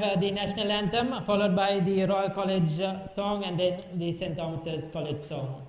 have the national anthem followed by the Royal College song and then the St. Thomas's College song.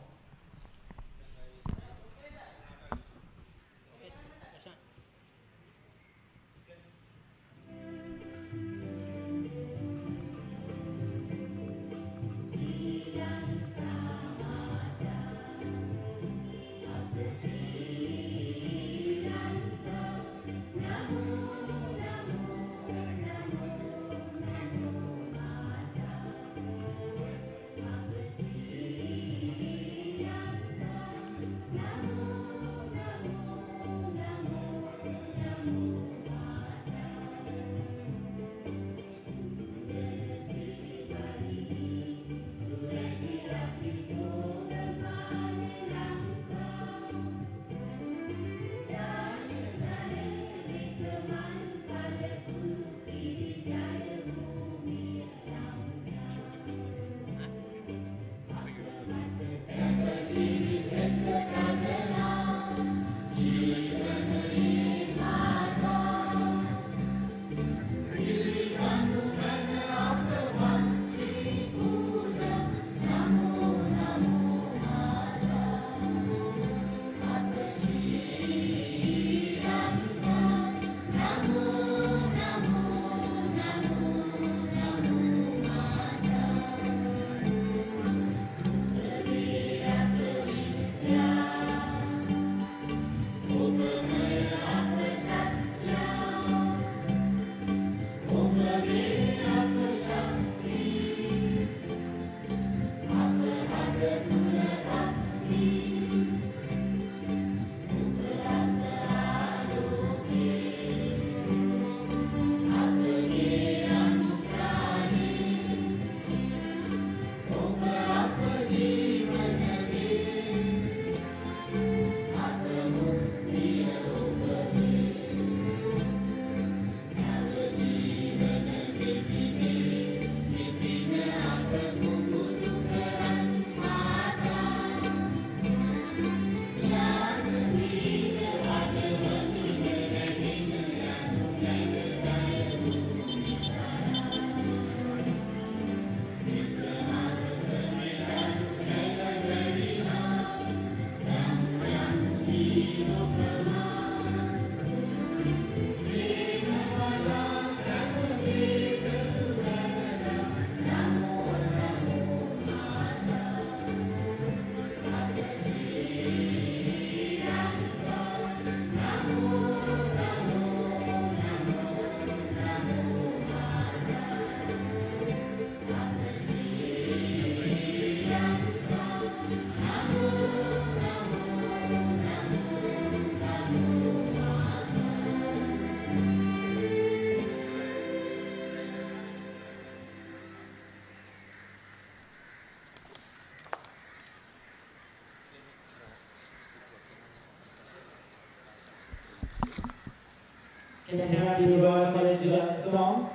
Can you have the Royal College song?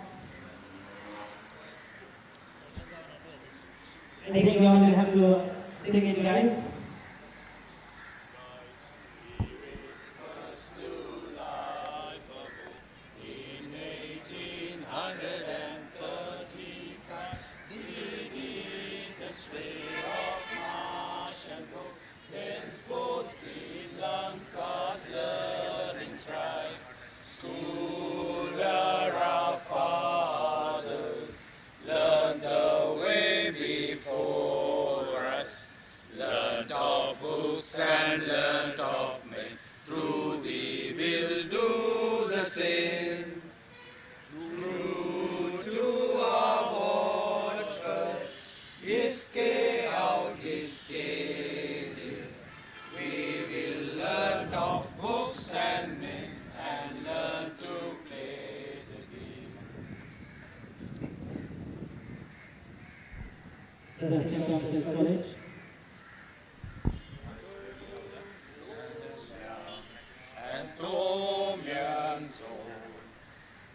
I think we all will have to sing it, guys. And learnt of men, through thee will do the same. True to our watchword, Iske out, Iske in. We will learn of books and men, and learn to play the game. The St. Thomas's College.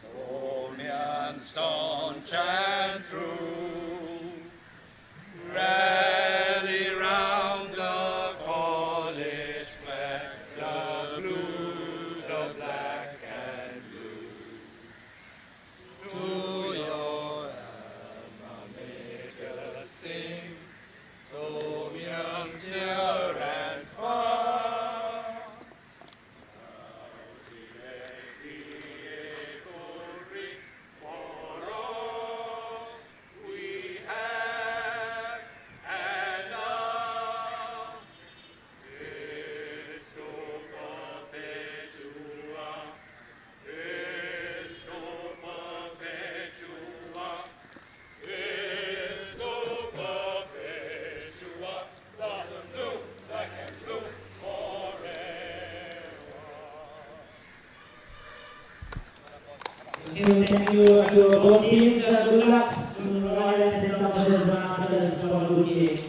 Thomian, staunch and true, rally round the college flag, the blue, the black and blue. To your Thank you to both teams. Good luck to Royal and St. Thomas's Masters for a good game.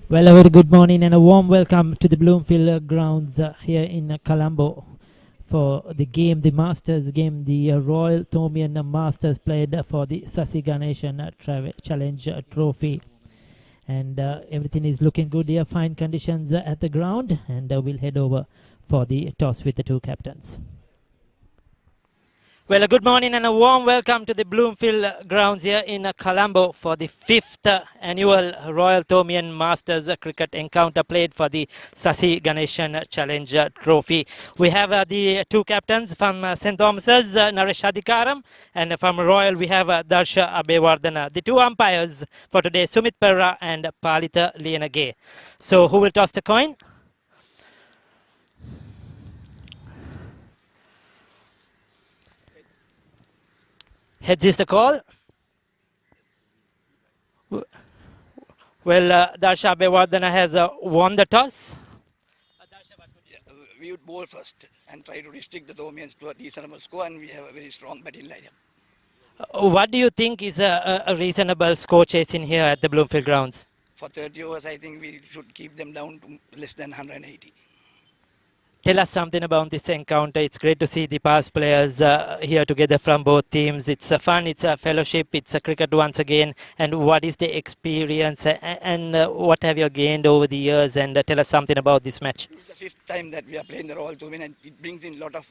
Well, a very good morning and a warm welcome to the Bloomfield grounds here in Colombo for the game, the Masters game, the Royal Thomian Masters played for the Sasi Ganeshan Challenge Trophy. And everything is looking good here, fine conditions at the ground, and we'll head over for the toss with the two captains. Well, a good morning and a warm welcome to the Bloomfield grounds here in Colombo for the 5th annual Royal Thomian Masters cricket encounter played for the Sasi Ganeshan Challenge Trophy. We have the two captains from St. Thomas's, Naresh Adhikaram, and from Royal we have Darsha Abewardana. The two umpires for today, Sumit Perra and Palita Lienage. So who will toss the coin? Heads is the call. Well, Darsha Abewardana has won the toss. Yeah, we would bowl first and try to restrict the Thomians to a reasonable score, and we have a very strong batting lineup. What do you think is a reasonable score chase in here at the Bloomfield grounds? For 30 overs, I think we should keep them down to less than 180. Tell us something about this encounter. It's great to see the past players here together from both teams. It's fun, it's a fellowship, it's a cricket once again. And what is the experience and what have you gained over the years? And tell us something about this match. This is the 5th time that we are playing the Royal Thomian, and it brings in a lot of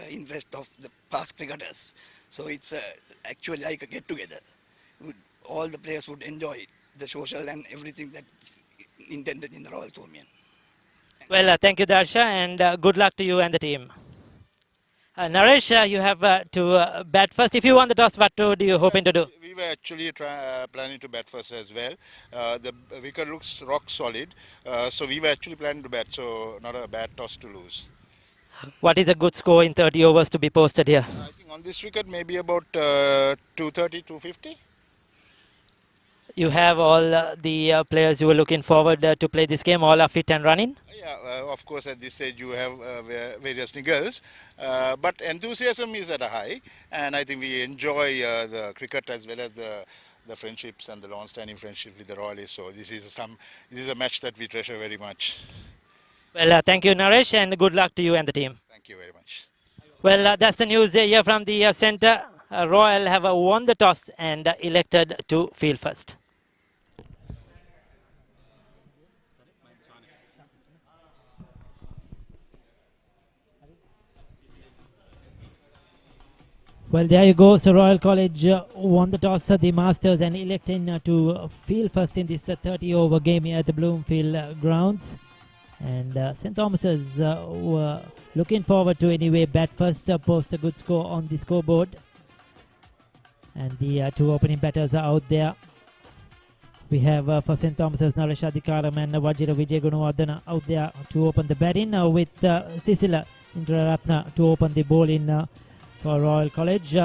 interest of the past cricketers. So it's actually like a get-together. All the players would enjoy the social and everything that's intended in the Royal Thomian. Well, thank you, Darsha, and good luck to you and the team. Naresh, you have to bat first. If you won the toss, what do you hoping to do? We were actually planning to bat first as well. The wicket looks rock solid, so we were actually planning to bat, so not a bad toss to lose. What is a good score in 30 overs to be posted here? I think on this wicket maybe about 230, 250. You have all the players you were looking forward to play this game, all are fit and running? Yeah, of course at this stage you have various niggles, but enthusiasm is at a high, and I think we enjoy the cricket as well as the friendships and the long-standing friendship with the Royalists. So this is a match that we treasure very much. Well, thank you, Naresh, and good luck to you and the team. Thank you very much. Well, that's the news here from the centre. Royal have won the toss and elected to field first. Well, there you go. So Royal College won the toss, the Masters, and electing to field first in this 30-over game here at the Bloomfield grounds. And St. Thomas's were looking forward to anyway bat first, post a good score on the scoreboard. And the two opening batters are out there. We have for St. Thomas's Naresh Adhikaram and Vajira Vijay Gunawardana out there to open the batting with Sisila Indraratna to open the bowling for Royal College.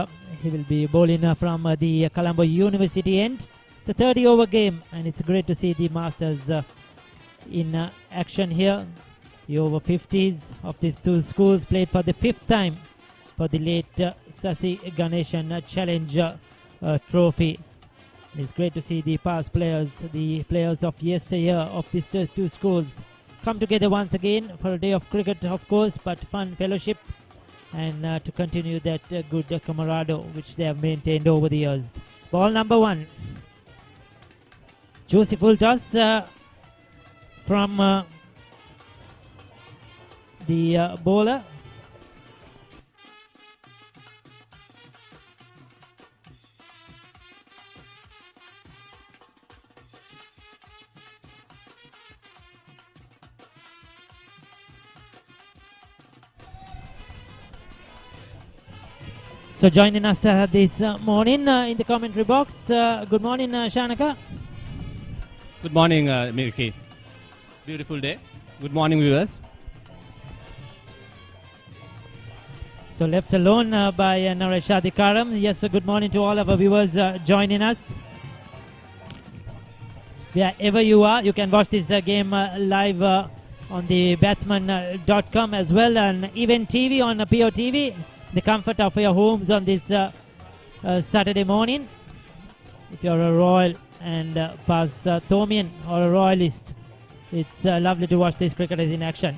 He will be bowling from the Colombo University end. It's a 30-over game, and it's great to see the Masters in action here. The over 50s of these two schools played for the 5th time for the late Sasi Ganeshan Challenge Trophy. It's great to see the past players, the players of yesteryear of these two schools come together once again for a day of cricket, of course, but fun fellowship, and to continue that good camaraderie which they have maintained over the years. Ball number 1. Juicy full toss from the bowler. So joining us this morning in the commentary box. Good morning, Shanaka. Good morning, Mirki. It's a beautiful day. Good morning, viewers. So left alone by Naresh Adhikaram. Yes, good morning to all of our viewers joining us. Wherever you are, you can watch this game live on the batsman.com as well, and even TV on POTV, the comfort of your homes on this Saturday morning. If you're a Royal and pass Thomian or a Royalist, it's lovely to watch these cricketers in action.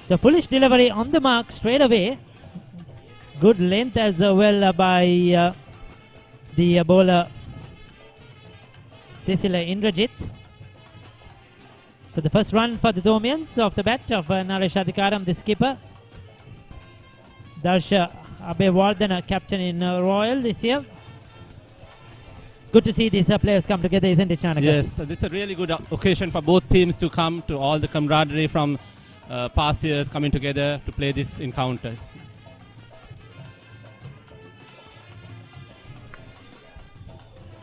So foolish delivery on the mark straight away. Good length as well by the bowler Cecilia Indrajit. So the first run for the Thomians off the bat of Naresh Adhikaram, the skipper. Darsha Abhewardhana, captain in Royal this year. Good to see these players come together, isn't it, Shanaka? Yes, it's a really good occasion for both teams to come, to all the camaraderie from past years coming together to play these encounters.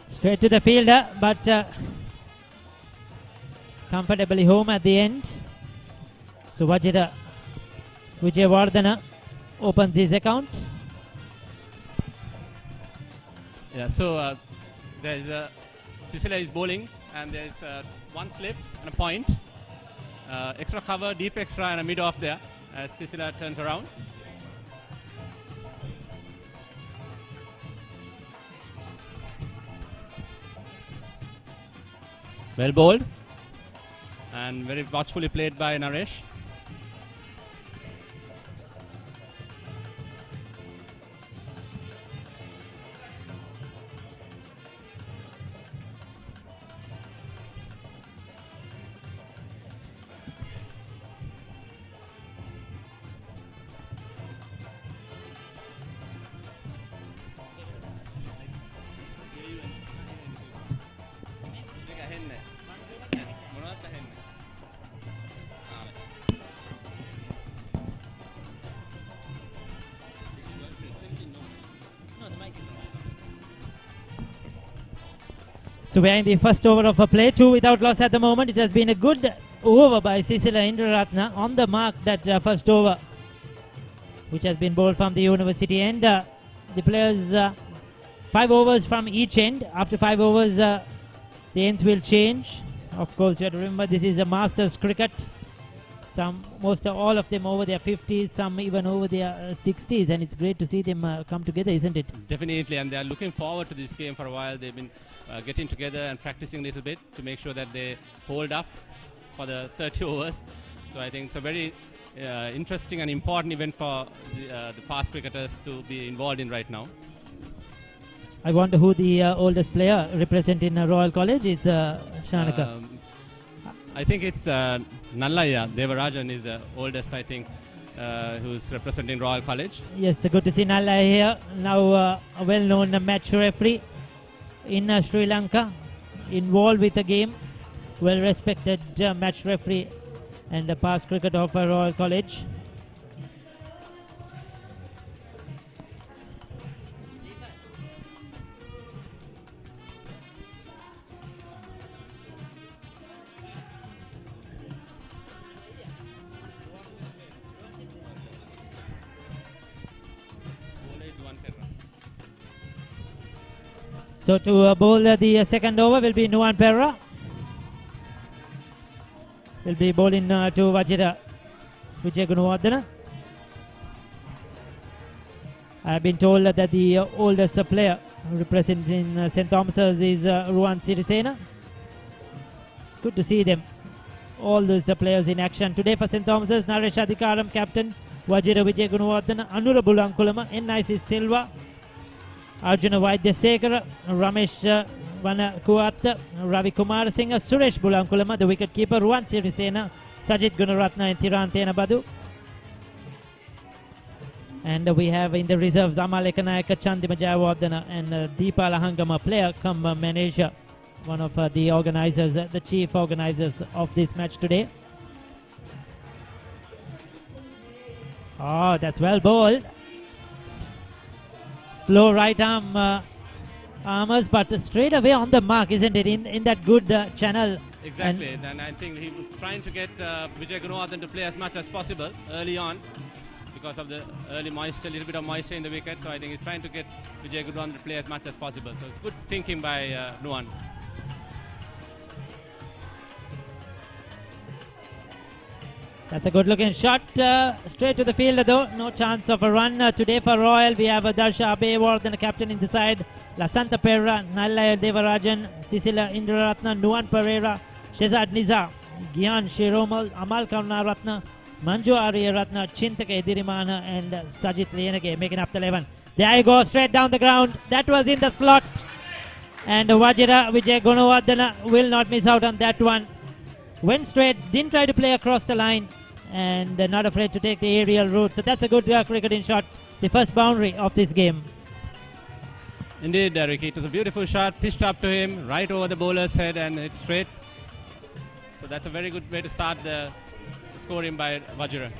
Straight to the fielder, but comfortably home at the end. So Vijayawardena opens his account. Yeah, so there's Cecilia is bowling, and there's one slip and a point. Extra cover, deep extra, and a mid off there as Cecilia turns around. Well bowled and very watchfully played by Naresh. So we are in the first over of a play, 2 without loss at the moment. It has been a good over by Cecilia Indraratna on the mark, that first over, which has been bowled from the university end. The players, 5 overs from each end. After 5 overs, the ends will change. Of course, you have to remember this is a Masters cricket. Most of all of them over their 50s, some even over their 60s, and it's great to see them come together, isn't it? Definitely, and they are looking forward to this game for a while. They've been getting together and practicing a little bit to make sure that they hold up for the 30 overs. So I think it's a very interesting and important event for the past cricketers to be involved in right now. I wonder who the oldest player representing Royal College is, Shanaka. I think it's Nallaya Devarajan is the oldest, I think, who's representing Royal College. Yes, good to see Nallaya here. Now a well-known match referee in Sri Lanka, involved with the game. Well-respected match referee and the past cricket of Royal College. So to bowl the second over will be Nuwan Perra. Will be bowling to Vijay Gunawardena. I have been told that the oldest player representing St. Thomas's is Ruwan Sirisena. Good to see them, all those players in action today for St. Thomas's. Naresh Adhikaram, captain. Vajira Vijay Gunawardena, Anura Bulankulama, N.I.C. Silva, Arjuna Vaidyasekara, Ramesh Vanakuat, Ravi Kumar Singh, Suresh Bulankulama, the wicket keeper, Ruwan Sirisena, Sajid Gunaratna, and Thiran Tenabadu. And we have in the reserves Amaleka Nayaka, Chandima Jayawardena, and Deepa Lahangama, player come manager, one of the organizers, the chief organizers of this match today. Oh, that's well bowled. Slow right arm armers, but straight away on the mark, isn't it? In that good channel. Exactly, and I think he was trying to get Vijay Gunawardena to play as much as possible early on, because of the early moisture, a little bit of moisture in the wicket. So I think he's trying to get Vijay Guruvardhana to play as much as possible. So it's good thinking by Nuwan. That's a good looking shot. Straight to the field though. No chance of a run today for Royal. We have Darsha Abewardhan, the captain inside. Lasantha Perera, Nallaya Devarajan, Cecilia Indraratna, Nuwan Pereira, Shehzad Niza, Gyan Shiromal, Amal Karunaratna, Manju Aryaratna, Chintaka Edirimana, and Sajit Lienage making up the 11. There you go, straight down the ground. That was in the slot. And Vajira Vijay Gunawardena will not miss out on that one. Went straight, didn't try to play across the line, and not afraid to take the aerial route. So that's a good cricketing shot. The first boundary of this game. Indeed, Ricky. It was a beautiful shot, pitched up to him, right over the bowler's head, and it's straight. So that's a very good way to start the scoring by Vajra.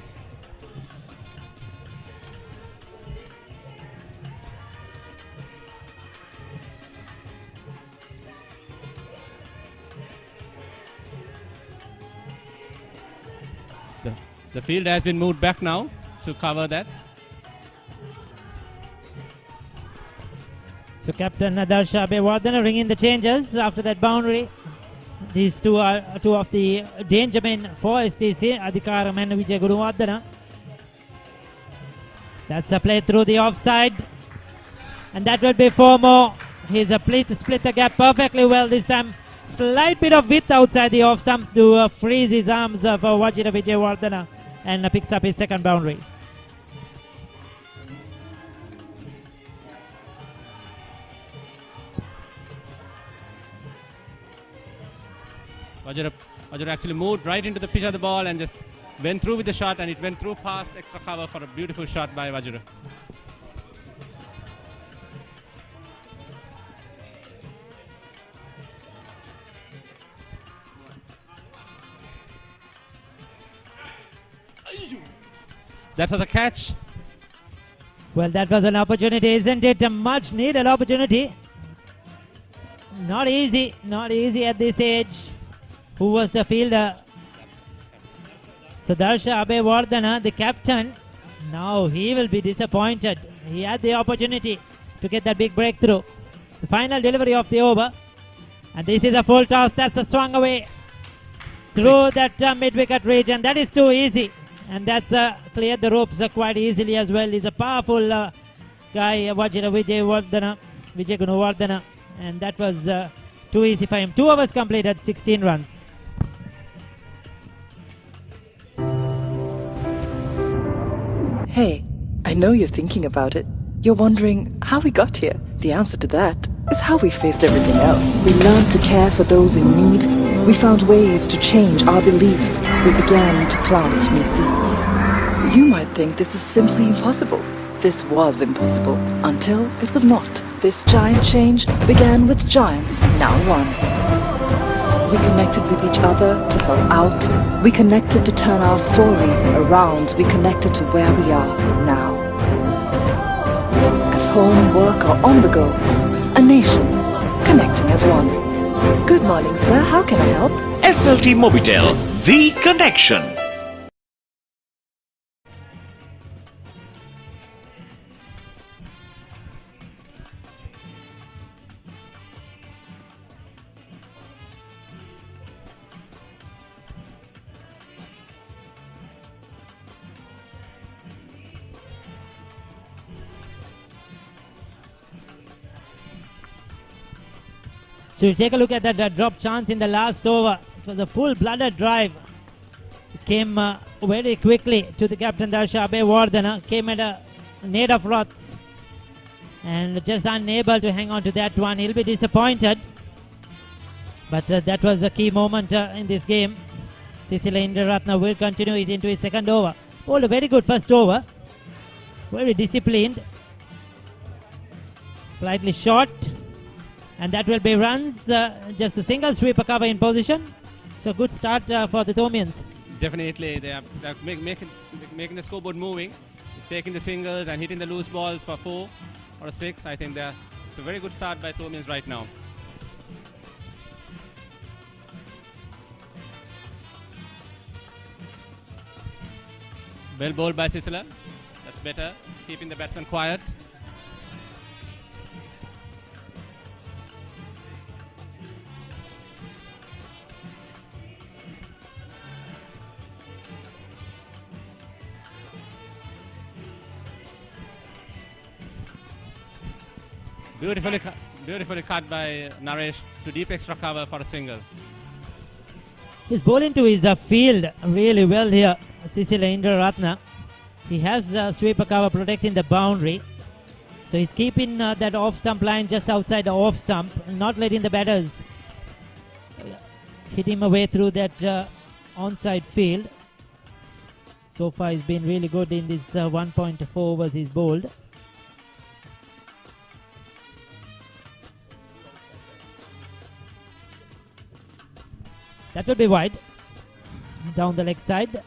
The field has been moved back now to cover that. So Captain Darsha Abewardhan ringing the changes after that boundary. These two are two of the danger men for STC, Adhikaram and Vijay Gunawardena. That's a play through the offside. And that will be 4 more. He's split the gap perfectly well this time. Slight bit of width outside the off stump to freeze his arms for Vajira Vijay and picks up his second boundary. Vajra actually moved right into the pitch of the ball and just went through with the shot, and it went through past extra cover for a beautiful shot by Vajra. That was a catch. Well, that was an opportunity, isn't it? A much needed opportunity. Not easy at this age. Who was the fielder? So Darsha Abewardhana, the captain. Now he will be disappointed. He had the opportunity to get that big breakthrough. The final delivery of the over. And this is a full toss. That's a swung away through that mid-wicket region. That is too easy. And that's cleared the ropes quite easily as well. He's a powerful guy, Vijay Gunawardena. And that was too easy for him. 2 overs completed, 16 runs. Hey, I know you're thinking about it. You're wondering how we got here. The answer to that is how we faced everything else. We learned to care for those in need. We found ways to change our beliefs. We began to plant new seeds. You might think this is simply impossible. This was impossible until it was not. This giant change began with giants, now one. We connected with each other to help out. We connected to turn our story around. We connected to where we are now. At home, work, or on the go. A nation connecting as one. Good morning, sir. How can I help? SLT Mobitel, the connection. So you take a look at that drop chance in the last over. It was a full-blooded drive. It came very quickly to the captain Darsha Abewardhana. Came at a need of runs. And just unable to hang on to that one. He'll be disappointed. But that was a key moment in this game. Cecilia Indraratna will continue it into his second over. Bowled a very good first over. Very disciplined. Slightly short. And that will be runs. Just a single sweeper cover in position. So good start for the Thomians. Definitely, they are making the scoreboard moving, taking the singles and hitting the loose balls for 4 or 6. I think it's a very good start by Thomians right now. Well bowled by Cecilia. better, keeping the batsman quiet. Beautifully cut by Naresh to deep extra cover for a single. He's bowling to his field really well here, Cecil Indraratna. He has sweeper cover protecting the boundary. So he's keeping that off stump line just outside the off stump, not letting the batters hit him away through that onside field. So far he's been really good in this 1.4 overs he's bowled. That will be wide. Down the leg side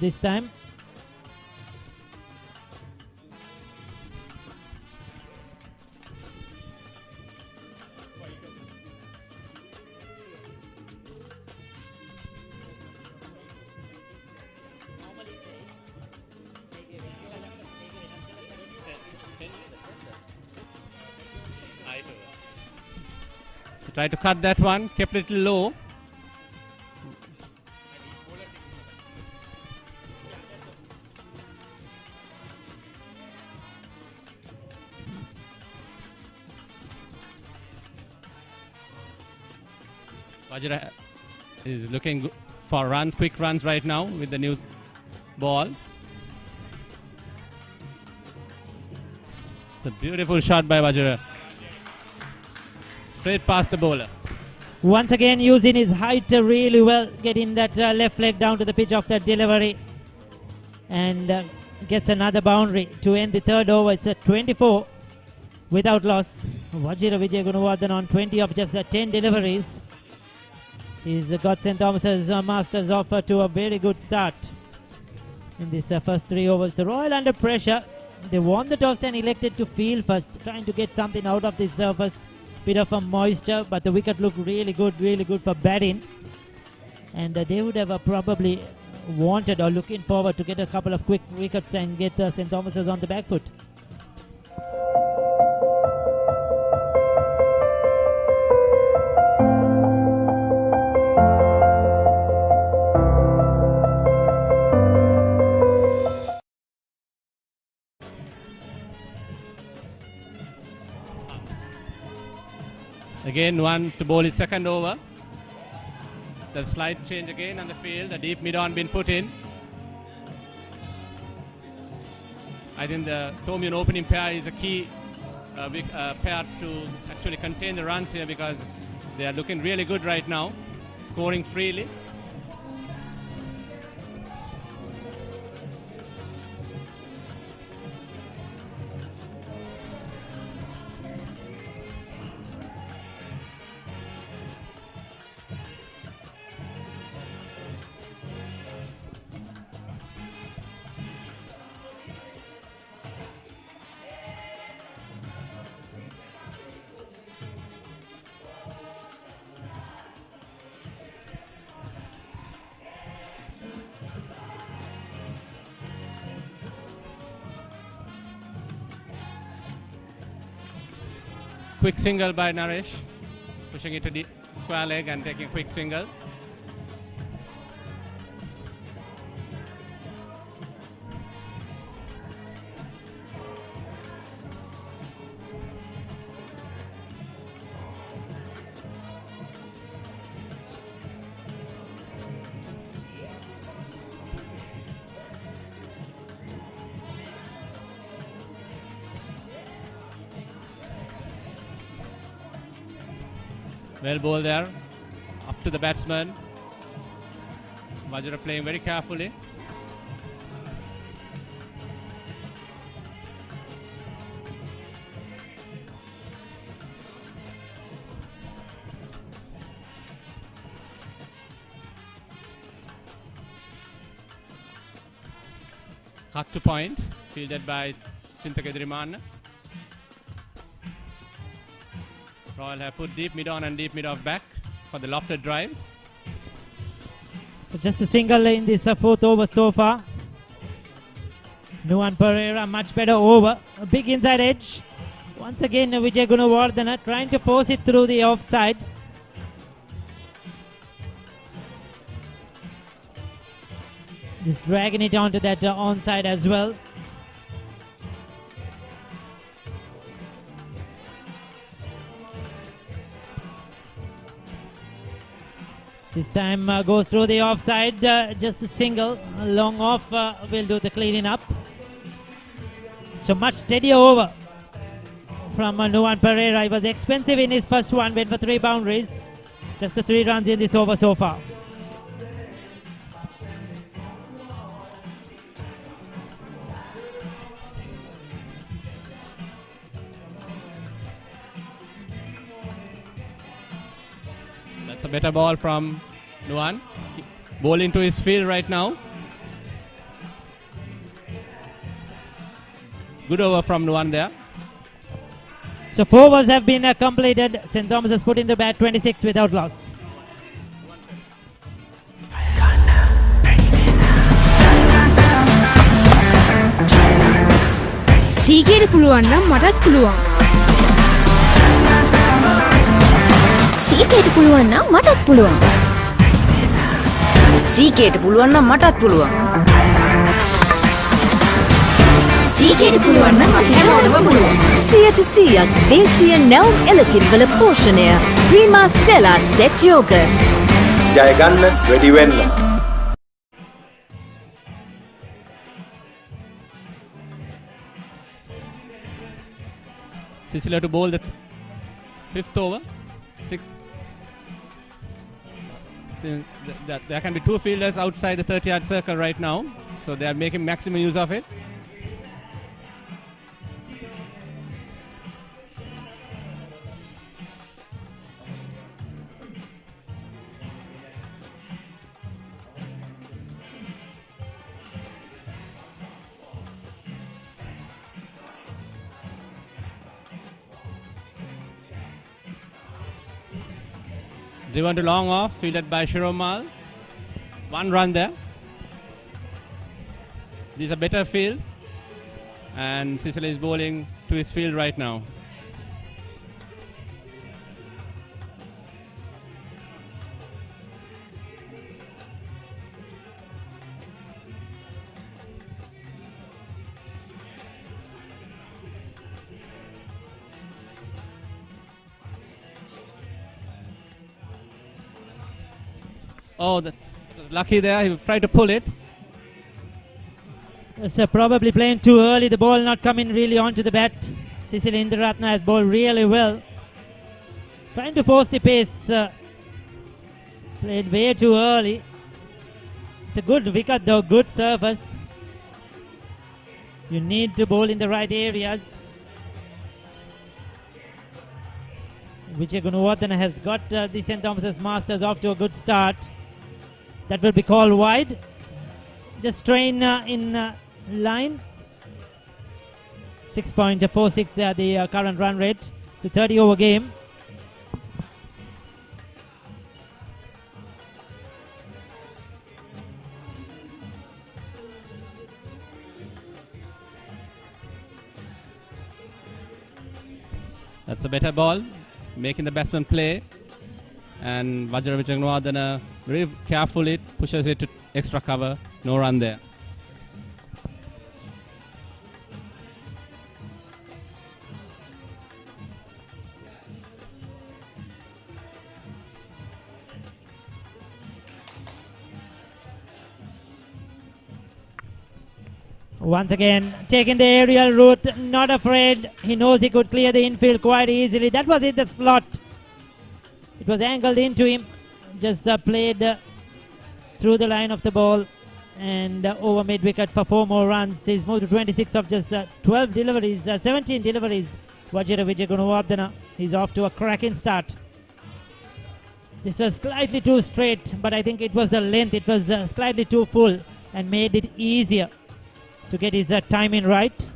this time. Try to cut that one, kept it low. Vajra is looking for runs, quick runs right now with the new ball. It's a beautiful shot by Vajra. Straight past the bowler. Once again using his height really well, getting that left leg down to the pitch of that delivery. And gets another boundary to end the third over. It's a 24 without loss. Vajra Vijay Gunawardhan on 20 of just 10 deliveries. He's got St. Thomas's Masters off to a very good start in this first 3 overs. So Royal under pressure. They won the toss and elected to field first, trying to get something out of this first bit of a moisture, but the wicket looked really good for batting. And they would have probably wanted or looking forward to get a couple of quick wickets and get St. Thomas's on the back foot. Again, one to bowl his second over. The slight change again on the field. The deep mid-on been put in. I think the Thomian opening pair is a key pair to actually contain the runs here, because they are looking really good right now, scoring freely. Quick single by Naresh, pushing it to the square leg and taking a quick single. Well bowled there, up to the batsman. Vajra playing very carefully. Cut to point, fielded by Chintakadriman. Royal have put deep mid-on and deep mid-off back for the lofted drive. So just a single in this fourth over so far. Nuan Pereira much better over. A big inside edge. Once again, Vijay Gunawardena trying to force it through the offside. Just dragging it onto that onside as well. This time goes through the offside, just a single, long off, will do the cleaning up. So much steadier over from Nuan Pereira. He was expensive in his first one, went for 3 boundaries. Just the 3 runs in this over so far. That's a better ball from Nuan. Ball into his field right now. Good over from Nuan there. So 4 overs have been completed. St. Thomas has put in the bat 26 without loss. සීගේට පුළුවන් නම් මටත් පුළුවන්. සීගේට පුළුවන් නම් මටත් පුළුවන්. සීගේට පුළුවන් නම් මටත් පුළුවන්. සීගේට පුළුවන් නම් හැමෝටම පුළුවන්. 100% දේශීය නැවුම් එලකිරිවල පෝෂණය. Prima Stella set yoghurt. ජය ගන්න වැඩි වෙන්න. Sicily to bowl the 5th over. 6. There can be 2 fielders outside the 30-yard circle right now, so they are making maximum use of it. Driven to long off, fielded by Shiromal. 1 run there. This is a better field, and Sicily is bowling to his field right now. Oh, that was lucky there. He tried to pull it. So probably playing too early. The ball not coming really onto the bat. Sicily Indaratna has bowled really well. Trying to force the pace. Played way too early. It's a good wicket though, good surface. You need to bowl in the right areas. Vijay Gunawardena has got the St. Thomas's Masters off to a good start. That will be called wide. Just train in line. 6.46 the current run rate. It's a 30 over game. That's a better ball, making the batsman play. And Vijay Gunawardena very carefully pushes it to extra cover. No run there. Once again, taking the aerial route, not afraid. He knows he could clear the infield quite easily. That was in the slot. It was angled into him. Just played through the line of the ball and over mid-wicket for 4 more runs. He's moved to 26 of just 12 deliveries, 17 deliveries. Vijay Gunawardena, he's off to a cracking start. This was slightly too straight, but I think it was the length. It was slightly too full and made it easier to get his timing right.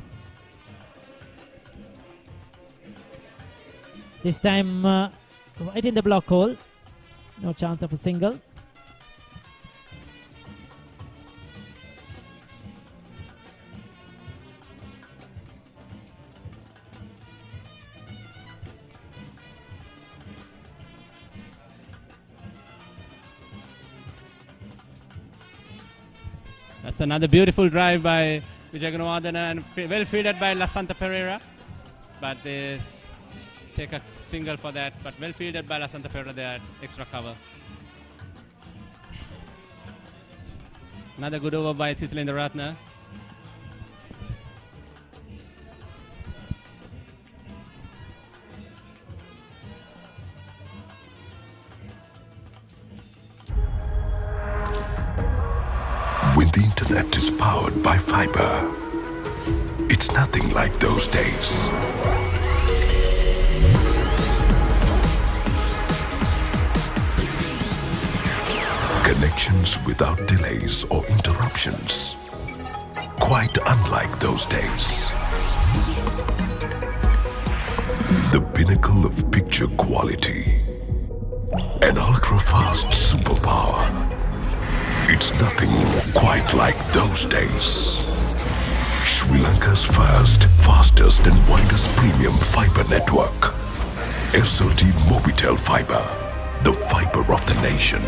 This time right in the block hole. No chance of a single. That's another beautiful drive by Vijayagunawardena and well fielded by La Santa Pereira. But they take a single for that. But well fielded by La Santa Pereira there at extra cover. Another good over by Sisilendra Ratna. When the internet is powered by fiber, it's nothing like those days. Connections without delays or interruptions. Quite unlike those days. The pinnacle of picture quality. An ultra-fast superpower. It's nothing quite like those days. Sri Lanka's first, fastest and widest premium fiber network. SLT Mobitel Fiber, the fiber of the nation.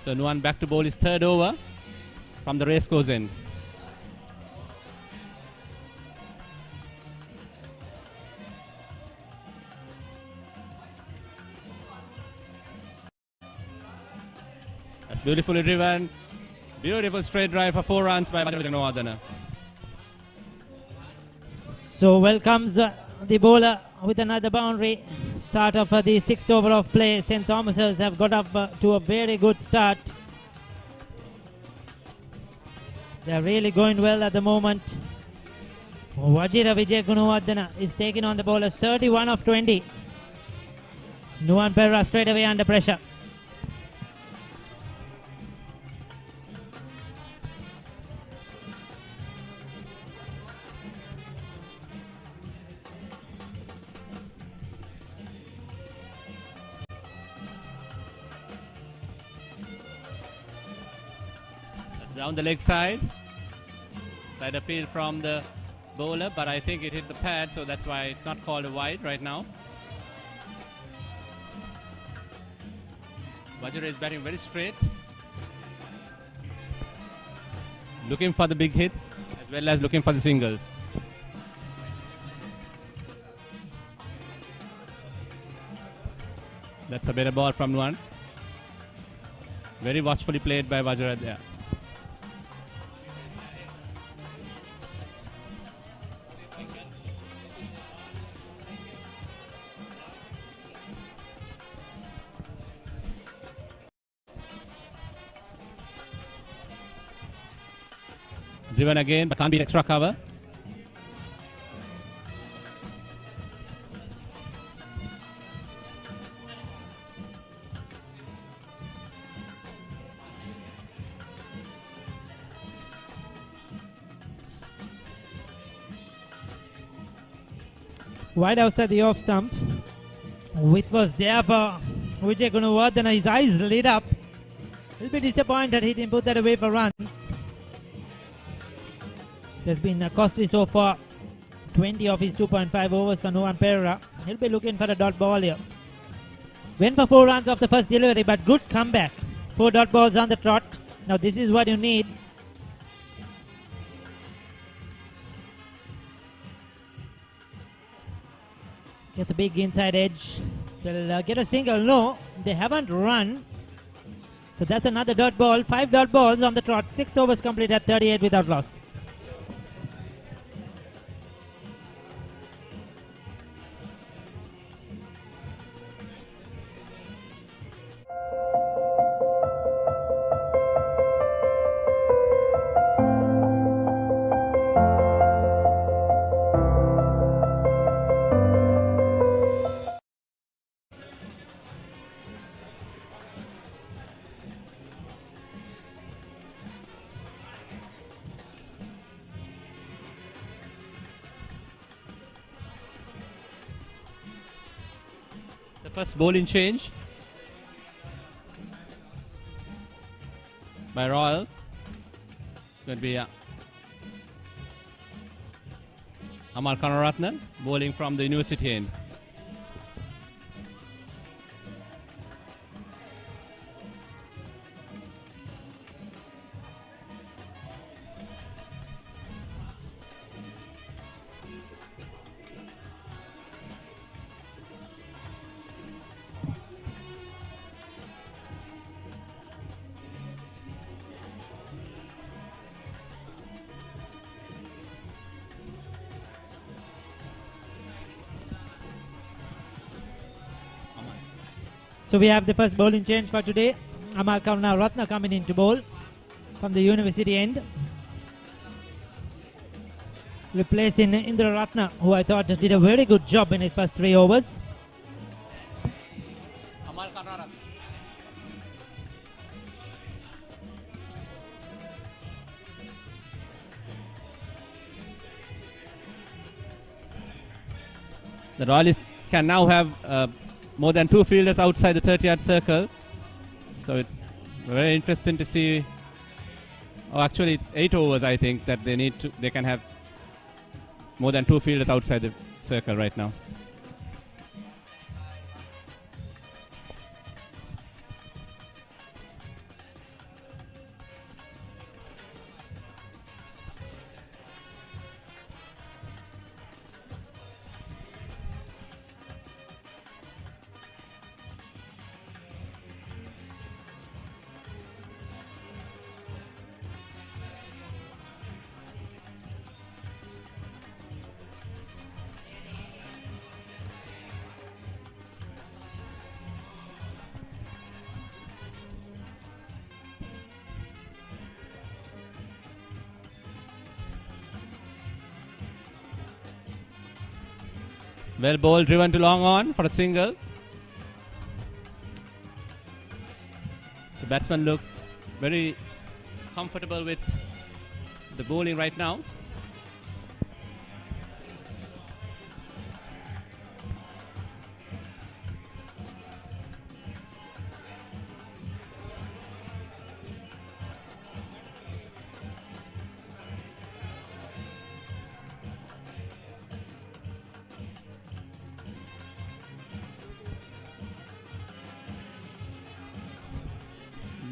So Nuwan back to bowl his third over from the racecourse end. That's beautifully driven. Beautiful straight drive for 4 runs by Vijayagunawardena. So welcomes the bowler with another boundary. Start of the 6th over of play. St. Thomas's have got up to a very good start. They are really going well at the moment. Wajira Vijayagunawardena is taking on the bowlers 31 of 20. Nuwan Perera straight away under pressure. Down the leg side. Slight appeal from the bowler, but I think it hit the pad, so that's why it's not called a wide right now. Vajra is batting very straight. Looking for the big hits as well as looking for the singles. That's a better ball from Nuwan. Very watchfully played by Vajra there. Driven again, but can't beat extra cover. Wide outside the off stump. Which was there for Vijayagunawardena. His eyes lit up. A little bit disappointed he didn't put that away for runs. There's been costly so far. 20 of his 2.5 overs for Nuwan Perera. He'll be looking for a dot ball here. Went for 4 runs off the first delivery, but good comeback. 4 dot balls on the trot. Now this is what you need. Gets a big inside edge. They'll get a single. No, they haven't run. So that's another dot ball. 5 dot balls on the trot. 6 overs complete at 38 without loss. First bowling change by Royal. It's going to be Amal Kanaratne bowling from the university end. So we have the first bowling change for today. Amal Karunaratne coming in to bowl from the university end. Replacing Indra Ratna, who I thought did a very good job in his first 3 overs. Amal Kanaratne. The Royalists can now have more than 2 fielders outside the 30-yard circle. So it's very interesting to see. Oh, actually, it's 8 overs, I think, that they can have more than 2 fielders outside the circle right now. Well bowled, driven to long on for a single. The batsman looks very comfortable with the bowling right now.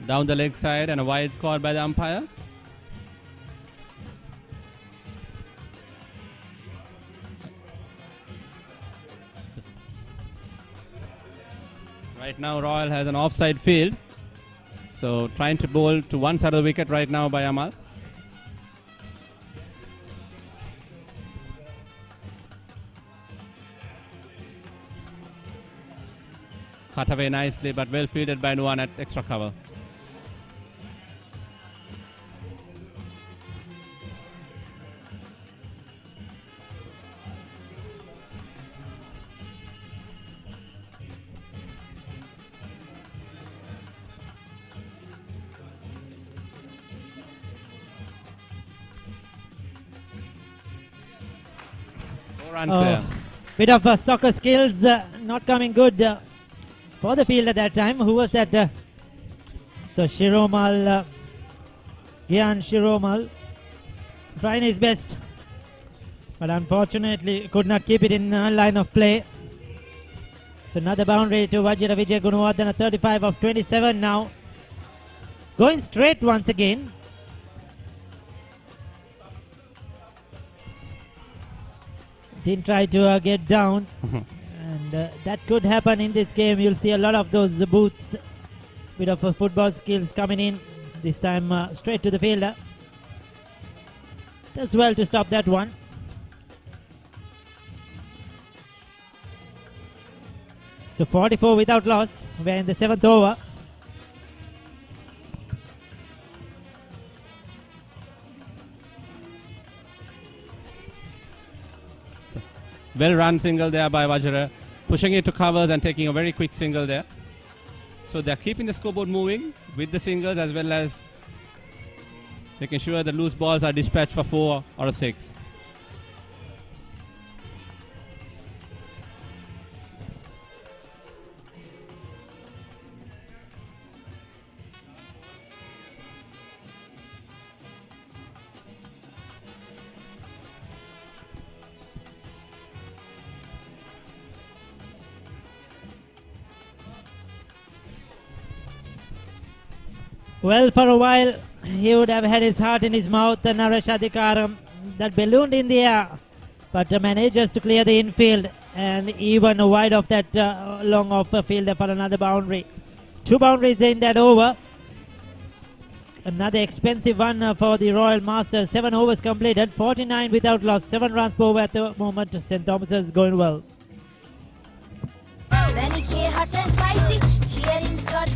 Down the leg side and a wide call by the umpire. Right now Royal has an offside field. So trying to bowl to one side of the wicket right now by Amal. Cut away nicely but well fielded by Nuwan at extra cover. Bit of soccer skills not coming good for the field at that time. Who was that? So Shiromal, Gyan Shiromal, trying his best, but unfortunately could not keep it in line of play. So another boundary to Vajira Vijay Gunawardena, 35 of 27 now. Going straight once again. Didn't try to get down. And that could happen in this game. You'll see a lot of those boots. Bit of football skills coming in. This time straight to the fielder. Does well to stop that one. So 44 without loss. We're in the 7th over. Well run single there by Vajra, pushing it to covers and taking a very quick single there. So they're keeping the scoreboard moving with the singles as well as making sure the loose balls are dispatched for 4 or a 6. Well, for a while, he would have had his heart in his mouth, Naresh Adhikaram, that ballooned in the air, but manages to clear the infield and even wide of that long off field for another boundary. 2 boundaries in that over. Another expensive one for the Royal Masters. 7 overs completed, 49 without loss, 7 runs per over at the moment. St. Thomas's going well. Hot and spicy, cheering got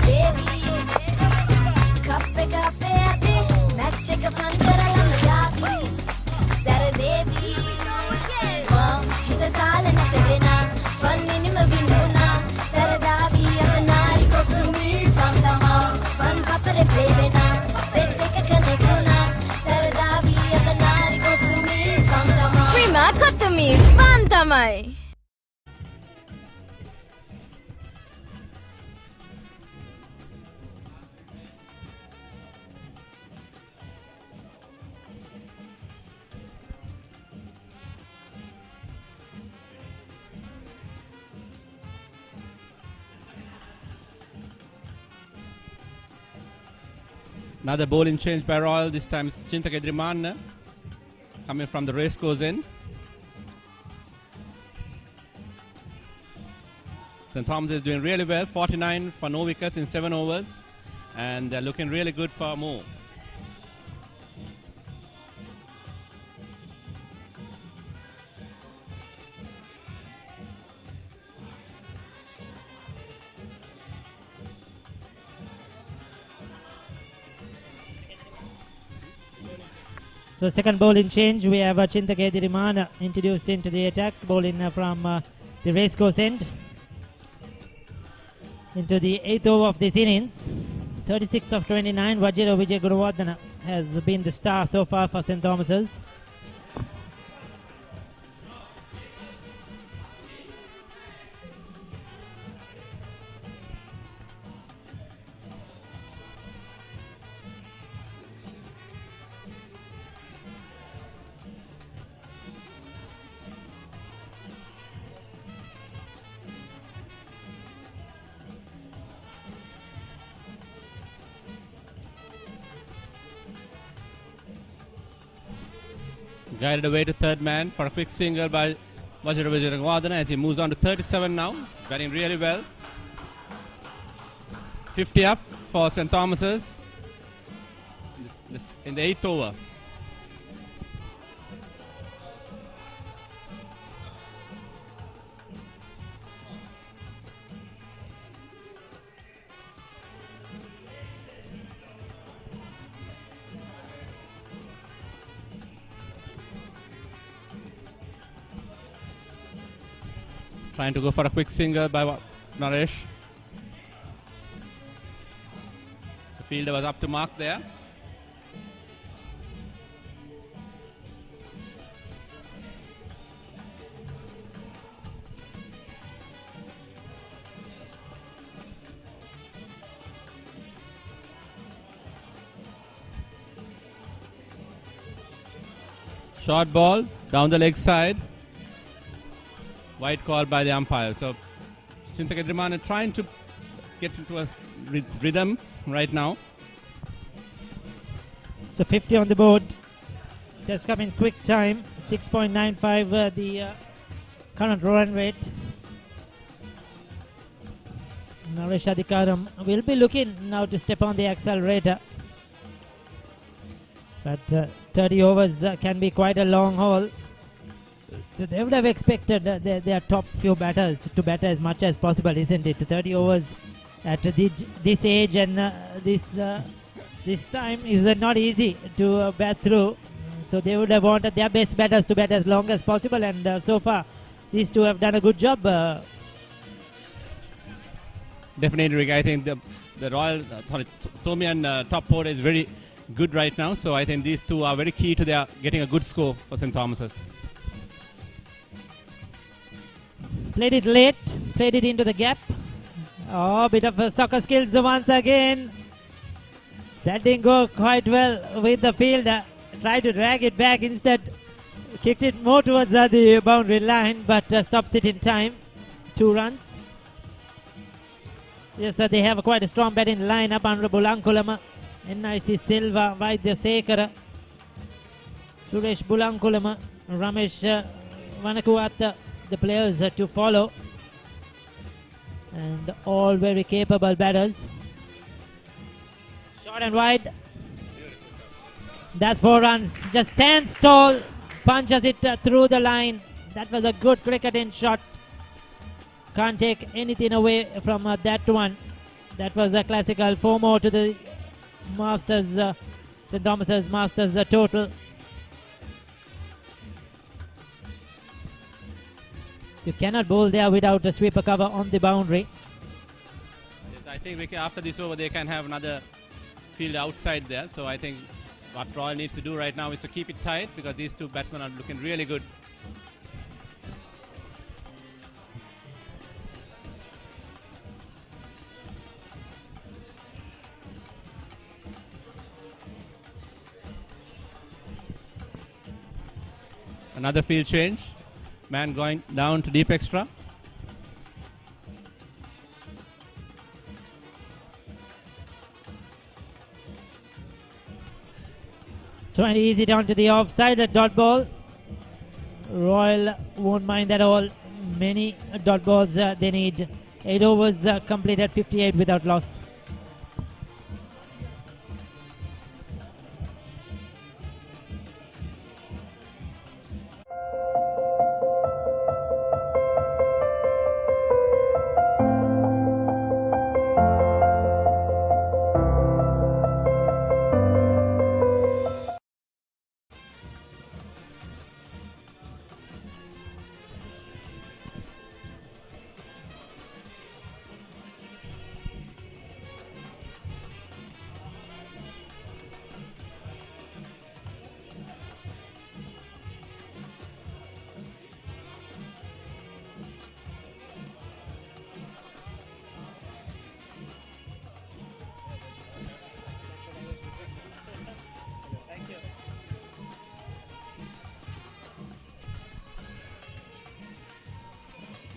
baby. Match a Sarah Devi. Hit the call and the winner. Fun in my winuna. Sarah Davi, a nari go to me from the mouth. Fun papa play winner. Set take a connectuna. Sarah Davi, a nari go to me from the mouth. Prima cut to me, fun tamai. Another bowling change by Royal. This time it's Chintaka Edrimanne coming from the racecourse end. St. Thomas is doing really well. 49 for no wickets in 7 overs. And they're looking really good for more. So second bowling change, we have Chintaka Edrimanne introduced into the attack, bowling from the racecourse end into the 8th over of this innings. 36 of 29, Vajira Vijay Guruvardhana has been the star so far for St. Thomas's. Guided away to third man for a quick single by Vajira Vijay Guruvardhana as he moves on to 37 now. Batting really well. 50 up for St. Thomas's in the 8th over. Trying to go for a quick single by Naresh. The fielder was up to mark there. Short ball down the leg side. Wide call by the umpire. So Chintaka Edrimanne trying to get into a rhythm right now. So 50 on the board. That's come in quick time. 6.95 the current run rate. Naresh Adhikaram will be looking now to step on the accelerator. But 30 overs can be quite a long haul. So they would have expected their top few batters to batter as much as possible, isn't it? 30 overs at this age and this time is not easy to bat through. So they would have wanted their best batters to bat as long as possible, and so far these two have done a good job. Definitely, Rick. I think the Royal Thomian top order is very good right now. So I think these two are very key to their getting a good score for St. Thomas's. Played it late, played it into the gap. Oh, bit of soccer skills once again. That didn't go quite well with the fielder. Tried to drag it back, instead kicked it more towards the boundary line, but stops it in time. 2 runs. Yes, they have quite a strong batting lineup under Bulankulama, NIC Silva, Vaidya Sekara, Suresh Bulankulama, Ramesh Vanakuata, the players to follow, and all very capable batters. Short and wide. That's 4 runs. Just stands tall, punches it through the line. That was a good cricketing shot. Can't take anything away from that one. That was a classical 4 more to the Masters, St. Thomas's Masters total. You cannot bowl there without a sweeper cover on the boundary. Yes, I think after this over they can have another field outside there. So I think what Royal needs to do right now is to keep it tight because these two batsmen are looking really good. Another field change. Man going down to deep extra. Trying to ease it onto the offside, a dot ball. Royal won't mind at all. Many dot balls they need. 8 overs completed, 58 without loss.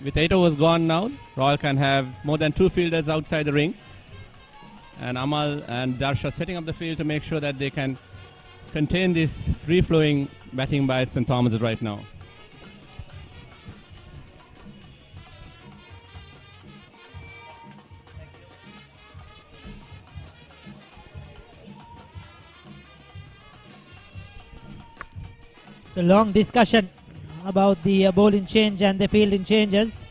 With 8 overs gone now, Royal can have more than 2 fielders outside the ring. And Amal and Darsha setting up the field to make sure that they can contain this free-flowing batting by St. Thomas right now. It's a long discussion about the bowling change and the fielding changes.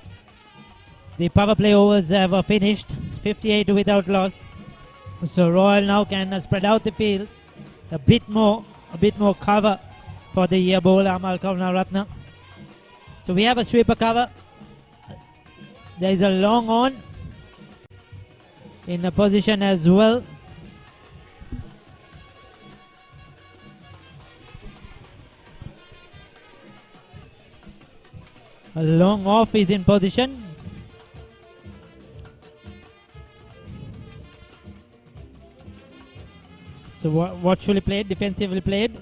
The power play overs have finished, 58 without loss. So Royal now can spread out the field a bit more cover for the bowler Amal Karunaratne. So we have a sweeper cover. There is a long on in a position as well. A long off is in position. So watchfully played, defensively played.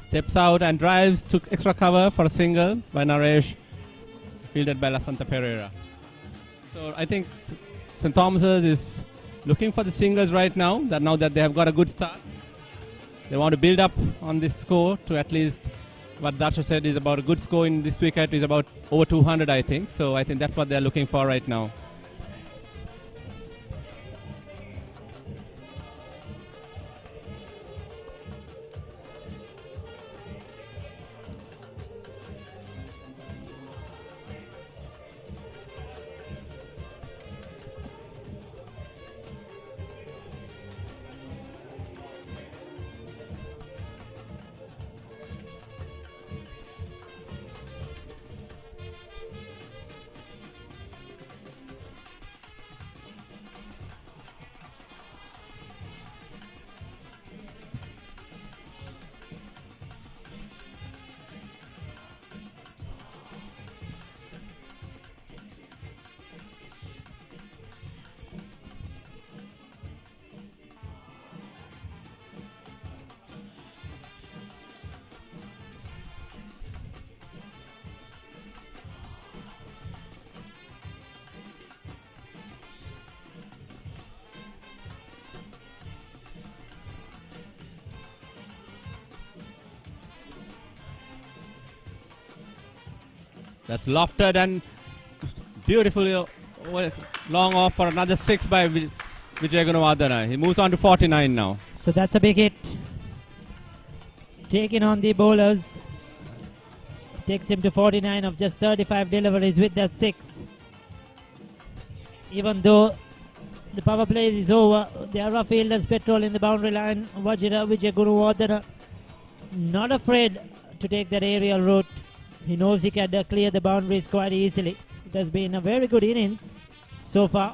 Steps out and drives, took extra cover for a single by Naresh, fielded by Lasanta Pereira. So I think St. Thomas's is looking for the singles right now, now that they have got a good start. They want to build up on this score to at least what Darsha said is about a good score in this wicket is about over 200, I think. So I think that's what they're looking for right now. That's lofted and beautifully long off for another 6 by Vijay Gunawardena. He moves on to 49 now. So that's a big hit. Taking on the bowlers. Takes him to 49 of just 35 deliveries with that 6. Even though the power play is over, there are fielders patrolling the boundary line. Vijay Gunawardena not afraid to take that aerial route. He knows he can clear the boundaries quite easily. It has been a very good innings so far.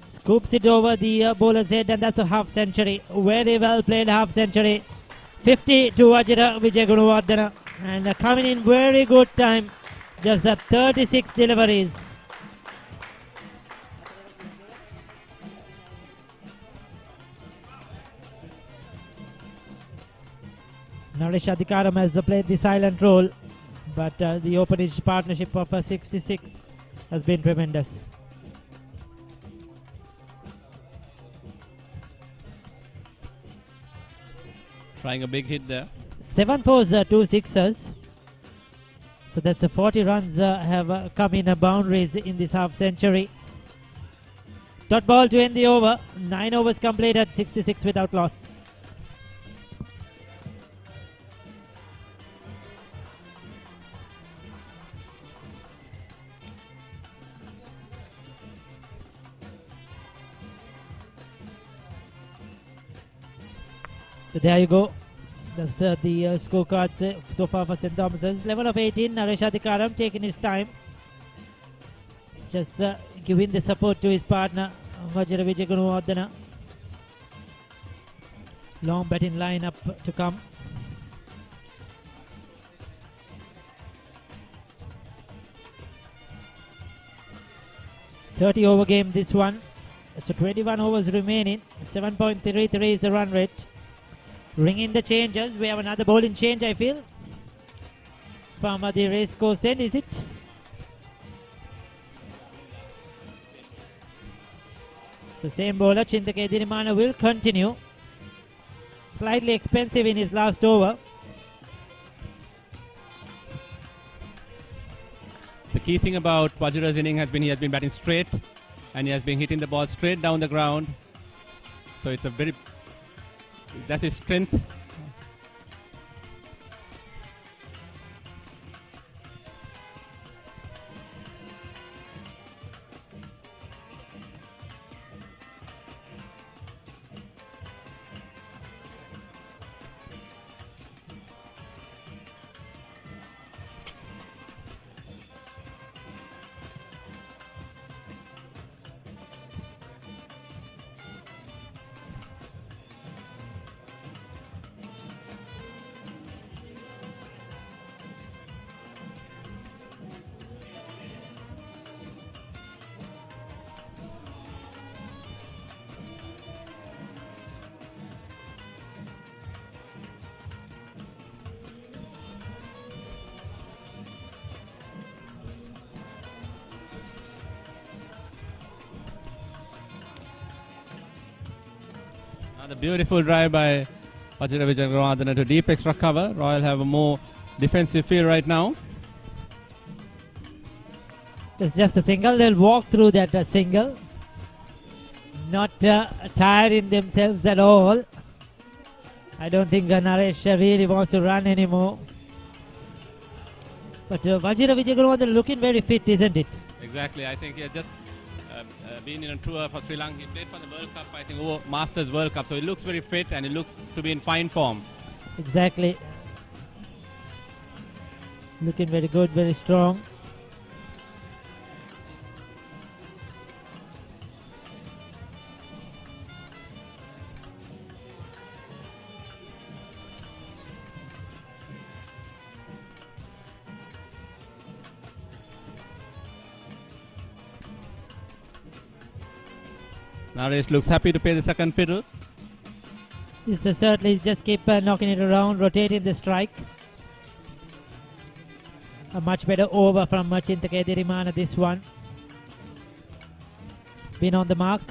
Scoops it over the bowler's head, and that's a half century. Very well played half century. 50 to Vijay Gunawardena, and coming in very good time. Just 36 deliveries. Naresh Adhikaram has played the silent role, but the openage partnership of 66 has been tremendous. Trying a big hit there. 7 fours, 2 sixes. So that's 40 runs have come in boundaries in this half century. Dot ball to end the over. 9 overs completed, 66 without loss. So there you go. That's the scorecards so far for St. Thomas's. Level of 18, Naresh Adhikaram taking his time. Just giving the support to his partner, Vijay Gunawardena. Long batting lineup to come. .30 over game this one. So 21 overs remaining. 7.33 is the run rate. Ringing the changes. We have another bowling change, I feel. From the race course end, is it? So same bowler, Chintake Dirimana, will continue. Slightly expensive in his last over. The key thing about Vajra's inning has been he has been batting straight, and he has been hitting the ball straight down the ground. So it's a very... that's his strength. Another beautiful drive by Vijay Gunawardena to deep extra cover. Royal have a more defensive feel right now. It's just a single. They'll walk through that single. Not tiring themselves at all. I don't think Naresh really wants to run anymore. But Vijay Gunawardena looking very fit, isn't it? Exactly. I think he has just been in a tour for Sri Lanka. He played for the World Cup, I think, Masters World Cup. So he looks very fit and he looks to be in fine form. Exactly. Looking very good, very strong. Naresh looks happy to play the second fiddle. This is certainly just keep knocking it around, rotating the strike. A much better over from Chintake Dirimana, this one. Been on the mark.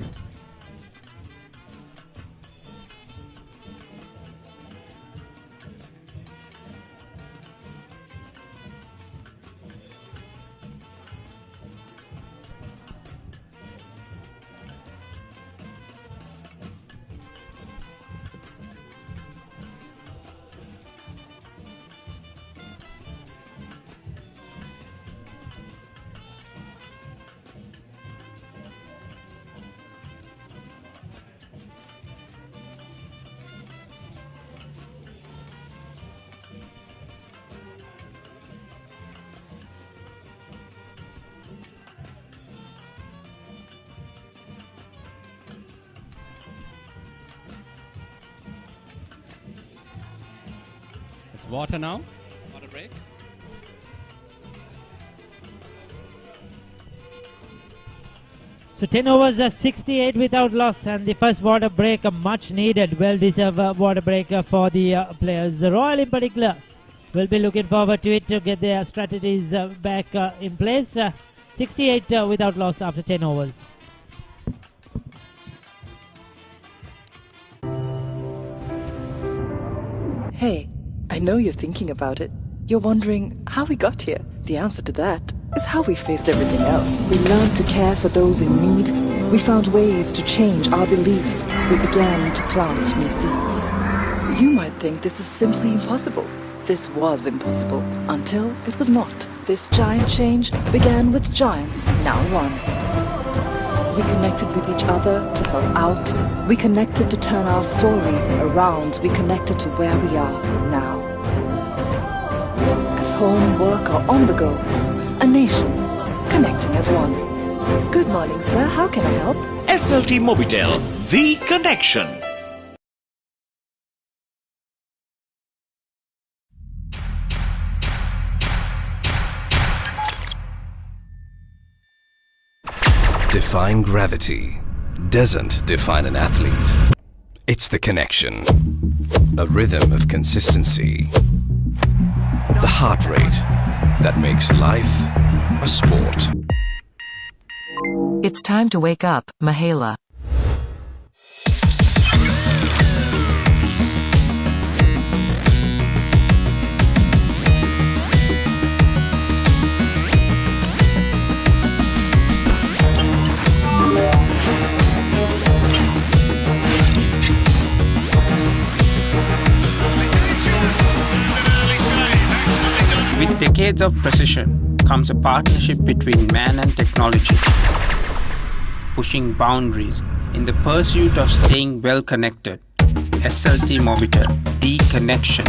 It's water now. Water break. So 10 overs, 68 without loss, and the first water break, a much needed, well-deserved water break for the players. The Royal in particular will be looking forward to it to get their strategies back in place. 68 without loss after 10 overs. Hey, I know you're thinking about it. You're wondering how we got here. The answer to that is how we faced everything else. We learned to care for those in need. We found ways to change our beliefs. We began to plant new seeds. You might think this is simply impossible. This was impossible until it was not. This giant change began with giants, now one. We connected with each other to help out. We connected to turn our story around. We connected to where we are now. At home, work, or on the go, a nation connecting as one. Good morning, sir. How can I help? SLT Mobitel, the connection. Defying gravity doesn't define an athlete. It's the connection, a rhythm of consistency, the heart rate that makes life a sport. It's time to wake up, Mahela. With decades of precision comes a partnership between man and technology, pushing boundaries in the pursuit of staying well connected. SLT Mobitel, the connection.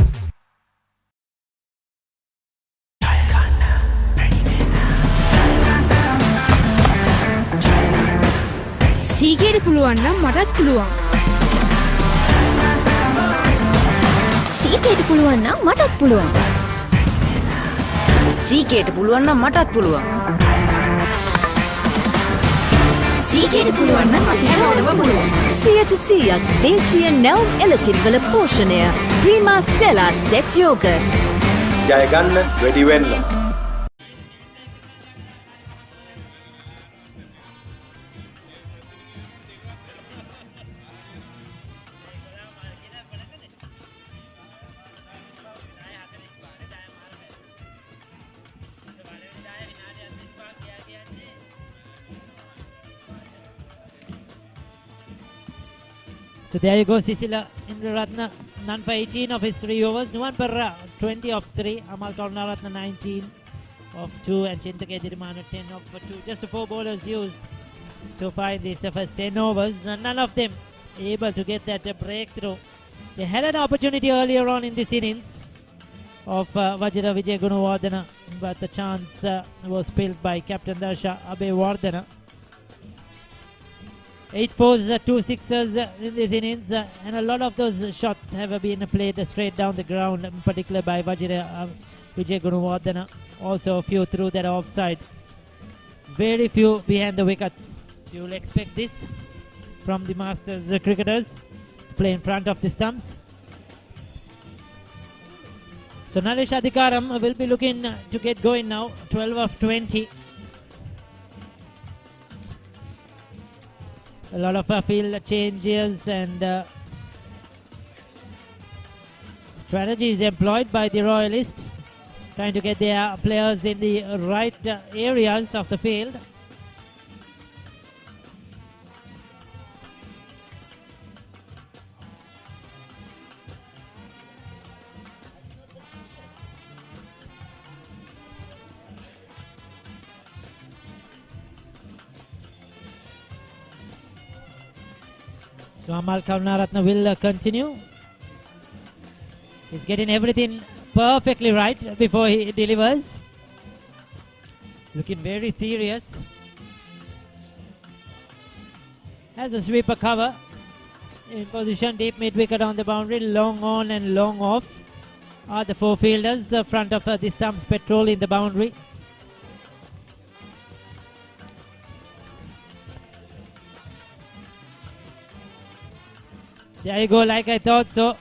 සීගේට පුළුවන් නම් මටත් පුළුවන්. සීගේට පුළුවන් නම් මටත් පුළුවන්. සීගේට පුළුවන් නම් මටත් පුළුවන්. සීගේට පුළුවන් නම් අපි හැමෝටම පුළුවන්. 100% දේශීය නැවුම් එළකිරිවල පෝෂණය. Prima Stella set yoghurt. ජය ගන්න වැඩි වෙන්න. So there you go, Sisila Indraratna, none for 18 of his 3 overs, Nuwan Parra 20 of 3, Amal Karunaratna 19 of 2, and Chintake Dirmanu 10 of 2. Just 4 bowlers used so far in these first 10 overs, and none of them able to get that breakthrough. They had an opportunity earlier on in this innings of Vajra Vijay Gunawardena, but the chance was spilled by Captain Darsha Abewardena. 8 fours, 2 sixes in this innings, and a lot of those shots have been played straight down the ground, in particular by Vijay Gunawardena. Also a few through that offside. Very few behind the wickets. So you'll expect this from the Masters cricketers to play in front of the stumps. So Naresh Adhikaram will be looking to get going now, 12 of 20. A lot of field changes and strategies employed by the Royalists, trying to get their players in the right areas of the field. So Amal Karunaratne will continue. He's getting everything perfectly right before he delivers. Looking very serious. Has a sweeper cover in position, deep mid wicket on the boundary, long on and long off. are the four fielders front of the stumps patrolling the boundary. There you go, like I thought so.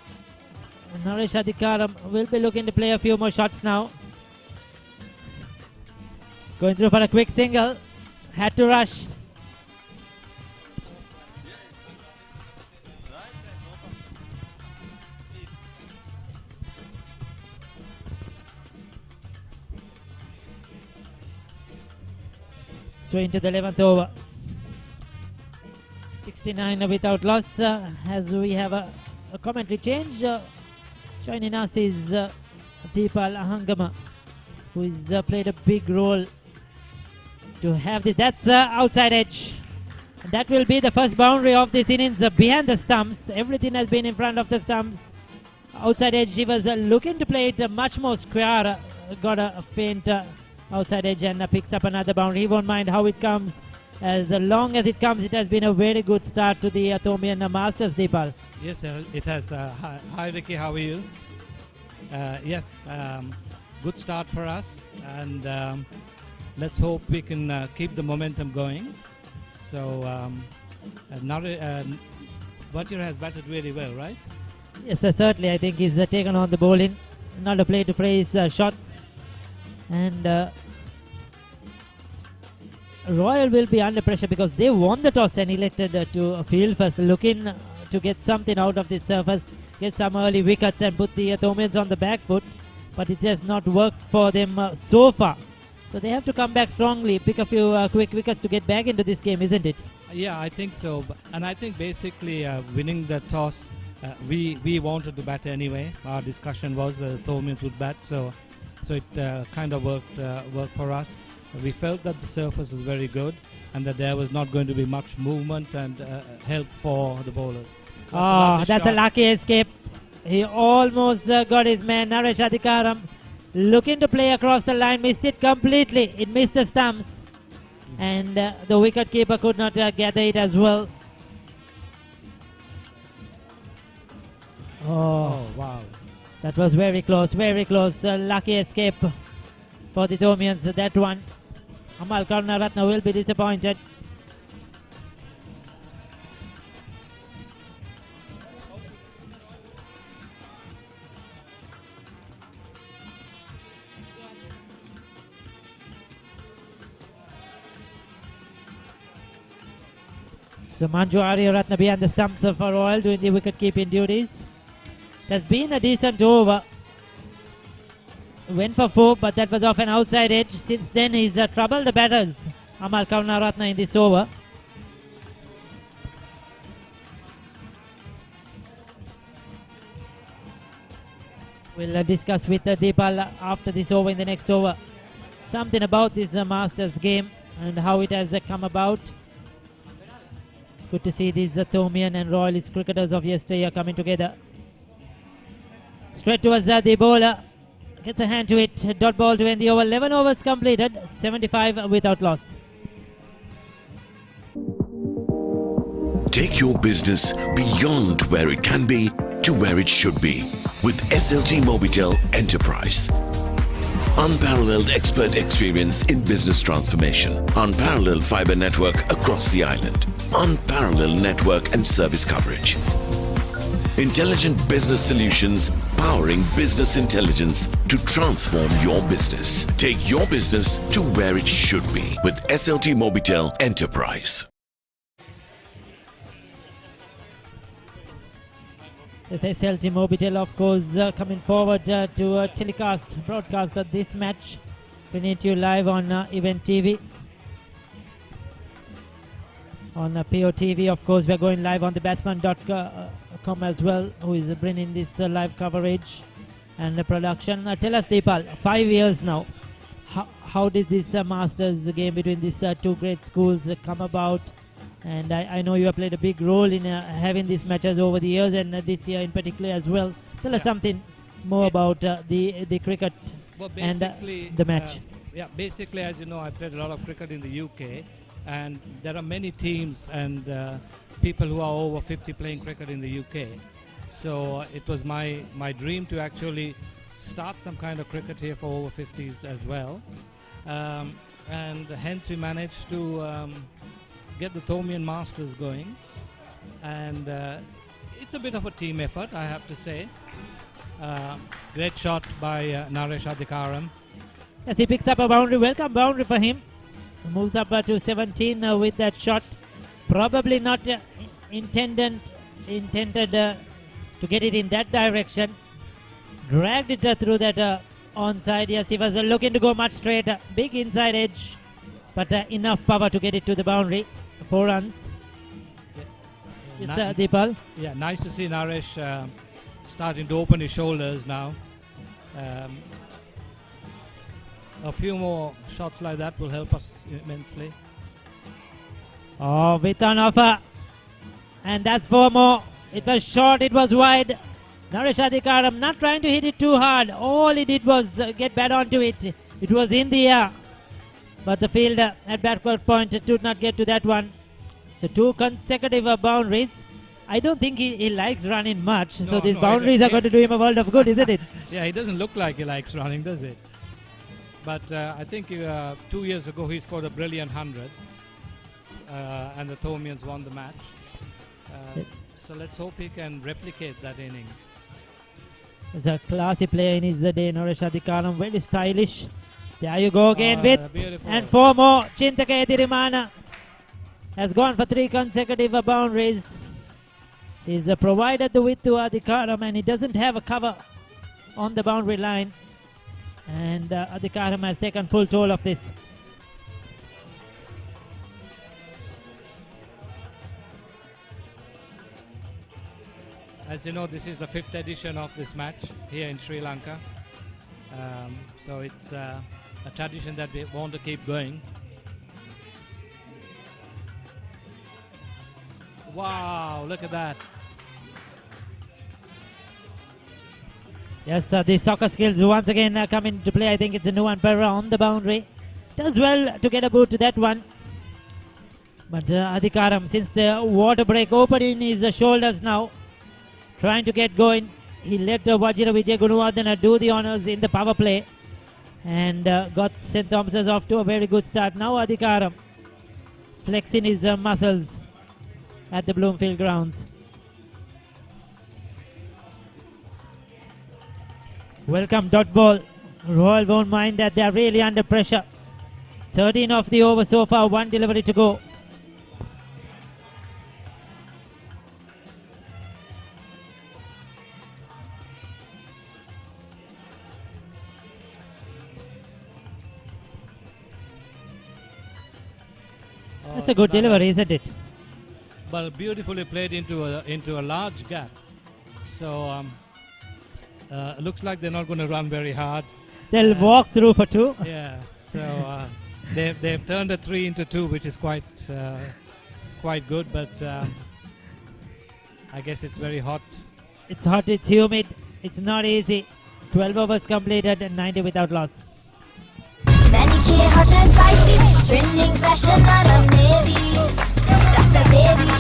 Naresh Adhikaram will be looking to play a few more shots now. Going through for a quick single. Had to rush. So into the 11th over. 69 without loss as we have a commentary change. Joining us is Deepal Ahangama, who has played a big role to have this. That's outside edge. That will be the first boundary of this innings behind the stumps. Everything has been in front of the stumps. Outside edge, he was looking to play it much more square. Got a faint outside edge and picks up another boundary. He won't mind how it comes. As long as it comes, it has been a very good start to the Thomian Masters, Deepal. Yes, it has. Hi, Ricky, how are you? Yes, good start for us, and let's hope we can keep the momentum going. So, Butcher has batted really well, right? Yes, certainly. I think he's taken on the bowling. Not a play to phrase shots. And Royal will be under pressure because they won the toss and elected to field first, looking to get something out of this surface, get some early wickets and put the Thomians on the back foot, but it has not worked for them so far. So they have to come back strongly, pick a few quick wickets to get back into this game, isn't it? Yeah, I think so. And I think basically winning the toss, we wanted to bat anyway. Our discussion was Thomians would bat, so it kind of worked for us. We felt that the surface was very good and that there was not going to be much movement and help for the bowlers. That's a lucky escape. He almost got his man, Naresh Adhikaram, looking to play across the line, missed it completely. It missed the stumps. And the wicket keeper could not gather it as well. Oh, wow. That was very close, very close. Lucky escape for the Thomians, that one. Amal Karunaratne will be disappointed. So Manju Aryaratne behind the stumps for Royal doing the wicket keeping duties. It has been a decent over. Went for 4, but that was off an outside edge. Since then, he's troubled the batters, Amal Karunaratne, in this over. We'll discuss with Deepal after this over in the next over. Something about this Masters game and how it has come about. Good to see these Thomian and Royalist cricketers of yesteryear coming together. Straight towards the bowler. Gets a hand to it. Dot ball to end the over. 11 overs completed. 75 without loss. Take your business beyond where it can be to where it should be with SLT Mobitel Enterprise. Unparalleled expert experience in business transformation. Unparalleled fiber network across the island. Unparalleled network and service coverage. Intelligent business solutions powering business intelligence to transform your business. Take your business to where it should be with SLT Mobitel Enterprise. This SLT Mobitel, of course, coming forward to broadcast this match. Bringing it to you live on Event TV. On POTV, of course, we're going live on the batsman.com as well, who is bringing this live coverage and the production. Tell us, Deepal, 5 years now. How did this Masters game between these two great schools come about? And I know you have played a big role in having these matches over the years and this year in particular as well. Tell us something more about the cricket and the match. Basically, as you know, I played a lot of cricket in the UK. And there are many teams and people who are over 50 playing cricket in the UK. So it was my dream to actually start some kind of cricket here for over 50s as well. And hence we managed to get the Thomian Masters going. And it's a bit of a team effort, I have to say. Great shot by Naresh Adhikaram. Yes, he picks up a boundary. Welcome boundary for him. Moves up to 17 with that shot. Probably not intended to get it in that direction. Dragged it through that onside. Yes, he was looking to go much straighter. Big inside edge, but enough power to get it to the boundary. 4 runs. Yes, Deepal. Yeah, nice to see Naresh starting to open his shoulders now. A few more shots like that will help us immensely. Oh, with an offer. And that's 4 more. It was short, it was wide. Naresh Adhikaram not trying to hit it too hard. All he did was get bad onto it. It was in the air. But the fielder at backward point did not get to that one. So 2 consecutive boundaries. I don't think he likes running much. So these boundaries are going to do him a world of good, isn't it? Yeah, he doesn't look like he likes running, does it? But I think 2 years ago he scored a brilliant 100. And the Thomians won the match. So let's hope he can replicate that innings. He's a classy player in his day, Naresh Adhikaram. Very stylish. There you go again with. Beautiful. And 4 more. Chintaka Edirimana has gone for 3 consecutive boundaries. He's provided the width to Adhikaram, and he doesn't have a cover on the boundary line. And Adhikaram has taken full toll of this. As you know, this is the 5th edition of this match here in Sri Lanka. So it's a tradition that we want to keep going. Wow, look at that. Yes, the soccer skills once again come into play. I think it's a Nuwan Perra on the boundary. Does well to get a boot to that one. But Adhikaram, since the water break opened in his shoulders now, trying to get going. He let Vajira Vijay Gunawardena do the honours in the power play and got St. Thomas's off to a very good start. Now Adhikaram flexing his muscles at the Bloomfield grounds. Welcome dot ball. Royal won't mind that they are really under pressure. 13 of the over so far, 1 delivery to go. That's a good delivery, isn't it? Well, beautifully played into a large gap. So looks like they're not going to run very hard. They'll walk through for 2. Yeah. So they've turned a 3 into 2, which is quite good. But I guess it's very hot. It's hot. It's humid. It's not easy. 12 overs completed and 90 without loss. Many K hot and spicy, trending fashion around navy. Rasa baby,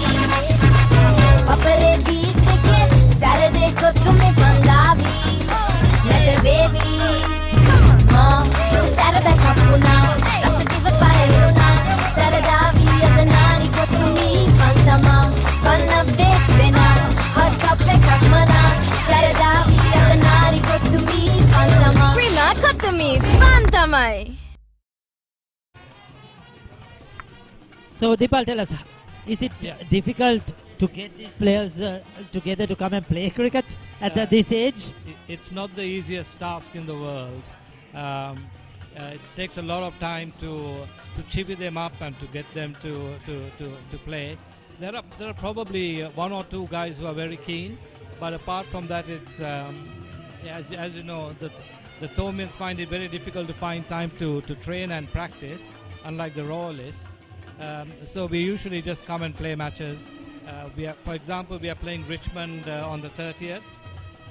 papare beat ke Saturday ko tumhe pandavi. Let baby, mom, Saturday kapuna, rasa diva pairuna. Saradavi adanari ko tumi pantama, fun update bena, hot cup pe kapmana. Saradavi adanari ko tumi pantama, prima ko tumi pantamai. So Deepal, tell us, is it difficult to get these players together to come and play cricket at this age? It's not the easiest task in the world. It takes a lot of time to chivvy them up and to get them to play. There are probably 1 or 2 guys who are very keen, but apart from that, it's as you know, the Thomians find it very difficult to find time to train and practice, unlike the Royalists. So we usually just come and play matches. For example, we are playing Richmond on the 30th,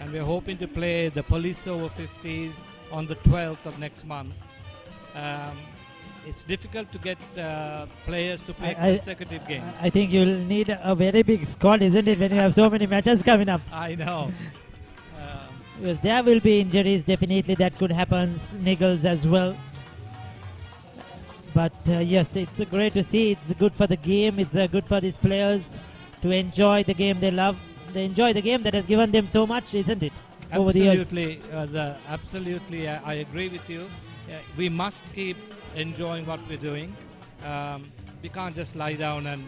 and we are hoping to play the Police over 50s on the 12th of next month. It's difficult to get players to play consecutive games. I think you'll need a very big squad, isn't it, when you have so many matches coming up? I know. Because there will be injuries, definitely that could happen, niggles as well. But yes, it's great to see. It's good for the game. It's good for these players to enjoy the game they love. They enjoy the game that has given them so much, isn't it? Over the years. Absolutely, I agree with you. We must keep enjoying what we're doing. We can't just lie down and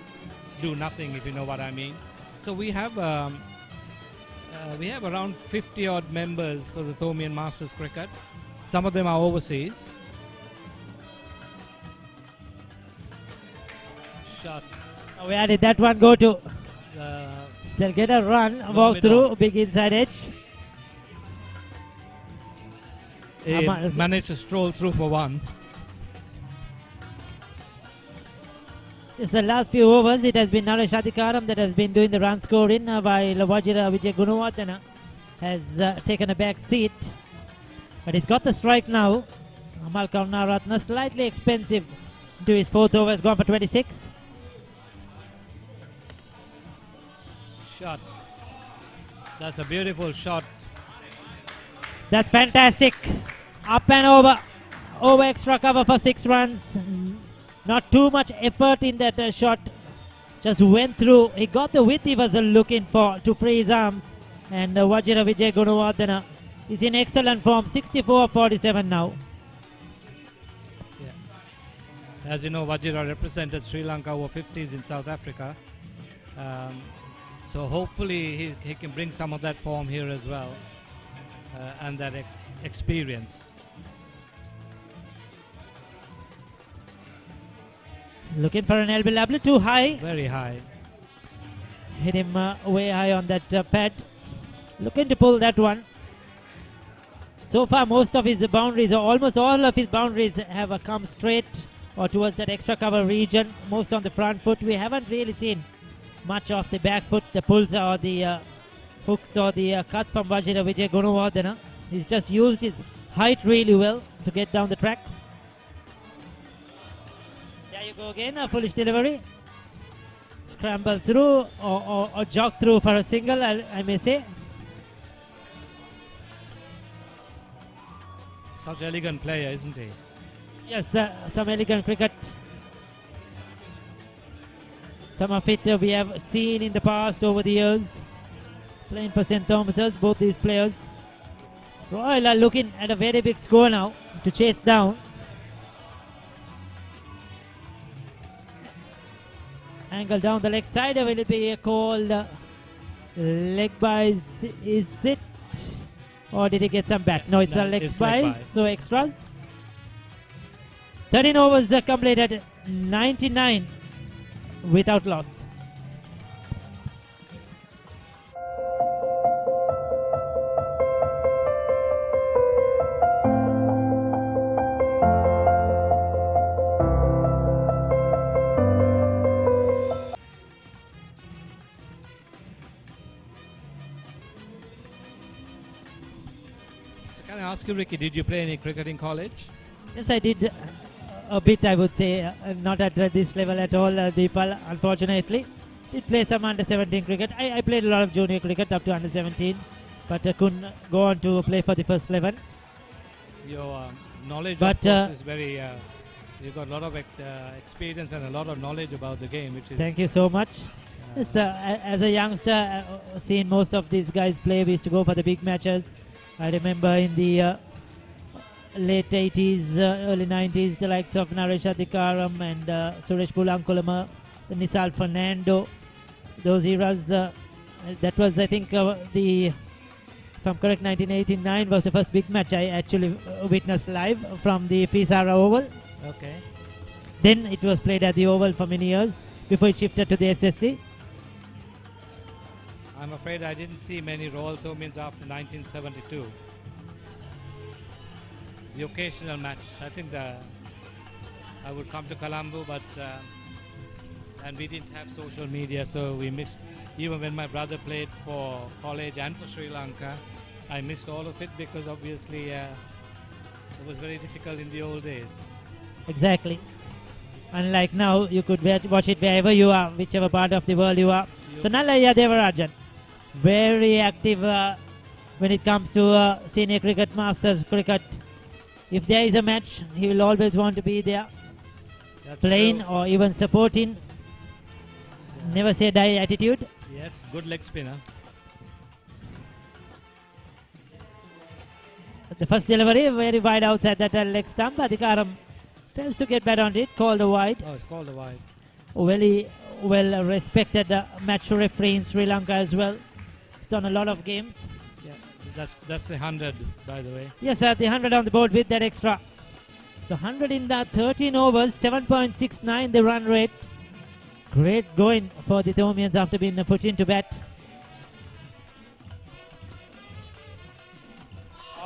do nothing, if you know what I mean. So we have around 50 odd members of the Thomian Masters Cricket. Some of them are overseas. Shot. Where did that one go to? They'll get a run, walk through, big inside edge. He managed to stroll through for one. It's the last few overs. It has been Naresh Adhikaram that has been doing the run scoring, while Wajira Vijay Gunawardena has taken a back seat. But he's got the strike now. Amal Karunaratne slightly expensive to his fourth over, has gone for 26. Shot. That's a beautiful shot. That's fantastic. Up and over. Over extra cover for 6 runs. Not too much effort in that shot. Just went through. He got the width he was looking for to free his arms. And Wajira Vijay Gunawardena is in excellent form. 64-47 now. Yeah. As you know, Wajira represented Sri Lanka over 50s in South Africa. So hopefully he can bring some of that form here as well. And that experience. Looking for an LBW, too high. Very high. Hit him way high on that pad. Looking to pull that one. So far, most of his boundaries, or almost all of his boundaries, have come straight or towards that extra cover region. Most on the front foot. We haven't really seen much of the back foot, the pulls or the hooks or the cuts from Wajira Vijay Gunawardena. He's just used his height really well to get down the track. There you go again, a foolish delivery. Scramble through or jog through for a single, I may say. Such elegant player, isn't he? Yes, some elegant cricket. Some of it we have seen in the past over the years. Playing for St. Thomas's, both these players. Royal are looking at a very big score now to chase down. Angle down the leg side. Will it be called leg byes? Is it? Or did he get some bat? No, it's a leg byes, so extras. 13 overs completed, 99 without loss. Can I ask you, Ricky, did you play any cricket in college? Yes, I did a bit, I would say. Not at this level at all, Deepal, unfortunately. Did play some under-17 cricket. I played a lot of junior cricket up to under-17, but I couldn't go on to play for the first 11. Your knowledge, of course, is very... you've got a lot of experience and a lot of knowledge about the game, which is... Thank you so much. Yes, as a youngster, seeing most of these guys play, we used to go for the big matches. I remember in the late 80s, early 90s, the likes of Naresh Adhikaram and Suresh Pulankulama, the Nisal Fernando, those eras. That was, I think, if I'm correct, 1989 was the first big match I actually witnessed live from the Pisara Oval. Okay. Then it was played at the Oval for many years before it shifted to the SSC. I'm afraid I didn't see many Royal Thomians after 1972. The occasional match. I think I would come to Colombo, but and we didn't have social media, so we missed. Even when my brother played for college and for Sri Lanka, I missed all of it because obviously it was very difficult in the old days. Exactly. Unlike now, you could watch it wherever you are, whichever part of the world you are. So Nallaya Devarajan, very active when it comes to senior cricket, masters cricket. If there is a match, he will always want to be there, playing or even supporting. Never say die attitude. Yes, good leg spinner. The first delivery, very wide outside that leg stump. Adhikaram fails to get back on it, called a wide. Oh, it's called a wide. Very well respected match referee in Sri Lanka as well. He's done a lot of games. Yeah, that's the 100, by the way. Yes, sir, the 100 on the board with that extra. So 100 in the 13 overs, 7.69 the run rate. Great going for the Thomians after being put into bat.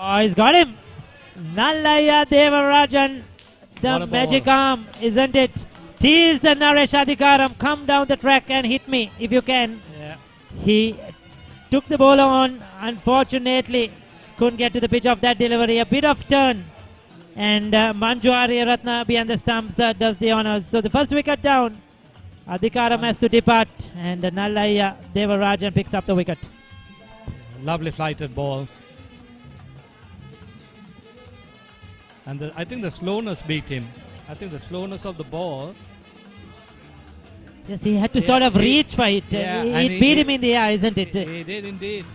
Oh, he's got him. Nallaya Devarajan, the magic arm, isn't it? Tease the Naresh Adhikaram, come down the track and hit me if you can. Yeah. He took the ball on, unfortunately couldn't get to the pitch of that delivery. A bit of turn, and Manju Aryaratna behind the stumps does the honours. So the first wicket down, Adhikaram has to depart, and Nallaya Devarajan picks up the wicket. Lovely flighted ball. And I think the slowness beat him. I think the slowness of the ball. Yes, he had to sort of reach for it. It beat him in the air, isn't it? He did indeed.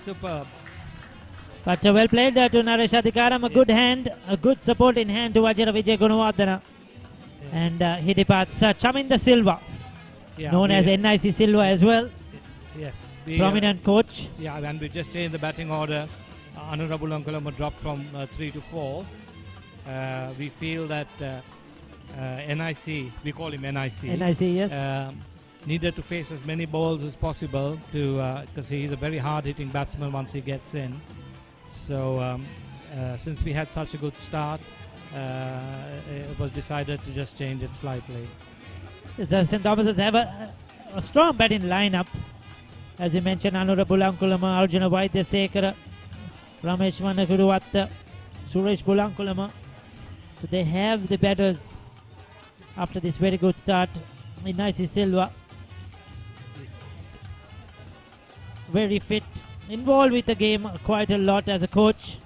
Superb. But well played to Naresh Adhikaram. A good hand, a good supporting hand to Vajra Vijay Gunawardena. And he departs. Chaminda Silva, known as NIC Silva as well. Yes. Prominent coach. Yeah, and we just changed the batting order. Anurabulankulama dropped from 3 to 4. We feel that NIC, we call him NIC. NIC, yes. Needed to face as many balls as possible because he's a very hard-hitting batsman once he gets in. So since we had such a good start, it was decided to just change it slightly. Yes, St. Thomas's have a strong batting lineup. As you mentioned, Anura Bulankulama, Arjuna Vaidyasekara, Ramesh Manakuruwatta, Suresh Bulankulama. So they have the batters after this very good start. Inaisi Silva, very fit, involved with the game quite a lot as a coach,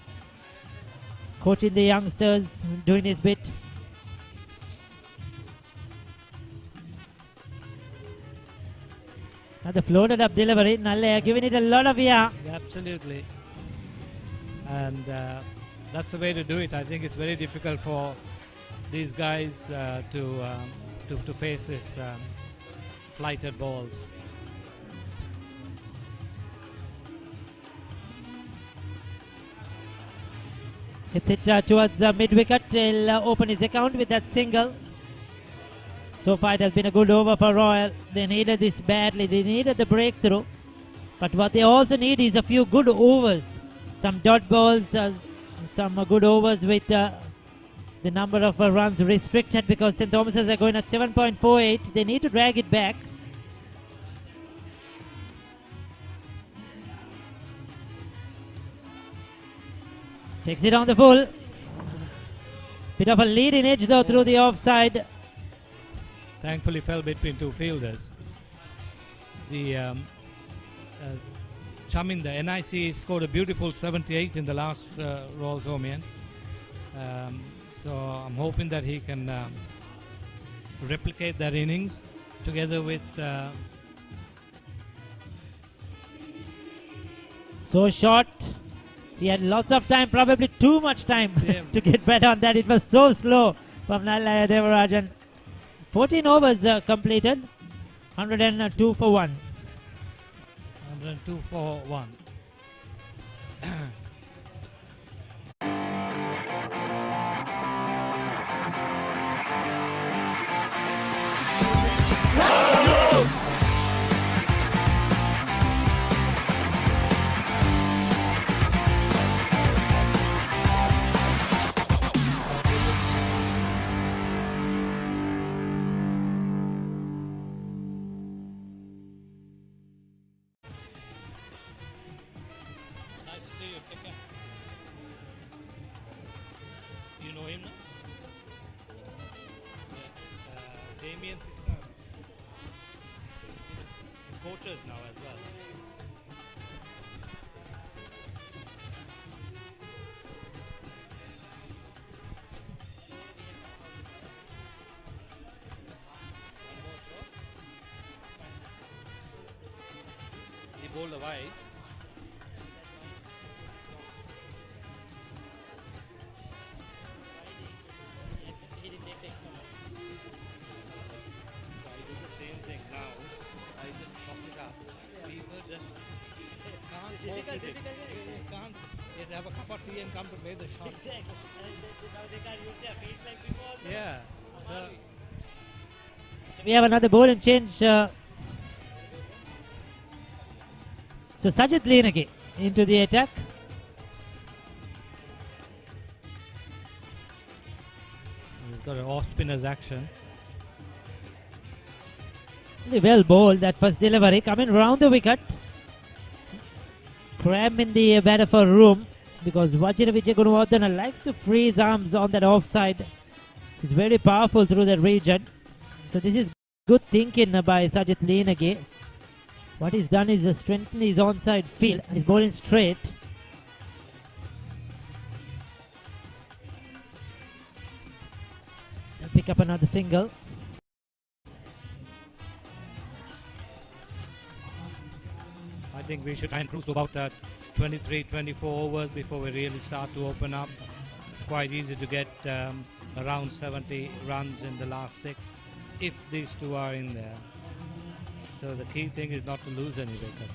coaching the youngsters, doing his bit. Now the floated up delivery, Nallaya giving it a lot of air. Absolutely. And that's the way to do it. I think it's very difficult for these guys to face this flighted balls. Hits it towards mid-wicket. He'll open his account with that single. So far it has been a good over for Royal. They needed this badly. They needed the breakthrough. But what they also need is a few good overs. Some dot balls, some good overs with the number of runs restricted because St. Thomas's are going at 7.48. They need to drag it back. Takes it on the full. Bit of a leading edge though through the offside. Thankfully fell between two fielders. The Chaminda, NIC scored a beautiful 78 in the last Royal Thomian. So I'm hoping that he can replicate that innings together with... So short. He had lots of time, probably too much time to get back on that. It was so slow from Nallaya Devarajan. 14 overs completed. 102 for 1. 102 for 1. You know him, no? Damien coaches now as well. bowled away. I do the same thing now. I just toss it up. People just can't cope with it. They just can't. They have a cup of tea and come to play the shot. Exactly. Now they can't use their feet like before. Yeah. So we have another bowling change. So Sajid Leenake into the attack. he's got an off spinner's action. Really well bowled, that first delivery coming round the wicket. Cram in the batter for room because Vajra Vijay Gunawardena likes to free his arms on that offside. He's very powerful through that region. So this is good thinking by Sajid Leenake. What he's done is strengthen his onside field. He's bowling straight. They'll pick up another single. I think we should try and cruise to about 23, 24 overs before we really start to open up. It's quite easy to get around 70 runs in the last 6 if these two are in there. So the key thing is not to lose any wickets.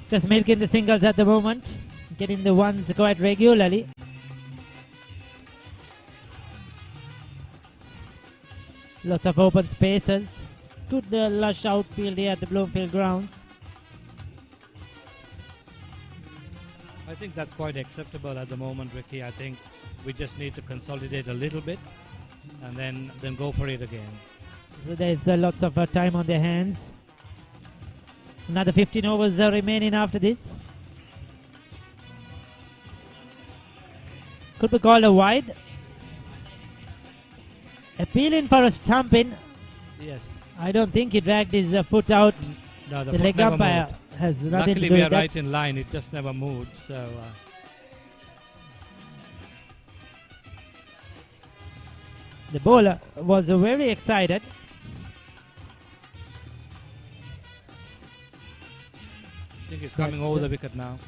Just milking the singles at the moment. Getting the ones quite regularly. Lots of open spaces. Good lush outfield here at the Bloomfield grounds. I think that's quite acceptable at the moment, Ricky. I think we just need to consolidate a little bit and then go for it again. So there's lots of time on their hands. Another 15 overs remaining after this. Could be called a wide. Appealing for a stump in. Yes. I don't think he dragged his foot out. No, the leg umpire has nothing Luckily to do we with are that. right in line. It just never moved. So the bowler was very excited. I think he's coming over the wicket now.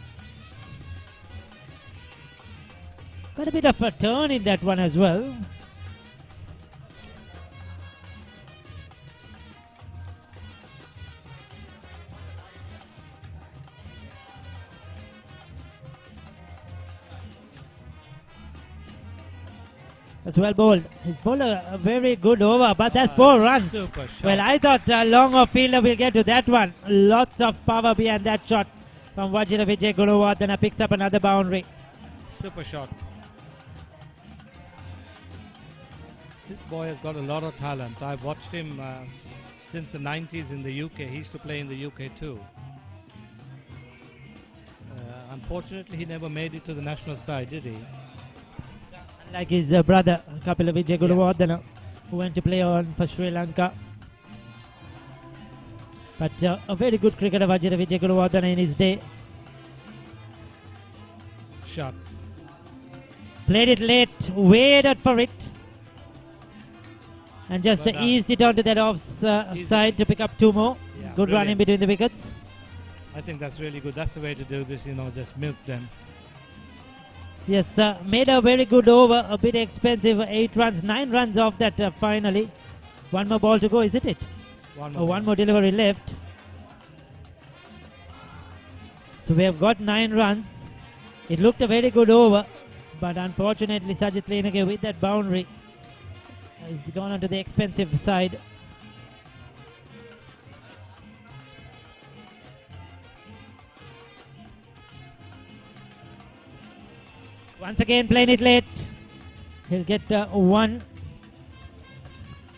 Got a bit of a turn in that one as well. That's well bowled. He's bowled a very good over, but that's 4 runs. Super shot. Well, I thought long off fielder will get to that one. Lots of power behind that shot from Vajra Vijay Gunawardena. Picks up another boundary. Super shot. This boy has got a lot of talent. I've watched him since the 90s in the UK. He used to play in the UK too. Unfortunately, he never made it to the national side, did he? Like his brother, Kapila Vijay Gunawardena, who went to play on for Sri Lanka. But a very good cricketer, Vajra Vijay Gunawardena, in his day. Shot. Played it late, waited for it. And just eased it onto that offside to pick up 2 more. Yeah, Good run in between the wickets. I think that's really good. That's the way to do this, just milk them. Yes, made a very good over, a bit expensive, 8 runs, 9 runs off that finally. 1 more ball to go, isn't it? One more delivery left. So we have got 9 runs. It looked a very good over, but unfortunately Sajid Leenake with that boundary has gone onto the expensive side. Once again playing it late. He'll get 1.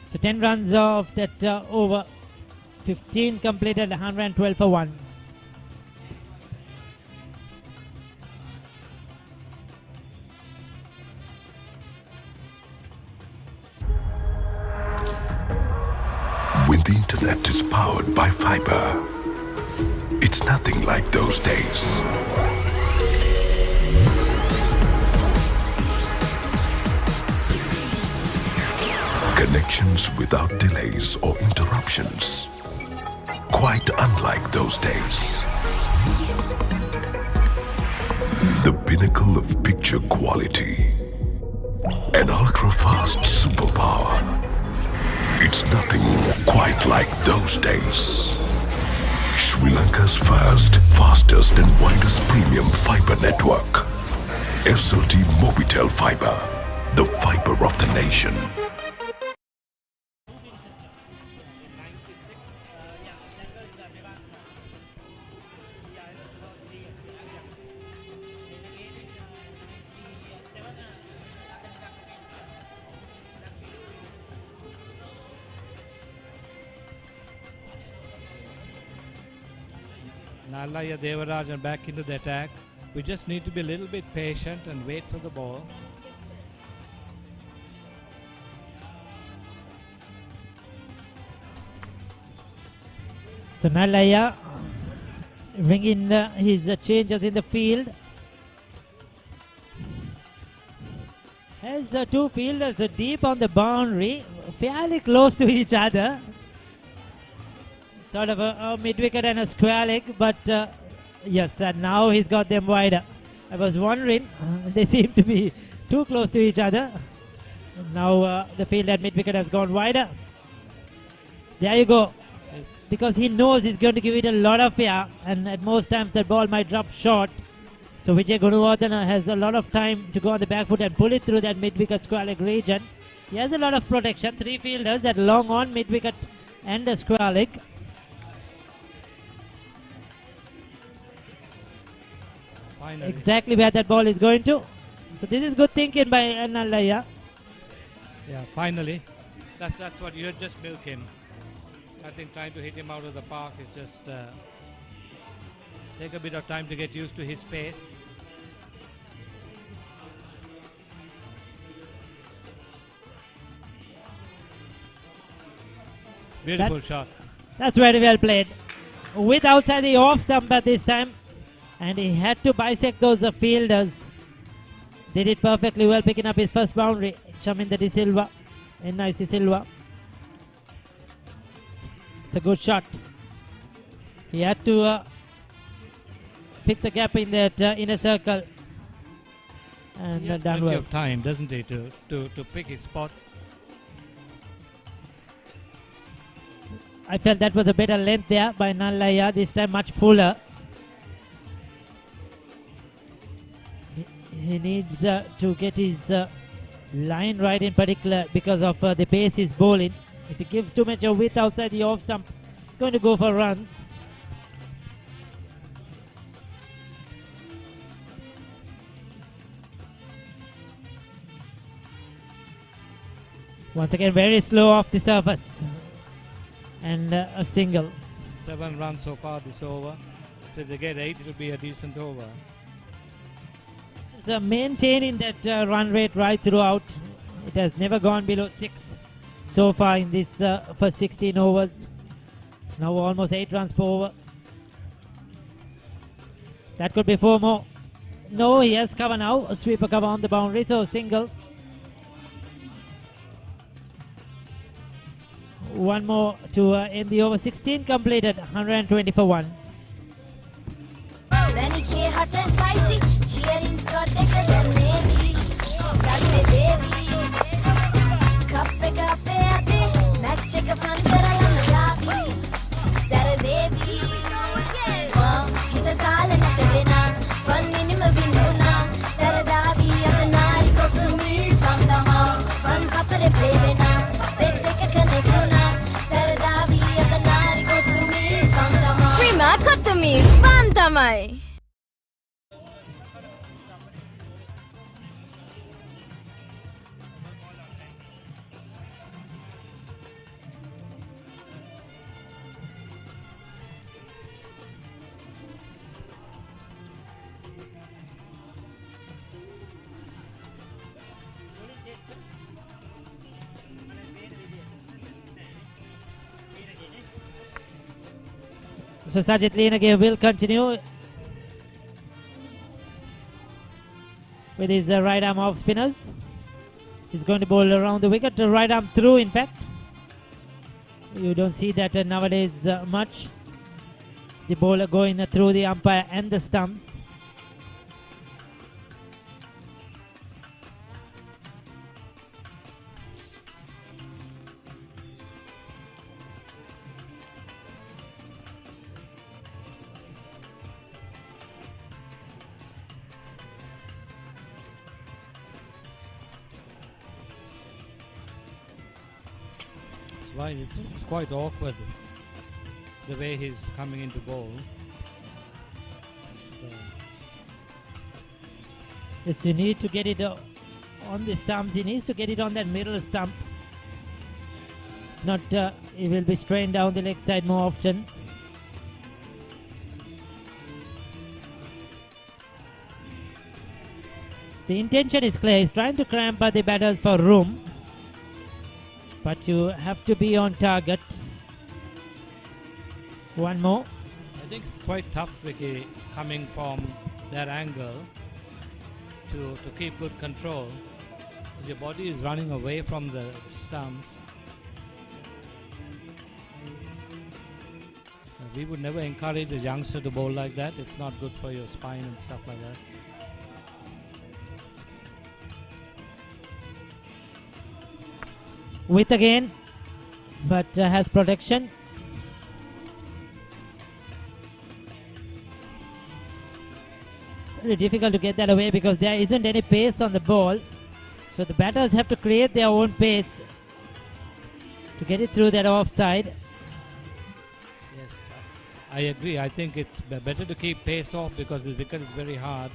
So 10 runs off that over. 15 completed, 112 for 1. When the internet is powered by fiber, it's nothing like those days. Connections without delays or interruptions. Quite unlike those days. The pinnacle of picture quality. An ultra-fast superpower. It's nothing quite like those days. Sri Lanka's first, fastest and widest premium fiber network. SLT Mobitel Fiber, the fiber of the nation. Nallaya Devarajan back into the attack. We just need to be a little bit patient and wait for the ball. So Nallaya bringing his changes in the field. Has two fielders deep on the boundary, fairly close to each other. Sort of a mid-wicket and a square leg, but yes, and now he's got them wider. I was wondering, they seem to be too close to each other. Now the field at mid-wicket has gone wider. There you go. Because he knows he's going to give it a lot of air, and at most times that ball might drop short. So Vijay Gunawardena has a lot of time to go on the back foot and pull it through that mid-wicket square leg region. He has a lot of protection. Three fielders at long on, mid-wicket and a square leg. Finally. Exactly where that ball is going to. So this is good thinking by Nallaya. Yeah, finally. That's what you're just milking. I think trying to hit him out of the park is just take a bit of time to get used to his pace. Beautiful shot. That's very well played. With outside the off stump at this time. And he had to bisect those fielders. Did it perfectly well, picking up his first boundary. Chaminda De Silva. N.I.C. Silva. It's a good shot. He had to pick the gap in that inner circle. And he has done plenty well. of time, doesn't he, to pick his spots. I felt that was a better length there by Nallaya. This time much fuller. He needs to get his line right in particular because of the pace he's bowling. If he gives too much of width outside the off stump, he's going to go for runs. Once again, very slow off the surface. And a single. 7 runs so far this over. So if they get 8, it'll be a decent over. Maintaining that run rate right throughout. It has never gone below 6 so far in this first 16 overs. Now almost 8 runs per over. That could be 4 more. No, he has cover now. A sweeper cover on the boundary, so single. One more to end the over. 16 completed. 120 for 1. Hot and spicy, cheering got thicker than navy. Sagme devi, kappe kappe ate, match එක fun කරලම ලාවි. සර devi, හිත කාලේ නැත වෙනා, fun නිම වින්නුනා. සර දාවි අතනාරි කොතුමි fun තමා, fun අපරේ play වෙනා. set එක connect වුණා. සර දාවි අතනාරි කොතුමි fun තමා. Prima කොතුමි fun තමයි. So Sajid Leenage will continue with his right arm off spinners. He's going to bowl around the wicket, right arm through, in fact. You don't see that nowadays much. The bowler going through the umpire and the stumps. Right, it's quite awkward the way he's coming into bowl. Yes, you need to get it on the stumps. He needs to get it on that middle stump. Not, he will be strained down the leg side more often. The intention is clear. He's trying to cramp the batters for room. But you have to be on target. One more. I think it's quite tough, Ricky, coming from that angle to keep good control. Because your body is running away from the stumps. We would never encourage a youngster to bowl like that. It's not good for your spine and stuff like that. With again, but has protection. Very difficult to get that away because there isn't any pace on the ball. So the batters have to create their own pace to get it through that offside. Yes, I agree. I think it's better to keep pace off because the wicket is very hard.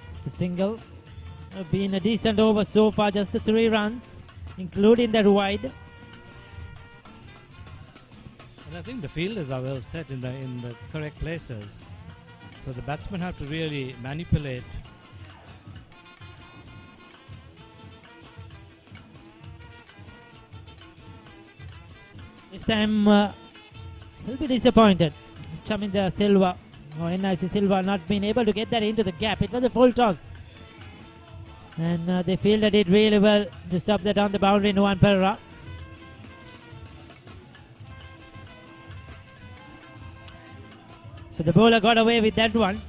Just a single. Been a decent over so far, just the 3 runs, including that wide. And I think the fielders are well set in the correct places. So the batsmen have to really manipulate. This time he'll be disappointed. Chaminda Silva or NIC Silva not being able to get that into the gap. It was a full toss. And they fielded it really well to stop that on the boundary in one Pereira. So the bowler got away with that one.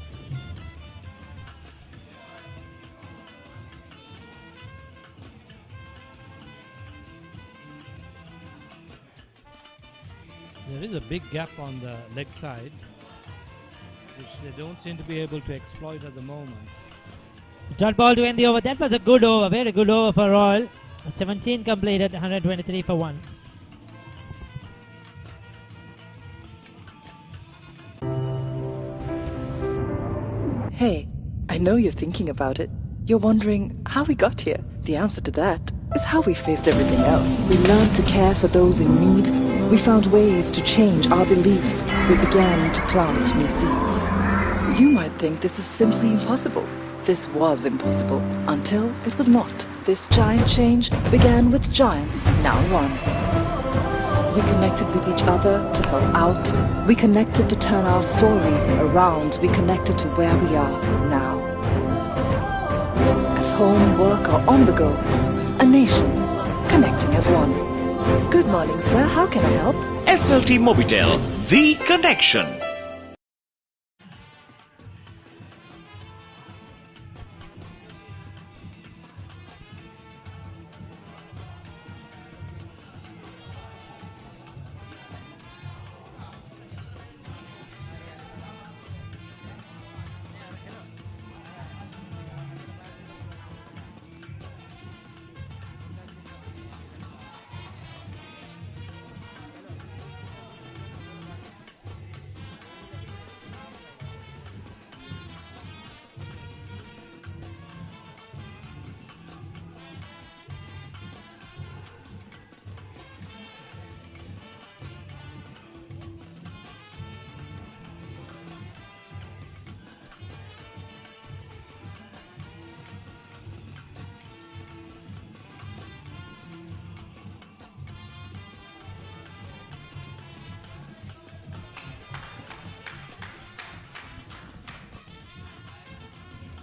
There is a big gap on the leg side, which they don't seem to be able to exploit at the moment. Dot ball to end the over. That was a good over, very good over for Royal. 17 completed, 123 for 1. Hey, I know you're thinking about it. You're wondering how we got here. The answer to that is how we faced everything else. We learned to care for those in need. We found ways to change our beliefs. We began to plant new seeds. You might think this is simply impossible. This was impossible until it was not. This giant change began with giants, now one. We connected with each other to help out. We connected to turn our story around. We connected to where we are now. At home, work, or on the go. A nation connecting as one. Good morning, sir. How can I help? SLT Mobitel, the connection.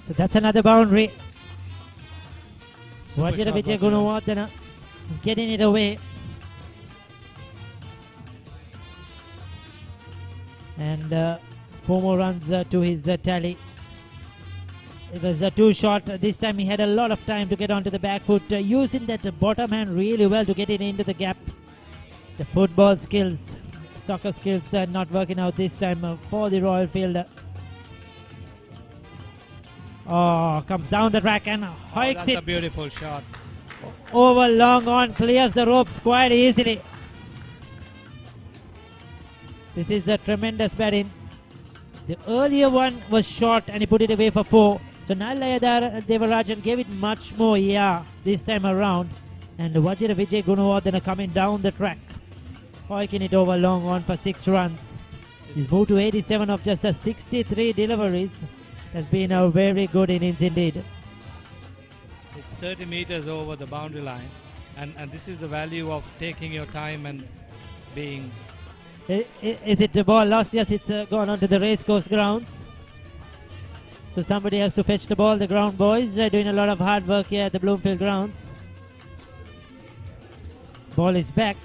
So that's another boundary. Super Vajra shot, Vijay Vajra. Gunawardena getting it away. And 4 more runs to his tally. It was a 2 shot. This time he had a lot of time to get onto the back foot, using that bottom hand really well to get it into the gap. The football skills, soccer skills not working out this time for the Royal Fielder. Oh, comes down the track and hikes That's it a beautiful shot. over long on, clears the ropes quite easily. This is a tremendous batting. The earlier one was short and he put it away for 4. So Nalayadar Devarajan gave it much more this time around. And Vajra Vijay Gunawardena coming down the track, hoiking it over long on for 6 runs. He's moved to 87 of just 63 deliveries. Has been a very good innings indeed. It's 30 meters over the boundary line, and this is the value of taking your time and being. Is it the ball lost? Yes, it's gone onto the racecourse grounds. So somebody has to fetch the ball. The ground boys are doing a lot of hard work here at the Bloomfield grounds. Ball is back.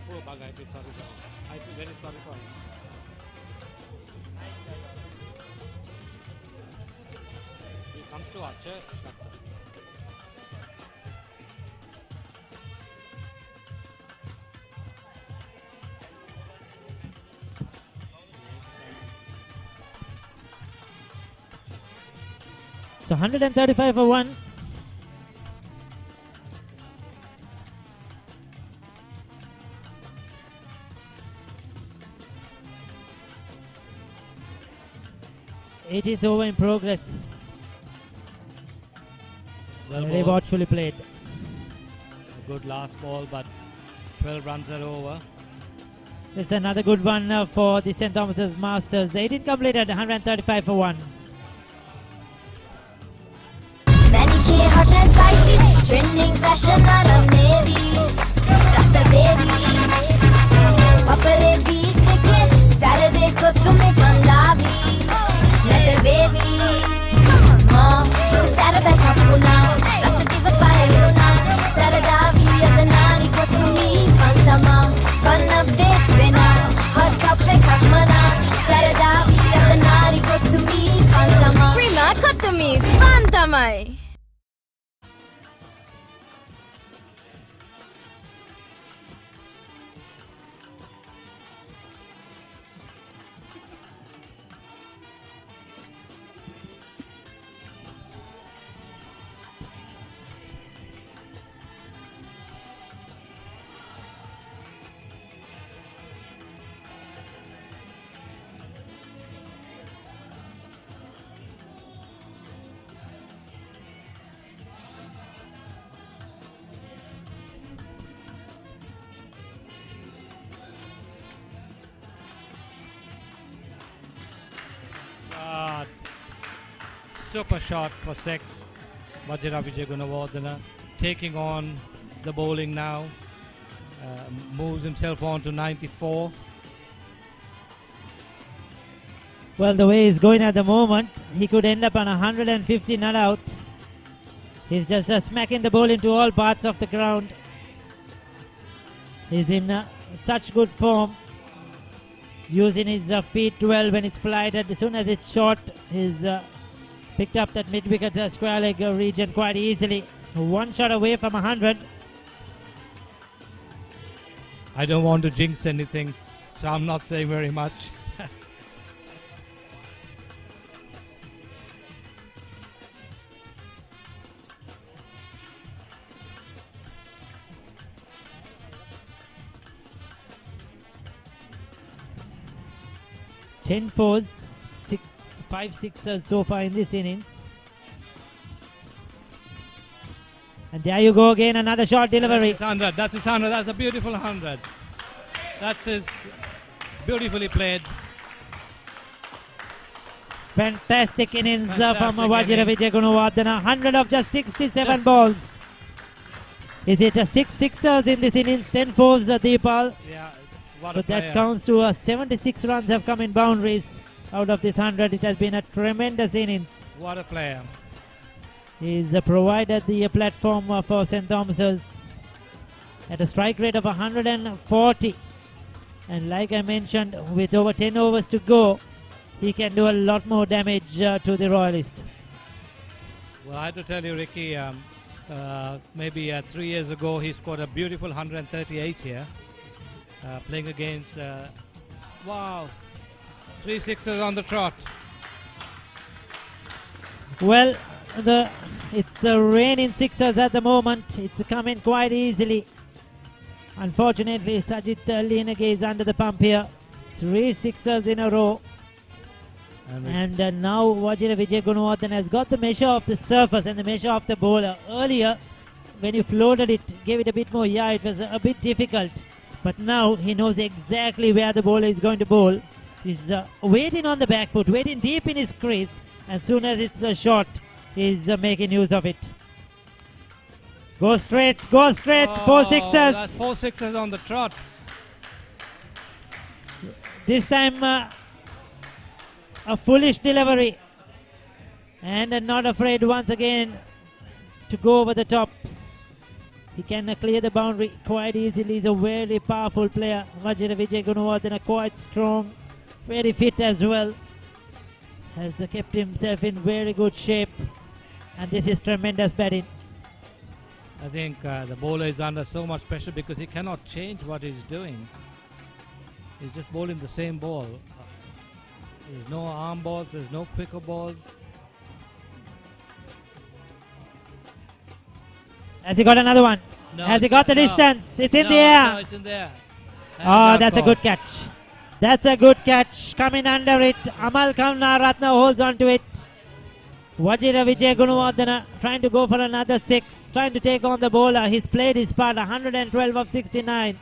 Poor bug, I feel sorry for him. I feel very sorry for him. He comes to our church. So 135 for 1. It is over in progress. Very watchfully played. A good last ball, but 12 runs are over. This is another good one for the St. Thomas's Masters. 18 completed, 135 for 1. Manicure hot and spicy, trending fashion around navy. Rasa baby, papare beat ke Saturday ko tumhe Punjabi. Let baby, mom, it's Saturday kapuna. Rasa diva fire na, Saradavi adanari ko tumi Pantama. Fun update vena, hot kape kapmana. Saradavi adanari ko tumi Pantama. Prima ko tumi Pantamai. Super shot for 6. Vajra Vijay Gunawardena taking on the bowling now. Moves himself on to 94. Well, the way he's going at the moment, he could end up on 150 not out. He's just smacking the ball into all parts of the ground. He's in such good form, using his feet well when it's flighted. As soon as it's short, he's picked up that mid-wicket square leg region quite easily. 1 shot away from 100. I don't want to jinx anything, so I'm not saying very much. Ten fours, 5 sixes so far in this innings. There you go again, another short delivery. That's his 100. That's his 100. That's a beautiful 100. That's his beautifully played. Fantastic innings from Vajira Vijayagunawardena. 100 of just 67 balls. Is it 6 sixers in this innings? 10 fours, Deepal. Yeah, what so a player. that counts to 76 runs have come in boundaries out of this 100. It has been a tremendous innings. What a player. He's provided the platform for St. Thomas's at a strike rate of 140. And like I mentioned, with over 10 overs to go, he can do a lot more damage to the Royalists. Well, I have to tell you, Ricky, maybe 3 years ago, he scored a beautiful 138 here, playing against, wow, 3 sixes on the trot. Well, it's raining sixers at the moment. It's coming quite easily. Unfortunately, Sajid Linage is under the pump here. 3 sixers in a row. And now Vajira Vijayagunawardena has got the measure of the surface and the measure of the bowler. Earlier, when you floated it, gave it a bit more, it was a bit difficult. But now he knows exactly where the bowler is going to bowl. He's waiting on the back foot, waiting deep in his crease. As soon as it's a shot, he's making use of it. Go straight, 4 sixers. That's 4 sixes on the trot. This time, a foolish delivery. And not afraid once again to go over the top. He can clear the boundary quite easily. He's a very powerful player. Vajira Vijayagunawardena quite strong, very fit as well. Has kept himself in very good shape. And this is tremendous batting. I think the bowler is under so much pressure because he cannot change what he's doing. He's just bowling the same ball. There's no arm balls, there's no quicker balls. Has he got another one? No, Has he got the distance? It's in the air. No, it's in there. Oh, that's a good catch. That's a good catch. Coming under it. Amal Kamnaratna holds on to it. Vajira Vijayagunawardena trying to go for another 6. Trying to take on the bowler. He's played his part. 112 of 69.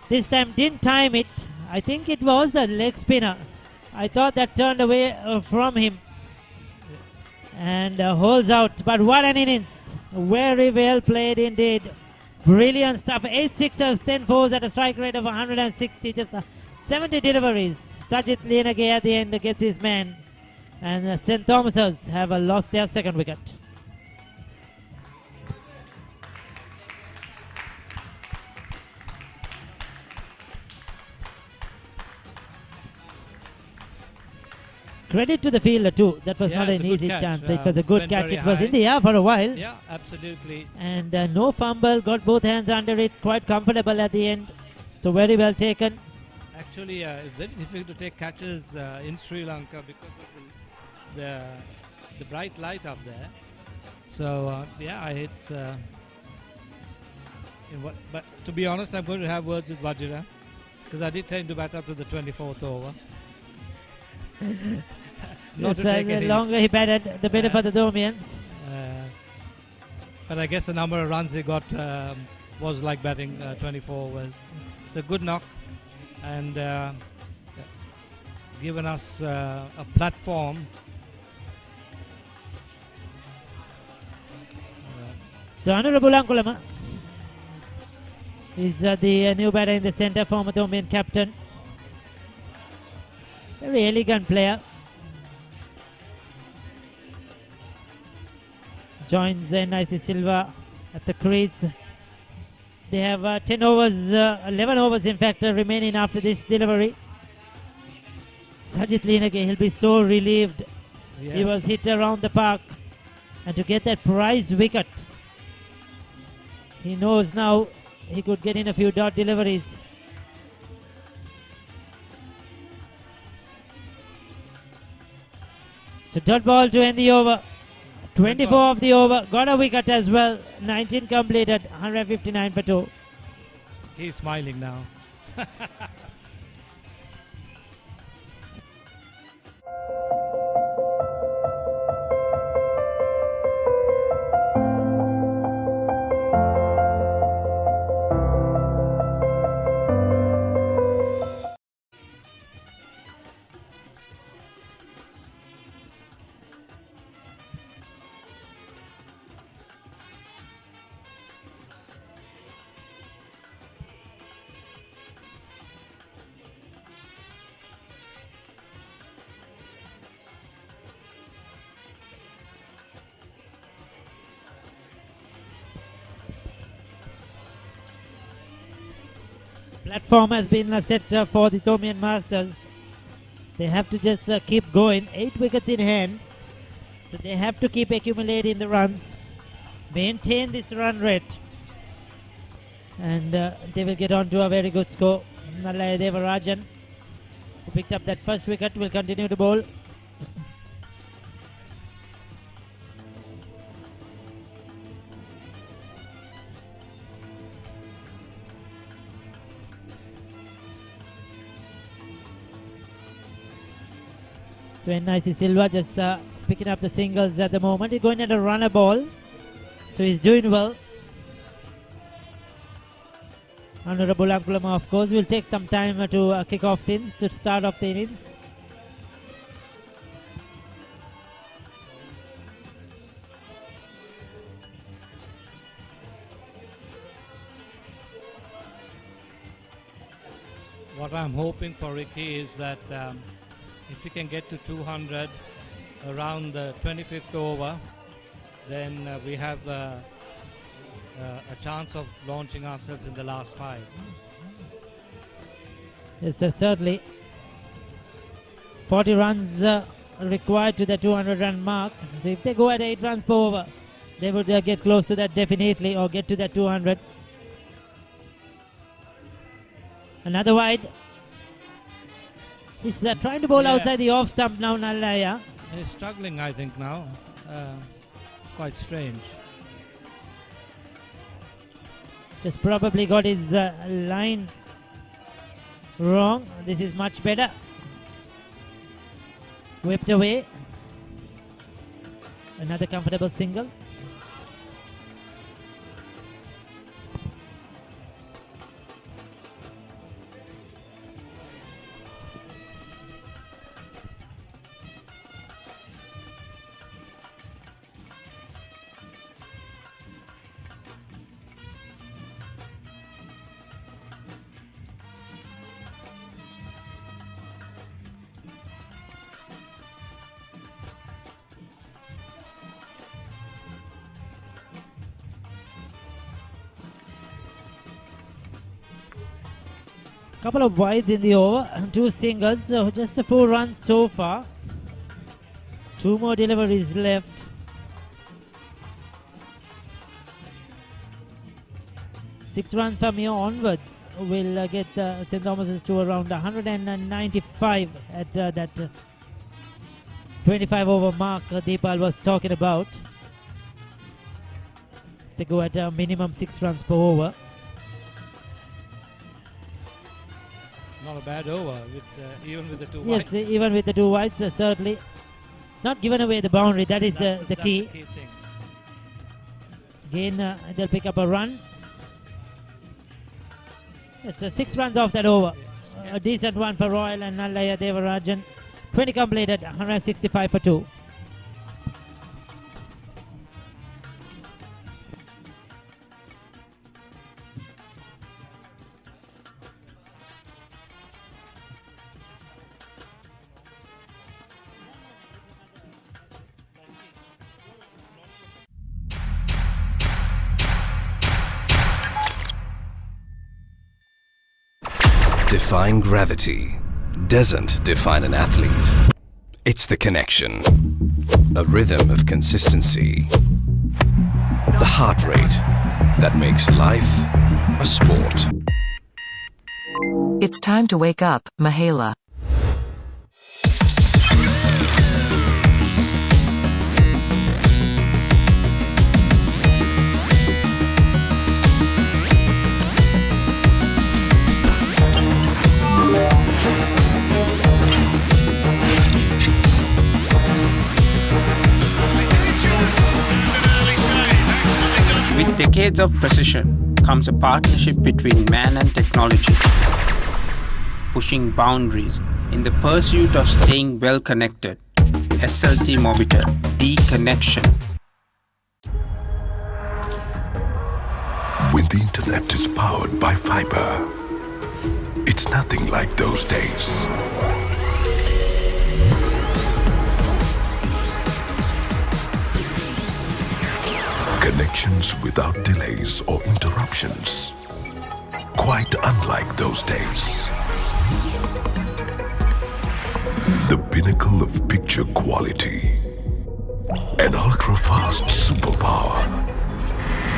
This time didn't time it. I think it was the leg spinner. I thought that turned away from him. And holds out. But what an innings. Very well played indeed. Brilliant stuff. 8 sixers, 10 fours at a strike rate of 160. Just 70 deliveries. Sajid Linage at the end gets his man. And St. Thomas's have lost their second wicket. Credit to the fielder too. That was not an easy chance. It was a good catch. It was in the air for a while. Yeah, absolutely. And no fumble. Got both hands under it. Quite comfortable at the end. So very well taken. Actually, it's very difficult to take catches in Sri Lanka because of the bright light up there. So yeah, it's. But to be honest, I'm going to have words with Vajira because I did tend to bat up to the 24th over. Yes, the longer he batted, the better for the Thomians. But I guess the number of runs he got was like batting 24 overs. It's a good knock and given us a platform. So Honorable Ankulama is the new batter in the centre, former Thomian captain. Very elegant player. Joins N.I.C. Silva at the crease. They have 10 overs, 11 overs in fact remaining after this delivery. Sajid Linage, he'll be so relieved. Yes. He was hit around the park. And to get that prize wicket, he knows now he could get in a few dot deliveries. So dot ball to end the over. 24 of the over. Got a wicket as well. 19 completed. 159 for 2. He's smiling now. Platform has been set for the Thomian Masters. They have to just keep going. 8 wickets in hand. So they have to keep accumulating the runs. Maintain this run rate. And they will get on to a very good score. Nallaya Devarajan, who picked up that first wicket, will continue to bowl. So NIC Silva just picking up the singles at the moment. He's going at a runner ball. So he's doing well. Honorable Ankulama, of course, will take some time to kick off things, to start off the innings. What I'm hoping for Ricky is that if we can get to 200 around the 25th over, then we have a chance of launching ourselves in the last 5. Yes, sir, certainly. 40 runs required to the 200 run mark. So if they go at 8 runs per over, they would get close to that definitely, or get to that 200. Another wide. He's trying to bowl outside the off stump now, Nallaya. He's struggling, I think, now. Quite strange. Just probably got his line wrong. This is much better. Whipped away. Another comfortable single. Couple of wides in the over, 2 singles, so just 4 runs so far. 2 more deliveries left. Six runs from here onwards will get St. Thomas's to around 195 at that 25 over mark Deepal was talking about. They go at a minimum 6 runs per over. Not a bad over, even with the 2 wides. wides. Yes, even with the 2 wides, certainly. It's not given away the boundary, that is the key. The key thing. Again, they'll pick up a run. Yes, 6 runs off that over. A decent one for Royal and Nallaya Devarajan. 20 completed, 165 for 2. Defying gravity doesn't define an athlete. It's the connection, a rhythm of consistency, the heart rate that makes life a sport. It's time to wake up, Mahela. With decades of precision comes a partnership between man and technology, pushing boundaries in the pursuit of staying well connected. SLT Mobitel, the connection. When the internet is powered by fiber, it's nothing like those days. Connections without delays or interruptions. quite unlike those days. The pinnacle of picture quality. An ultra-fast superpower.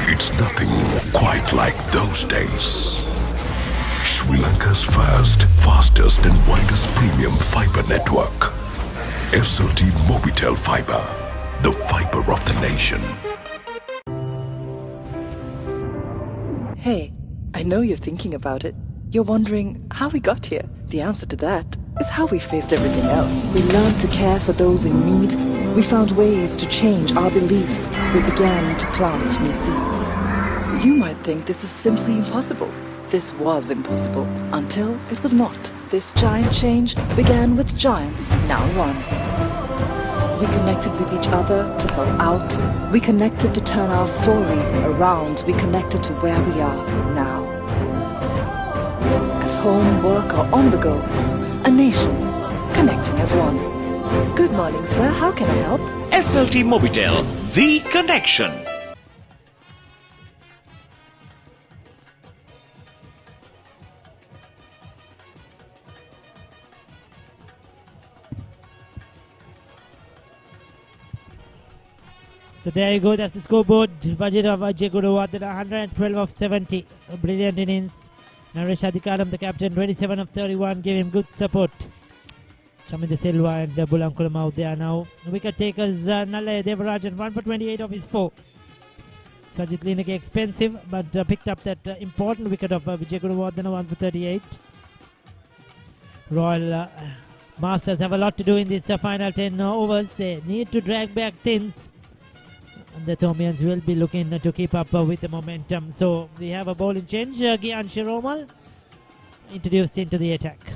It's nothing quite like those days. Sri Lanka's first, fastest and widest premium fiber network. SLT Mobitel Fiber, the fiber of the nation. Hey, I know you're thinking about it. You're wondering how we got here. The answer to that is how we faced everything else. We learned to care for those in need. We found ways to change our beliefs. We began to plant new seeds. You might think this is simply impossible. This was impossible until it was not. This giant change began with giants, now one. We connected with each other to help out. We connected to turn our story around. We connected to where we are now. At home, work, or on the go. A nation connecting as one. Good morning, sir. How can I help? SLT Mobitel, the connection. So there you go, that's the scoreboard. Vajira Vajayaguruvardhana, 112 of 70. A brilliant innings. Naresh Adhikaram, the captain, 27 of 31, gave him good support. Chaminda Silva and Bulankulam out there now. Wicket takers Nalle Devarajan, 1 for 28 of his 4. Sajid Linake expensive, but picked up that important wicket of Vijayaguruvardhana, 1 for 38. Royal Masters have a lot to do in this final 10 overs. They need to drag back things. And the Thomians will be looking to keep up with the momentum. So we have a bowling change. Gyan Shiromal introduced into the attack.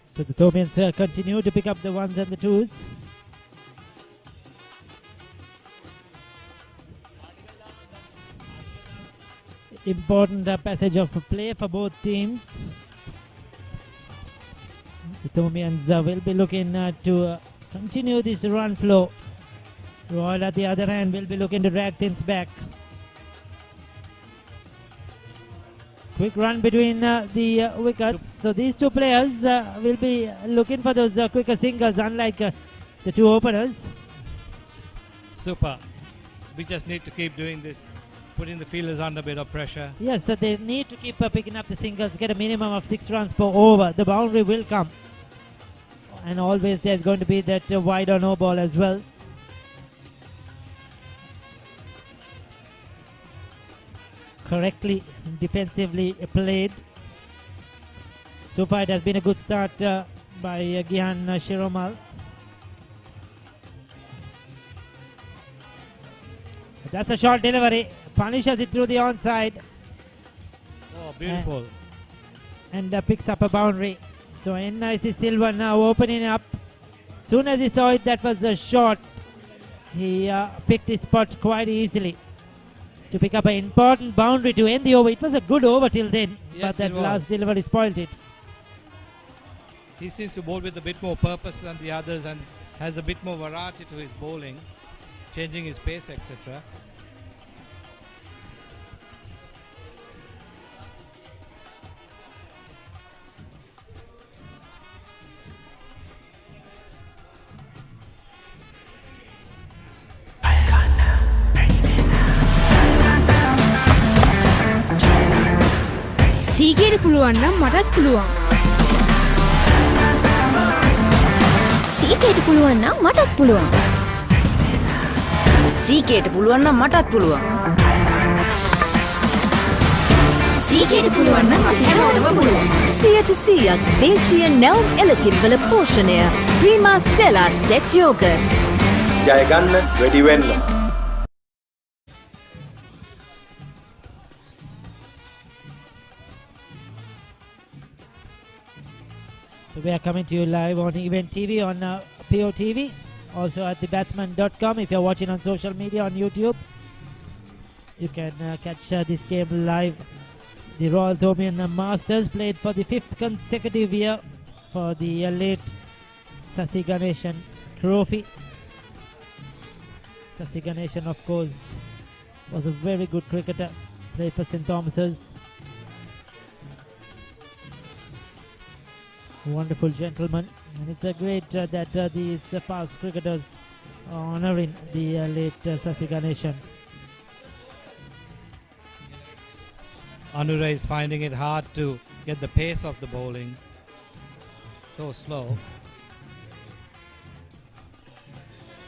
So the Thomians continue to pick up the ones and the twos. Important passage of play for both teams. The Thomians will be looking to continue this run flow. Royal, at the other hand, will be looking to drag things back. Quick run between the wickets. So these two players will be looking for those quicker singles, unlike the two openers. Super. We just need to keep doing this, putting the fielders under a bit of pressure. Yes, so they need to keep picking up the singles, get a minimum of 6 runs per over. The boundary will come. And always there's going to be that wide or no ball as well. Correctly defensively played. So far it has been a good start by Gihan Shiromal. That's a short delivery. Punishes it through the onside. Oh, beautiful. And picks up a boundary. So NIC Silva now opening up. Soon as he saw it, that was a shot. He picked his spot quite easily to pick up an important boundary to end the over. It was a good over till then, Yes, but that it was. last delivery spoiled it. He seems to bowl with a bit more purpose than the others and has a bit more variety to his bowling, changing his pace, etc. සීගේට පුළුවන් නම් මටත් පුළුවන්. සීකේට පුළුවන් නම් මටත් පුළුවන්. සීකේට පුළුවන් නම් මටත් පුළුවන්. සීකේට පුළුවන් නම් අපි හැමෝටම පුළුවන්. 100% දේශීය නැවුම් එළකිරිවල පෝෂණය. Prima Stella set yoghurt. ජය ගන්න වැඩි වෙන්න. So we are coming to you live on Event TV on POTV, also at thebatsman.com. If you're watching on social media on YouTube, you can catch this game live. The Royal Thomian Masters played for the 5th consecutive year for the late Sasi Ganeshan Trophy. Sasi Ganeshan, of course, was a very good cricketer, played for St. Thomas's. Wonderful gentleman, and it's great that these past cricketers are honouring the late Sasi Ganeshan. Anura is finding it hard to get the pace of the bowling. So slow.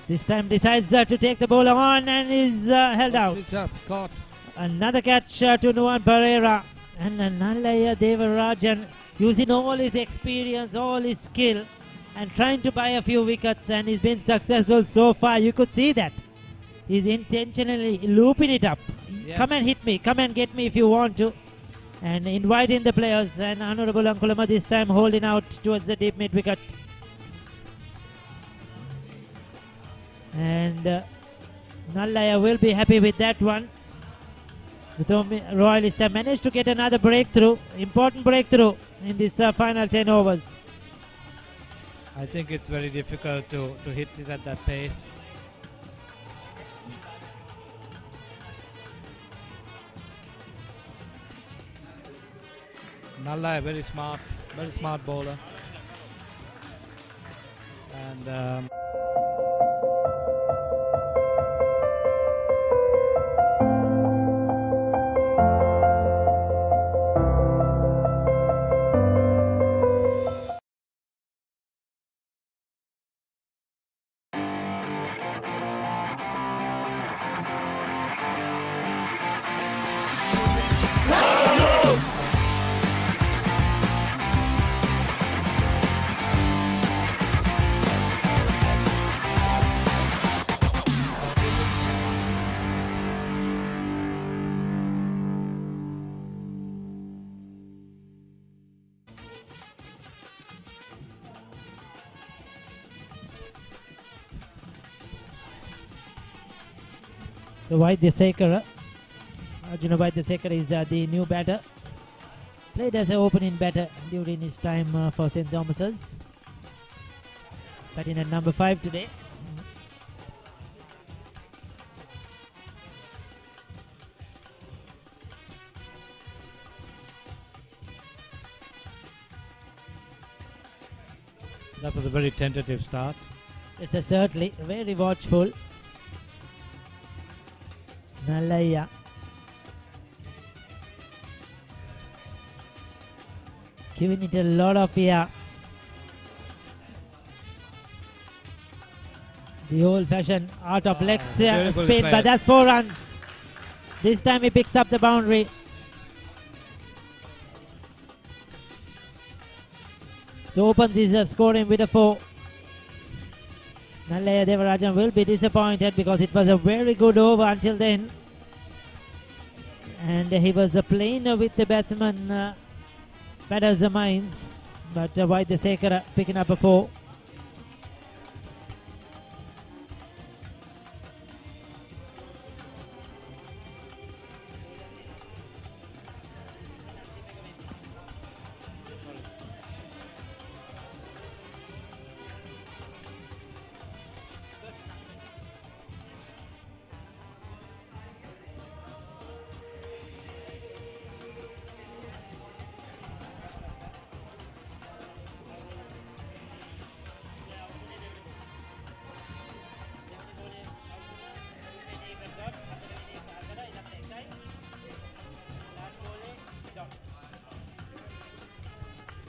This time decides to take the bowler on and is held out. It's up, caught. Another catch to Nuwan Pereira, and Nallaya Devarajan using all his experience, all his skill, and trying to buy a few wickets, and he's been successful so far. You could see that. He's intentionally looping it up. Yes. Come and hit me, come and get me if you want to. And inviting the players, and Honorable Ankulama this time holding out towards the deep mid wicket. And Nallaya will be happy with that one. The Royalists have managed to get another breakthrough, important breakthrough in this final 10 overs. I think it's very difficult to hit it at that pace. Nallaya, very smart bowler. And So Vaidyasekara, Arjuna Vaidyasekara is the new batter. Played as an opening batter during his time for St. Thomas's. Batting at number 5 today. That was a very tentative start. It's certainly very watchful. Nallaya. Giving it a lot of air. The old-fashioned art of leg spin, but that's 4 runs. This time he picks up the boundary. So opens his scoring with a 4. Nallaya Devarajan will be disappointed because it was a very good over until then. And he was playing with the batsman batters the minds. But Vaidyasekara picking up a 4.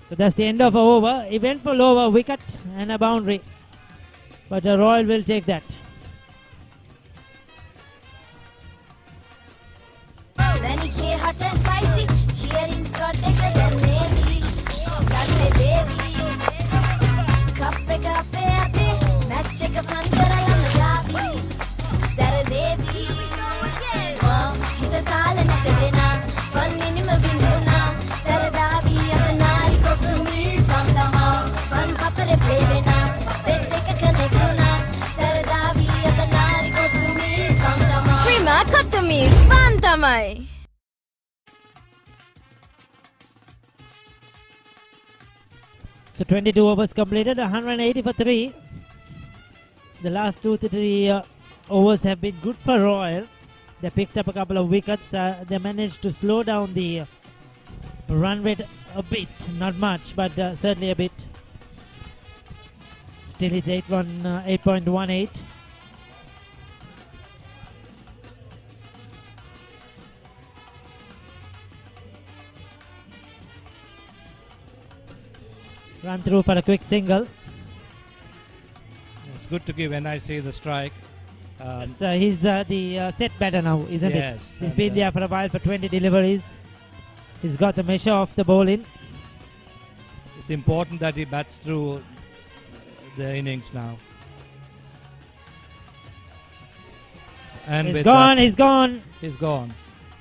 So that's the end of over. Eventful over, wicket and a boundary. But the Royal will take that. When he came hot and spicy, cheering Scott Decker than maybe. Saturday baby. Kappe ape, match check up on Kerala Magabi. Saturday baby. Hita thala natte vena, fun minima vinduna. Saradavi adanari kottumi fantama, fun papare play vena. Set take a connectuna. Saradavi adanari kottumi fantama. Prima kottumi fantamai. So 22 overs completed, 180 for 3. The last 2 to 3 overs have been good for Royal. They picked up a couple of wickets. They managed to slow down the run rate a bit, not much, but certainly a bit. Still it's 8.18. Run through for a quick single. It's good to give NIC the strike. So he's the set batter now, isn't Yes, it? He's been there for a while for 20 deliveries. He's got the measure of the bowling. It's important that he bats through the innings now. And He's with gone, that, he's gone. He's gone.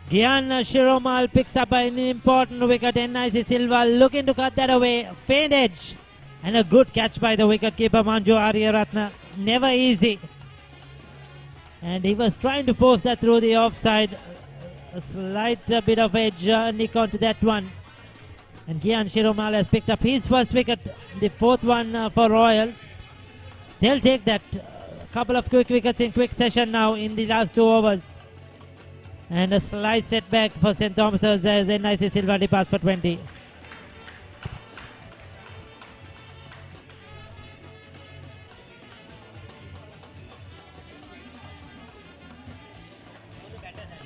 Gyan Shiromal picks up an important wicket. NIC Silva looking to cut that away. Faint edge. And a good catch by the wicketkeeper Manju Aryaratna. Never easy. And he was trying to force that through the offside. A slight bit of edge nick onto that one. And Gyan Shiromal has picked up his first wicket. The 4th one for Royal. They'll take that. A couple of quick wickets in quick session now in the last 2 overs. And a slight setback for St. Thomas's as NIC Silva departs for 20.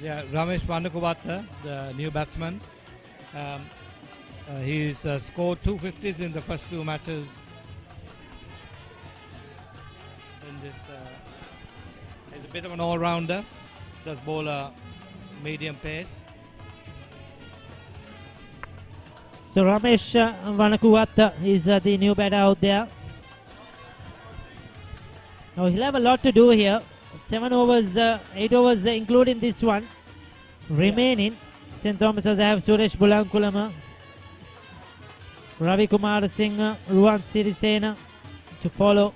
Yeah, Ramesh Pandakuvatha, the new batsman. He's scored 250s in the first 2 matches. In this, he's a bit of an all-rounder. Does bowl a medium pace. So Ramesh Vanakuvatha is the new batter out there. Now he'll have a lot to do here. 7 overs, 8 overs including this one remaining. St. Thomas's have Suresh Bulankulama, Ravi Kumar Singh, Ruwan Sirisena to follow.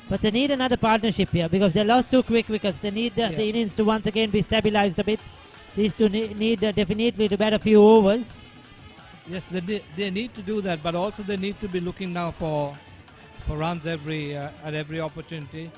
But they need another partnership here because they lost 2 quick wickets. They need the innings to once again be stabilized a bit. These two need definitely to bat a few overs. Yes, they need to do that, but also they need to be looking now for runs at every opportunity.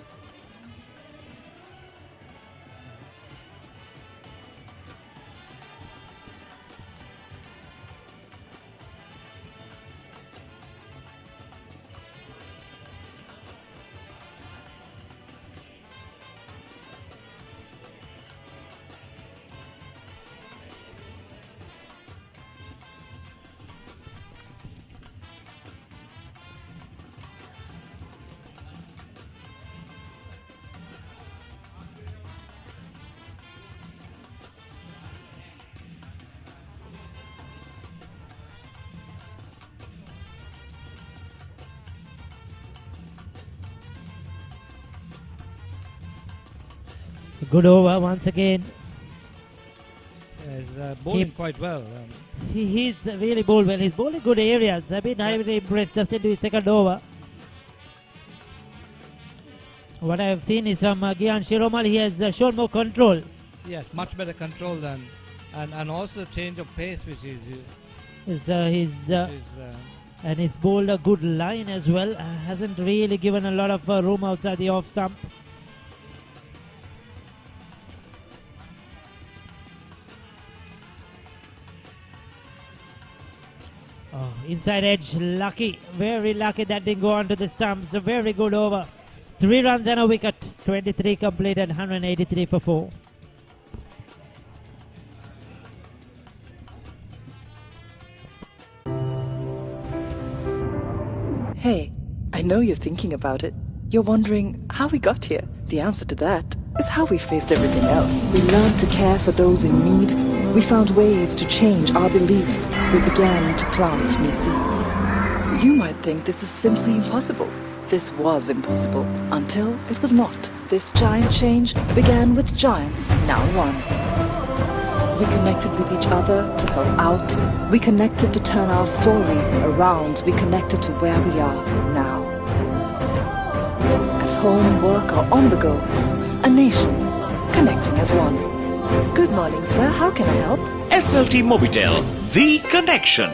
Good over once again. He's bowling quite well. He's really bowled well. He's bowling good areas. I've been highly impressed just into his second over. What I have seen is from Gyan Shiromal, he has shown more control. Yes, much better control than, and also change of pace, which is and he's bowled a good line as well. Hasn't really given a lot of room outside the off stump. Oh, inside edge, lucky, very lucky that didn't go onto the stumps. A very good over. 3 runs and a wicket, 23 completed, 183 for 4. Hey, I know you're thinking about it. You're wondering how we got here. The answer to that is how we faced everything else. We learned to care for those in need. We found ways to change our beliefs. We began to plant new seeds. You might think this is simply impossible. This was impossible until it was not. This giant change began with giants, now one. We connected with each other to help out. We connected to turn our story around. We connected to where we are now. At home, work, or on the go. A nation connecting as one. Good morning, sir. How can I help? SLT Mobitel, the connection.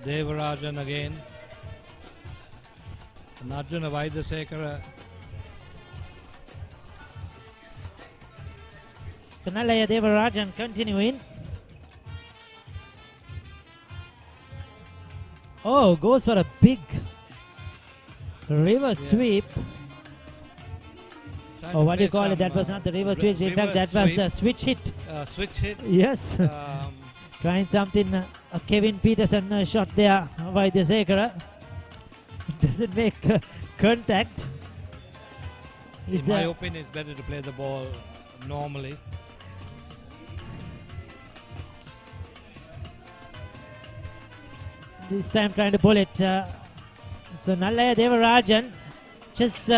Devarajan again. And Arjuna Vaidyasekara. So Nallaya Devarajan continuing. Oh, goes for a big river sweep. Oh, what do you call it? That was not the river sweep. In fact, that was the switch hit. Switch hit. Yes. Trying something, a Kevin Peterson shot there by the Sekara. Doesn't make contact. In my opinion, it's better to play the ball normally. This time trying to pull it. So Nallaya Devarajan just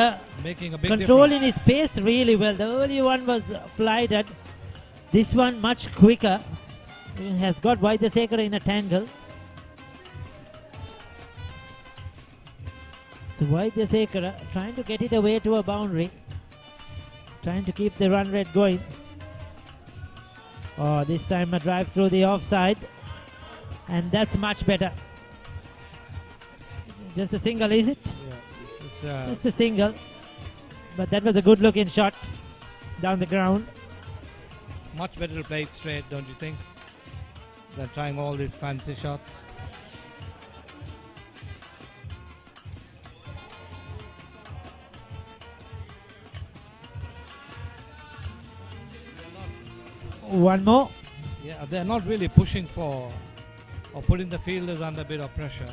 making a big controlling his pace really well. The early one was flighted. This one much quicker. He has got Vaidyasekara in a tangle. So Vaidyasekara trying to get it away to a boundary. Trying to keep the run rate going. Oh, this time a drive through the offside. And that's much better. Just a single, is it? Yeah, just a single. But that was a good looking shot down the ground. It's much better to play it straight, don't you think? Than trying all these fancy shots. One more. Yeah, they're not really pushing for or putting the fielders under a bit of pressure.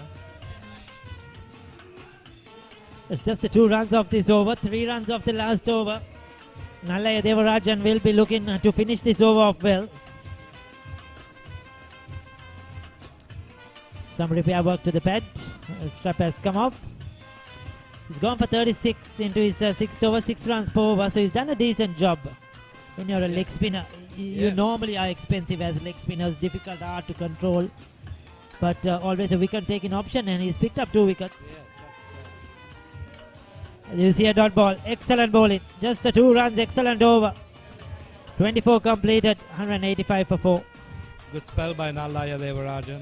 It's just the 2 runs of this over, 3 runs of the last over. Nallaya Devarajan will be looking to finish this over off well. Some repair work to the pad. Strap has come off. He's gone for 36 into his 6th over, 6 runs per over. So he's done a decent job. When you're a leg spinner, you normally are expensive as leg spinners, difficult, hard to control. But always a wicket taking option, and he's picked up 2 wickets. You see a dot ball, excellent bowling. Just a 2 runs, excellent over. 24 completed, 185 for 4. Good spell by Nallaya Devarajan.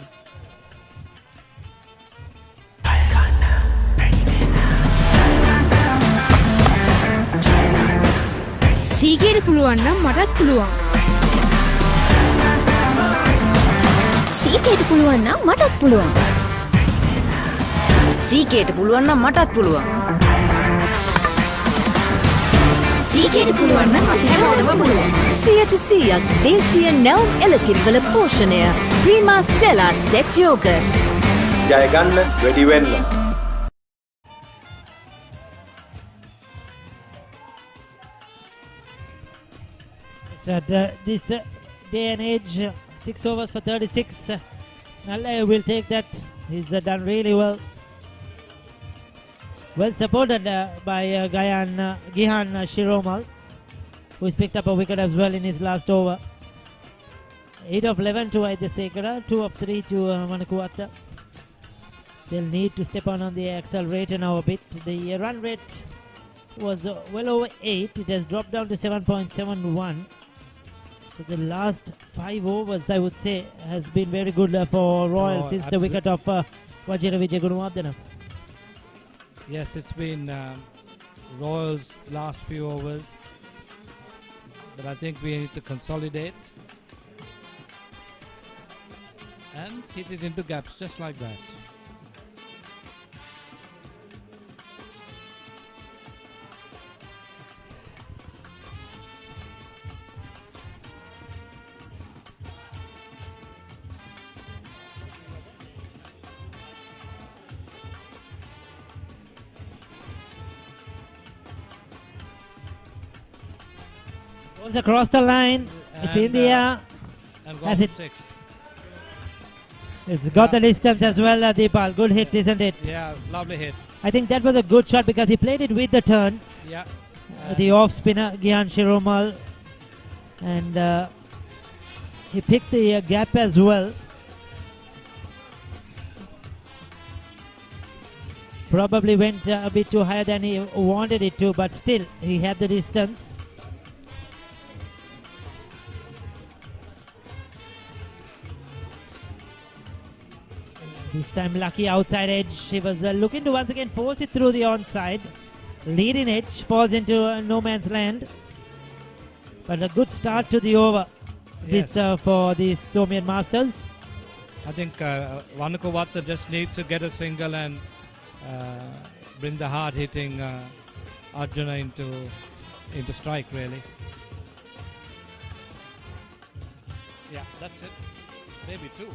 සීගේට පුළුවන් නම් මටත් පුළුවන්. සීගේට පුළුවන් නම් මටත් පුළුවන්. සීගේට පුළුවන් නම් මටත් පුළුවන්. සීගේට පුළුවන් නම් අපි හැමෝටම පුළුවන්. 100% දේශීය නැවුම් එළකිරිවල පෝෂණය. Prima Stella set yoghurt. ජය ගන්න වැඩි වෙන්න. Yes, at this day and age, 6 overs for 36. Nallai will take that. He's done really well. Well supported by Gihan Shiromal, who's picked up a wicket as well in his last over. 8 of 11 to Vaidesekara, 2 of 3 to Manakuatta. They'll need to step on the accelerator now a bit. The run rate was well over 8. It has dropped down to 7.71. So the last 5 overs, I would say, has been very good for Royal since the wicket of Vajira Vijay Gunawardena. Yes, it's been Royals' last few overs. But I think we need to consolidate and hit it into gaps just like that. Goes across the line. It's in the air. And Has gone it? 6. It's got the distance as well, Deepal. Good hit, isn't it? Yeah, lovely hit. I think that was a good shot because he played it with the turn. Yeah. The off spinner, Gihan Shiromal. And he picked the gap as well. Probably went a bit too higher than he wanted it to, but still, he had the distance. This time lucky outside edge. He was looking to once again force it through the onside. Leading edge falls into no man's land. But a good start to the over. Yes. This for the Thomian Masters. I think Vanukovatta just needs to get a single and bring the hard hitting Arjuna into strike really. Yeah, that's it. Maybe 2.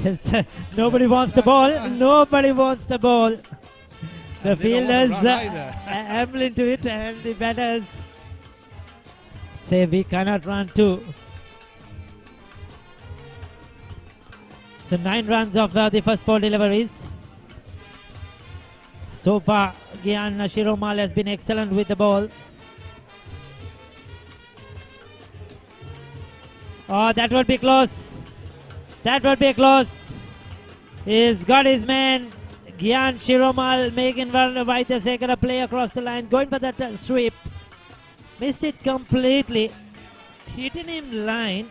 Yes, nobody wants the ball. Nobody wants the ball. The fielders amble into it, and the batters say we cannot run too. So 9 runs of the first 4 deliveries. So far, Gihan Shiromal has been excellent with the ball. Oh, that would be close. That would be close. He's got his man. Gihan Shiromal making Vaidesekara play across the line. Going for that sweep. Missed it completely. Hitting him line.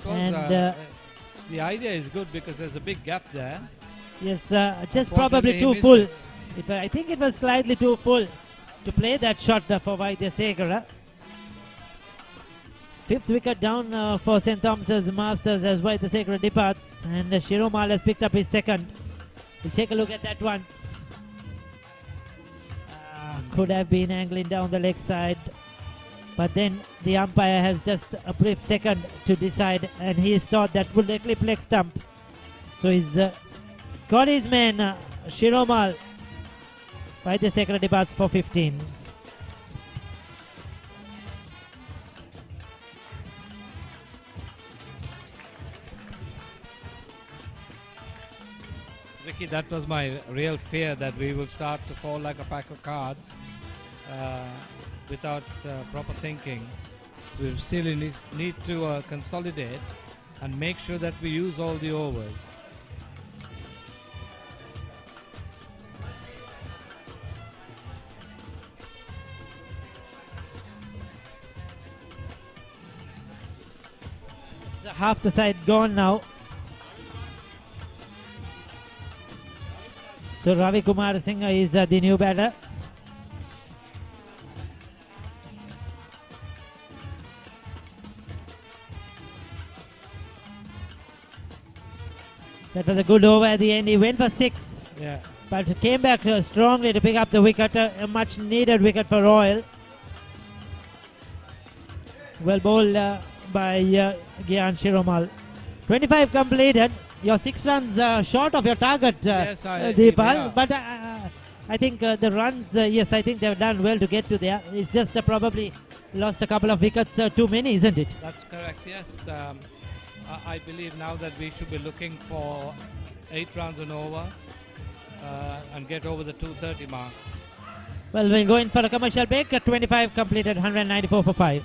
And the idea is good because there's a big gap there. Yes, just probably too full. I think it was slightly too full to play that shot for Vaidesekara. 5th wicket down for St. Thomas's Masters as Vaidesekara departs, and Shiromal has picked up his second. We'll take a look at that one. Could have been angling down the leg side, but then the umpire has just a brief second to decide, and he's thought that would clip leg stump. So he's got his man, Shiromal. Vaidesekara departs for 15. Vicky, that was my real fear, that we will start to fall like a pack of cards without proper thinking. We still need to consolidate and make sure that we use all the overs. Half the side gone now. So Ravi Kumar Singh is the new batter. That was a good over at the end. He went for 6. Yeah. But came back strongly to pick up the wicket. A much needed wicket for Royal. Well bowled by Gihan Shiromal. 25 completed. You're 6 runs short of your target, Yes, Deepal. But I think the runs, yes, I think they've done well to get to there. It's just probably lost a couple of wickets too many, isn't it? That's correct, yes. I believe now that we should be looking for 8 runs and over and get over the 230 marks. Well, we'll go in for a commercial break. 25 completed, 194 for 5.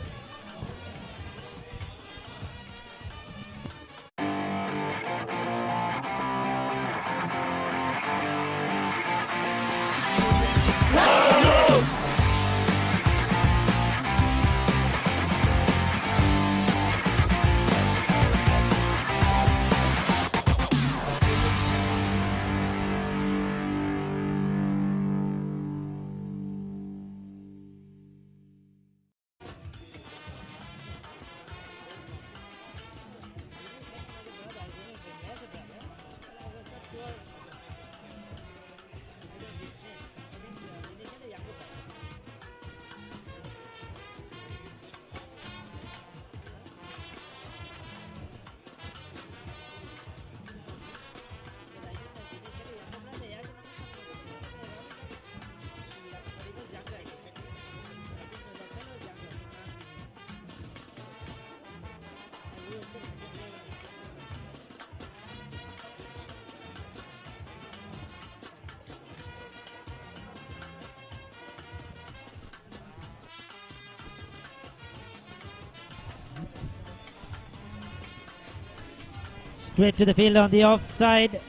Straight to the field on the offside.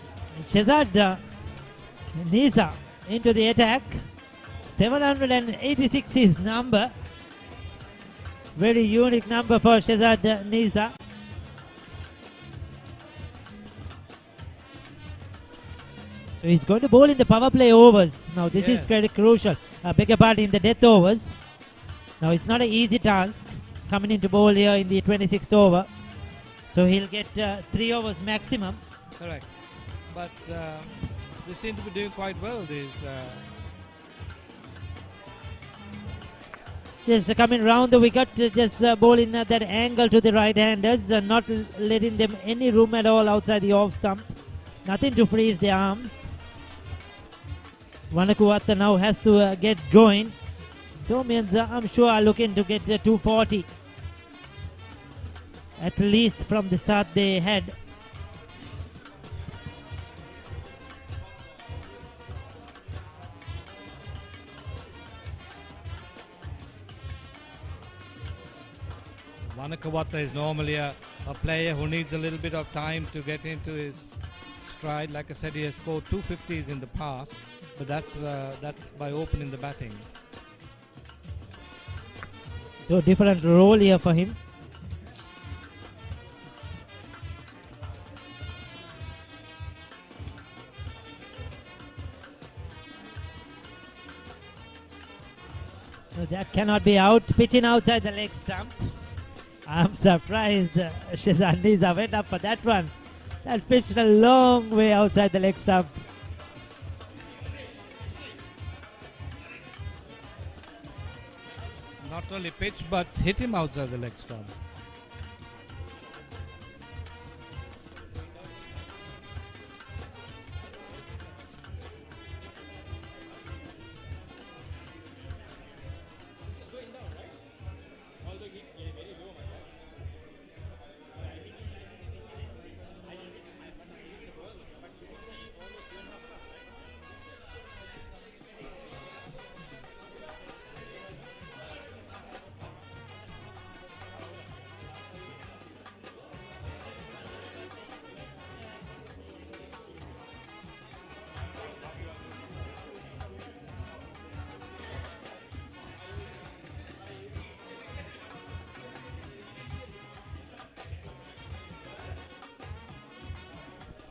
Shehzad Nisa into the attack. 786 is number. Very unique number for Shehzad Nisa. So he's going to bowl in the power play overs. Now this is very crucial. Beg your pardon, in the death overs. Now it's not an easy task coming into bowl here in the 26th over. So he'll get 3 overs maximum. Correct. But they seem to be doing quite well. Just coming round the wicket, just bowling at that angle to the right-handers, not letting them any room at all outside the off stump. Nothing to freeze their arms. Vanakuatta now has to get going. Thomians, I'm sure, are looking to get 240. At least from the start they had. Vanakuatta is normally a player who needs a little bit of time to get into his stride. Like I said, he has scored 250s in the past, but that's by opening the batting. So different role here for him. So that cannot be out. Pitching outside the leg stump. I'm surprised Shehzad Nisa went up for that one. That pitched a long way outside the leg stump. Not only pitch, but hit him outside the leg stump.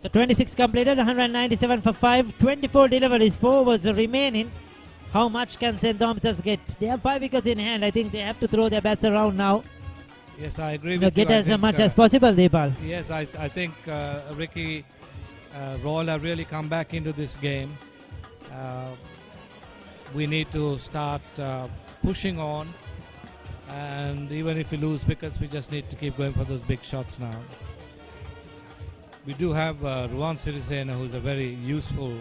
So 26 completed, 197 for 5, 24 deliveries, 4 overs remaining. How much can St. Thomas's get? They have 5 wickets in hand. I think they have to throw their bats around now. Yes, I agree with get you. Get as much as possible, Depal. Yes, I think Ricky Royal have really come back into this game. We need to start pushing on. And even if we lose wickets, we just need to keep going for those big shots now. We do have Ruwan Sirisena, who's a very useful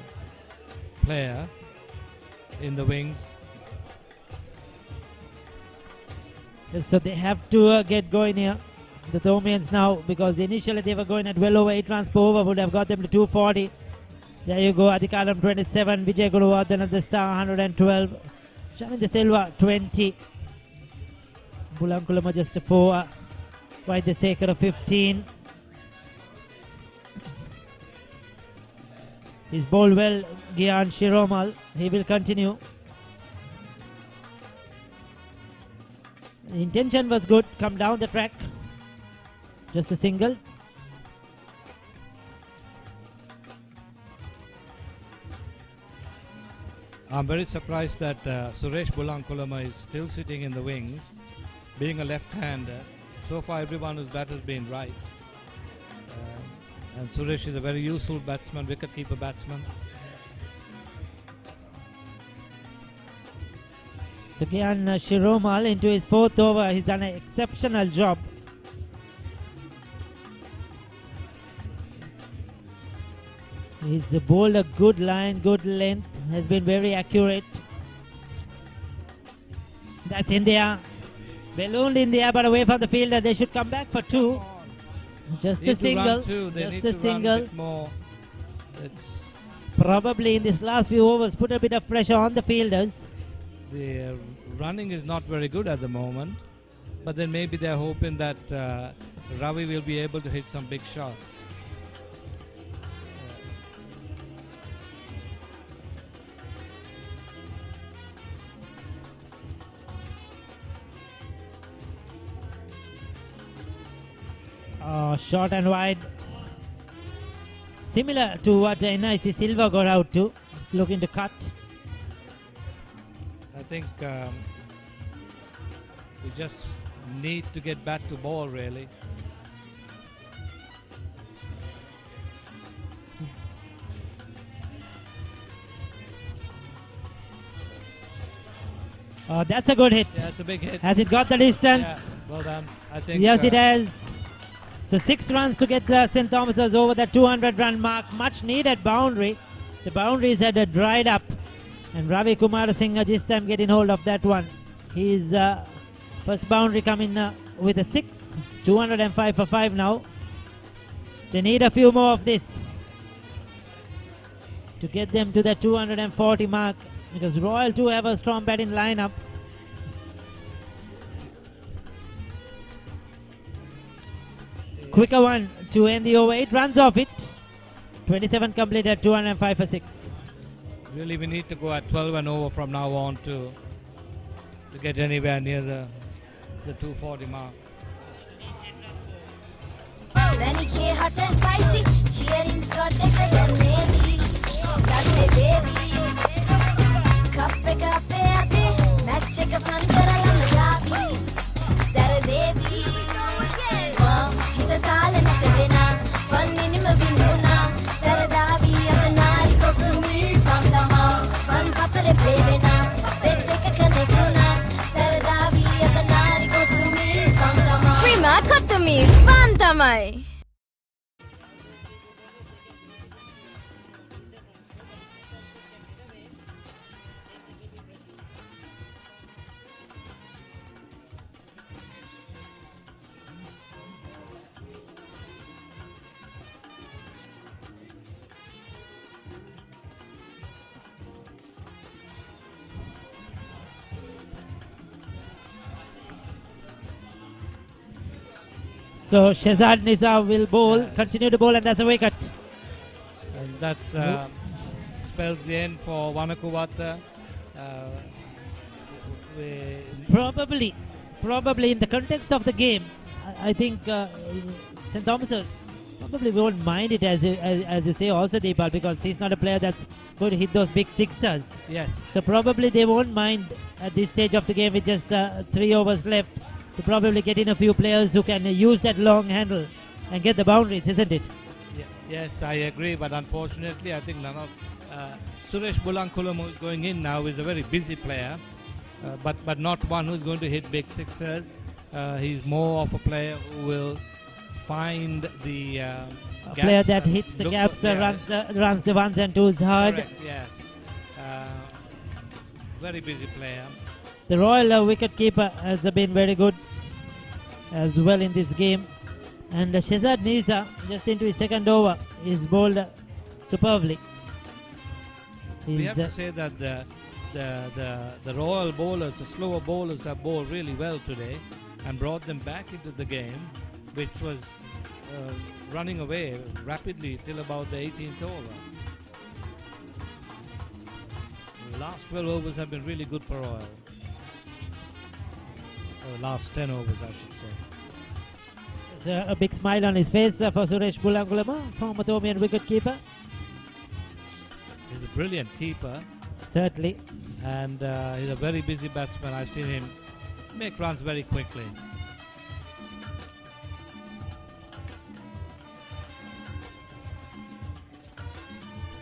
player. in the wings. So they have to get going here, the Thomians now, because initially they were going at well over 8 runs per over, would have got them to 240. There you go, Adikalam 27, Vijay Guruvardhan at the star 112, Shaminda Silva 20, Bulankulama just a 4, Quite the Sekar of 15. He's bowled well, Gyan Shiromal, he will continue. The intention was good, come down the track, just a single. I'm very surprised that Suresh Bulankulama is still sitting in the wings, being a left-hander. So far everyone who's batted has been right. And Suresh is a very useful batsman, wicket-keeper batsman. So Gyan Shiromal into his 4th over, he's done an exceptional job. He's bowled a good line, good length, has been very accurate. That's in there. Ballooned in the air but away from the fielder. They should come back for 2. Just a single. Just a single. More. Probably in this last few overs put a bit of pressure on the fielders. The running is not very good at the moment, but then maybe they're hoping that Ravi will be able to hit some big shots. Short and wide. Similar to what NIC Silva got out to, looking to cut. I think we just need to get back to ball, really. That's a good hit. Yeah, that's a big hit. Has it got the distance? Yeah, well done. I think. Yes, it has. So 6 runs to get St. Thomas's over the 200-run mark. Much needed boundary. The boundaries had dried up. And Ravi Kumar Singh this time getting hold of that one. His first boundary coming with a 6. 205 for 5 now. They need a few more of this to get them to the 240 mark, because Royal too have a strong batting lineup. Quicker one to end the over. 8 runs off it. 27 completed, 205 for 6. Really, we need to go at 12 and over from now on to get anywhere near the 240 mark. When it came hot and spicy, cheering got better than maybe. Saturday baby, kappe ate, match එක fun කරලා මගාවි. Saturday baby, හිත තාලෙ නැත වෙනා, fun නිම වින්නුනා. Saturday අතනාරි කොතුමි fun තමා, fun papare play වෙනා, set එක connect වුණා. Saturday අතනාරි කොතුමි fun තමා. Prima කොතුමි fun තමයි. So Shehzad Nizar will bowl, continue to bowl, and that's a wicket. And that spells the end for Vanakuwata. Probably in the context of the game, I think St. Thomas's probably won't mind it, as you say also, Deepal, because he's not a player that's going to hit those big sixers. Yes. So probably they won't mind at this stage of the game with just 3 overs left to probably get in a few players who can use that long handle and get the boundaries, isn't it? Yes, I agree, but unfortunately I think none of Suresh Bulankulama, who is going in now, is a very busy player, but not one who's going to hit big sixers. He's more of a player who will find the player that hits the gaps, runs the ones and twos hard. Correct, yes. Very busy player. The Royal wicket-keeper has been very good as well in this game. And Shehzad Nisa, just into his second over, is bowled superbly. We have to say that the Royal bowlers, the slower bowlers, have bowled really well today and brought them back into the game, which was running away rapidly till about the 18th over. The last 12 overs have been really good for Royal. Or the last 10 overs, I should say. There's a big smile on his face for Suresh Pulankulama, former Thomian wicket-keeper. He's a brilliant keeper. Certainly. And he's a very busy batsman. I've seen him make runs very quickly.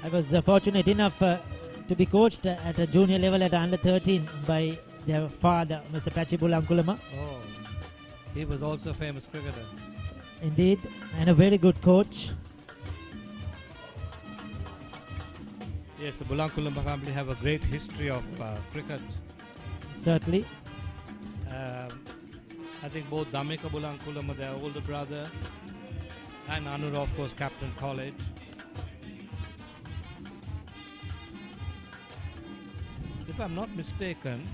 I was fortunate enough to be coached at a junior level at under 13 by their father, Mr. Pachi Pulankulama. Oh, he was also a famous cricketer. Indeed, and a very good coach. Yes, the Pulankulama family have a great history of cricket. Certainly. I think both Dhammika Pulankulama, their older brother, and Anura, of course, captain college. If I'm not mistaken,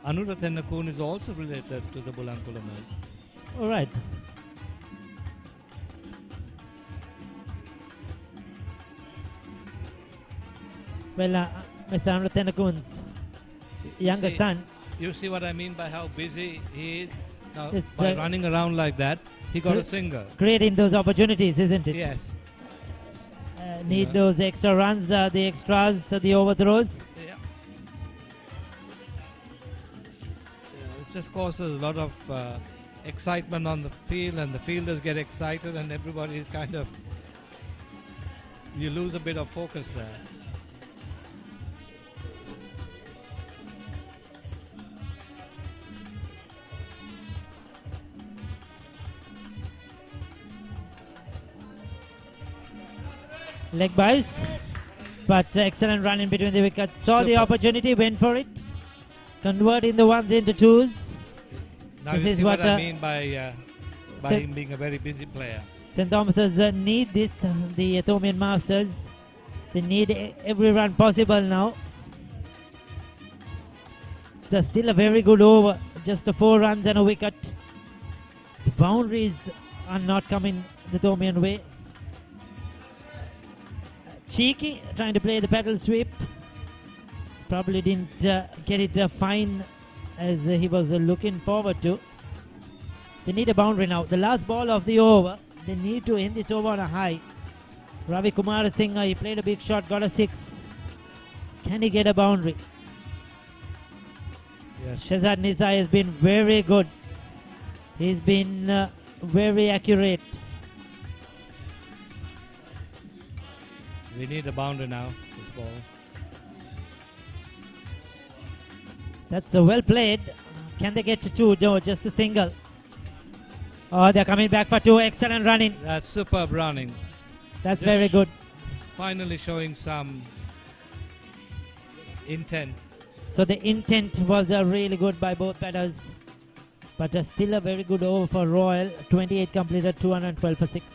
Anura Tennakun is also related to the Pulankulamas. All right. Well, Mr. Anura Tennakun's younger son. You see what I mean by how busy he is? Now, It's, by running around like that, he got a single. Creating those opportunities, isn't it? Yes. Need those extra runs, the extras, the overthrows. Yeah. It just causes a lot of excitement on the field, and the fielders get excited, and everybody is kind of, you lose a bit of focus there. Leg buys, but excellent run in between the wickets. Saw the opportunity, went for it, converting the ones into twos. Now this you see what I mean by him being a very busy player. St. Thomas's need this, the Thomian Masters. They need every run possible now. It's still a very good over, just 4 runs and a wicket. The boundaries are not coming the Thomian way. Cheeky trying to play the pedal sweep. Probably didn't get it fine as he was looking forward to. They need a boundary now. The last ball of the over. They need to end this over on a high. Ravi Kumar Singh, he played a big shot, got a 6. Can he get a boundary? Yes. Shehzad Nisa has been very good. He's been very accurate. We need a boundary now, this ball. That's well played. Can they get to 2? No, just a single. Oh, they're coming back for 2. Excellent running. That's superb running. That's Just very good. Finally showing some intent. So the intent was really good by both batters. But still a very good over for Royal. 28 completed, 212 for 6.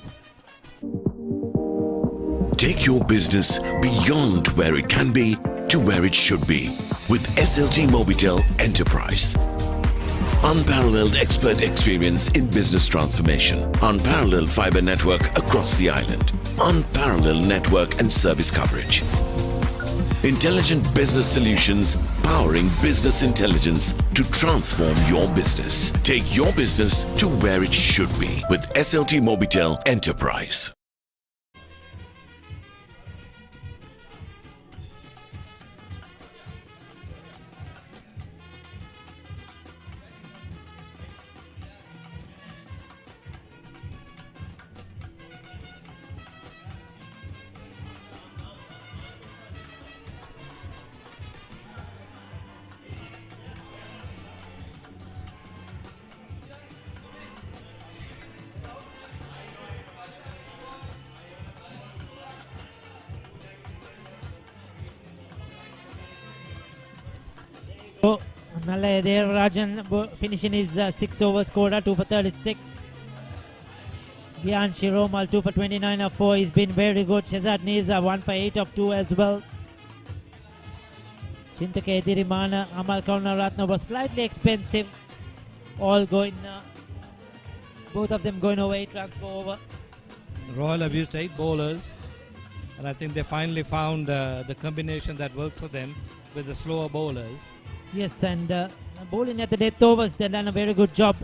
Take your business beyond where it can be to where it should be with SLT Mobitel Enterprise. Unparalleled expert experience in business transformation. Unparalleled fiber network across the island. Unparalleled network and service coverage. Intelligent business solutions powering business intelligence to transform your business. Take your business to where it should be with SLT Mobitel Enterprise. Nallaya Devarajan finishing his 6 over scorer, 2 for 36. Gyan Shiromal 2 for 29 of 4. He's been very good. Shazad Niza 1 for 8 of 2 as well. Chintake Dirimana, Amal Karunaratna was slightly expensive. All going, both of them going over 8 runs per over. Royal have used 8 bowlers, and I think they finally found the combination that works for them with the slower bowlers. Yes, and bowling at the death overs, they've done a very good job.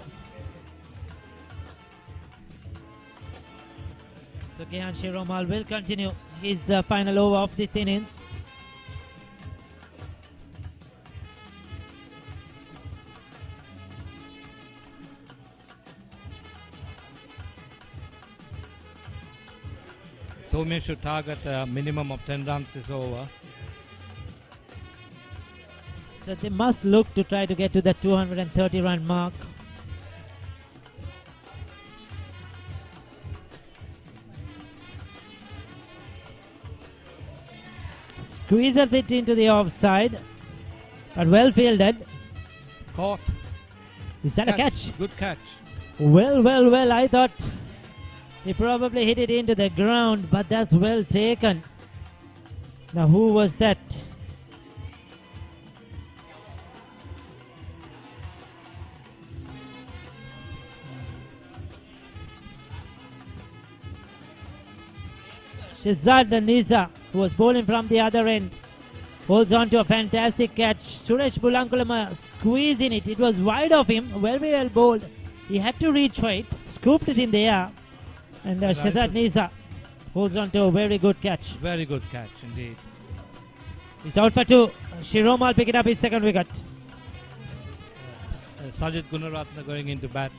So Gyan Shiromal will continue his final over of this innings. Thomian should target a minimum of 10 runs this over. So they must look to try to get to the 230 run mark. Squeezed it into the offside, but well fielded. Caught. Is that a catch? Good catch. Well, I thought he probably hit it into the ground, but that's well taken. Now who was that? Shazad Niza, who was bowling from the other end, holds on to a fantastic catch. Suresh Bulankulama squeezing it. It was wide of him. Very well bowled. He had to reach for it. Scooped it in the air. And Shazad Niza holds on to a very good catch. Very good catch indeed. He's out for 2. Shiromal picking up his second wicket. Sajid Gunaratna going into bat.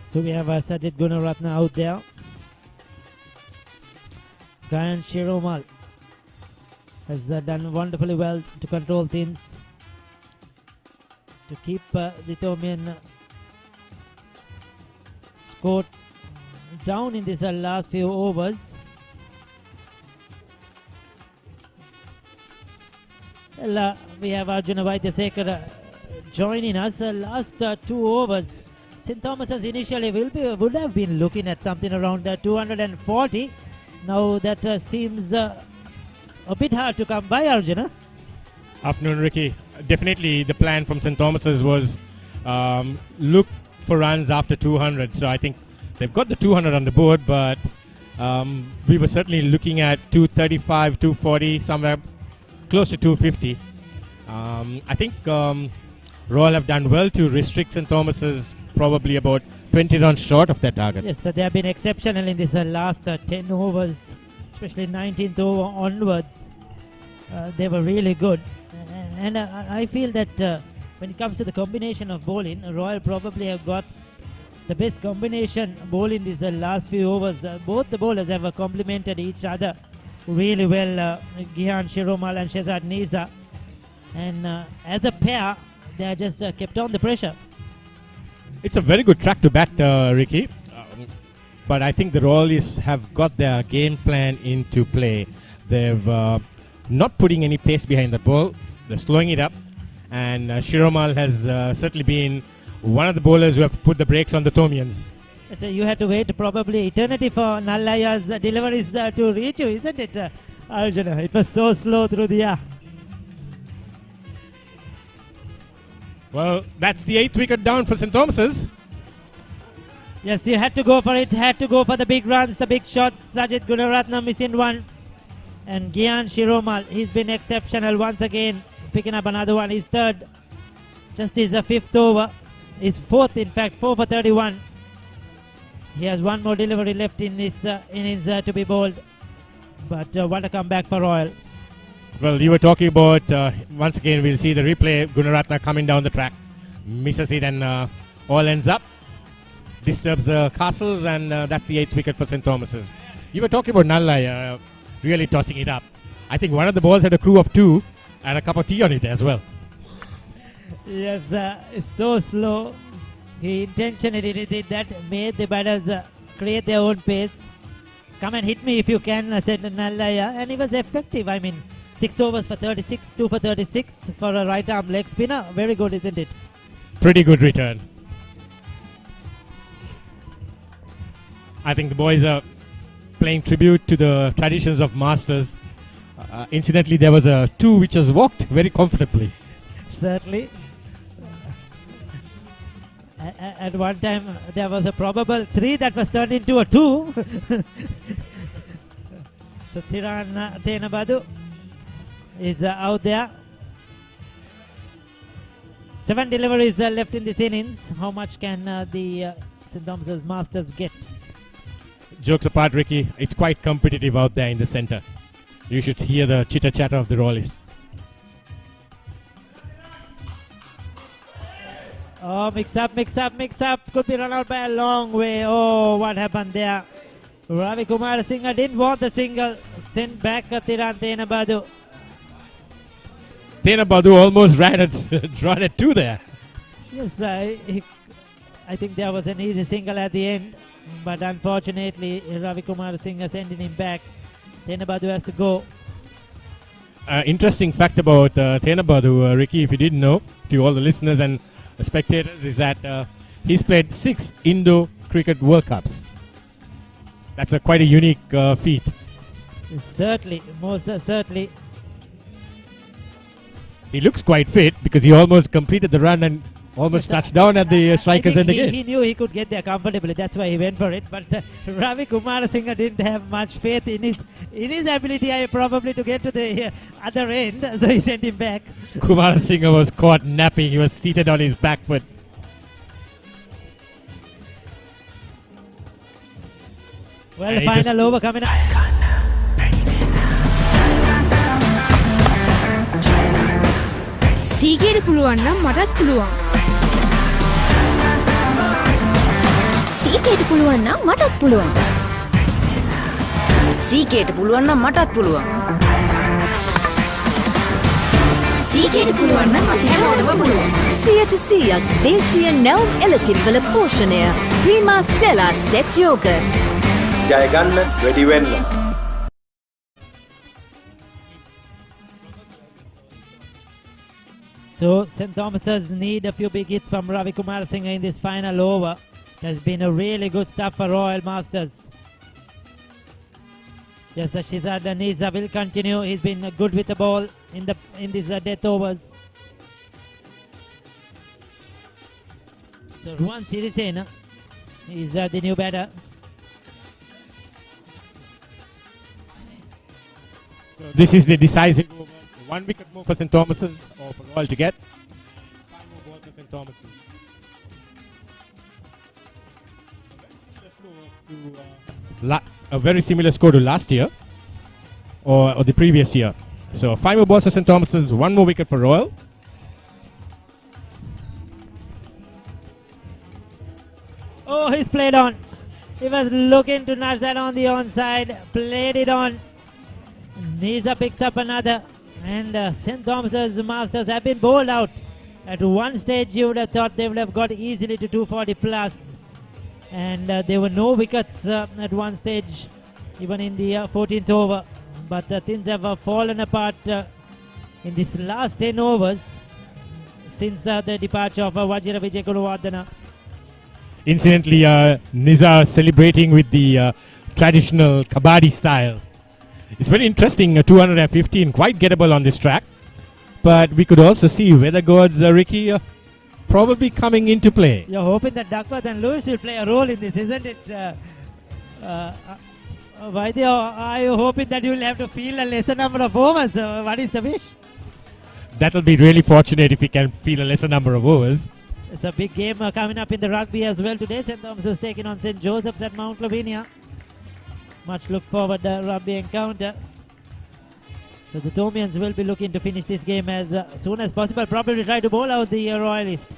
So we have Sajid Gunaratna out there. Gyan Shiromal has done wonderfully well to control things, to keep the Thomian score down in this last few overs. Well, we have Arjuna Vaidyasekar joining us. Last 2 overs, St. Thomas's initially would have been looking at something around 240. Now that seems a bit hard to come by, Arjuna. Afternoon, Ricky. Definitely the plan from St. Thomas's was look for runs after 200. So I think they've got the 200 on the board, but we were certainly looking at 235, 240, somewhere close to 250. I think Royal have done well to restrict St. Thomas's probably about 20 runs short of their target. Yes, so they have been exceptional in this last 10 overs, especially 19th over onwards. They were really good. And I feel that when it comes to the combination of bowling, Royal probably have got the best combination bowling these last few overs. Both the bowlers have complemented each other really well, Gyan Shiromal and Shazad Niza. And as a pair, they are just kept on the pressure. It's a very good track to bat, Ricky. But I think the Royalists have got their game plan into play. They've not putting any pace behind the ball. They're slowing it up. And Shiromal has certainly been one of the bowlers who have put the brakes on the Thomians. So you had to wait probably eternity for Nallaya's deliveries to reach you, isn't it, Arjuna? It was so slow through the air. Well, that's the 8th wicket down for St. Thomas's. Yes, you had to go for it, had to go for the big runs, the big shots. Sajid Gunaratna missing one. And Gyan Shiromal, he's been exceptional once again, picking up another one, his 3rd. Just his 5th over, his 4th in fact, 4 for 31. He has one more delivery left in this innings to be bowled. But what a comeback for Royal. Well, you were talking about, once again, we'll see the replay, Gunaratna coming down the track. misses it and all ends up. Disturbs the castles, and that's the 8th wicket for St. Thomas's. You were talking about Nallai really tossing it up. I think one of the balls had a crew of 2 and a cup of tea on it as well. Yes, it's so slow. He intentionally did that, made the batters create their own pace. Come and hit me if you can, said Nallai, and he was effective. I mean, 6 overs for 36, 2 for 36 for a right arm leg spinner. Very good, isn't it? Pretty good return. I think the boys are paying tribute to the traditions of Masters. Incidentally, there was a 2 which was walked very comfortably. Certainly. At one time, there was a probable 3 that was turned into a 2. So Thiran Tenabadu is out there. 7 deliveries left in this innings. How much can the St. Thomas's Masters get? Jokes apart, Ricky, it's quite competitive out there in the centre. You should hear the chitter-chatter of the Rollies. Oh, mix up. Could be run out by a long way. Oh, what happened there? Ravi Kumar Singh didn't want the single. Sent back Thiran Tenabadu. Tenabadu almost drawn at 2 there. Yes, I think there was an easy single at the end. But unfortunately, Ravi Kumar Singh sending him back. Tenabadu has to go. Interesting fact about Tenabadu, Ricky, if you didn't know, to all the listeners and the spectators, is that he's played 6 Indo Cricket World Cups. That's quite a unique feat. Certainly, most certainly. He looks quite fit because he almost completed the run and almost touched down at the strikers end again. He knew he could get there comfortably. That's why he went for it. But Ravi Kumar Singh didn't have much faith in his ability, probably to get to the other end. So he sent him back. Kumar Singh was caught napping. He was seated on his back foot. Well, the final over coming up. සීගේට පුළුවන් නම් මටත් පුළුවන්. සීගේට පුළුවන් නම් මටත් පුළුවන්. සීගේට පුළුවන් නම් මටත් පුළුවන්. සීගේට පුළුවන් නම් අපි හැමෝටම පුළුවන්. 100% දේශීය නැවුම් එළකිරිවල පෝෂණය. Prima Stella set yoghurt. ජය ගන්න වැඩි වෙන්න. So St. Thomas's need a few big hits from Ravi Kumar Singh in this final over. It has been a really good stuff for Royal Masters. Yes, Shizad Niza will continue. He's been good with the ball in these death overs. So Ruan Sirisena is the new batter. So this is the decisive over. 1 wicket more for St. Thomas's, or for Royal to get. 5 more balls for St. Thomas's. A very similar score to last year, or the previous year. So 5 more balls for St. Thomas's, 1 more wicket for Royal. Oh, he's played on. He was looking to nudge that on the onside, played it on. Niza picks up another. And St. Thomas's Masters have been bowled out. At one stage you would have thought they would have got easily to 240 plus. And there were no wickets at one stage, even in the 14th over. But things have fallen apart in this last 10 overs since the departure of Vajira Vijay Kuluvardhana. Incidentally, Niza celebrating with the traditional kabaddi style. It's very interesting, 215, quite gettable on this track. But we could also see weather gods, Ricky, probably coming into play. You're hoping that Duckworth and Lewis will play a role in this, isn't it? Vaidya, are you hoping that you will have to field a lesser number of overs? What is the wish? That'll be really fortunate if we can field a lesser number of overs. It's a big game coming up in the rugby as well today. St. Thomas is taking on St. Joseph's at Mount Lavinia. Much look forward to the rugby encounter. So the Thomians will be looking to finish this game as soon as possible. Probably try to bowl out the Royalist.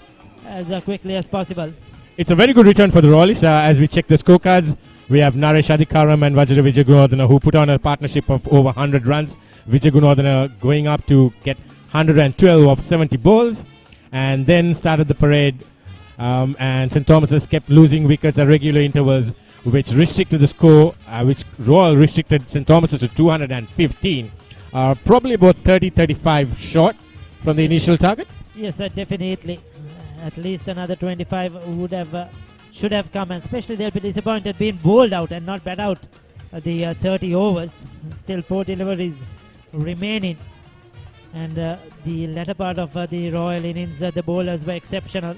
as quickly as possible. It's a very good return for the Royalists. As we check the scorecards, we have Naresh Adhikaram and Vajra Vijayagunodhana, who put on a partnership of over 100 runs. Vijayagunodhana going up to get 112 of 70 balls, and then started the parade. And St. Thomas's kept losing wickets at regular intervals, which restricted the score, which Royal restricted St. Thomas's to 215. Probably about 30-35 short from the initial target. Yes, definitely. At least another 25 should have come, and especially they'll be disappointed being bowled out and not bat out the 30 overs. Still 4 deliveries remaining, and the latter part of the Royal innings, the bowlers were exceptional.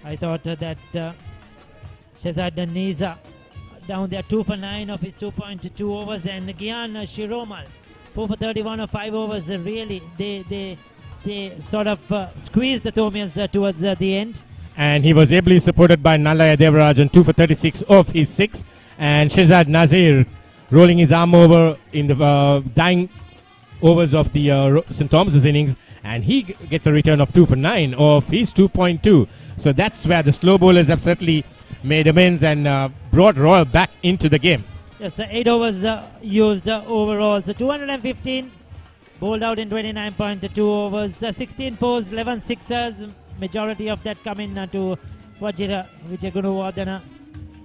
I thought that Shehzad Niza down there 2 for 9 of his 2.2 overs, and Gyan Shiromal 4 for 31 of 5 overs. Really, they sort of squeezed the Thomians towards the end. And he was ably supported by Nallaya Devarajan, 2 for 36 of his 6. And Shehzad Nazir rolling his arm over in the dying overs of the St. Thomas's innings, and he gets a return of 2 for 9 of his 2.2. So that's where the slow bowlers have certainly made amends and brought Royal back into the game. Yes, 8 overs used overall. So 215 bowled out in 29.2 overs. 16 fours, 11 sixers. Majority of that coming to Vajra Vijayagunodhana,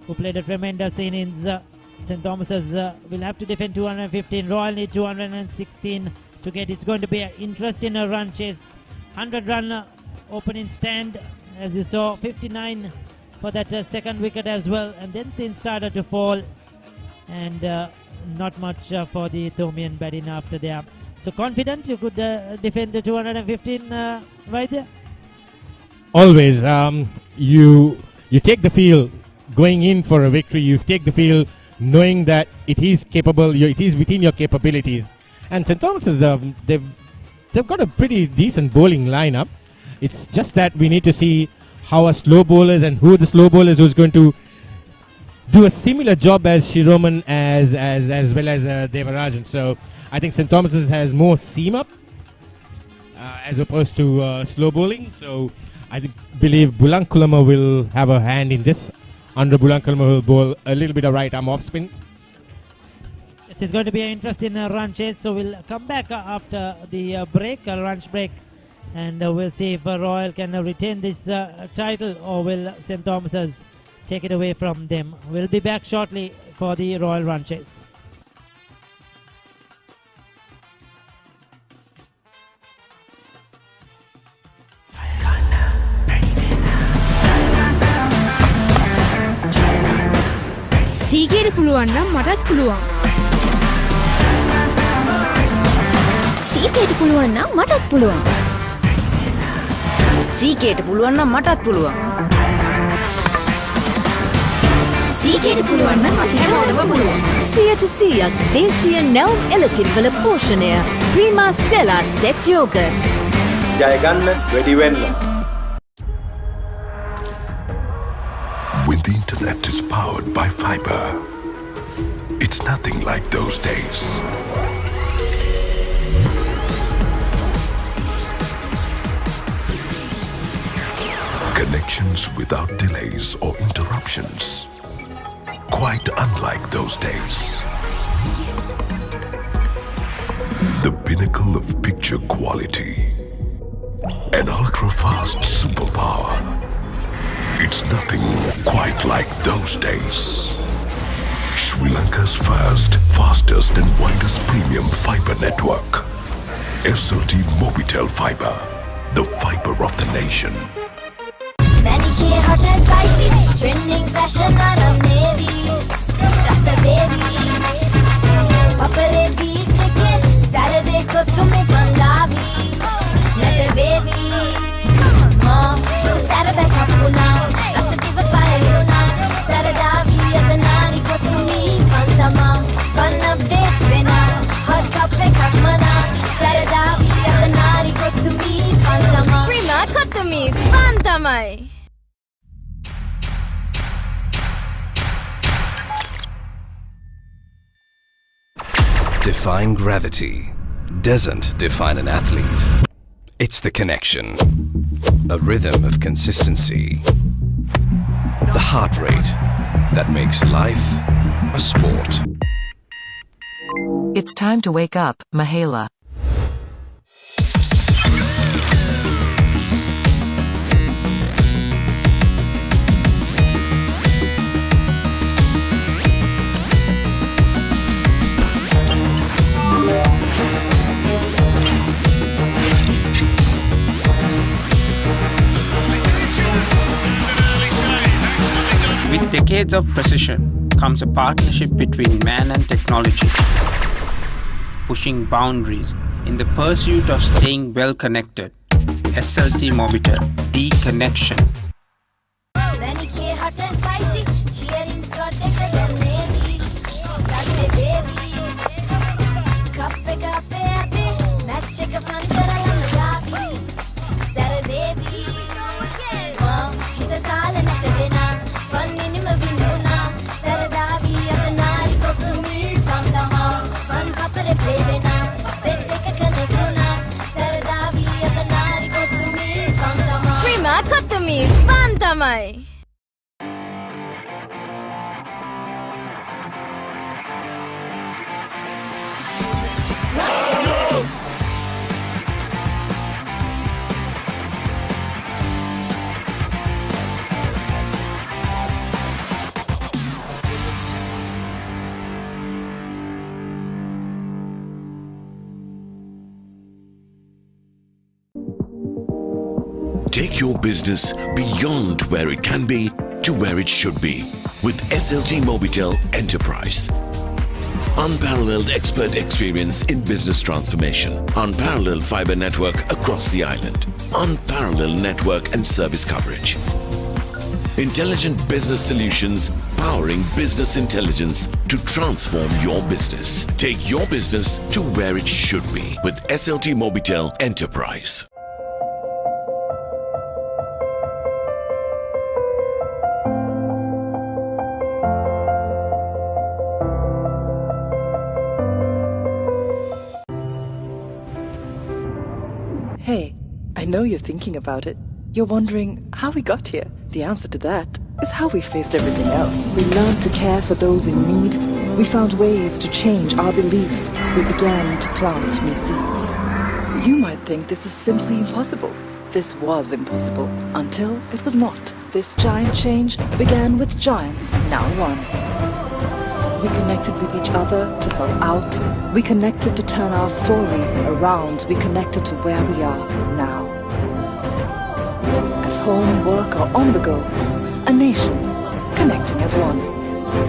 who played a tremendous innings. St. Thomas's will have to defend 215. Royal need 216 to get. It's going to be an interesting run chase. 100-run opening stand, as you saw. 59 for that second wicket as well. And then things started to fall, and not much for the Thomian batting after there. So confident you could defend the 215 right there? Always. You take the field going in for a victory. You take the field knowing that it is capable, it is within your capabilities. And St. Thomas's, they've got a pretty decent bowling lineup. It's just that we need to see how our slow bowlers and who the slow bowlers who's going to do a similar job as Shiroman as well as Devarajan. So I think St. Thomas's has more seam up as opposed to slow bowling. So I believe Bulankulama will have a hand in this. Andra Bulankulama will bowl a little bit of right arm off spin. This is going to be an interesting run chase. So we'll come back after the break, lunch break, and we'll see if Royal can retain this title, or will St. Thomas's take it away from them. We'll be back shortly for the Royal run chase. සීගේට පුළුවන් නම් මටත් පුළුවන්. සීගේට පුළුවන් නම් මටත් පුළුවන්. සීගේට පුළුවන් නම් මටත් පුළුවන්. සීගේට පුළුවන් නම් අපි හැමෝටම පුළුවන්. 100% දේශීය නැවුම් එළකිරිවල පෝෂණය. Prima Stella set yoghurt. ජය ගන්න වැඩි වෙන්න. When the internet is powered by fiber, it's nothing like those days. Connections without delays or interruptions. Quite unlike those days. The pinnacle of picture quality. An ultra-fast superpower. It's nothing quite like those days. Sri Lanka's first, fastest and widest premium fiber network. SLT Mobitel Fiber, the fiber of the nation. Manicure hot and spicy, trending fashion aram navy, rasa baby, papare beat ke, sarade ko tumhe pandavi, nata baby, mom, sarada kapuna. Fun update vena, hot cup e kakmana, saradavi adanari kottumi fantama. Prima kottumi fantamai. Defying gravity doesn't define an athlete. It's the connection. A rhythm of consistency. The heart rate that makes life a sport. It's time to wake up, Mahela. With decades of precision comes a partnership between man and technology, pushing boundaries in the pursuit of staying well connected. SLT Mobitel, the connection. Thomian, fun tamai. Take your business beyond where it can be to where it should be with SLT Mobitel Enterprise. Unparalleled expert experience in business transformation. Unparalleled fiber network across the island. Unparalleled network and service coverage. Intelligent business solutions powering business intelligence to transform your business. Take your business to where it should be with SLT Mobitel Enterprise. Hey, I know you're thinking about it. You're wondering how we got here. The answer to that is how we faced everything else. We learned to care for those in need. We found ways to change our beliefs. We began to plant new seeds. You might think this is simply impossible. This was impossible until it was not. This giant change began with giants, now one. We connected with each other to help out. We connected to turn our story around. We connected to where we are now. At home, work, or on the go. A nation connecting as one.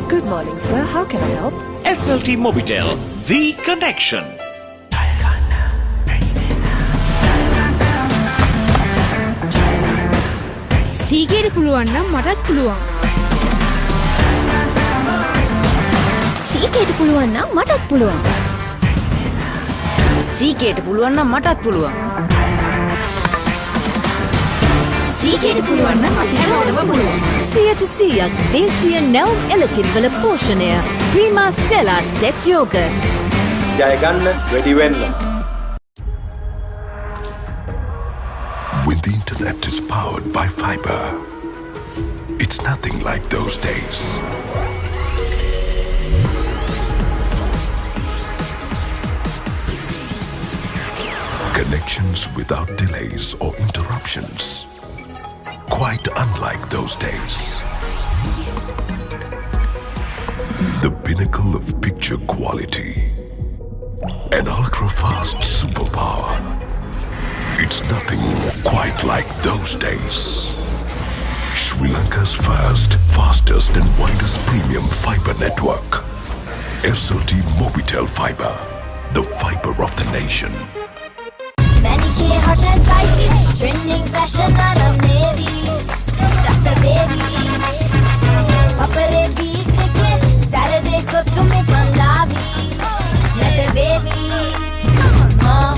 Good morning, sir. How can I help? SLT Mobitel, the connection. සීගේට පුළුවන් නම් මටත් පුළුවන්. සීගේට පුළුවන් නම් මටත් පුළුවන්. සීගේට පුළුවන් නම් මටත් පුළුවන්. සීගේට පුළුවන් නම් අපි හැමෝටම පුළුවන්. 100% දේශීය නැවුම් එළකිරිවල පෝෂණය. Prima Stella set yoghurt. ජය ගන්න ready වෙන්න. When the internet is powered by fiber, it's nothing like those days. Connections without delays or interruptions. Quite unlike those days. The pinnacle of picture quality. An ultra-fast superpower. It's nothing quite like those days. Sri Lanka's first, fastest and widest premium fiber network. SLT Mobitel Fiber, the fiber of the nation. Manicure hot and spicy, trending fashion around navy. Rasa baby, papare beat ke, Saturday ko tumhe Punjabi. Nata baby, mom,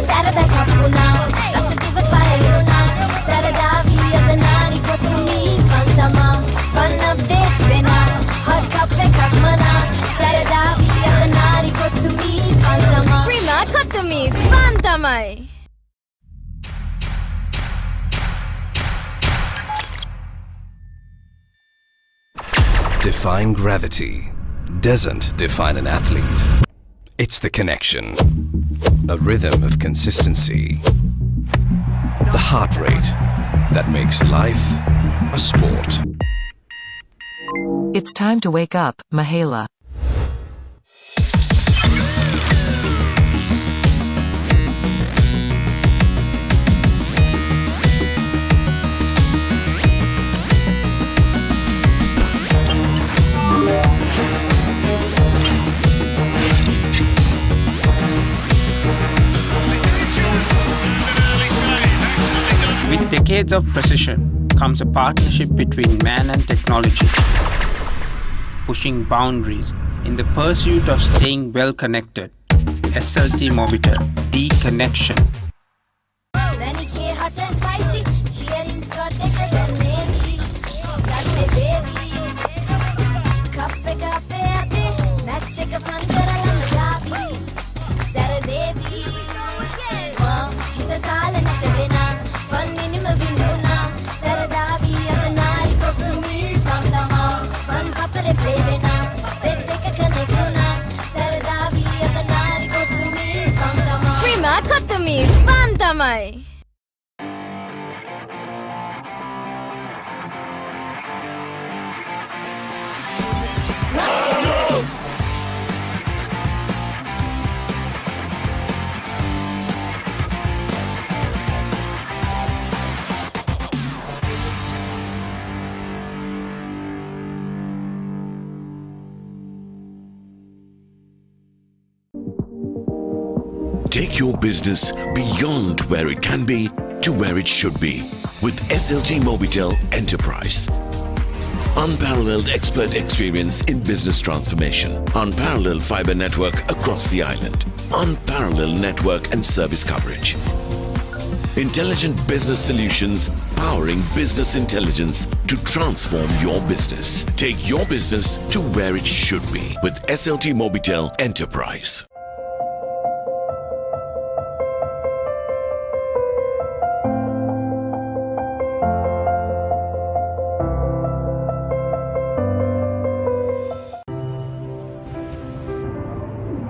Saturday kapuna, rasa diva paheruna. Saradavi adanari ko tumhi Pantama, fun update vena, hot kape kakmana. Saradavi adanari ko tumhi Pantama. Prima කොතුමි, fun tamai. defying gravity doesn't define an athlete. It's the connection, a rhythm of consistency, the heart rate that makes life a sport. It's time to wake up, Mahela. With decades of precision comes a partnership between man and technology, pushing boundaries in the pursuit of staying well connected. SLT Mobitel, the connection. Many K hot and spicy, cheering got thicker than maybe. Saturday baby, kappe ate, match ka fun karala majabi. Saturday baby, hita kala natte vena, fun minima vinduna. Saradavi adanari kottumi fantama, fun papare play vena, set ka connectuna. Saradavi adanari kottumi fantama. Prima kottumi fantamai. Take your business beyond where it can be to where it should be with SLT Mobitel Enterprise. Unparalleled expert experience in business transformation. Unparalleled fiber network across the island. Unparalleled network and service coverage. Intelligent business solutions powering business intelligence to transform your business. Take your business to where it should be with SLT Mobitel Enterprise.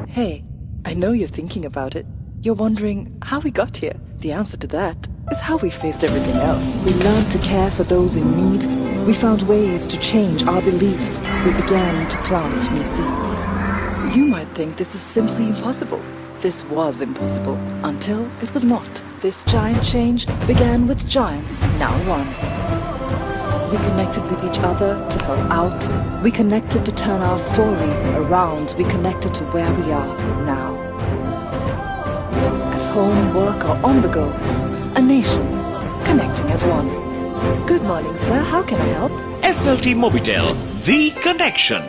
Hey, I know you're thinking about it. You're wondering how we got here. The answer to that is how we faced everything else. We learned to care for those in need. We found ways to change our beliefs. We began to plant new seeds. You might think this is simply impossible. This was impossible until it was not. This giant change began with giants, now one. We connected with each other to help out. We connected to turn our story around. We connected to where we are now. At home, work, or on the go. A nation connecting as one. Good morning, sir. How can I help? SLT Mobitel, the connection.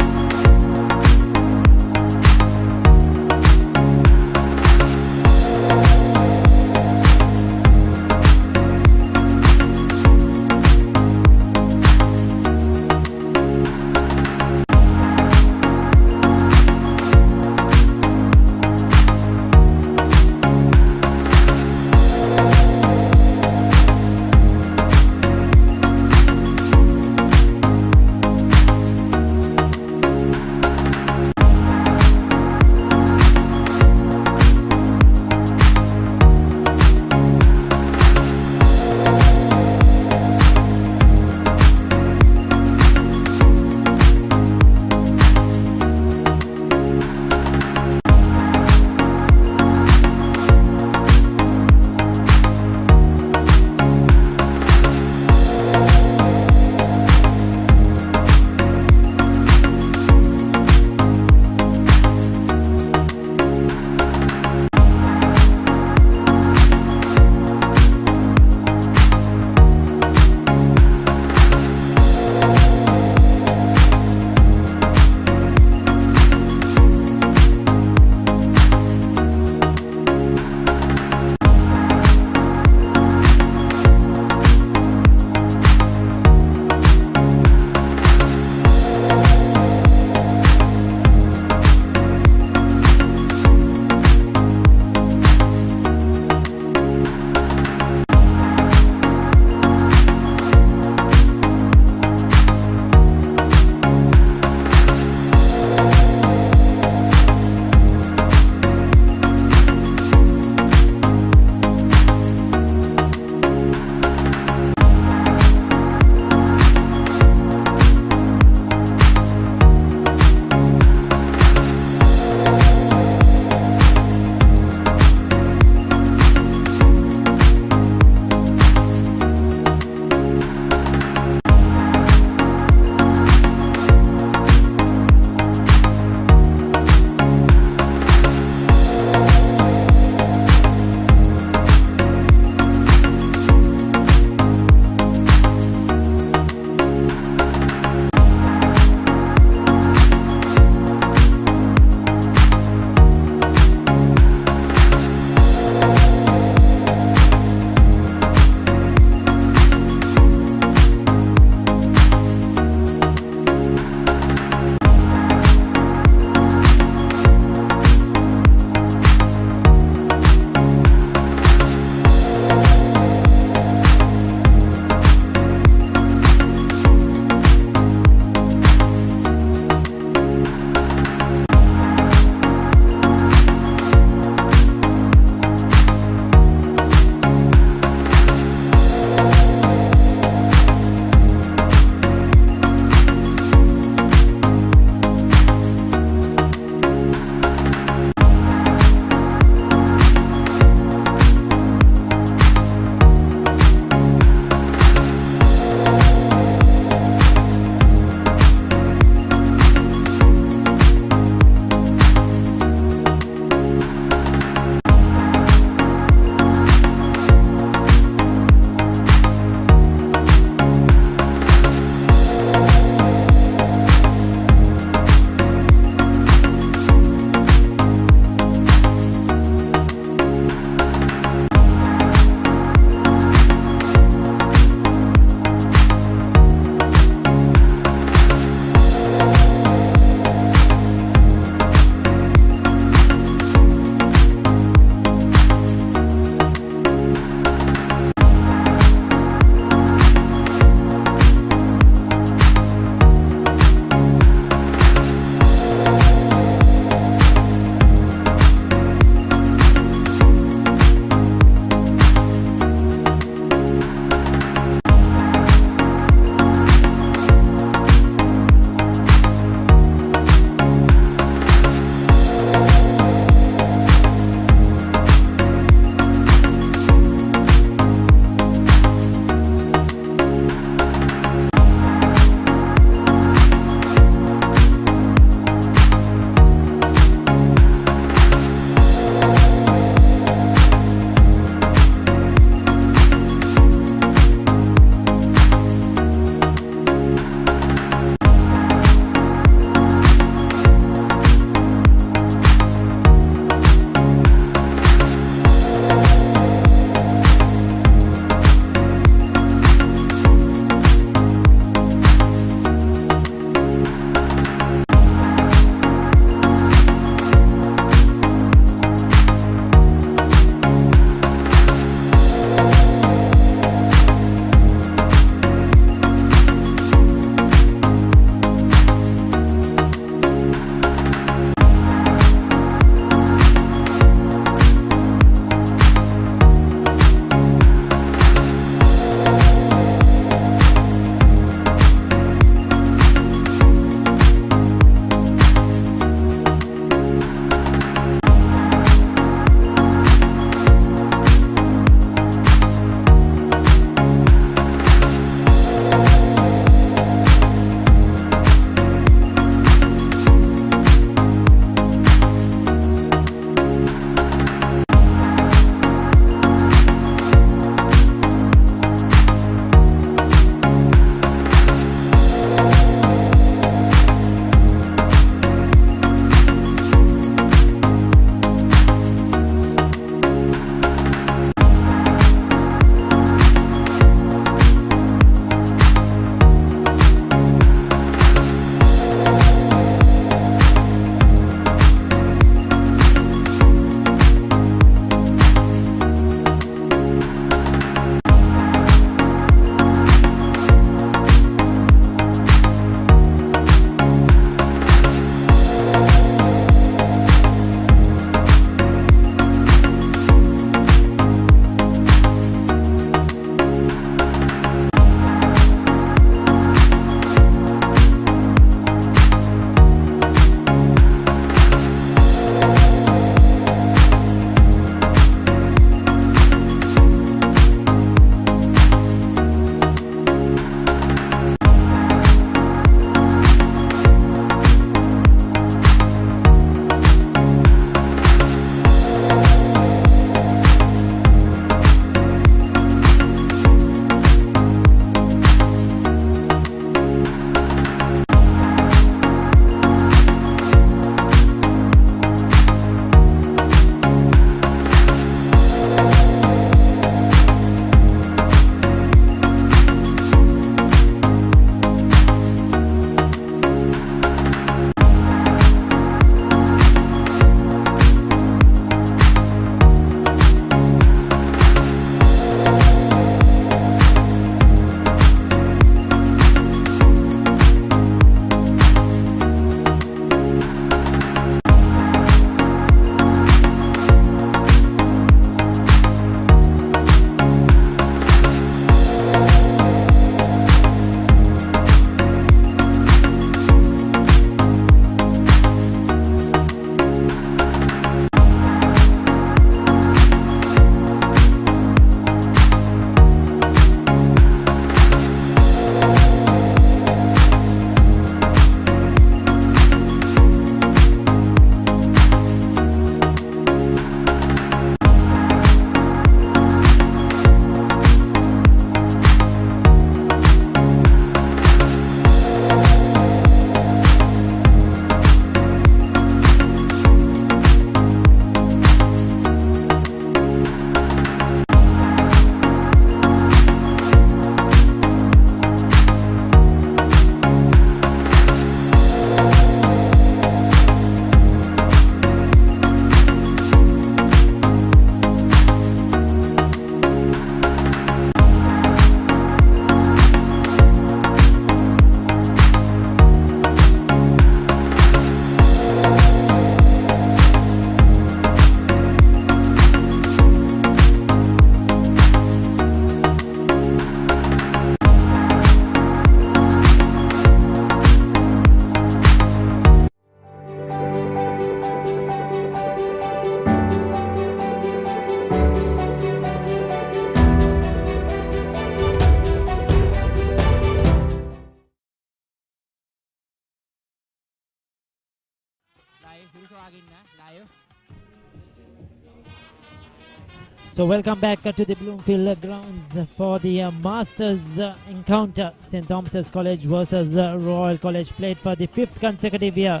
So welcome back to the Bloomfield grounds for the Masters encounter. St. Thomas's College versus Royal College, played for the 5th consecutive year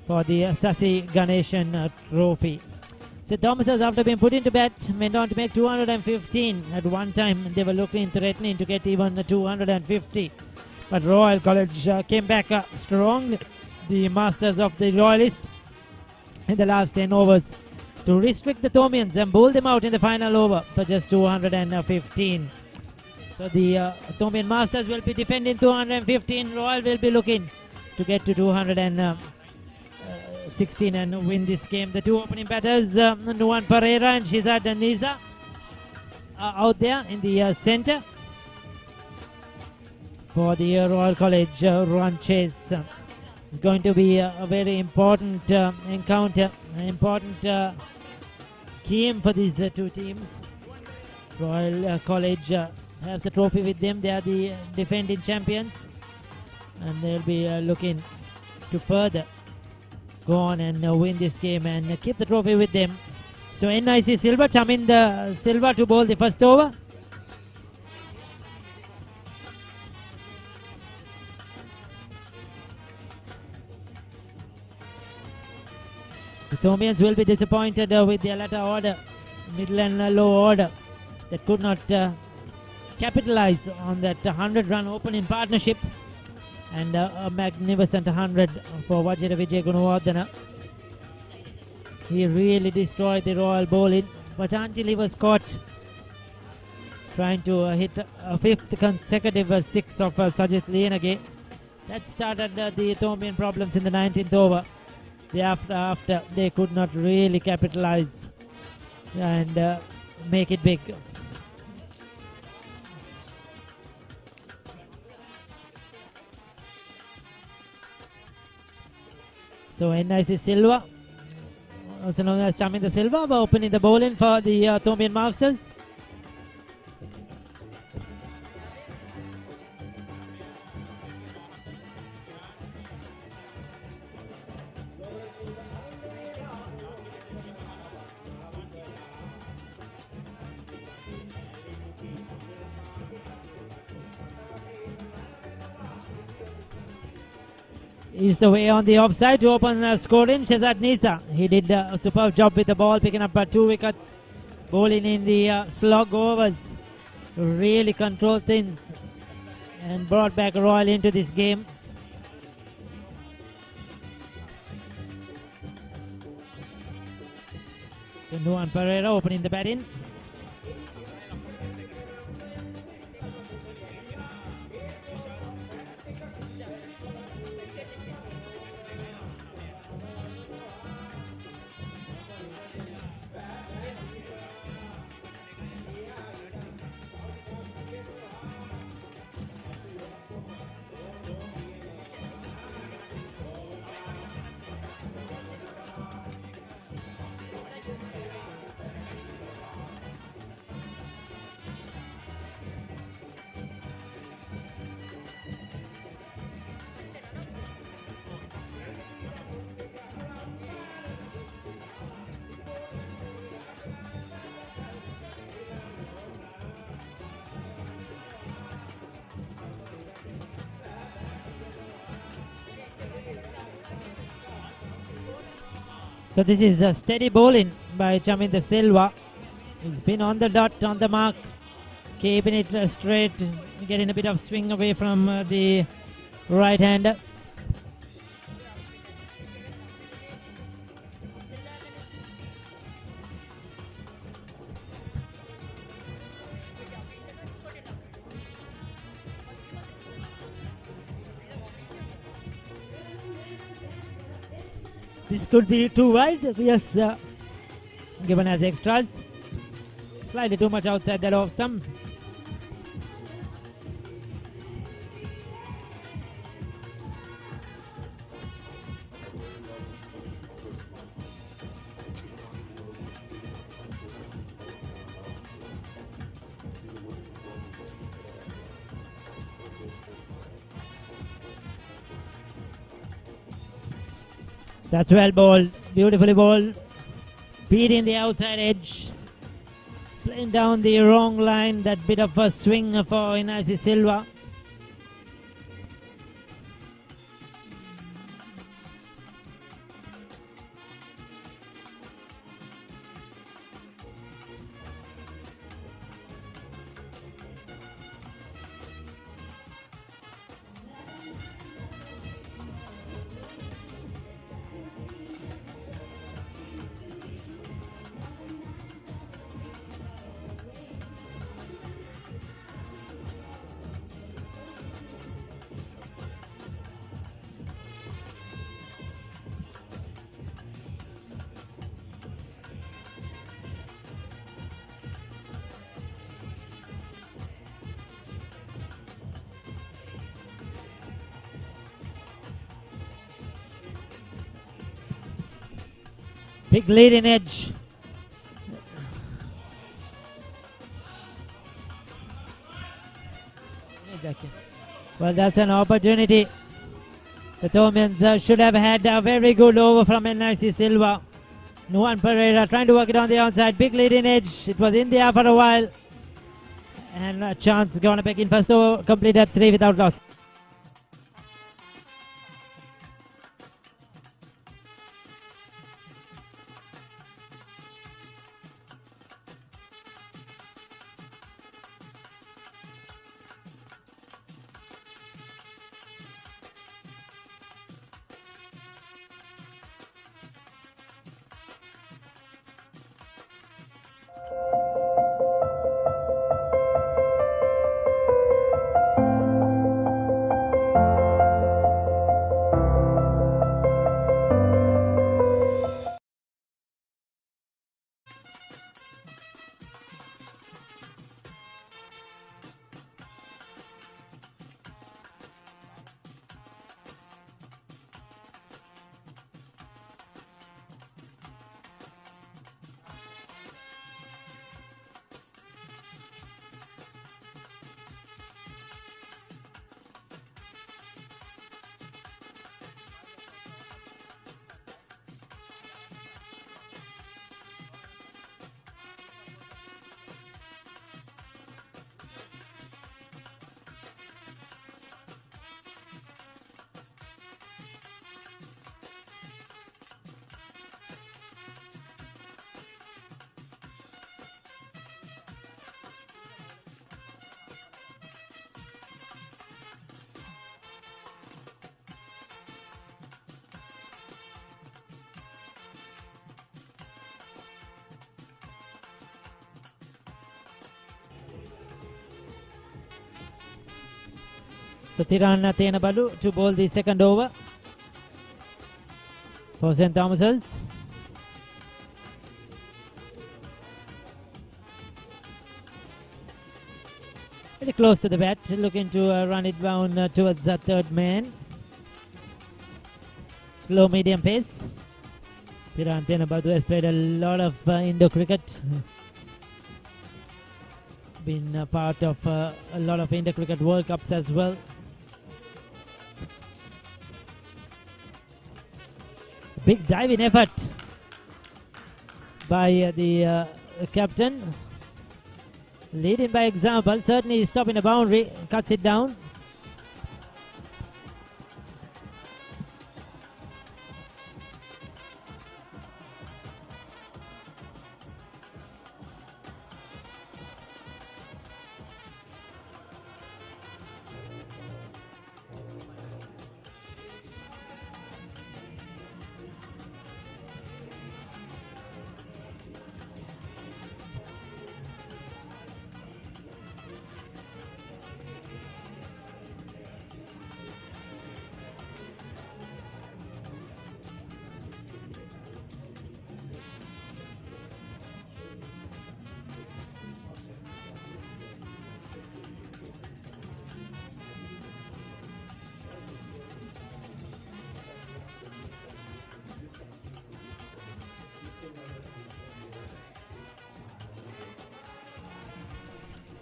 for the Sasi Ganeshan Trophy. St. Thomas's, after being put into bet, went on to make 215 at one time. They were looking, threatening to get even 250. But Royal College came back strong. The Masters of the Royalists in the last 10 overs to restrict the Thomians and bowl them out in the final over for just 215. So the Thomian Masters will be defending 215. Royal will be looking to get to 216 and win this game. The two opening batters, Nuwan Pereira and Shizad Niza, are out there in the center for the Royal College run chase. It's going to be a very important encounter, an important game for these two teams. Royal College has the trophy with them. They are the defending champions, and they'll be looking to further go on and win this game and keep the trophy with them. So NIC Silva, Chaminda Silva to bowl the first over. The Thomians will be disappointed with their latter order, middle and low order, that could not capitalize on that 100-run opening partnership, and a magnificent 100 for Vajira Vijay Gunawardena. He really destroyed the Royal bowling, but until he was caught trying to hit a 5th consecutive 6 of Sajid Lienage, that started the Thomian problems in the 19th over. After they could not really capitalize and make it big. So NIC Silva, also known as Chaminda Silva, were opening the bowling for the Thomian Masters. Is the way on the offside to open scoring. Shazad Nisa, he did a superb job with the ball, picking up 2 wickets, bowling in the slog overs, really controlled things and brought back Royal into this game. So Nuwan Pereira opening the batting. So this is a steady bowling by Chaminda Silva. He's been on the dot, on the mark, keeping it straight, getting a bit of swing away from the right-hander. This could be too wide. Yes, given as extras. Slightly too much outside that off stump. That's well bowled Beautifully bowled. Beating the outside edge. Playing down the wrong line. That bit of a swing for Inacy Silva. Big leading edge. Well, that's an opportunity. The Thomians should have had a very good over from NIC Silva. Nuan Pereira trying to work it on the outside. Big leading edge. It was in the air for a while. And a chance gonna back in first over. Completed 3 without loss. Sathiran Tenabalu to bowl the second over for St. Thomas's. Very close to the bat, looking to run it down towards the third man. Slow medium pace. Thiran Tenabalu has played a lot of Indo cricket. Been a part of a lot of Indo cricket World Cups as well. Big diving effort by the captain. Leading by example, certainly stopping a boundary, cuts it down.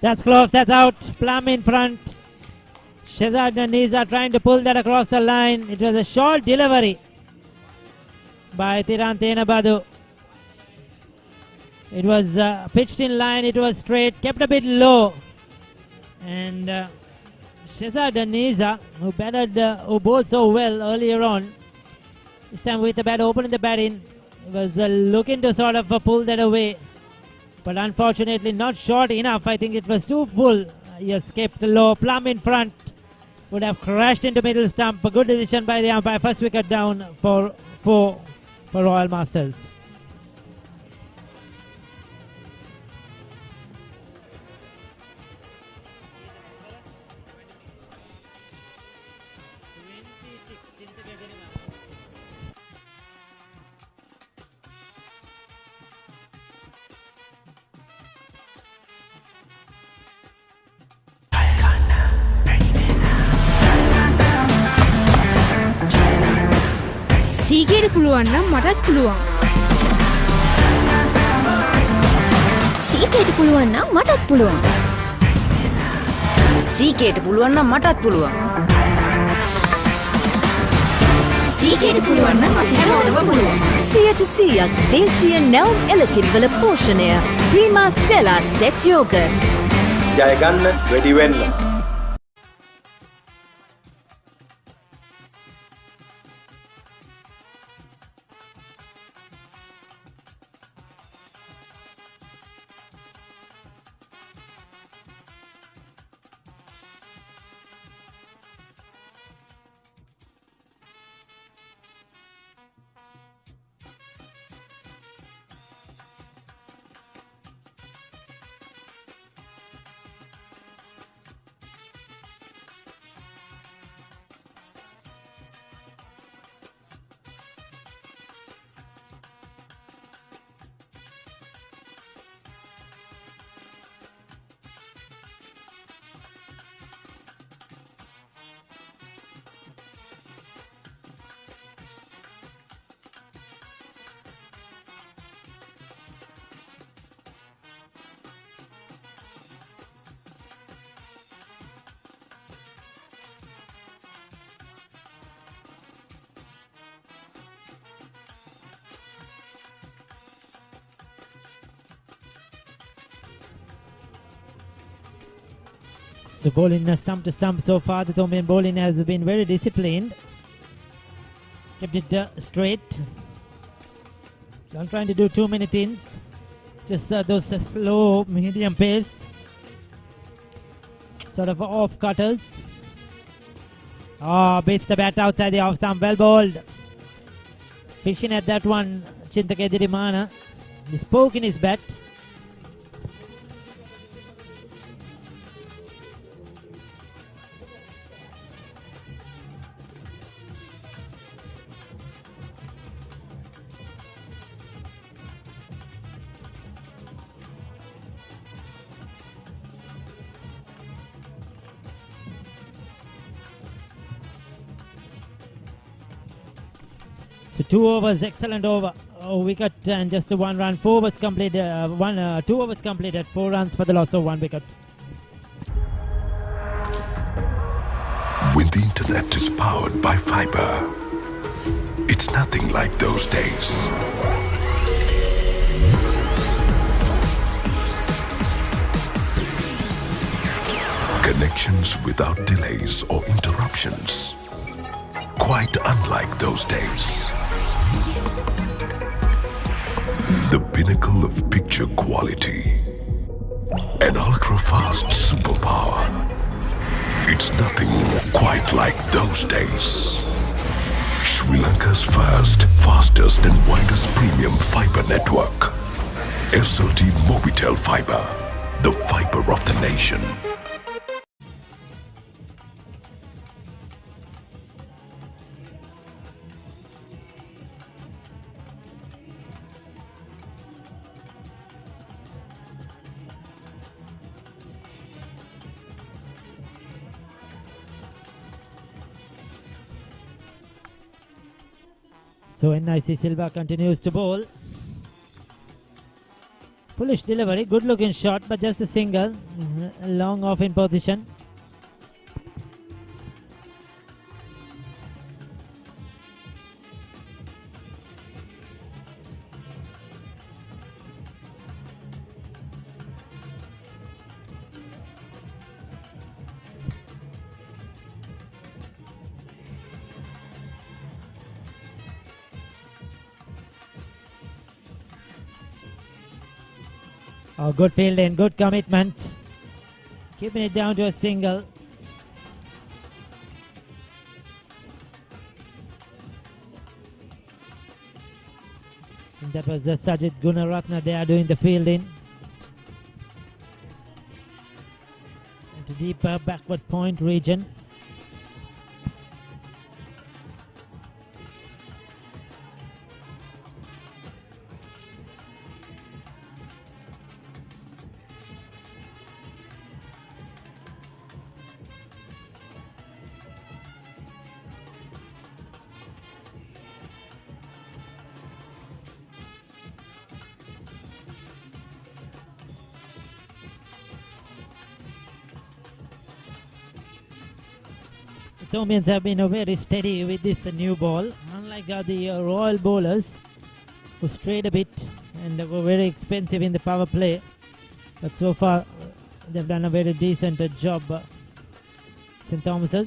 That's close, that's out. Plum in front. Shezad and Niza trying to pull that across the line. It was a short delivery. by Tirantena Badu. It was pitched in line, it was straight, kept a bit low. And Sheza Daniza, who bowled so well earlier on, this time with the bat open in the batting, was looking to sort of pull that away. But unfortunately not short enough. I think it was too full. He escaped low, plumb in front. Would have crashed into middle stump. A good decision by the umpire. First wicket down for Royal Masters. සීගේට පුළුවන් නම් මටත් පුළුවන්. සීකේට පුළුවන් නම් මටත් පුළුවන්. සීකේට පුළුවන් නම් මටත් පුළුවන්. සීකේට පුළුවන් නම් අපි හැමෝටම පුළුවන්. 100% දේශීය නැවුම් එළකිරිවල පෝෂණය. Prima Stella set yoghurt. ජය ගන්න ready වෙන්න. So bowling stump to stump so far. The Thomian bowling has been very disciplined. Kept it straight. Not trying to do too many things. Just those slow, medium pace. Sort of off cutters. Oh, beats the bat outside the off stump. Well bowled. Fishing at that one, Chintakediri. He spoke in his bat. So 2 overs, excellent over. Wicket and just 1 run. 4 overs completed. 2 overs completed. 4 runs for the loss of 1 wicket. When the internet is powered by fiber, it's nothing like those days. Connections without delays or interruptions. Quite unlike those days. The pinnacle of picture quality. An ultra-fast superpower. It's nothing quite like those days. Sri Lanka's first, fastest and widest premium fiber network. SLT Mobitel Fiber. The fiber of the nation. So NIC Silva continues to bowl. Foolish delivery, good looking shot, but just a single. Long off in position. Oh, good fielding, good commitment. Keeping it down to a single. And that was Sajid Gunaratna there doing the fielding. Into deeper backward point region. Thomians have been very steady with this new ball, unlike the Royal bowlers who strayed a bit and were very expensive in the power play. But so far, they've done a very decent job, St. Thomas's.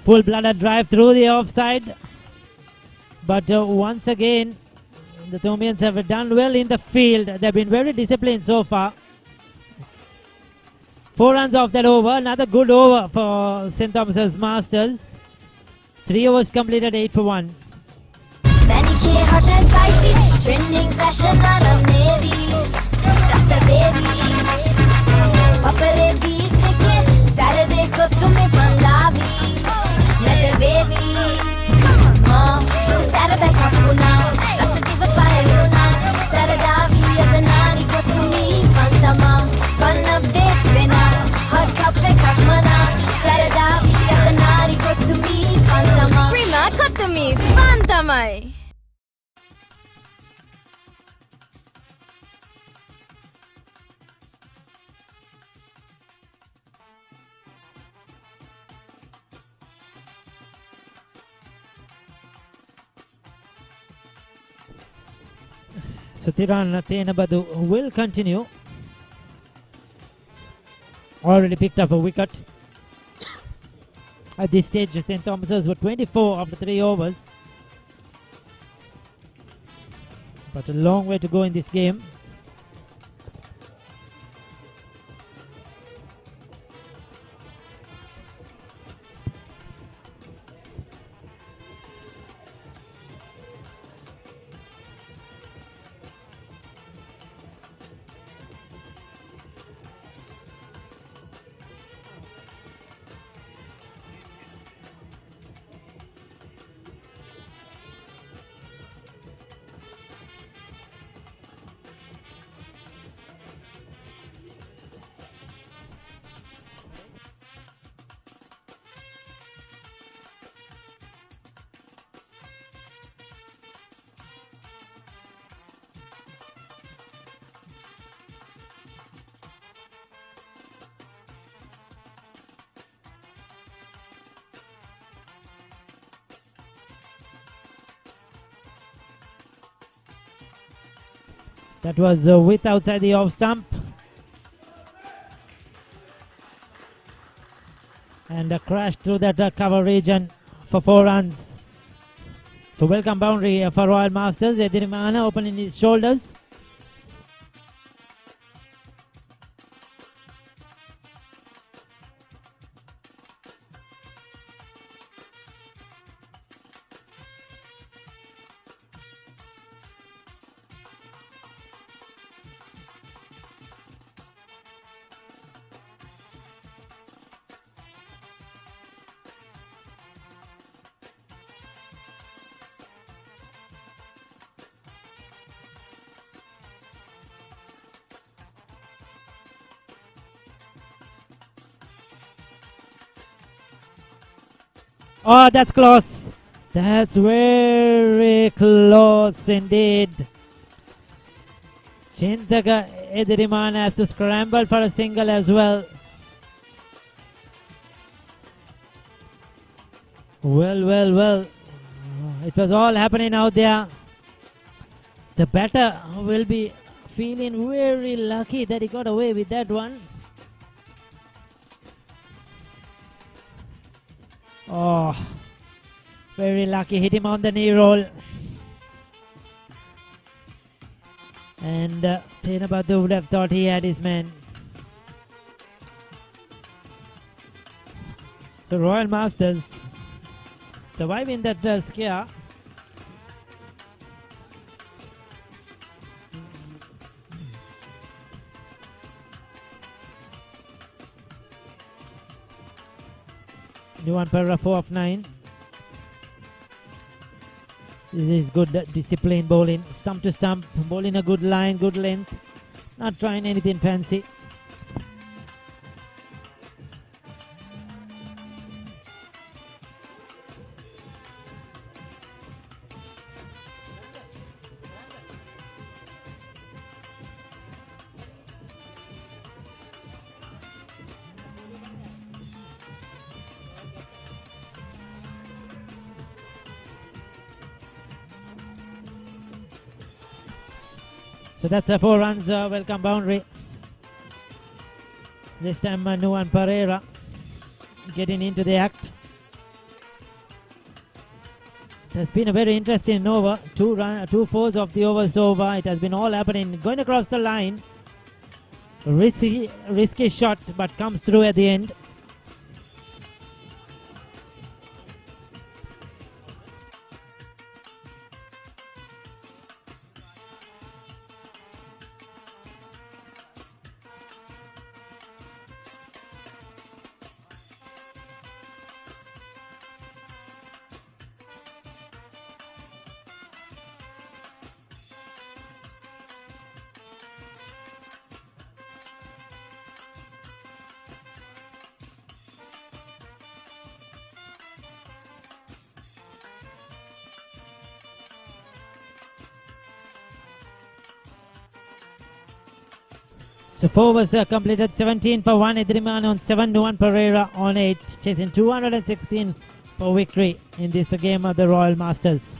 Full-blooded drive through the offside. But once again, the Thomians have done well in the field. They've been very disciplined so far. 4 runs off that over. Another good over for St. Thomas's Masters. 3 overs completed, 8 for 1. Hot and spicy, trending fashion around navy. Rasa baby, papare beat ke Saturday ko tumhe Punjabi. Let baby, mom, Saturday ka puna. Rasa diva paheruna, Saradavi adanari ko tumhi Pantama. Fun update bena, hot cup pe kakmana. Saradavi adanari ko tumhi Pantama. Prima ko tumhi Pantamai. Sutiran Tenabadu will continue. Already picked up a wicket. At this stage, St. Thomas's were 24 after 3 overs. But a long way to go in this game. That was width outside the off stump. And a crash through that cover region for 4 runs. So welcome boundary for Royal Masters. Edirimana opening his shoulders. Oh, that's close. That's very close indeed. Chintaka Ediriman has to scramble for a single as well. Well. It was all happening out there. The batter will be feeling very lucky that he got away with that one. Oh, very lucky. Hit him on the knee roll. And Tenabadu would have thought he had his man. So Royal Masters surviving that scare. Nuwan Perera 4 of 9. This is good discipline bowling. Stump to stump. Bowling a good line, good length. Not trying anything fancy. So that's a 4 runs welcome boundary. This time Nuwan Perera getting into the act. It has been a very interesting over. Two fours of the overs over. It has been all happening. Going across the line. Risky shot, but comes through at the end. So 4 was completed. 17 for 1. Ediriman on 7. Nuwan Perera on 8. Chasing 216 for victory in this game of the Royal Masters.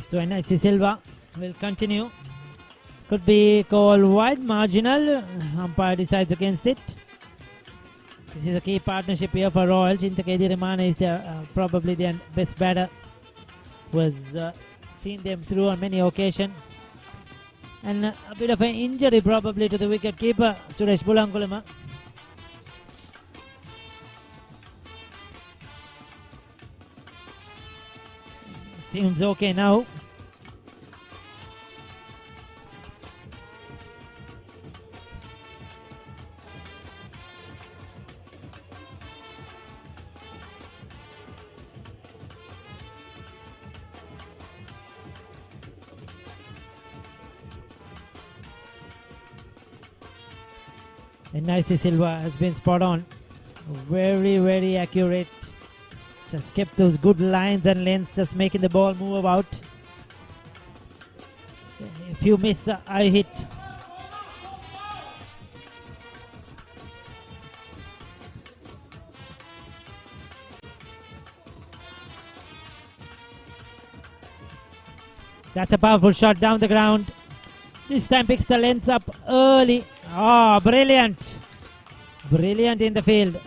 So NIC Silva will continue. Could be called wide marginal. Umpire decides against it. This is a key partnership here for Royal. Chintaka Ediriman is probably their best batter, who has seen them through on many occasions. And a bit of an injury probably to the wicket keeper, Suresh Bulankulama. Seems okay now. And NIC Silva has been spot on. Very accurate. Just kept those good lines and lengths, just making the ball move about. If you miss, I hit. That's a powerful shot down the ground. This time picks the length up early. Oh, brilliant. Brilliant in the field.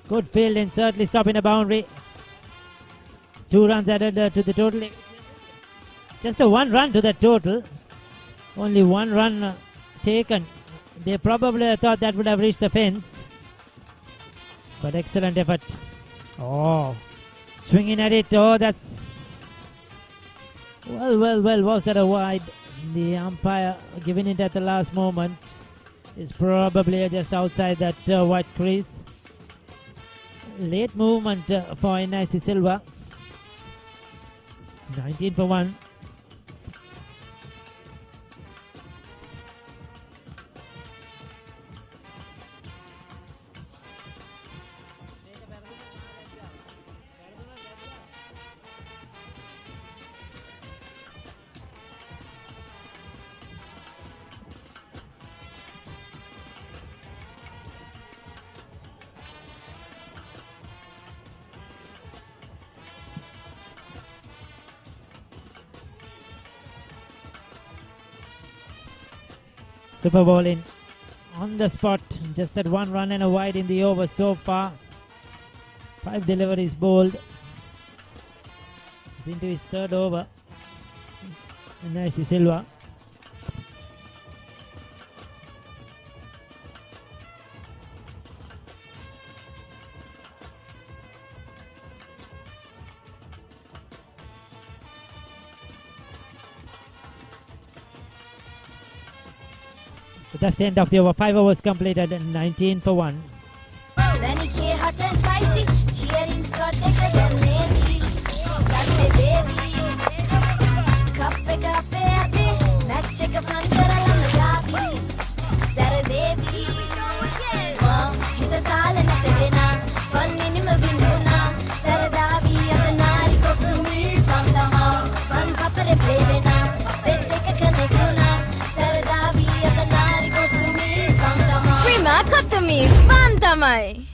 Good fielding, certainly stopping the boundary. 2 runs added to the total. Just a 1 run to the total. Only 1 run taken. They probably thought that would have reached the fence. But excellent effort. Oh, swinging at it. Oh, that's... Well, was that a wide? The umpire giving it at the last moment is probably just outside that white crease. Late movement for Inaisi Silva. 19 for 1. Super bowling on the spot, just at 1 run and a wide in the over so far. 5 deliveries bowled. He's into his 3rd over. Inaisi Silva. So that's the end of the over. 5 overs completed and 19 for 1. Hot and spicy, cheering Scott maybe. Saturday baby. Kappe match එක fun කරලම යාවි. Saturday baby. හිත තාල නැත වෙනා. Fun නිම වින්නුනා. සරදාවි අතනාරි කොතුමි fun තමා. Fun papere play වෙනා. Set එක connect වුණා. සරදාවි අතනාරි කොතුමි fun තමා. Prima කොතුමි fun තමයි.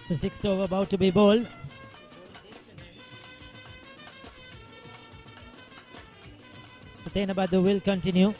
So 6th over about to be bowled. So Tenabadu will continue.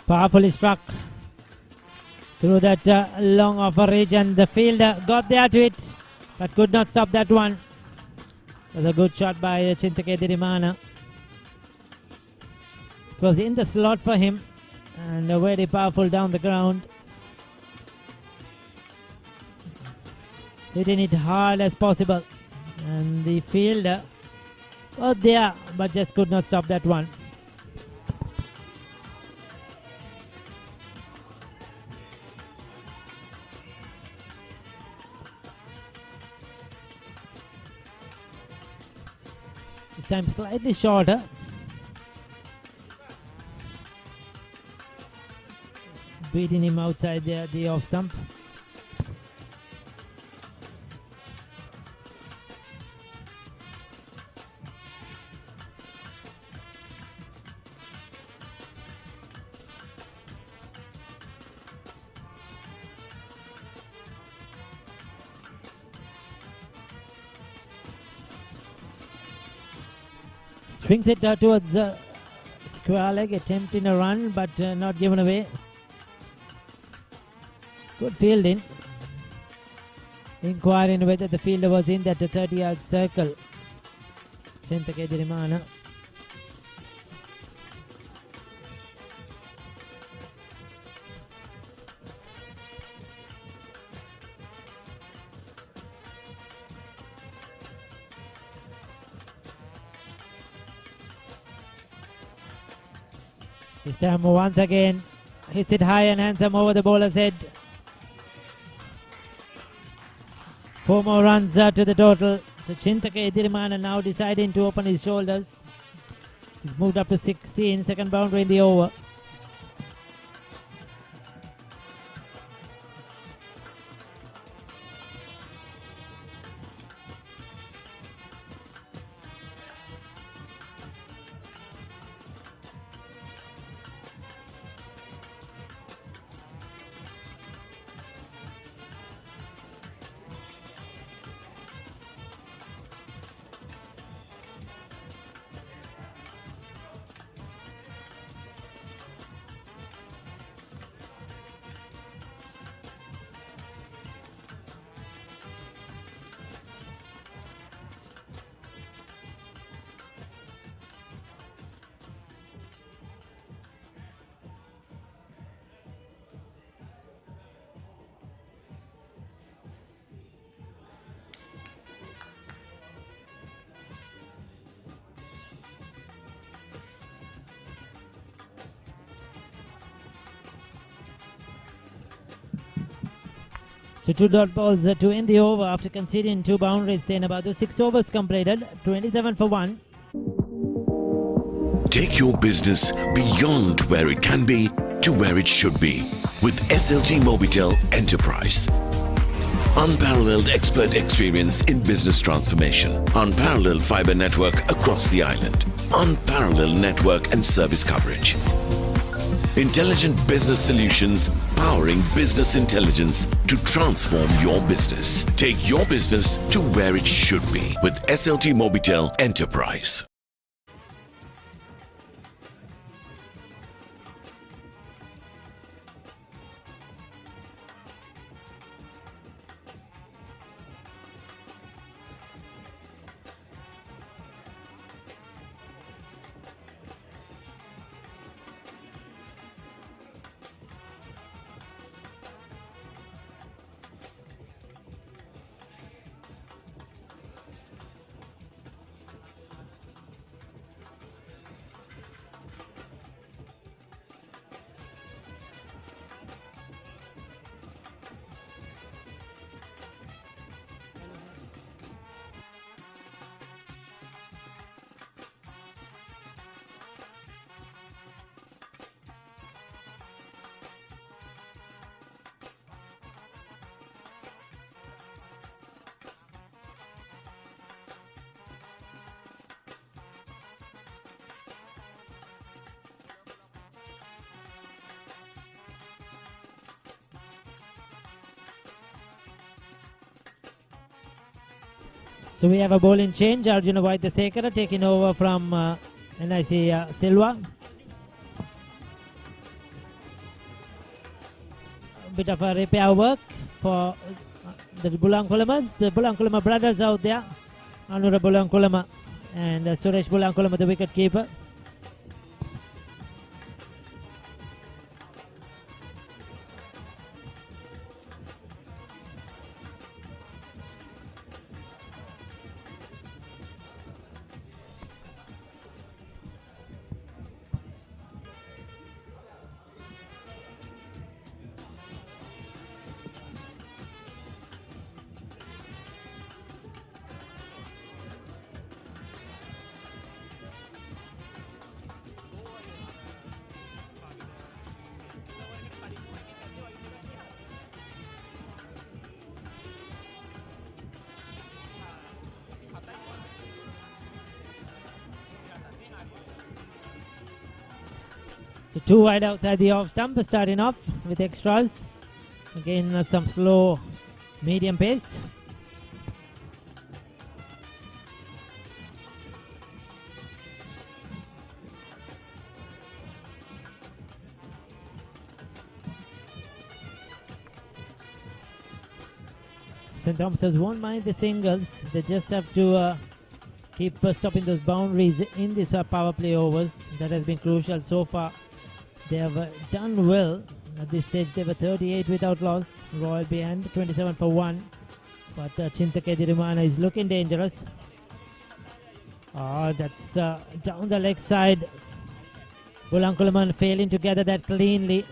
Powerfully struck through that long offer ridge, and the fielder got there to it but could not stop that one. It was a good shot by Chintake Dirimana. It was in the slot for him and very powerful down the ground. Hitting it hard as possible, and the fielder got there but just could not stop that one. This time slightly shorter. Beating him outside the off stump. Swings it towards square leg, attempting a run but not given away. Good fielding. Inquiring whether the fielder was in that 30-yard circle. Chintake Dirimana. This time once again hits it high and handsome over the bowler's head. 4 more runs to the total. So Chintake Dirimana now deciding to open his shoulders. He's moved up to 16, second boundary in the over. So 2 dot balls to end the over after conceding 2 boundaries. Then about 6 overs completed, 27 for 1. Take your business beyond where it can be to where it should be with SLT Mobitel Enterprise. Unparalleled expert experience in business transformation. Unparalleled fiber network across the island. Unparalleled network and service coverage. Intelligent business solutions powering business intelligence to transform your business. Take your business to where it should be with SLT Mobitel Enterprise. So we have a bowling change. Arjuna Vaidyasekara taking over from NIC Silva. A bit of a repair work for the Bulankulamans, the Bulankulama brothers out there. Anura Bulankulama and Suresh Bulankulama, the wicket keeper. So 2 wide outside the off stump, starting off with extras. Again, some slow, medium pace. St. Thomas's won't mind the singles. They just have to keep stopping those boundaries in these power play overs. That has been crucial so far. They have done well. At this stage, they were 38 without loss. Royal behind, 27 for 1. But Chintakedi Rumana is looking dangerous. Oh, that's down the leg side. Bulankulaman failing to gather that cleanly.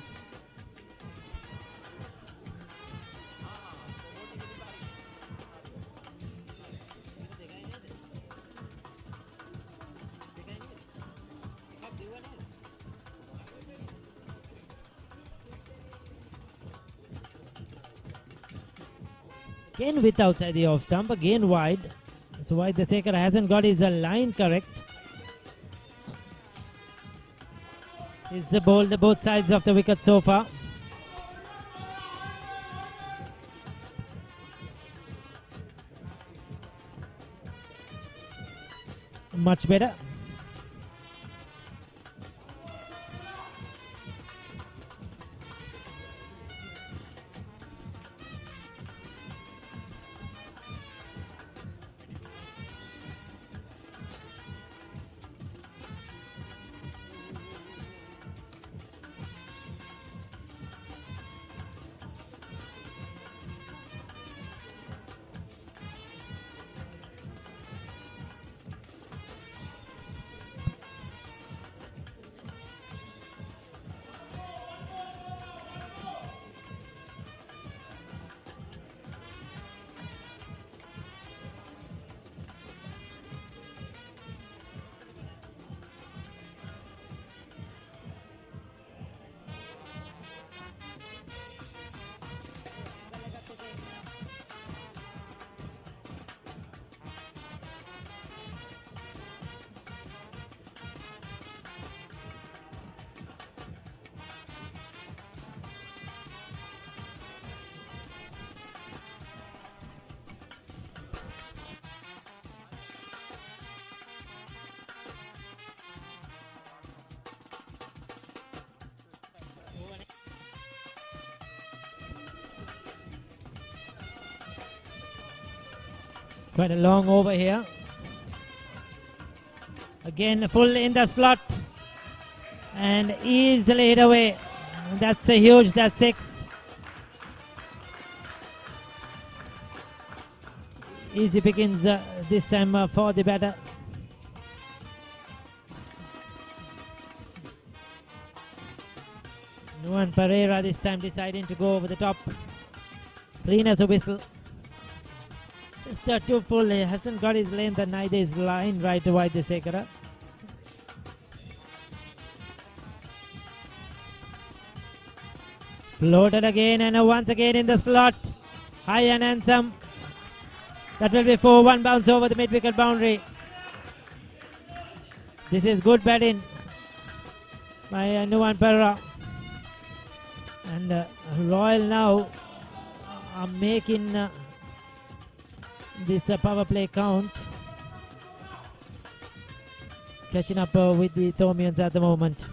Again with outside the off stump, again wide. So why the Sekar hasn't got his line correct. He's bowled both sides of the wicket so far. Much better. Quite a long over here. Again, full in the slot. And easily hit away. That's a huge, that's 6. Easy pickings this time for the batter. Nuwan Pereira this time deciding to go over the top. Clean as a whistle. Just too full. He hasn't got his length and neither his line right to wide the Sekara. Floated again and once again in the slot. High and handsome. That will be 4-1 bounce over the mid-wicket boundary. This is good batting by Nuwan Pereira. And Royal now are making this power play count. Catching up with the Thomians at the moment.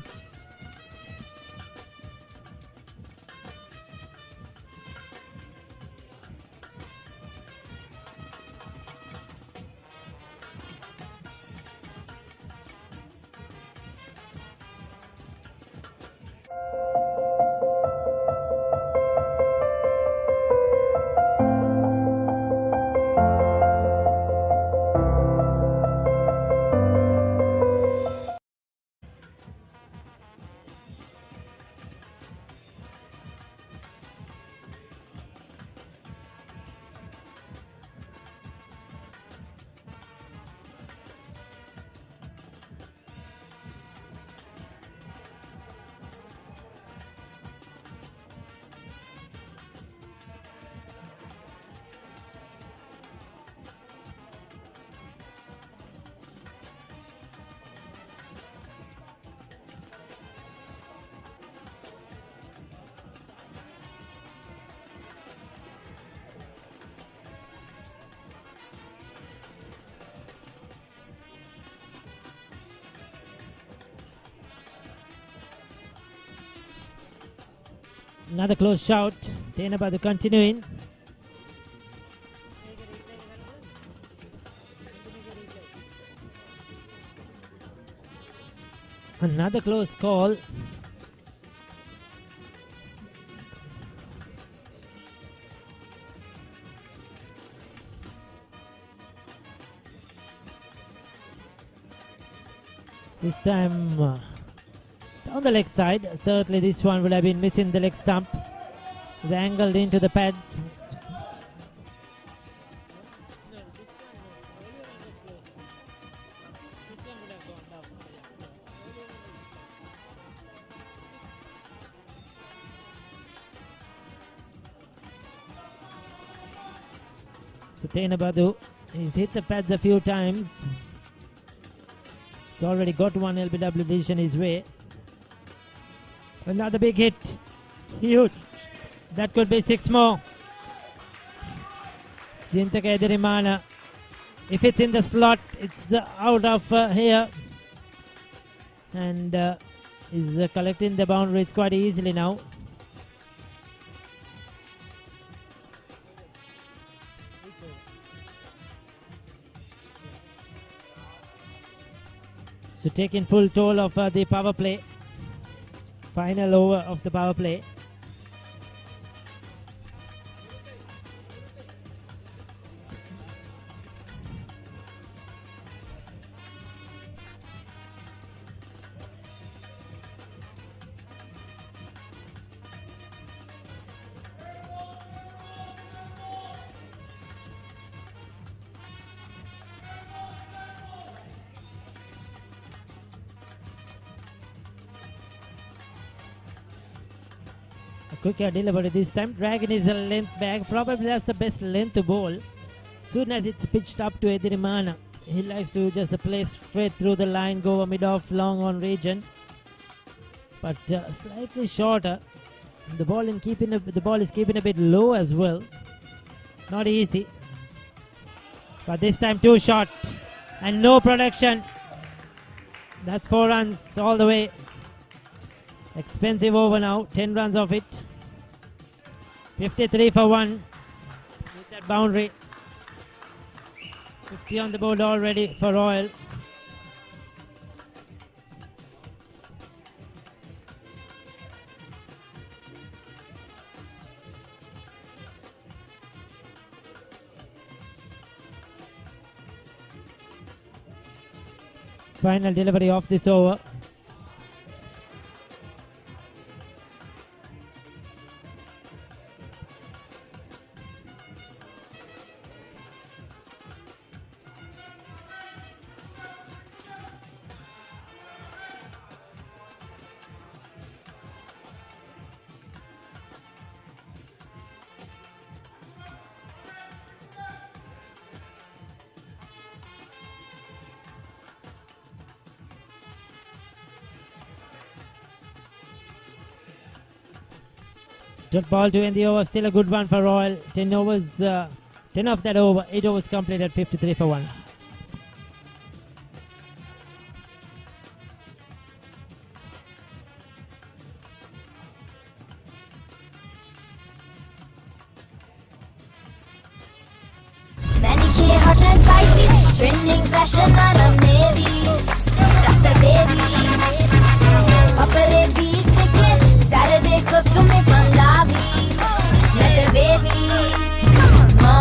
Another close shout. Tenabadu continuing. Another close call. This time down the leg side. Certainly this one would have been missing the leg stump. It angled into the pads. So Tenabadu, he's hit the pads a few times. He's already got one LBW decision his way. Another big hit. Huge. That could be 6 more. Jintaka Edirimana. If it's in the slot, it's out of here. And is collecting the boundaries quite easily now. So taking full toll of the power play. Final over of the power play. Quicker delivery this time. Dragon is a length back. Probably that's the best length to bowl. Soon as it's pitched up to Edirimana, he likes to just play straight through the line, go a mid-off long on region. But slightly shorter. The ball is keeping a bit low as well. Not easy. But this time too short. And no production. That's 4 runs all the way. Expensive over now. 10 runs of it. 53 for 1 with that boundary. 50 on the board already for Royal. Final delivery of this over. Dot ball to end the over. Still a good one for Royal. 10 overs. 10 of that over. 8 overs completed. 53 for 1. Manike hot and spicy, trending fashion aram navy, rasa baby. Papare beat ke sare dekho tumhe Punjabi, nata baby. Ma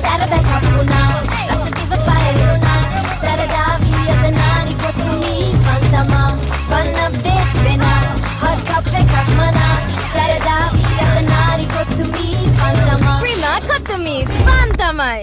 sare back apuna, rasa diva pairuna, sare davi adanari ko tumi fantama, fun update bena, hot kappe kakmana, sare davi adanari ko tumi fantama, prima ko tumi fantamai.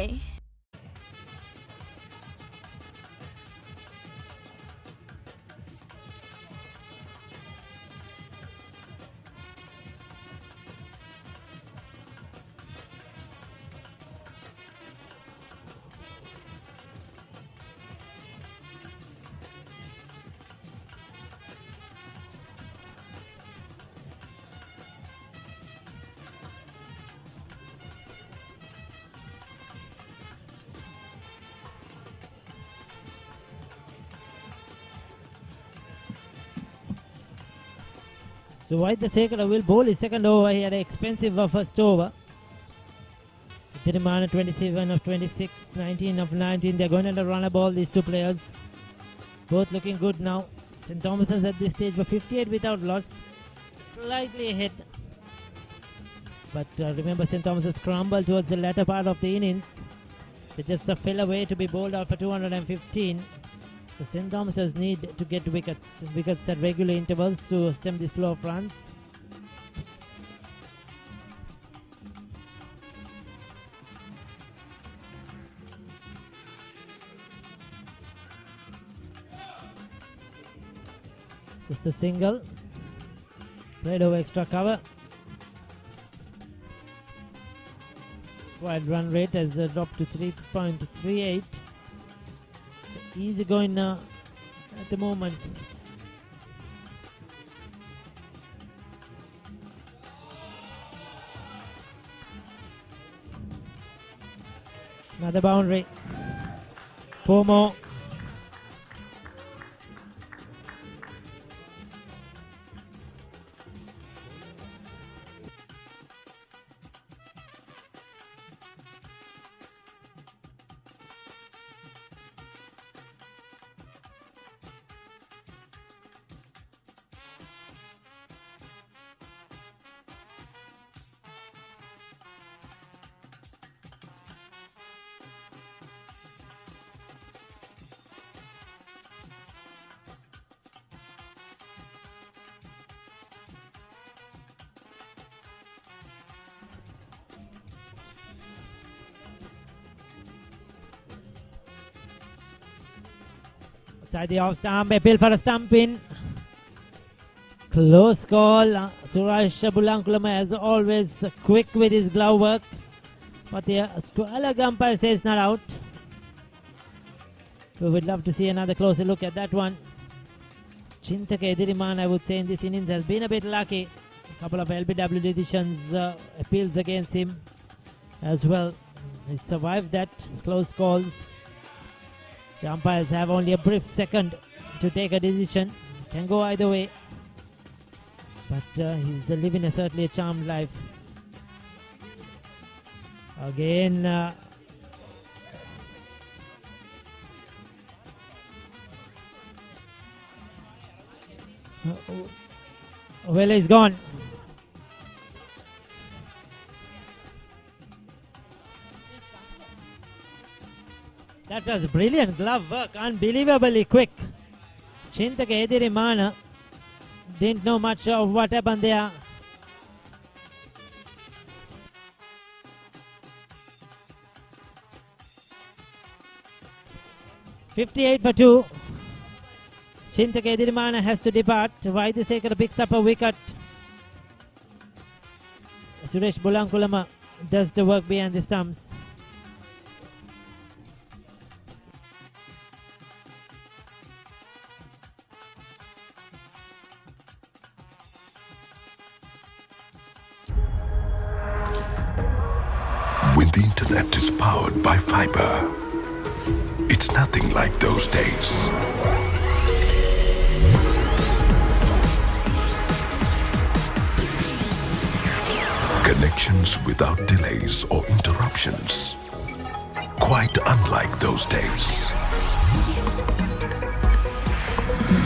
So Vaidyasekara will bowl his second over. He had an expensive first over. Thiruman 27 of 26, 19 of 19. They're going to run a ball, these two players. Both looking good now. St. Thomas's at this stage were 58 without lots. Slightly ahead. But remember, St. Thomas's scrambled towards the latter part of the innings. They just fell away to be bowled out for 215. So St. Thomas's need to get wickets at regular intervals to stem the flow of runs. Just a single. Played over extra cover. Wide run rate has dropped to 3.38. So easy going now at the moment. Another boundary. 4 more. Outside the off stump, appeal for a stump in. Close call. Suraj Bulankulama as always quick with his glove work. But the square umpire says not out. We would love to see another closer look at that one. Chintaka Ediriman, I would say, in this innings has been a bit lucky. A couple of LBW decisions, appeals against him as well. He survived that. Close calls. The umpires have only a brief second to take a decision. Can go either way. But he's living certainly a charmed life. Again, well, he's gone. That was brilliant glove work, unbelievably quick. Chintaka Edirimana didn't know much of what happened there. .58 for 2. Chintaka Edirimana has to depart. Vaidyasekara picks up a wicket. Suresh Bulankulama does the work behind the stumps. When the internet is powered by fiber, it's nothing like those days. Connections without delays or interruptions. Quite unlike those days.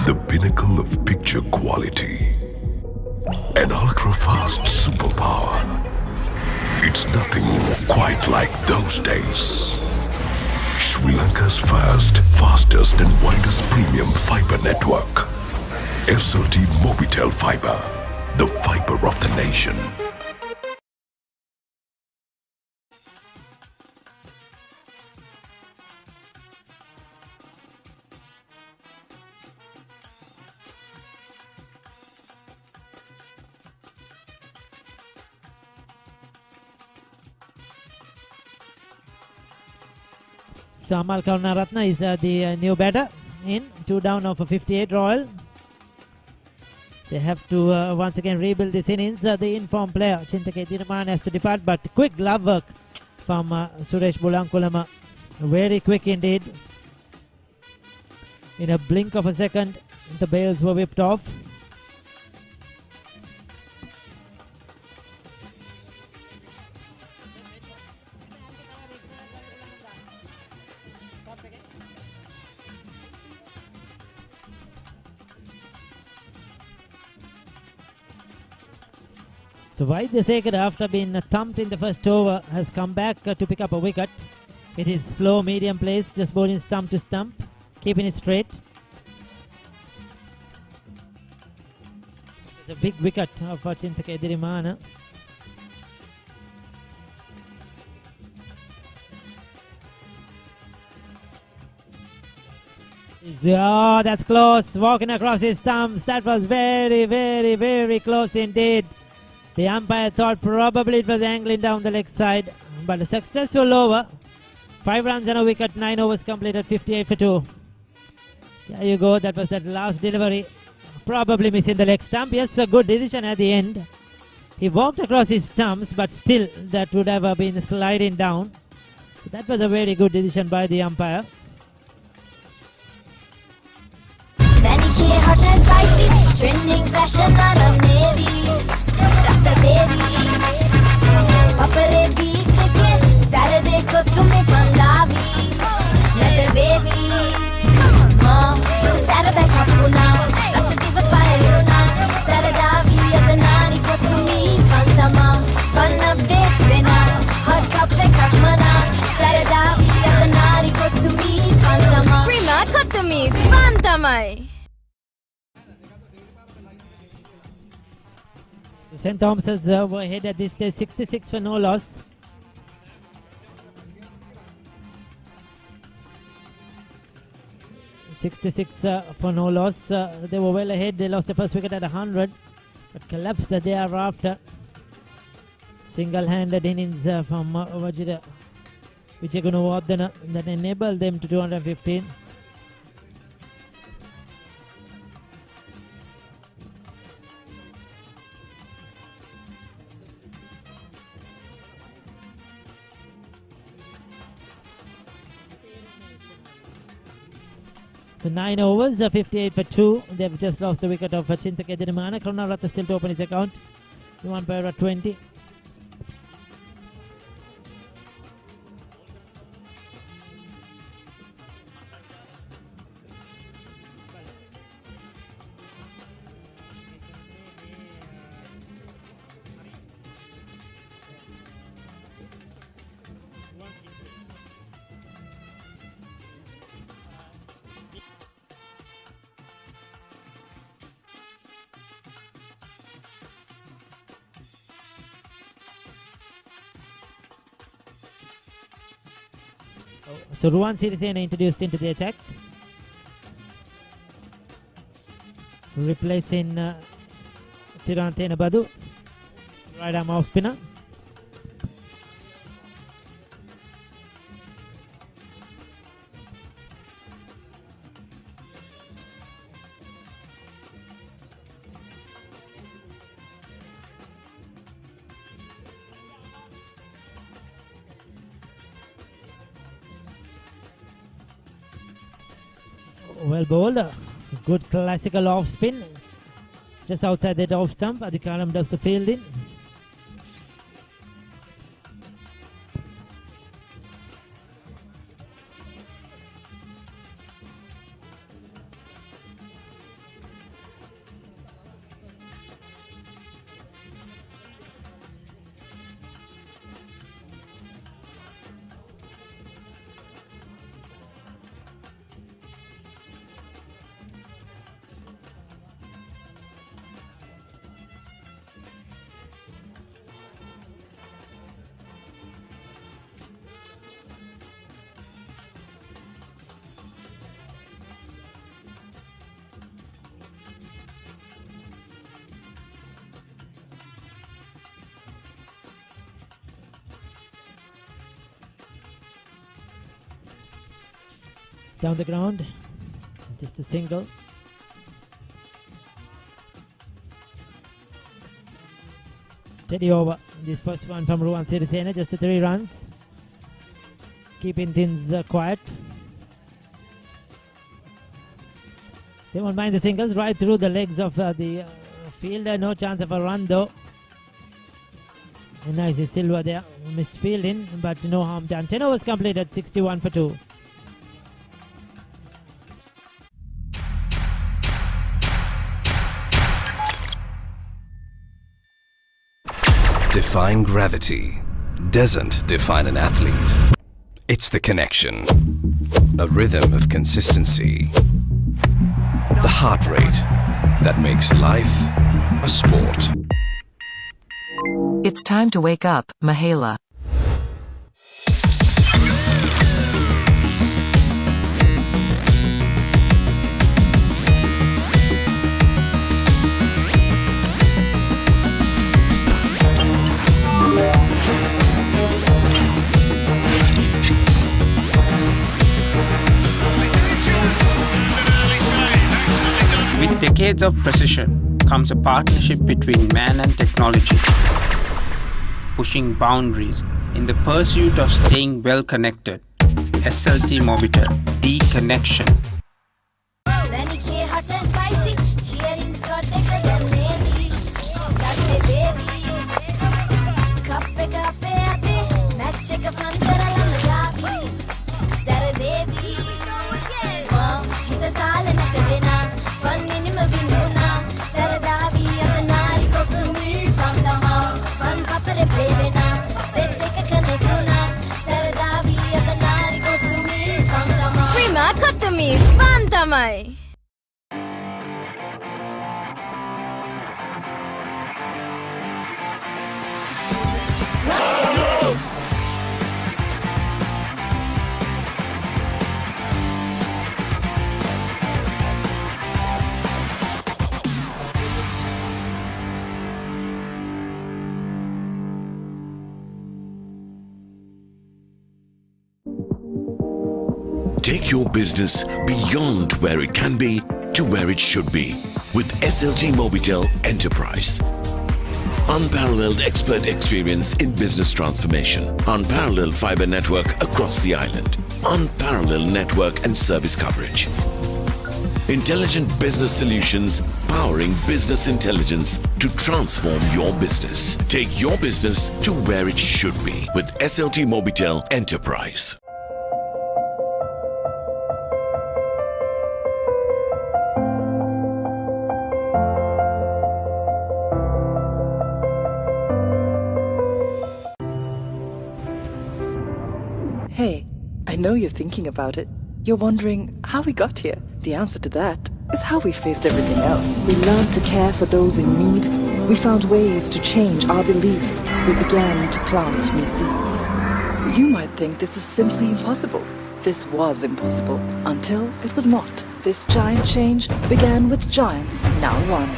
The pinnacle of picture quality. An ultra-fast superpower. It's nothing quite like those days. Sri Lanka's first, fastest and widest premium fiber network. SLT Mobitel Fiber, the fiber of the nation. So Amal Karunaratne is the new batter in. 2 down of a 58 Royal. They have to once again rebuild this innings. The informed player Chintaka Edirimana has to depart, but quick glove work from Suresh Bulankulama. Very quick indeed. In a blink of a second, the bails were whipped off. So Vaidyasekhar, after being thumped in the first over, has come back to pick up a wicket. It is slow medium pace, just bowling stump to stump, keeping it straight. It's a big wicket of Chintaka Edirimana. Oh, that's close. Walking across his stumps. That was very, very, very close indeed. The umpire thought probably it was angling down the leg side, but a successful over. 5 runs and a wicket, 9 overs completed, 58 for 2. There you go, that was that last delivery. Probably missing the leg stump. Yes, a good decision at the end. He walked across his stumps, but still that would have been sliding down. So that was a very good decision by the umpire. Hot and spicy, trending fashion around navy. Rasa baby, papare beat ke Saturday ko tumhe pandavi. Let baby, mom, Saturday ka puna. Rasa diva fire na, Saturday adanari ko tumhi pantama. Fun update vena, hot cup pe kakmana. Saturday adanari ko tumhi pantama. Prima ko tumhi pantamai. St. Thomas's were ahead at this stage, 66 for no loss. For no loss. They were well ahead. They lost the first wicket at 100, but collapsed thereafter. Single-handed innings from Vijay Gunawardena that enabled them to 215. So 9 overs, 58 for 2. They've just lost the wicket of Chintaka Edirimana. Karunaratne still to open his account. The umpire at 20. So Ruwan Sirisena introduced into the attack, replacing Tirantena Badu, right arm off spinner. Well bowled, good classical off spin, just outside that off stump. Adikaram does the fielding. Down the ground, just a single. Steady over. This first one from Ruwan Sirisena, just 3 runs. Keeping things quiet. They won't mind the singles right through the legs of the fielder. No chance of a run though. And nice Silva there, misfielding, but no harm done. 10 overs completed, 61 for 2. defying gravity doesn't define an athlete. It's the connection, a rhythm of consistency, the heart rate that makes life a sport. It's time to wake up, Mahela. With decades of precision comes a partnership between man and technology, pushing boundaries in the pursuit of staying well connected. SLT Mobitel, the connection. Kottumi, fun tamai. Take your business beyond where it can be to where it should be with SLT Mobitel Enterprise. Unparalleled expert experience in business transformation. Unparalleled fiber network across the island. Unparalleled network and service coverage. Intelligent business solutions powering business intelligence to transform your business. Take your business to where it should be with SLT Mobitel Enterprise. Hey, I know you're thinking about it. You're wondering how we got here. The answer to that is how we faced everything else. We learned to care for those in need. We found ways to change our beliefs. We began to plant new seeds. You might think this is simply impossible. This was impossible until it was not. This giant change began with giants, now one.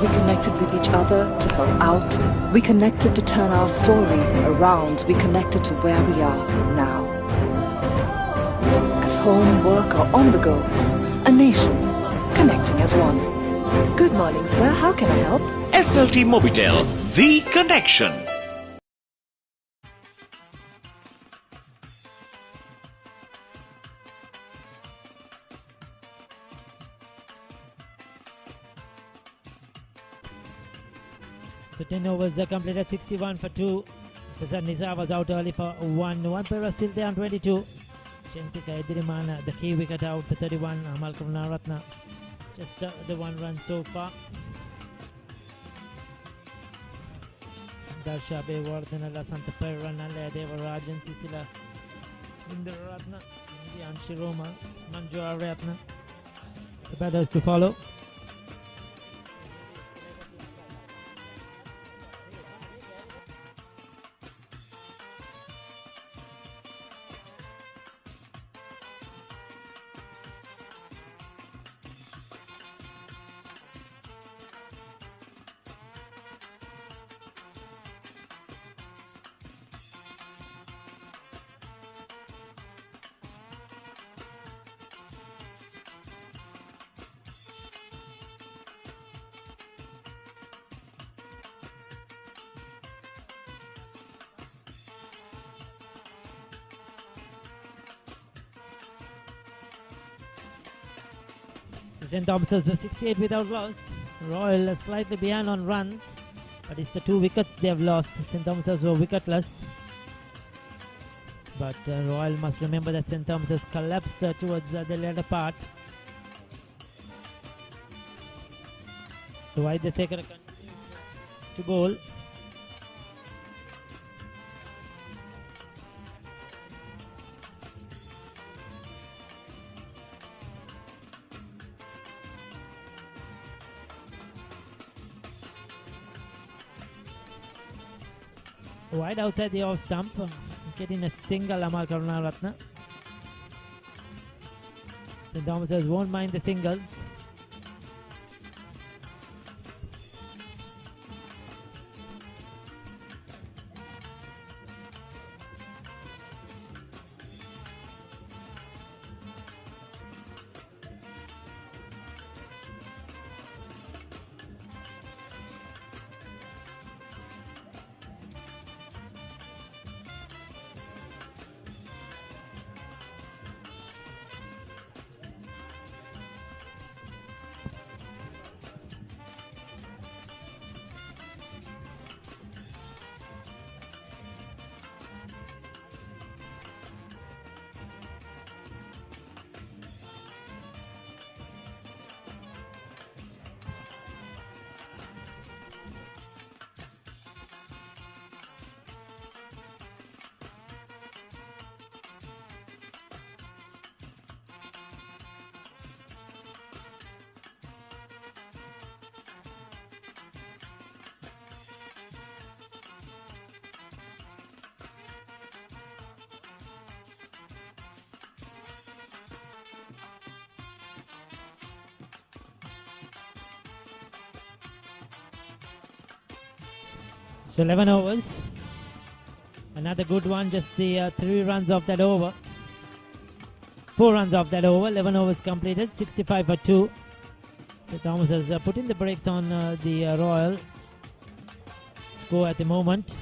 We connected with each other to help out. We connected to turn our story around. We connected to where we are now. At home, work, or on the go. A nation connecting as one. Good morning, sir. How can I help? SLT Mobitel, the connection. So 10 overs completed, 61 for 2. Cesar Nisa was out early for 1. One pair was still there on 22. Chentika Edirimana, the key wicket out for 31. Malcolm Naratna, just the 1 run so far. Darsha Bewardhanala, Santa Perra, Nale, Devarajan, Sisila, Indraratna, Anshi Roma, Manjua Ratna. The batters to follow. St. Thomas's were 68 without loss. Royal slightly behind on runs, but it's the 2 wickets they have lost. St. Thomas's were wicketless. But Royal must remember that St. Thomas's collapsed towards the latter part. So Vaidyasekhara continues to bowl. Wide outside the off stump. Getting a single, Amal Karunaratne. St. Thomas's won't mind the singles. So 11 overs. Another good one, just the 3 runs off that over. 4 runs off that over, 11 overs completed, 65 for 2. So Thomas has put in the brakes on the Royal score at the moment.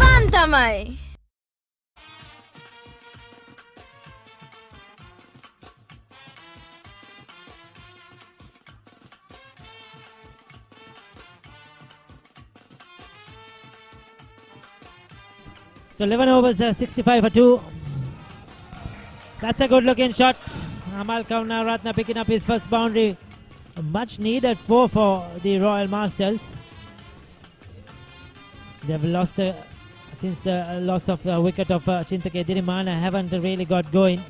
Fun tamai. So 11 overs, 65 for 2. That's a good looking shot. Amal Karunaratne picking up his first boundary. A much needed 4 for the Royal Masters. They've lost since the loss of wicket of Chintake Dirimana, haven't really got going.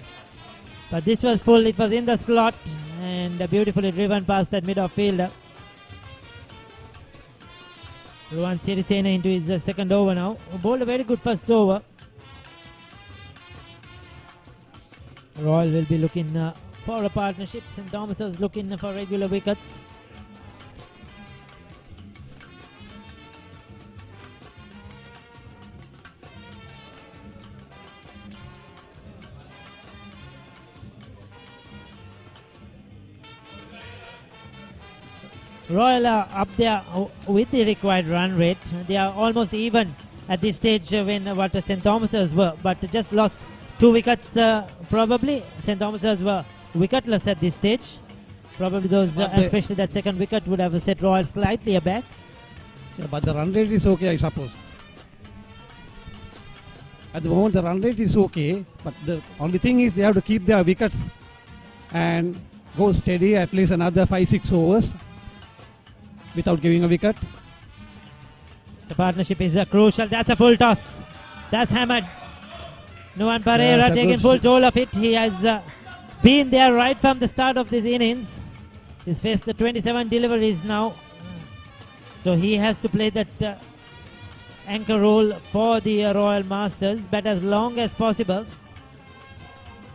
But this was full, it was in the slot and beautifully driven past that mid-off fielder. Ruan Sirisena into his second over now. Bowled a very good first over. Royal will be looking for a partnership. St. Thomas is looking for regular wickets. Royal are up there with the required run rate. They are almost even at this stage when what St. Thomas's were, but just lost 2 wickets probably. St. Thomas's were wicketless at this stage. Probably those, especially that second wicket would have set Royal slightly aback. Yeah, but the run rate is okay, I suppose. At the moment the run rate is okay, but the only thing is they have to keep their wickets and go steady at least another 5-6 overs without giving a wicket. The partnership is crucial. That's a full toss. That's hammered. Nuwan Pereira taking full toll of it. He has been there right from the start of this innings. He's faced the 27 deliveries now. So he has to play that anchor role for the Royal Masters, bat as long as possible,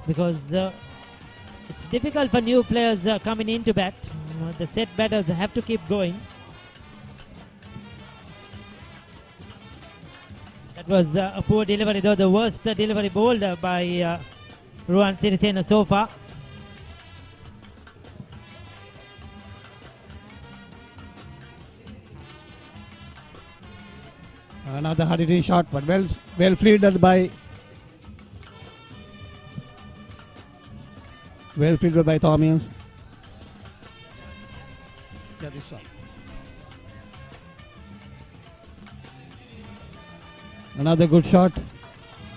because it's difficult for new players coming into bat. The set batters have to keep going. That was a poor delivery, though the worst delivery bowled by Ruan Sirisena so far. Another hard-hitting shot, but well fielded by Thomian. Yeah, this one. Another good shot.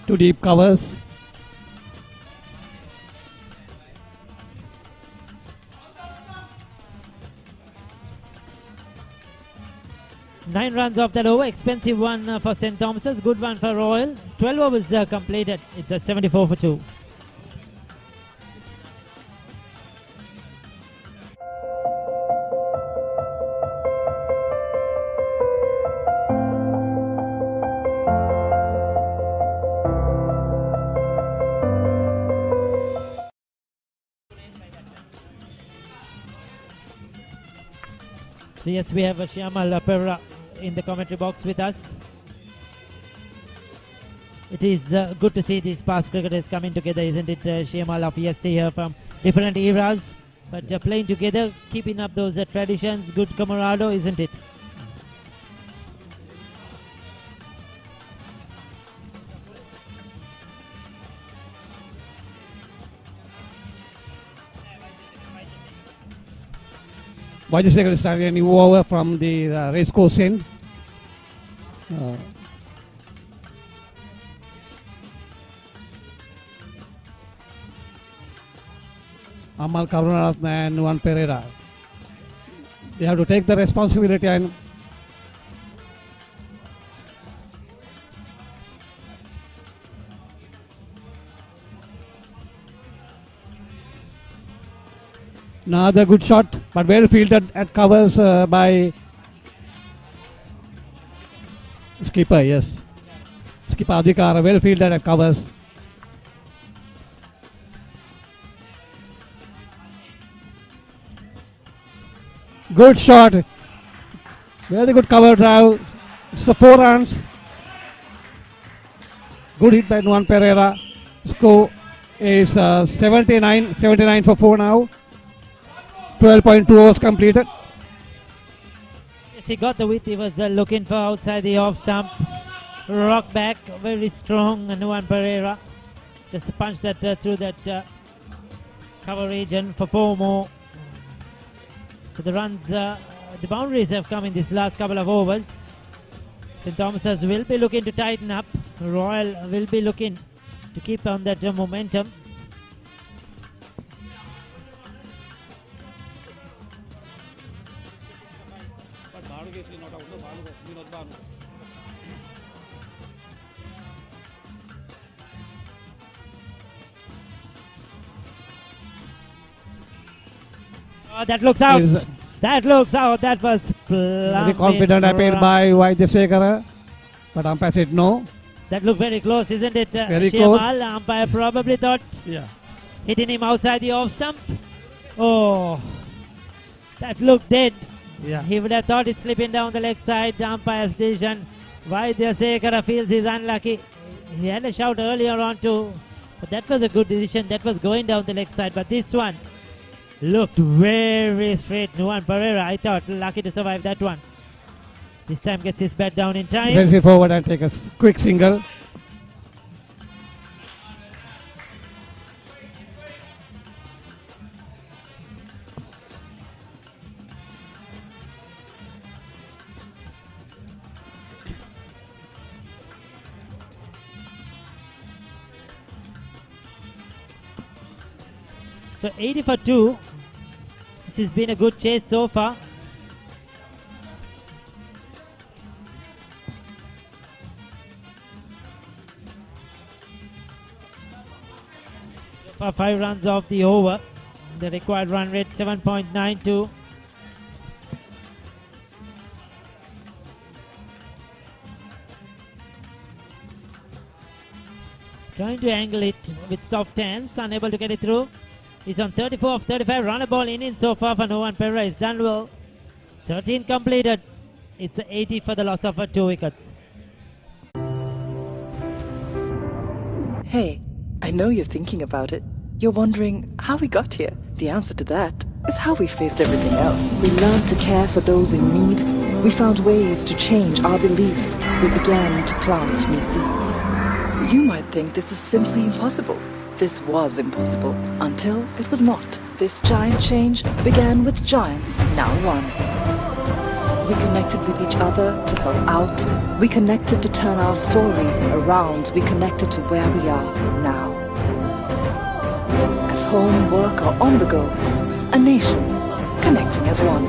2 deep covers. Nine runs off that over. Expensive one for St. Thomas's. Good one for Royal. 12 overs completed. It's a 74 for 2. So yes, we have Shyamal Perra in the commentary box with us. It is good to see these past cricketers coming together, isn't it? Shyamal of yesterday here from different eras, but playing together, keeping up those traditions, good camaraderie, isn't it? Vajasekhar started a new over from the racecourse end. Amal Karunaratne and Nuwan Pereira. They have to take the responsibility and another good shot, but well fielded at covers by skipper, yes. Skipper Adhikara, well fielded at covers. Good shot. Very good cover drive. It's a 4 runs. Good hit by Nuwan Pereira. Score is 79 for 4 now. 12.2 overs completed. Yes, he got the width. He was looking for outside the off stump. Rock back, very strong. Nuwan Pereira just punched that through that cover region for 4 more. So the runs, the boundaries have come in this last couple of overs. St. Thomas's will be looking to tighten up. Royal will be looking to keep on that momentum. Oh, that looks out. That looks out. That was very confident appeal by Vajasekhar, but umpire said no. That looked very close, isn't it? Very close. Umpire probably thought hitting him outside the off stump. Oh, that looked dead. Yeah. He would have thought it's slipping down the leg side. Umpire's decision. Vajasekhar feels he's unlucky. He had a shout earlier on too, but that was a good decision. That was going down the leg side, but this one looked very straight. Nuwan Pereira, I thought, lucky to survive that one. This time gets his bat down in time. Aggressive forward and take a quick single. So 80 for 2. This has been a good chase so far. For 5 runs off the over. The required run rate 7.92. Trying to angle it with soft hands, unable to get it through. He's on 34 of 35, run a ball in so far for Nuwan Pereira. He's done well. 13 completed. It's 80 for the loss of 2 wickets. Hey, I know you're thinking about it. You're wondering how we got here. The answer to that is how we faced everything else. We learned to care for those in need. We found ways to change our beliefs. We began to plant new seeds. You might think this is simply impossible. This was impossible until it was not. This giant change began with giants, now one. We connected with each other to help out. We connected to turn our story around. We connected to where we are now. At home, work, or on the go. A nation connecting as one.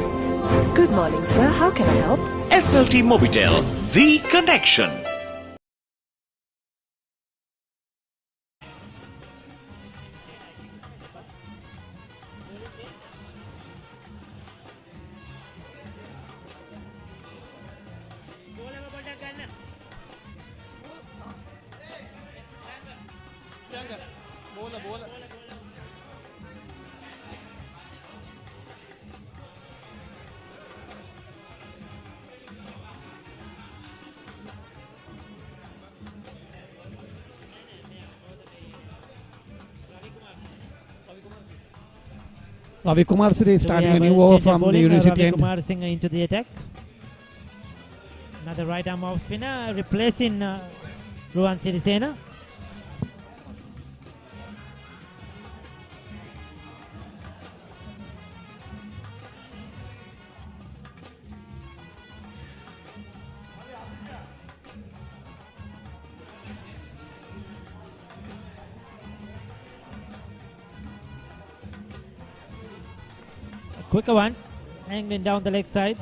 Good morning, sir. How can I help? SLT Mobitel, the connection. Ravi Kumar Sri is So starting we a have new over change of from the bowling, University Ravi end. Kumar Singh into the attack. Another right arm off spinner replacing Ruwan Sirisena. Quicker one, angling down the leg side.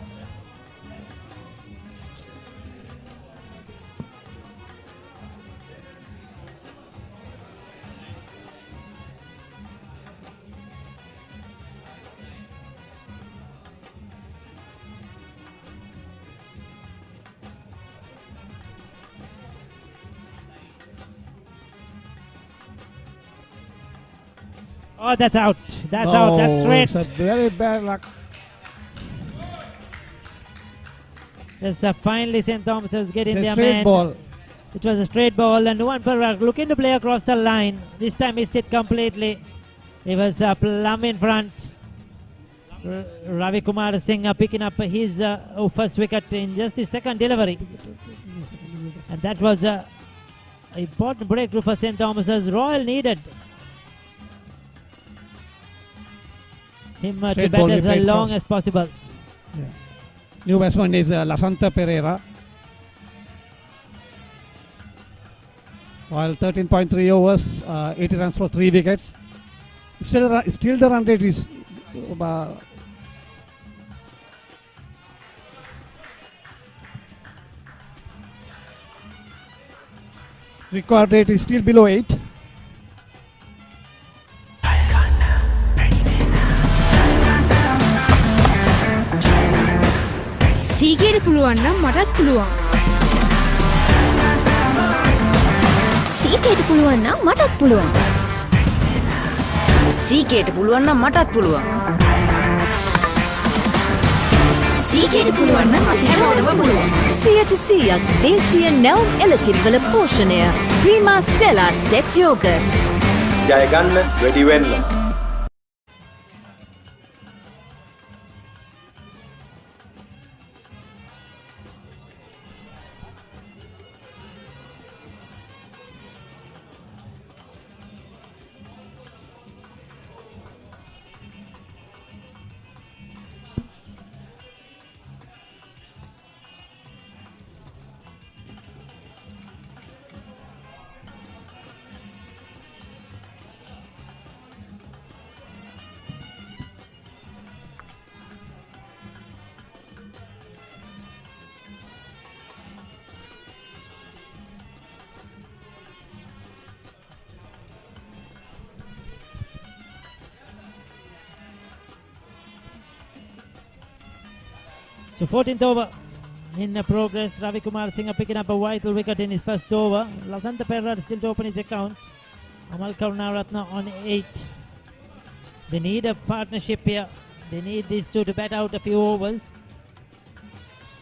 Oh, that's out. That's out. That's straight. It's a very bad luck. Yes, finally St. Thomas is getting It's a their straight man. ball. It was a straight ball, and Nuwan Parag looking to play across the line. This time missed it completely. It was plumb in front. Ravi Kumar Singh picking up his first wicket in just his second delivery. And that was an important breakthrough for St. Thomas's. Royal needed him to Straight bat ball, as he played long cross. as possible. Yeah. New batsman is Lasanta Pereira. While 13.3 overs, 80 runs for 3 wickets. Still the run rate is record rate is still below 8. සීගේට පුළුවන් නම් මටත් පුළුවන්. සීකේට පුළුවන් නම් මටත් පුළුවන්. සීකේට පුළුවන් නම් මටත් පුළුවන්. සීකේට පුළුවන් නම් අපි හැමෝටම පුළුවන්. 100% දේශීය නැවුම් එළකිරිවල පෝෂණය. Prima Stella set yoghurt. ජය ගන්න වැඩි වෙන්න. So 14th over in progress. Ravi Kumar Singh picking up a vital wicket in his first over. Lasanta Pereira still to open his account. Amal Karunaratne on 8. They need a partnership here. They need these two to bat out a few overs.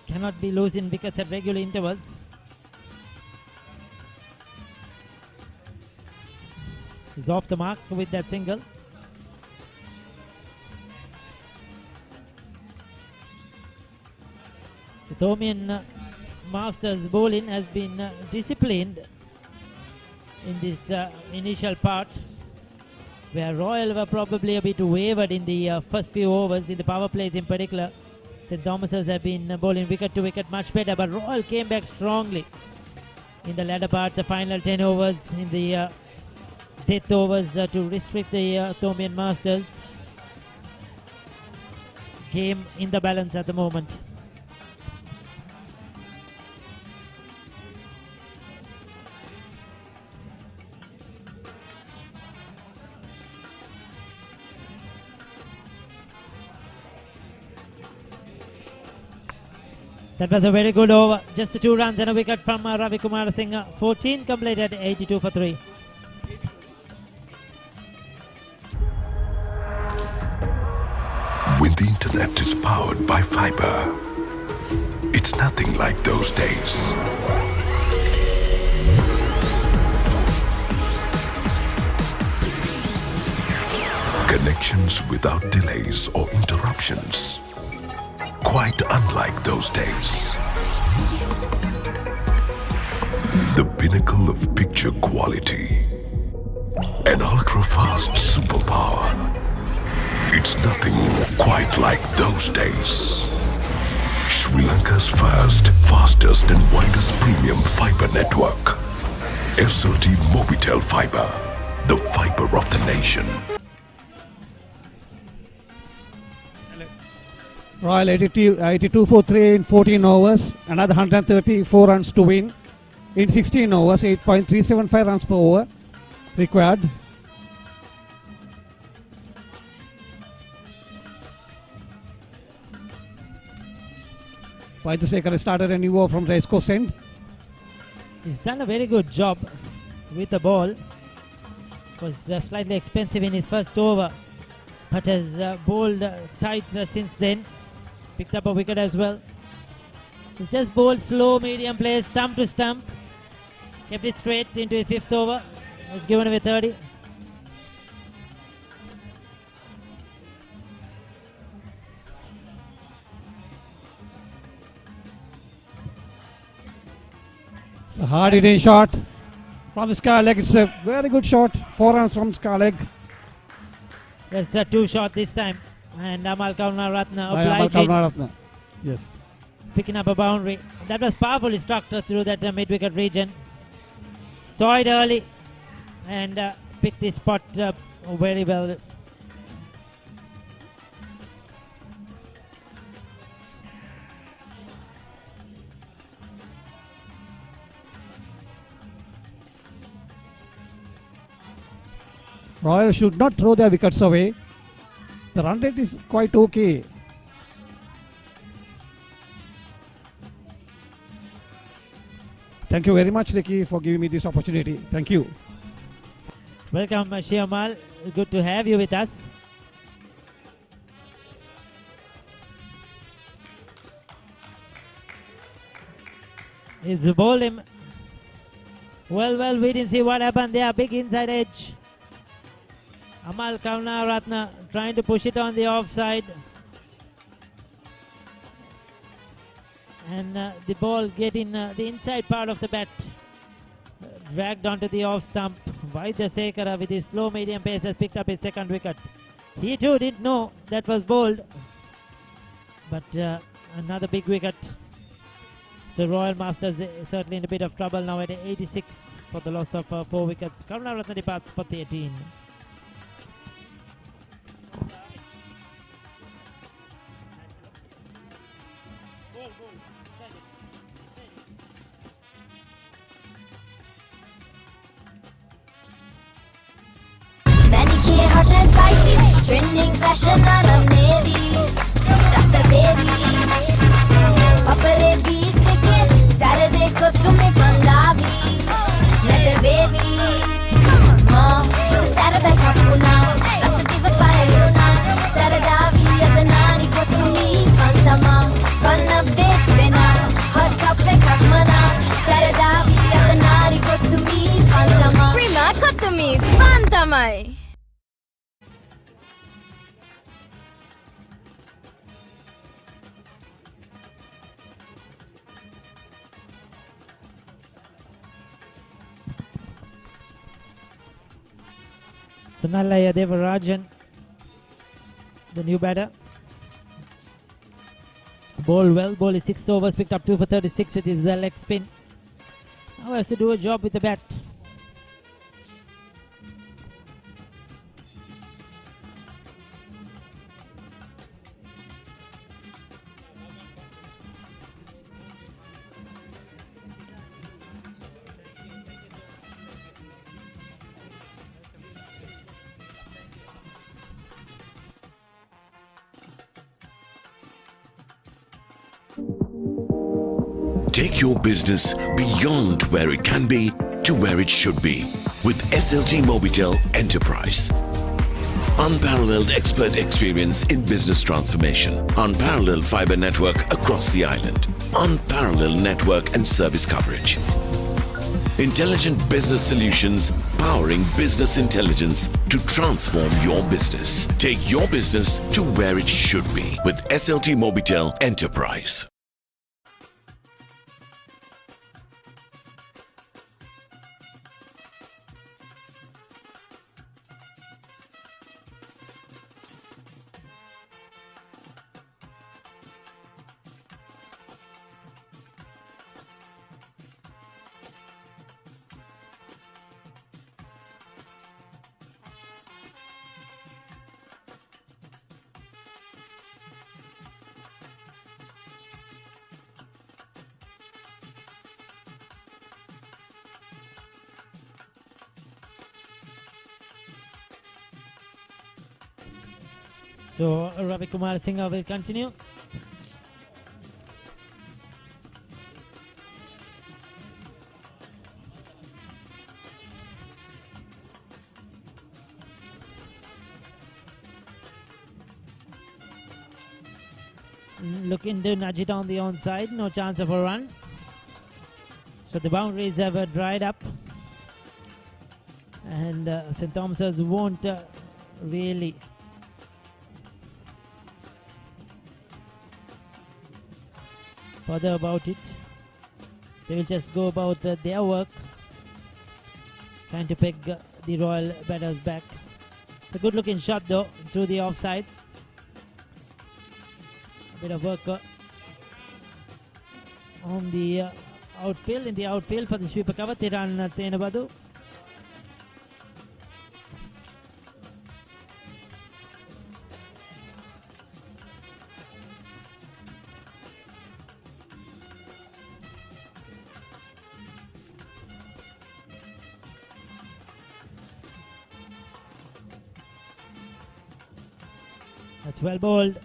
Cannot be losing wickets at regular intervals. He's off the mark with that single. The Thomian Masters bowling has been disciplined in this initial part, where Royal were probably a bit wavered in the first few overs, in the power plays in particular. St. Thomas's have been bowling wicket to wicket much better, but Royal came back strongly in the latter part, the final 10 overs, in the death overs to restrict the Thomian Masters. Game in the balance at the moment. That was a very good over. Just 2 runs and a wicket from Ravi Kumar Singh. 14 completed, 82 for 3. When the internet is powered by fiber, it's nothing like those days. Connections without delays or interruptions. Quite unlike those days. The pinnacle of picture quality. An ultra-fast superpower. It's nothing quite like those days. Sri Lanka's first, fastest and widest premium fiber network. SLT Mobitel Fiber. The fiber of the nation. Royal 82 for 3 in 14 overs, another 134 runs to win. In 16 overs, 8.375 runs per over required. Vaidyasekara started a new over from the East Coast end. He's done a very good job with the ball. Was slightly expensive in his first over, but has bowled tight since then. Picked up a wicket as well. He's just bowled slow, medium play, stump to stump. Kept it straight into his 5th over. Was given away 30. A hard hitting shot from the sky leg. It's a very good shot. 4 runs from sky leg. There's a 2 shot this time. And Amal Karunaratne obliging. Yes. Picking up a boundary. That was powerfully struck through that mid-wicket region. Saw it early and picked his spot very well. Royal should not throw their wickets away. The run rate is quite okay. Thank you very much, Ricky, for giving me this opportunity. Thank you. Welcome, Shiamal. Good to have you with us. He's bowled him. Well, we didn't see what happened there. Big inside edge. Amal Karunaratne trying to push it on the offside. And the ball getting the inside part of the bat. Dragged onto the off stump. Vaidyasekara with his slow medium pace has picked up his 2nd wicket. He too didn't know that was bowled. But another big wicket. So Royal Masters certainly in a bit of trouble now at 86 for the loss of 4 wickets. Karunaratne departs for 13. Hot and spicy, trending fashion on a navy. Rasa baby, papare beat ke Saturday ko tumhe pandavi. Nata baby, mom, the Saturday kapuna. Rasa diva paheruna, Saradavi adanari ko tumi pantama. Fun update bena, hot cup pe kakmana. Saradavi adanari ko tumi pantama. Prima ko tumi pantamai. Sanalaya Devarajan, the new batter. Ball well. Ball is 6 overs, picked up 2 for 36 with his leg spin. Now has to do a job with the bat. Take your business beyond where it can be to where it should be with SLT Mobitel Enterprise. Unparalleled expert experience in business transformation. Unparalleled fiber network across the island. Unparalleled network and service coverage. Intelligent business solutions powering business intelligence to transform your business. Take your business to where it should be with SLT Mobitel Enterprise. So Ravi Kumar Singh will continue. Looking to nudge it on the onside, no chance of a run. So the boundaries have dried up, and St. Thomas's won't really bother about it. They will just go about their work, trying to peg the Royal batters back. It's a good looking shot though, to the offside. A bit of work on the outfield, in the outfield for the sweeper cover, Tiran Tenabadu. That's well bowled.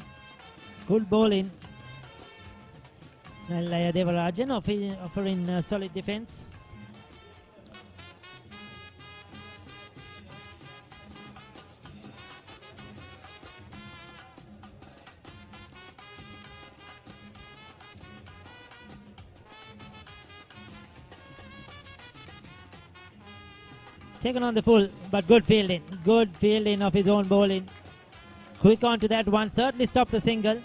Good bowling. Nallaya Devarajan offering solid defense. Taken on the full, but good fielding. Good fielding of his own bowling. Quick on to that one, certainly stopped the single.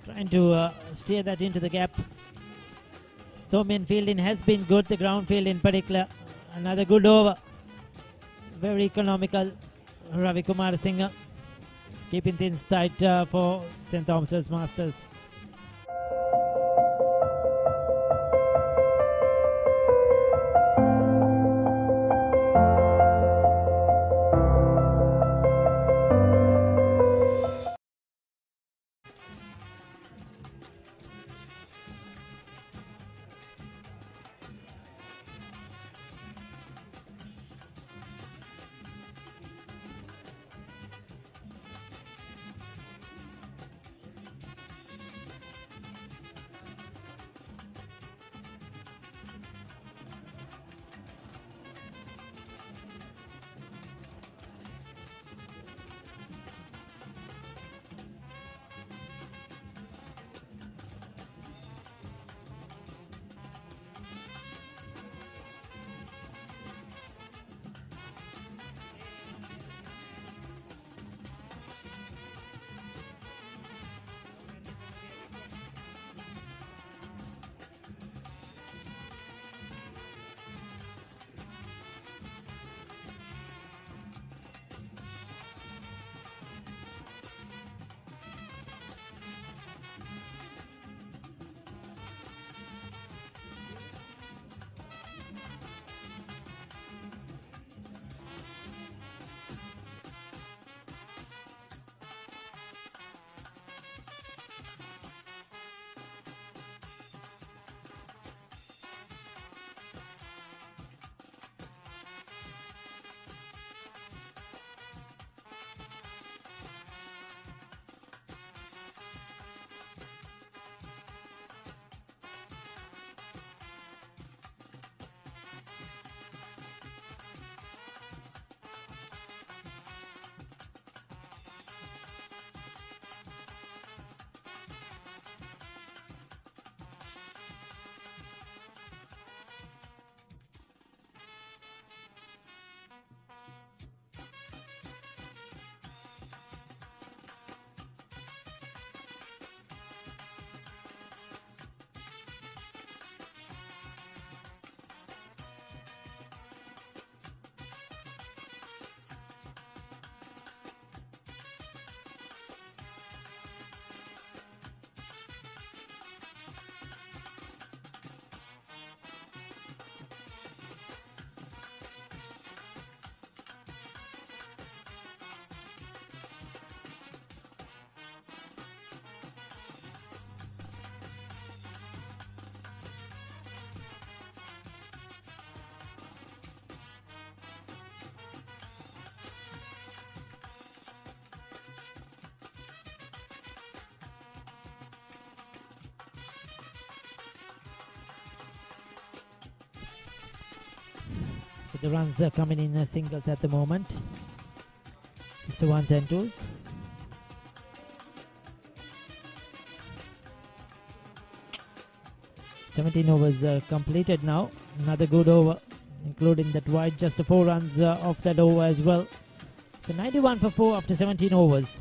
Trying to steer that into the gap. Thomian fielding has been good, the ground field in particular. Another good over. Very economical. Ravi Kumar Singh keeping things tight for St. Thomas's Masters. So the runs are coming in singles at the moment. Just ones and twos. $17 overs completed now. Another good over, including that wide, just 4 runs off that over as well. So 91 for 4 after 17 overs.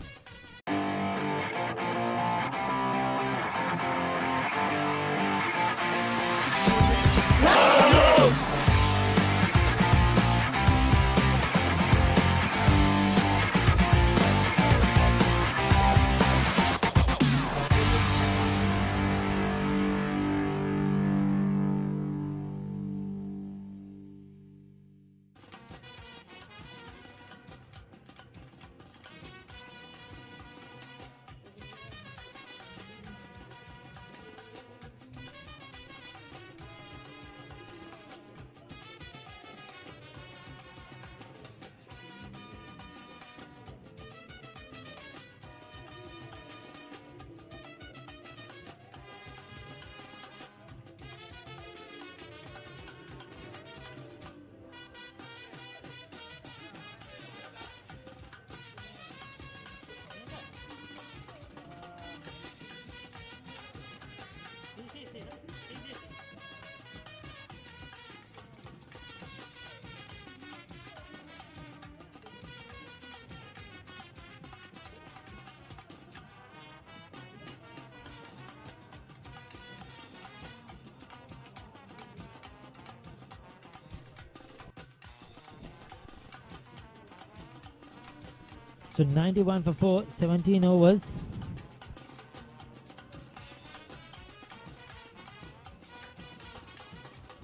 So 91 for 4, 17 overs.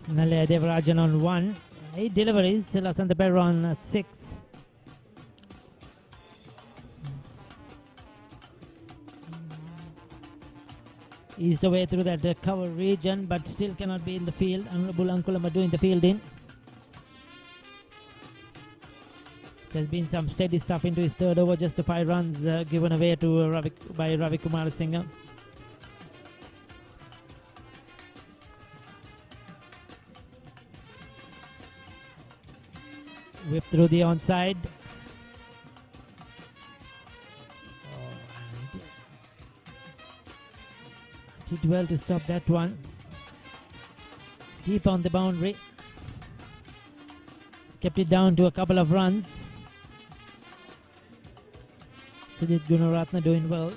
Nalaya Devarajan on 1. 8 deliveries. Lasantha on 6. Eased away through that cover region, but still cannot be in the field. Honorable Ankulama doing the fielding. There's been some steady stuff into his third over, just 5 runs given away to by Ravi Kumar Singh. Whip through the onside. Did well to stop that one. Deep on the boundary. Kept it down to a couple of runs. Sujit Gunaratna doing well.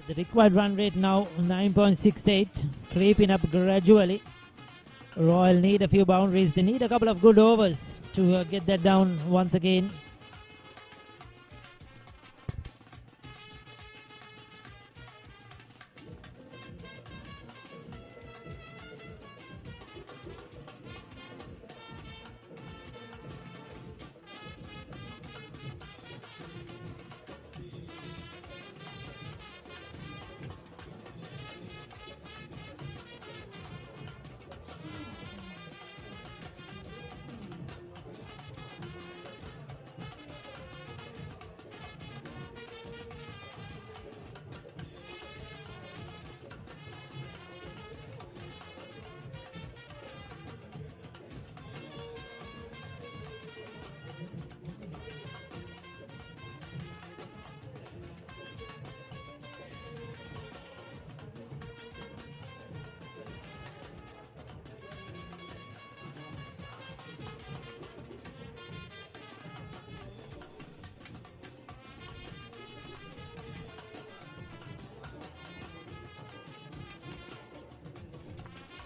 The required run rate now 9.68, creeping up gradually. Royal need a few boundaries. They need a couple of good overs to get that down once again.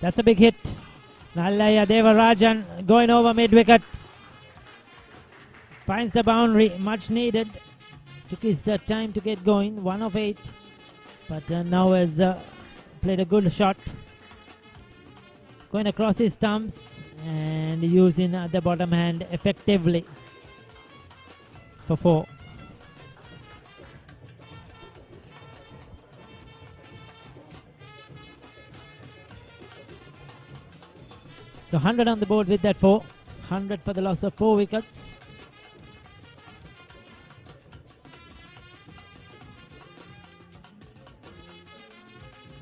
That's a big hit. Nalaya Devarajan going over mid-wicket. Finds the boundary, much needed. Took his time to get going, 1 of 8. But now has played a good shot. Going across his stumps and using the bottom hand effectively for 4. So 100 on the board with that 4. 100 for the loss of 4 wickets.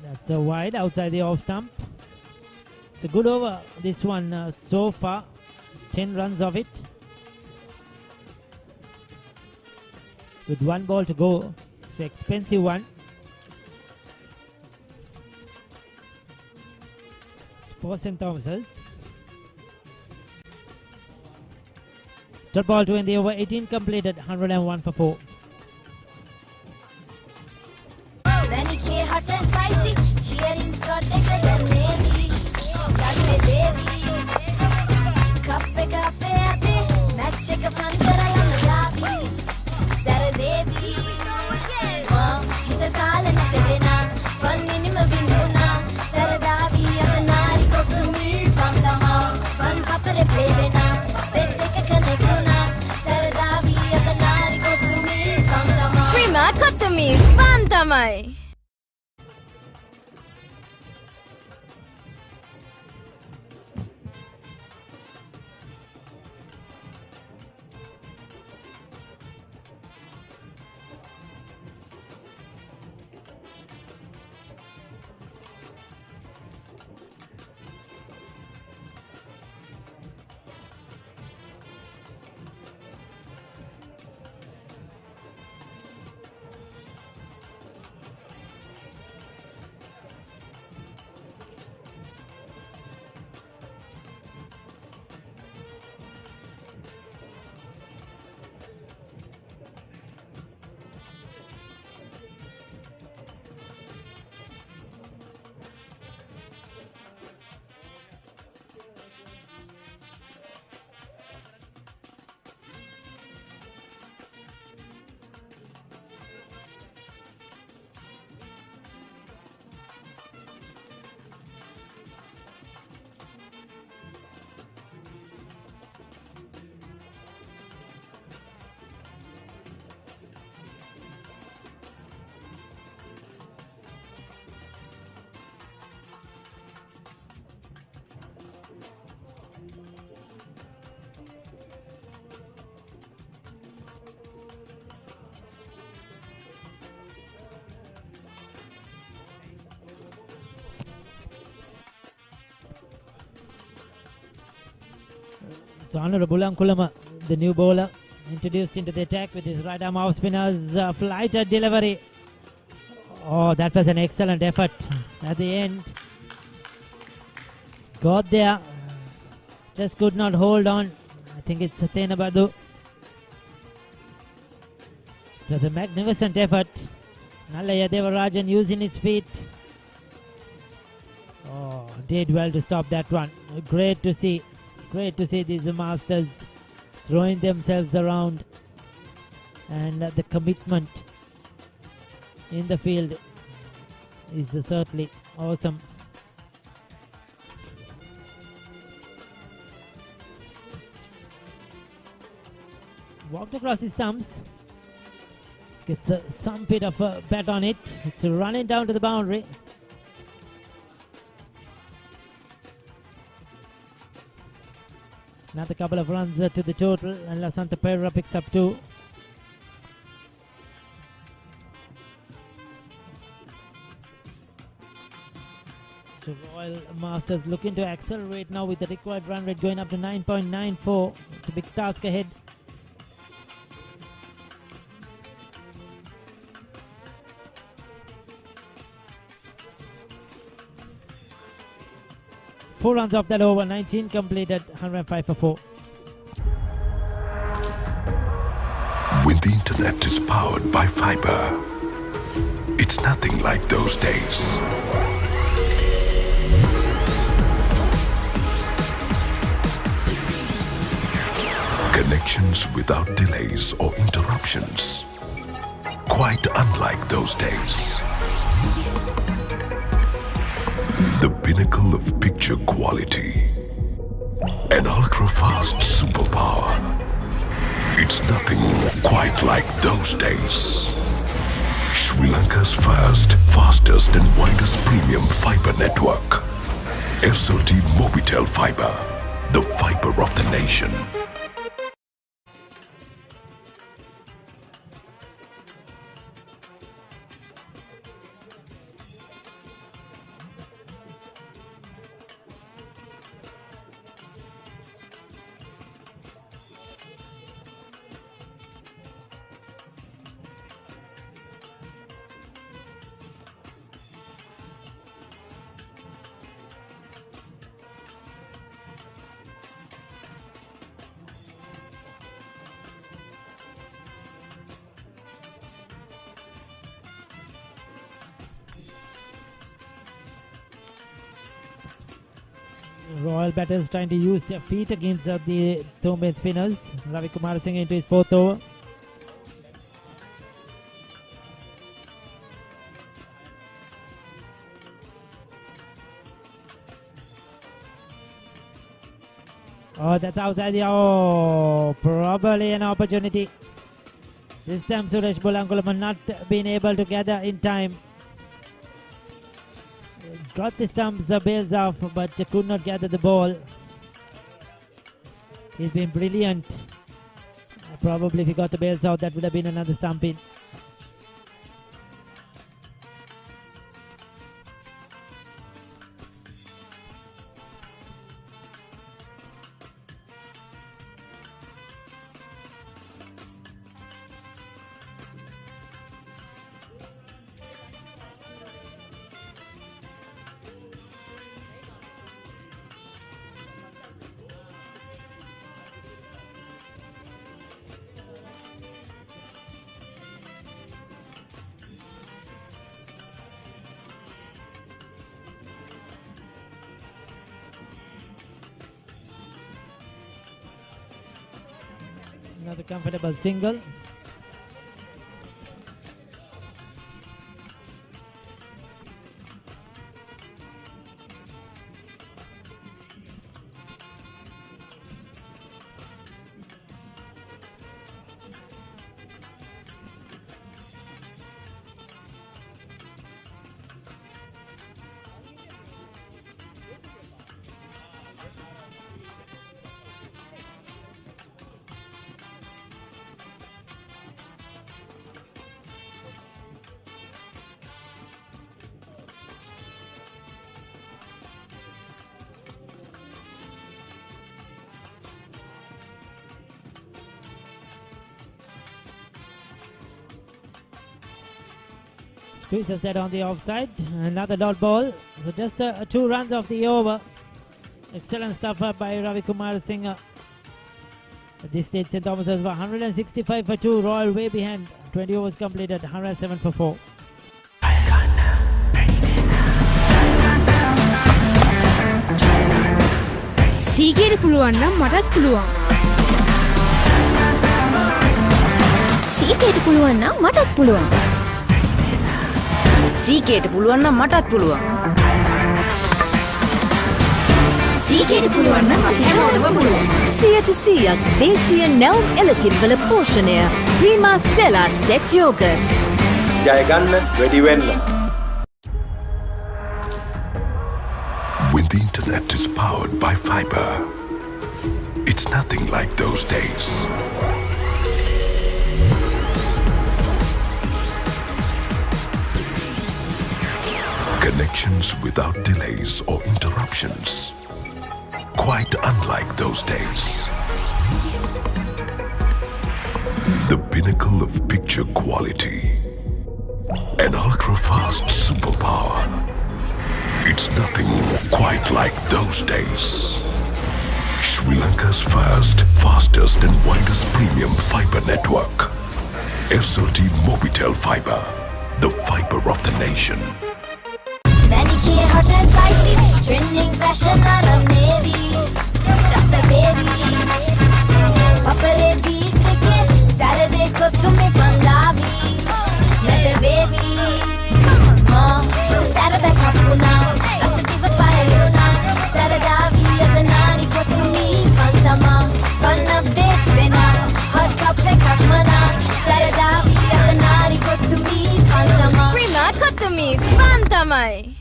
That's a wide outside the off stump. It's a good over, this one so far. 10 runs of it. With 1 ball to go. It's an expensive one. For St. Thomas's. Third ball to end the over. 18 completed. 101 for 4. Many K hot and spicy. Cheering got the navy. Saturday Devi. Kappe kappe ape. Match එක පන්තරලම ලාවි. සරදේවි. හිත කාලෙ නැත වෙනා. වන්නිනිම විඳුනා. සරදාවි අතනාරි කොක්තුමි පන්දමා. ෆන් පපරේ ප්ලේ වෙනා. සෙට් එක කනෙක්ට් වුණා. සරදාවි අතනාරි කොක්තුමි පන්දමා. ප්‍රීමා කොක්තුමි ෆන් තමයි. So Anura Bulankulama, the new bowler, introduced into the attack with his right arm off spinner's flighted delivery. Oh, that was an excellent effort at the end. Got there, just could not hold on. I think it's Sathena Badu. It was a magnificent effort. Nallaya Devarajan using his feet. Oh, did well to stop that one. Great to see. Great to see these masters throwing themselves around, and the commitment in the field is certainly awesome. Walked across his stumps, gets some bit of a bat on it. It's running down to the boundary. Another couple of runs to the total, and Lasanta Pereira picks up 2. So Royal Masters looking to accelerate now with the required run rate going up to 9.94. It's a big task ahead. Four runs off that over, 19 completed, 105 for 4. When the internet is powered by fiber, it's nothing like those days. Connections without delays or interruptions. Quite unlike those days. The pinnacle of picture quality. An ultra-fast superpower. It's nothing quite like those days. Sri Lanka's first, fastest and widest premium fiber network. SLT Mobitel Fiber, the fiber of the nation. Royal batters trying to use their feet against the Thomian spinners. Ravi Kumar Singh into his 4th over. Oh, that's outside the... Oh, probably an opportunity. This time Suresh Bolankulam not been able to gather in time. Got the stumps, bails off, but could not gather the ball. He's been brilliant. Probably if he got the bails out, that would have been another stump in. Another comfortable single. Squeezes that on the offside. Another dot ball. So just 2 runs off the over. Excellent stuff by Ravi Kumar Singh. At this stage, St. Thomas's were 165 for 2. Royal way behind. 20 overs completed. 107 for 4. සීගේට පුළුවන් නම් මටත් පුළුවන්. සීගේට පුළුවන් නම් මටත් පුළුවන්. සීගේට පුළුවන් නම් මටත් පුළුවන්. සීගේට පුළුවන් නම් අපි හැමෝටම පුළුවන්. 100% දේශීය නැවුම් එළකිරිවල පෝෂණය. Prima Stella set yoghurt. ජය ගන්න ready වෙන්න. When the internet is powered by fiber, it's nothing like those days. Connections without delays or interruptions. Quite unlike those days. The pinnacle of picture quality. An ultra-fast superpower. It's nothing quite like those days. Sri Lanka's first, fastest and widest premium fiber network. SLT Mobitel Fiber, the fiber of the nation. Manicure hot and spicy, trending fashion aram navy, rasa baby. Papare beat ke, Saturday ko tumhe Punjabi, let baby. Mom, Saturday kapuna, rasa diva paheruna, Saturday adanari ko tumi Fantama, fun update vena, hot cup pe kapmana, Saturday adanari ko tumi Fantama, prima ko tumi Fantamai.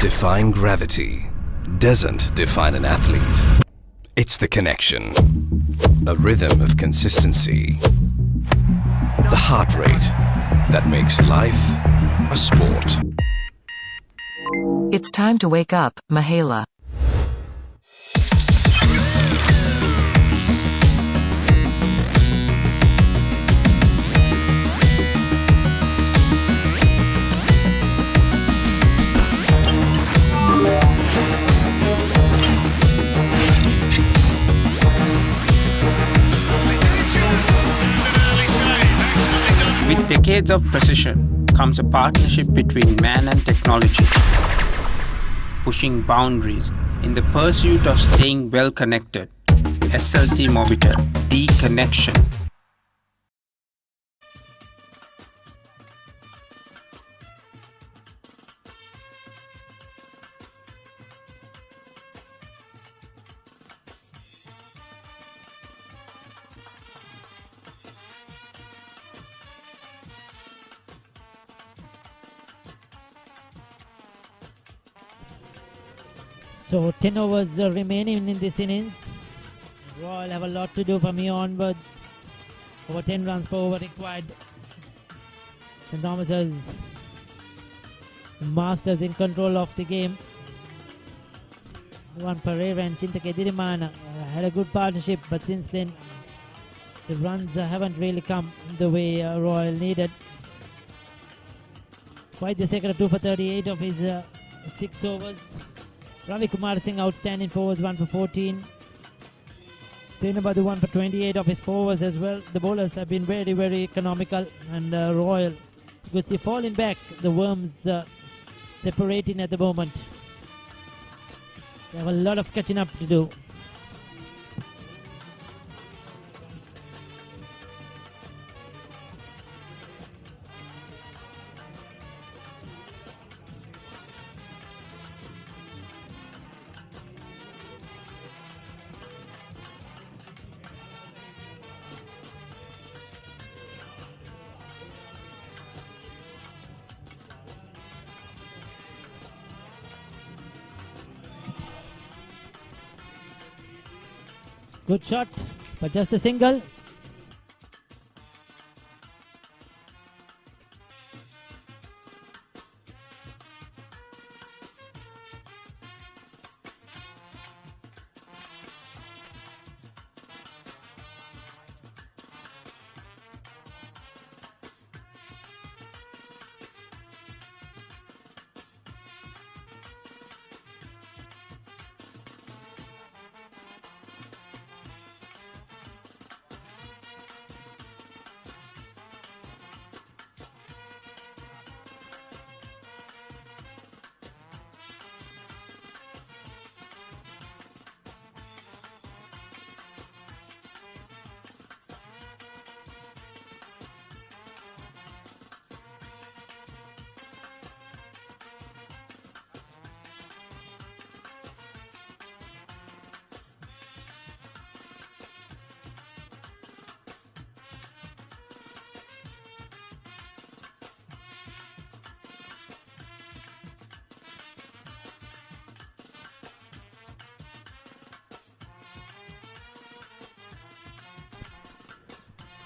Defying gravity doesn't define an athlete. It's the connection, a rhythm of consistency, the heart rate that makes life a sport. It's time to wake up, Mahela. With decades decades of precision comes a partnership between man and technology, pushing boundaries in the pursuit of staying well connected. SLT Mobitel, the connection. So 10 overs remaining in this innings. Royal have a lot to do from here onwards. Over 10 runs per over required. St. Thomas's Masters in control of the game. Juan Pereira and Chintake Diriman had a good partnership, but since then the runs haven't really come the way Royal needed. Quite the second of 2 for 38 of his 6 overs. Ravi Kumar Singh outstanding 4 overs, 1 for 14. Tenabadu 1 for 28 of his 4 overs as well. The bowlers have been very, very economical, and Royal, you could see falling back, the worms separating at the moment. They have a lot of catching up to do. Good shot, but just a single.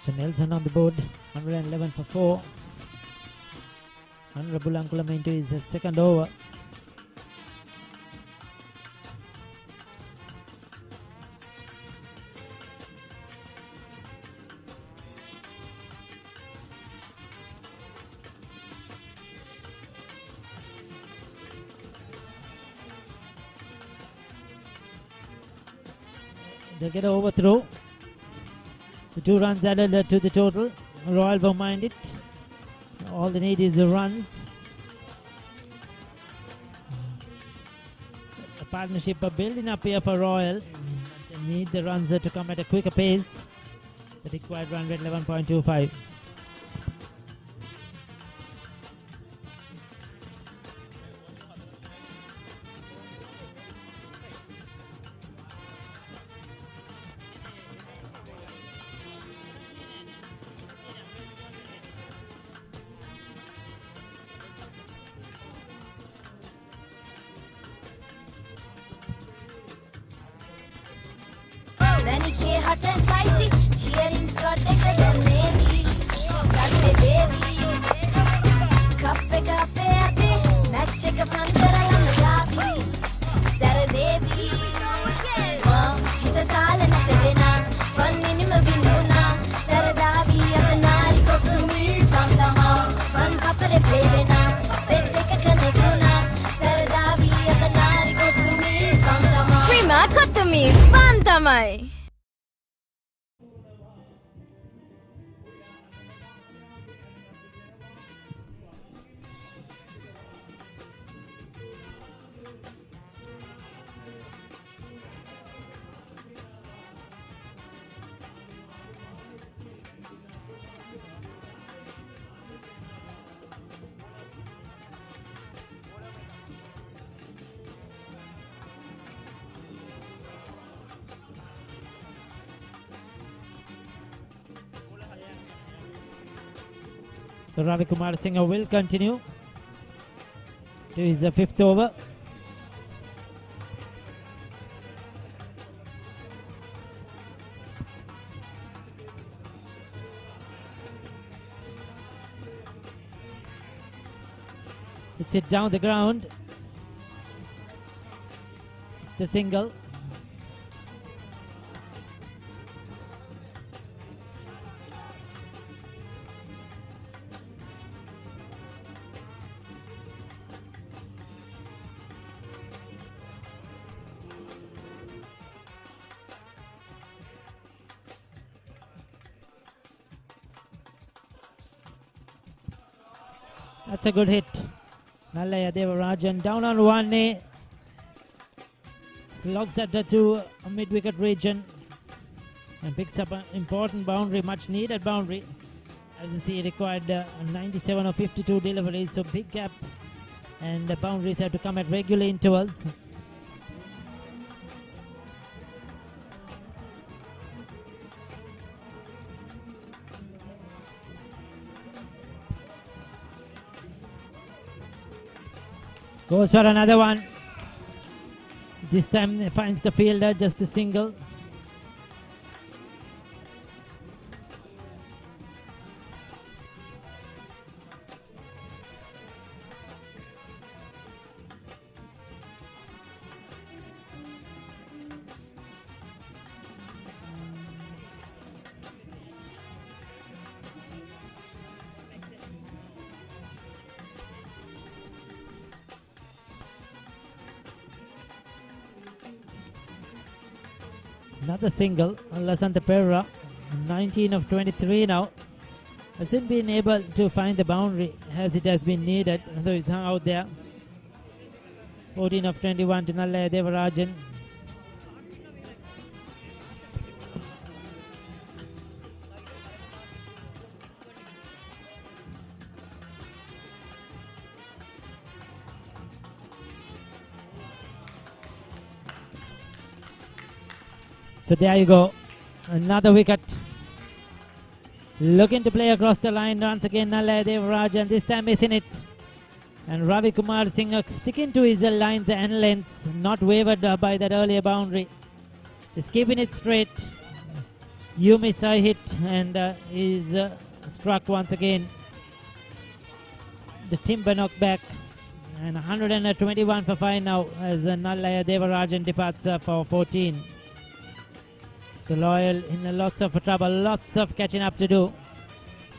So Nelson on the board, 111 for 4. Honorable Ankulam into his second over. They get an overthrow. So 2 runs added to the total. Royal won't mind it. All they need is the runs. The partnership are building up here for Royal. They need the runs to come at a quicker pace. The required run rate 11.25. Hot and spicy, cheering got thicker than navy. Saturday baby, kappe ate, match එක පන්තරලම ගාවි. Saturday baby, හිත තාල නැත වෙනා, fun නිම විඳුනා. සරදාවි අතනාරි කොතුමි පන්දමා, fun කපරේ play වෙනා, set එක connect වුණා. සරදාවි අතනාරි කොතුමි පන්දමා. Prima කොතුමි fun තමයි. So Ravi Kumar Singh will continue to his fifth over. It's hit down the ground. Just a single. That's a good hit. Nallaya Devarajan down on one knee. Slogs at to a mid-wicket region and picks up an important boundary, much needed boundary. As you see, required 97 or 52 deliveries, so big gap, and the boundaries have to come at regular intervals. Goes for another one. This time finds the fielder, just a single. Another single, Lasanta Perra, 19 of 23 now. Hasn't been able to find the boundary as it has been needed, though he's hung out there. 14 of 21 to Nallaya Devarajan. So there you go, another wicket. Looking to play across the line once again, Nallaya Devarajan, this time missing it. And Ravi Kumar Singh sticking to his lines and lengths, not wavered by that earlier boundary. Just keeping it straight. You miss a hit and is struck once again. The timber knocked back. And 121 for 5 now as Nallaya Devarajan departs for 14. So Loyal in lots of trouble, lots of catching up to do.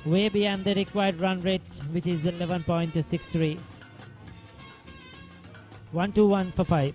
Way beyond the required run rate, which is 11.63. 1-2-1 for 5.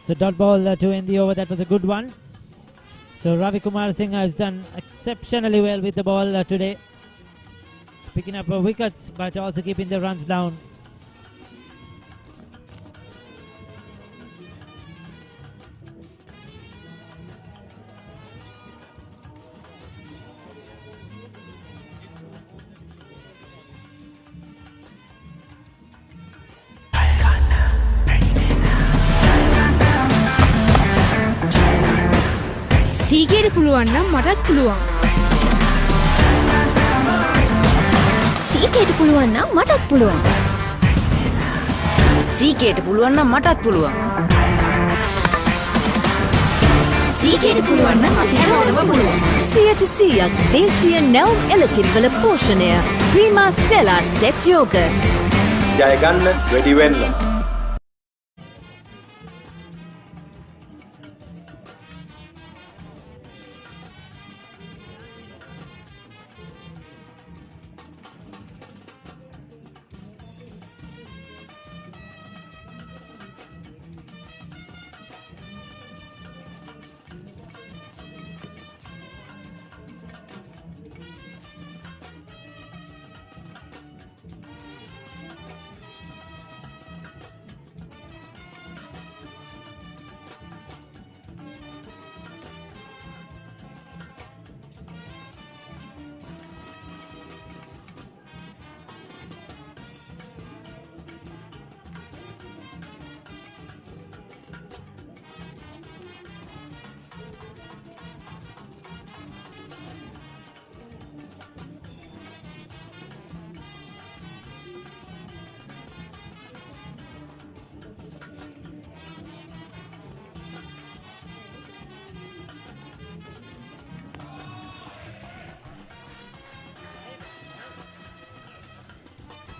So dot ball to end the over, that was a good one. So Ravi Kumar Singh has done exceptionally well with the ball today. Picking up wickets but also keeping the runs down. සීගේට පුළුවන් නම් මටත් පුළුවන්. සීගේට පුළුවන් නම් මටත් පුළුවන්. සීගේට පුළුවන් නම් මටත් පුළුවන්. සීකේට පුළුවන් නම් අපි හැමෝටම පුළුවන්. 100% දේශීය නැවුම් එළකිරිවල පෝෂණය. Prima Stella set yoghurt. ජය ගන්න වැඩි වෙන්න.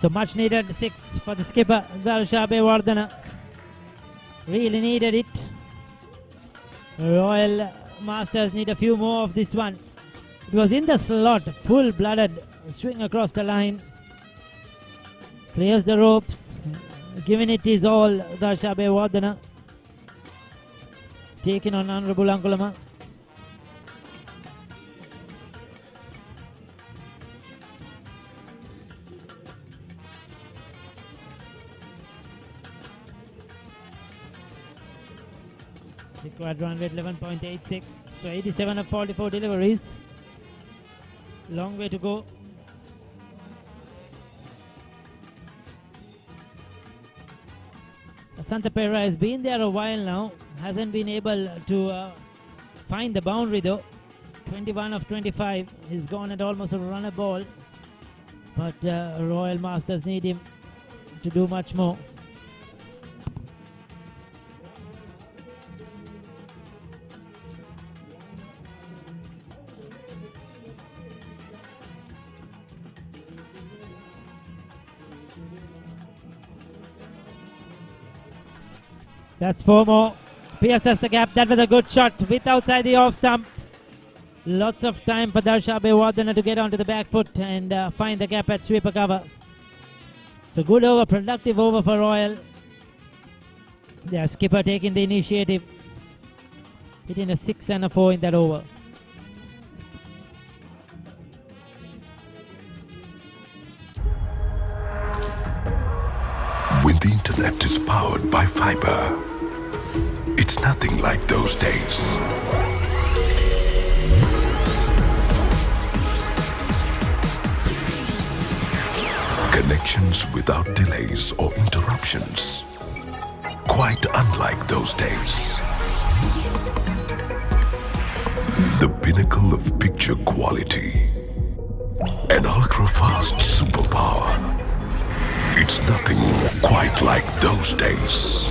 So much needed 6 for the skipper, Darshabe Wardana. Really needed it. Royal Masters need a few more of this one. It was in the slot, full-blooded swing across the line. Clears the ropes, giving it his all, Darshabe Wardana. Taking on Honorable Ankulama. Required run rate 11.86, so 87 of 44 deliveries. Long way to go. Santa Pera has been there a while now, hasn't been able to find the boundary though. 21 of 25, he's gone at almost a runner ball, but Royal Masters need him to do much more. That's 4 more. Pierces the gap. That was a good shot with outside the off stump. Lots of time for Darshabe Wardana to get onto the back foot and find the gap at sweeper cover. So good over, productive over for Royal. Their skipper taking the initiative. Hitting a 6 and a 4 in that over. When the internet is powered by fiber, it's nothing like those days. Connections without delays or interruptions. Quite unlike those days. The pinnacle of picture quality. An ultra-fast superpower. It's nothing quite like those days.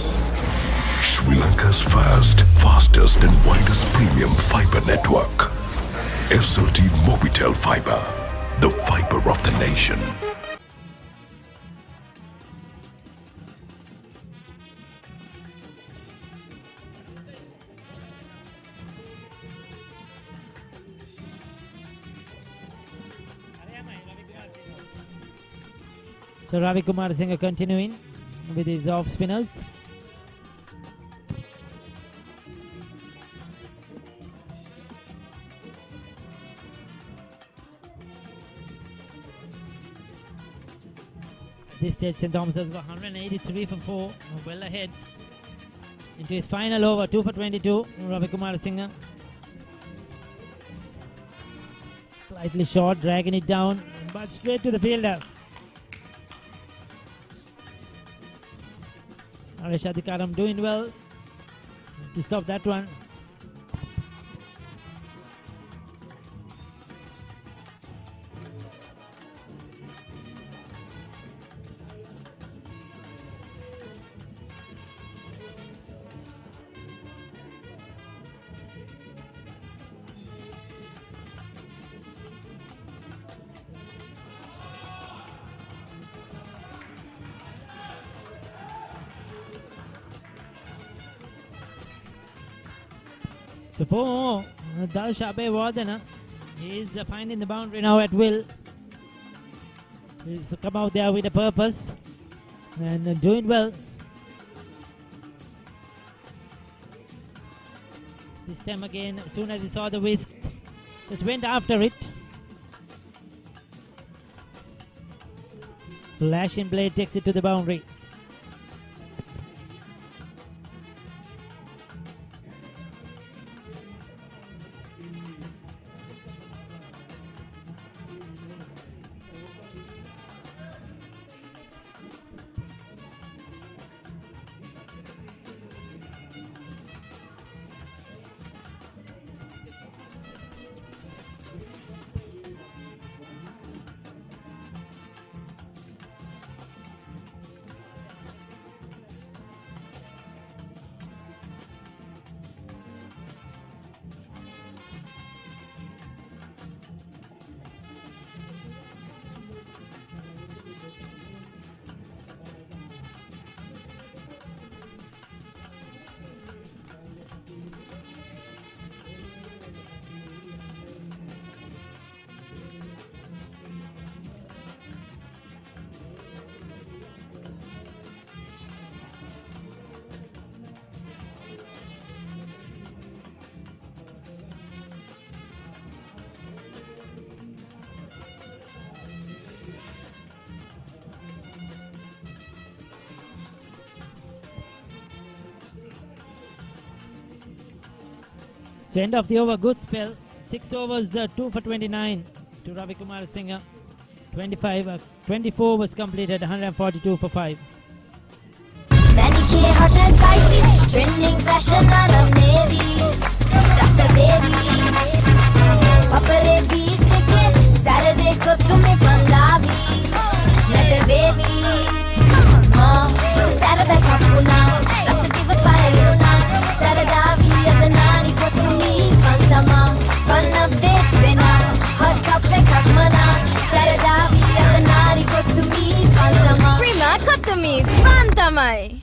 Sri Lanka's first, fastest and widest premium fiber network. SLT Mobitel Fiber, the fiber of the nation. So Ravi Kumar Singh continuing with his off spinners. At this stage, St. Thomas has got 183 from 4, well ahead. Into his final over, 2 for 22, Ravi Kumar Singh. Slightly short, dragging it down, but straight to the fielder. Arish Adhikaram doing well to stop that one. So for Darshabe Wardena, he's finding the boundary now at will. He's come out there with a purpose and doing well. This time again, as soon as he saw the whisk, just went after it. Flashing blade takes it to the boundary. So end of the over, good spell. 6 overs, 2 for 29 to Ravi Kumar Singh. 24 was completed, 142 for 5. Manicure hot and spicy, trending fashion on a navy. Rasta baby, papare beat ke Saturday ko tumhe Punjabi. Nata baby, Saturday kapuna, rasta diva fire na. Saradavi adanari ko tumhi Pantama, fun update bena, hot cup pe kapmana. Saradavi adanari ko tumhi Pantama, prima ko tumhi Pantamai.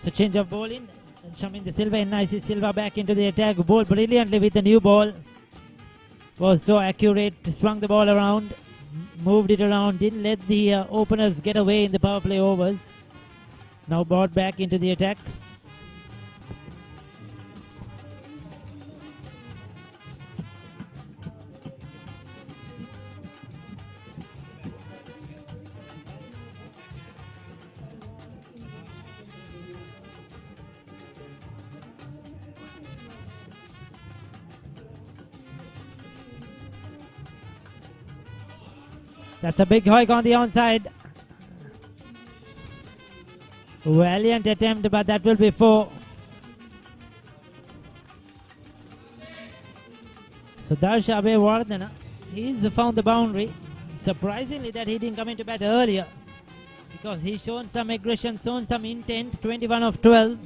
So change of bowling. And Shamin De Silva and Nice Silva back into the attack. Bowled brilliantly with the new ball. Was so accurate. Swung the ball around. Moved it around. Didn't let the openers get away in the power play overs. Now brought back into the attack. That's a big hoik on the onside. Valiant attempt, but that will be 4. So Darshabe Wardena, he's found the boundary. Surprisingly that he didn't come into bat earlier, because he's shown some aggression, shown some intent. 21 of 12.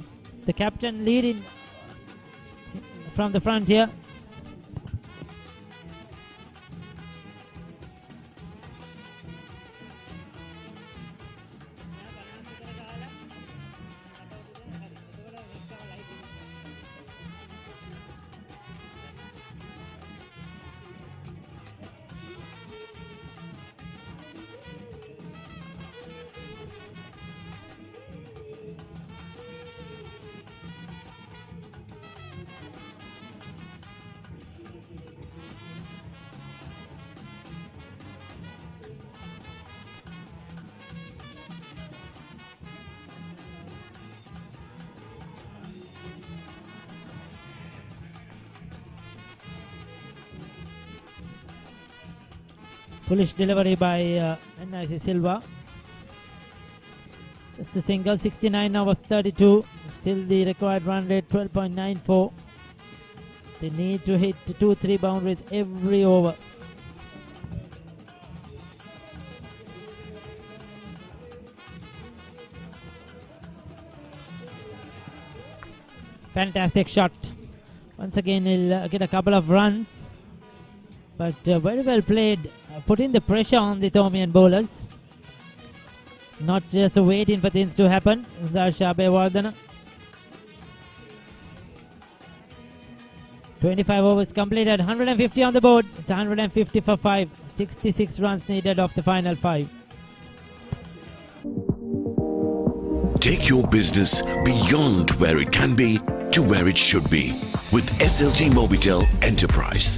The captain leading from the front here. Foolish delivery by N.I.C. Silva. Just a single, 69 over 32. Still the required run rate, 12.94. They need to hit 2-3 boundaries every over. Fantastic shot. Once again, he'll get a couple of runs. But very well played, putting the pressure on the Thomian bowlers. Not just waiting for things to happen. Darsha Bewardhana. 25 overs completed, 150 on the board. It's 150 for 5. 66 runs needed of the final 5. Take your business beyond where it can be to where it should be with SLT Mobitel Enterprise.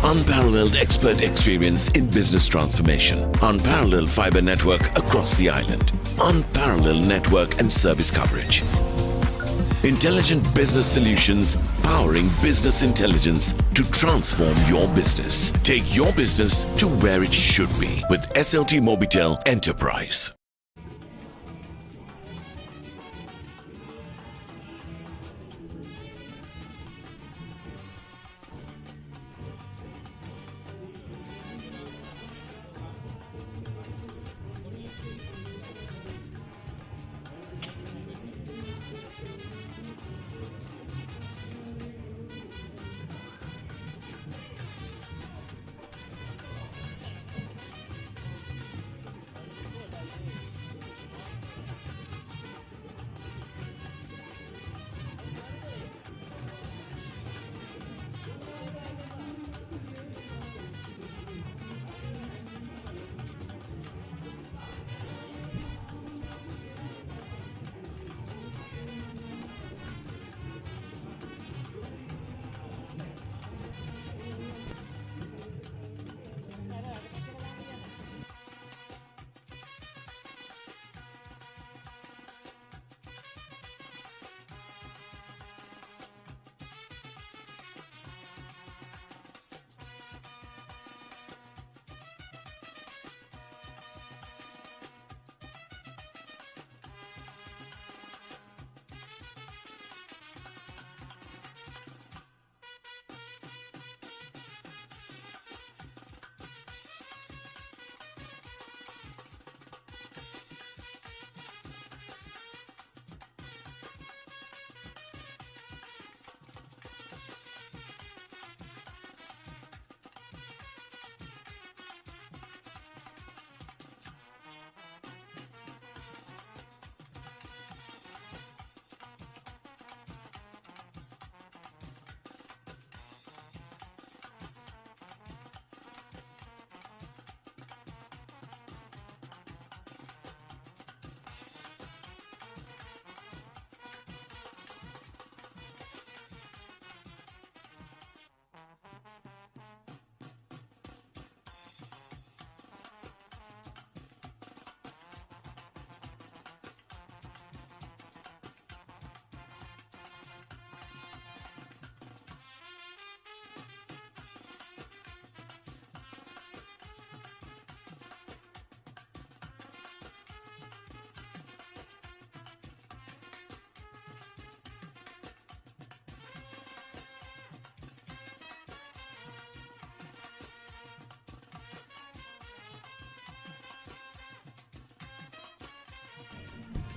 Unparalleled expert experience in business transformation. Unparalleled fiber network across the island. Unparalleled network and service coverage. Intelligent business solutions powering business intelligence to transform your business. Take your business to where it should be with SLT Mobitel Enterprise.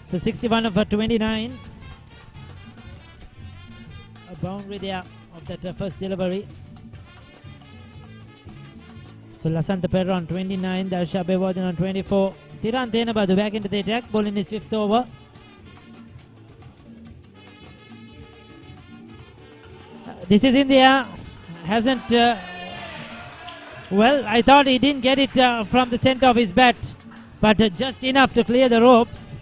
So 61 over 29. boundary there of that first delivery. So Lasanta Perra on 29, Darsha Abewardena on 24. Tiran Tenabadu back into the attack, ball in his 5th over. This is in the air, hasn't, well, I thought he didn't get it from the center of his bat, but just enough to clear the ropes.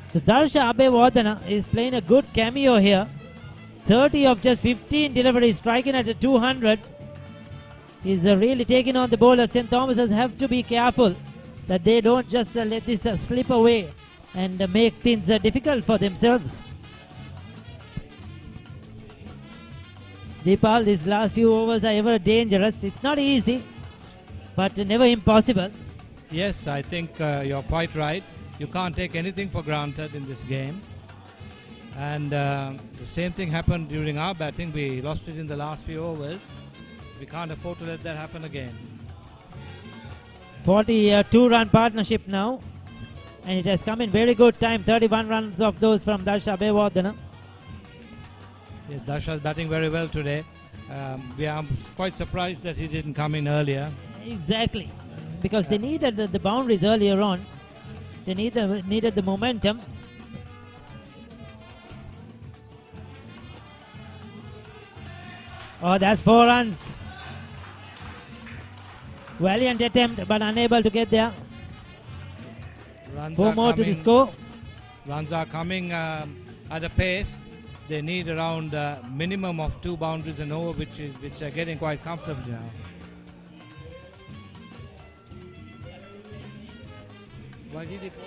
So Darsha Abewardena is playing a good cameo here. 30 of just 15 deliveries, striking at a 200. He's really taking on the bowler. St. Thomas's have to be careful that they don't just let this slip away and make things difficult for themselves. Deepal, these last few overs are ever dangerous. It's not easy, but never impossible. Yes, I think you're quite right. You can't take anything for granted in this game. And the same thing happened during our batting. We lost it in the last few overs. We can't afford to let that happen again. 42-run partnership now, and it has come in very good time. 31 runs of those from Darsha Abewardena. Yes, Darsha is batting very well today. We are quite surprised that he didn't come in earlier. Exactly, because they needed the boundaries earlier on. They needed the momentum. Oh, that's 4 runs. Valiant attempt, but unable to get there. Runs 4 more to the score. Runs are coming at a pace. They need around minimum of 2 boundaries an over, which are getting quite comfortable now. Why did it go?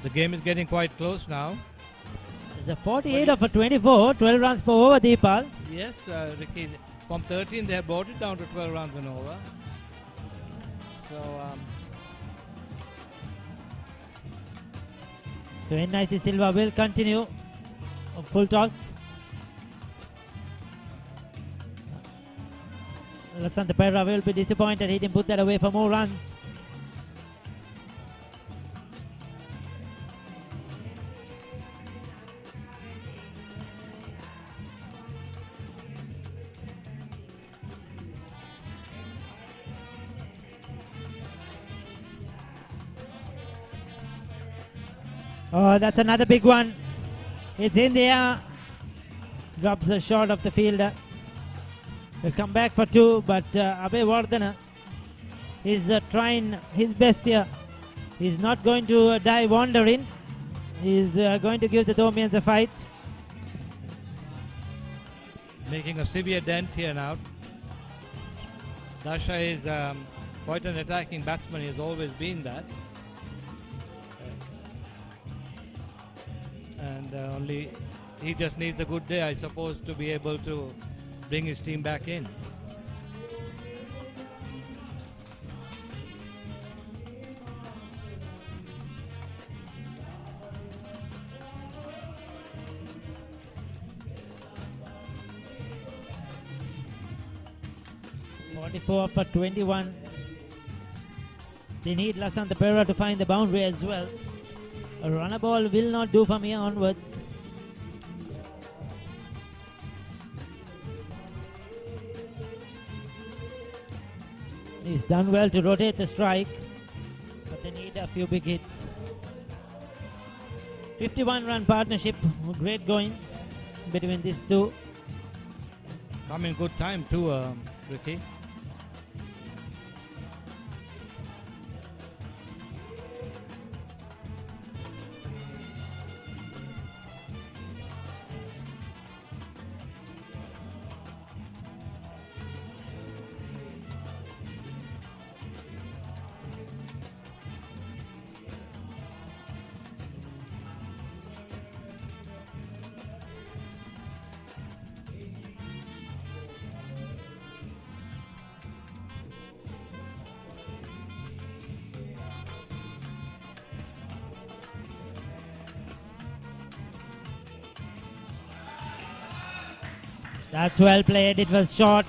The game is getting quite close now. It's a 48 of a 24, 12 runs per over, Deepal. Yes, Ricky, from 13 they have brought it down to 12 runs an over. So NIC Silva will continue full toss. Lasanta Perra will be disappointed he didn't put that away for more runs. Oh, that's another big one. It's in the air. Drops a shot of the fielder. Will come back for 2, but Abewardena is trying his best here. He's not going to die wandering. He's going to give the Thomians a fight. Making a severe dent here now. Darsha is quite an attacking batsman. He has always been that. And only he just needs a good day, I suppose, to be able to bring his team back in. .44 for 21. They need Lasanta Perra to find the boundary as well. A runner ball will not do from here onwards. He's done well to rotate the strike, but they need a few big hits. 51-run partnership, great going between these two. Come in good time too, Ricky. That's well played. It was short.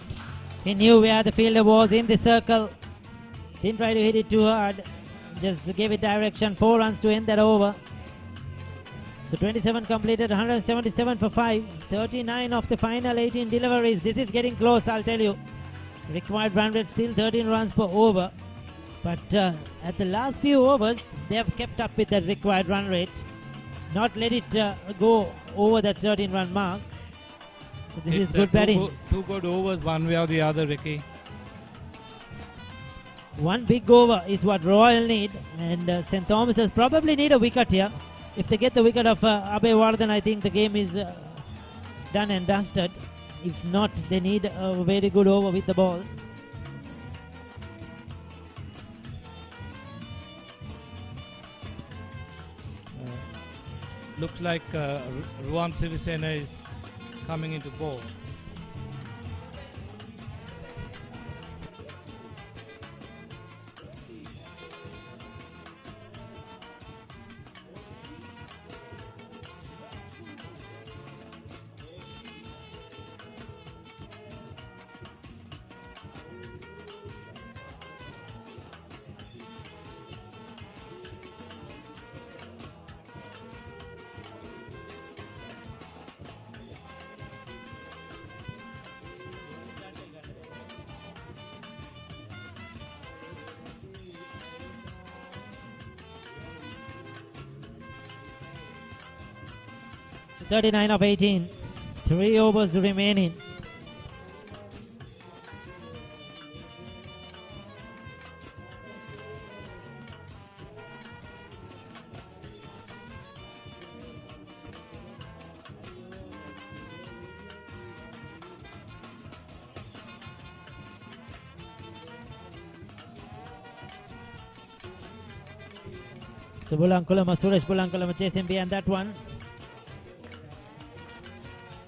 He knew where the fielder was in the circle. Didn't try to hit it too hard. Just gave it direction. 4 runs to end that over. So 27 completed, 177 for 5. 39 of the final 18 deliveries. This is getting close, I'll tell you. Required run rate still 13 runs per over. But at the last few overs, they have kept up with that required run rate. Not let it go over that 13 run mark. So this is good batting. Two good overs, one way or the other, Ricky. One big over is what Royal need, and St. Thomas's probably need a wicket here. If they get the wicket of Abhay Vardhan, I think the game is done and dusted. If not, they need a very good over with the ball. Looks like Ruan Sirisena is coming into bowl. So 39 of 18. 3 overs remaining. So Bulankulama, Suresh Bulankulama chasing behind that one.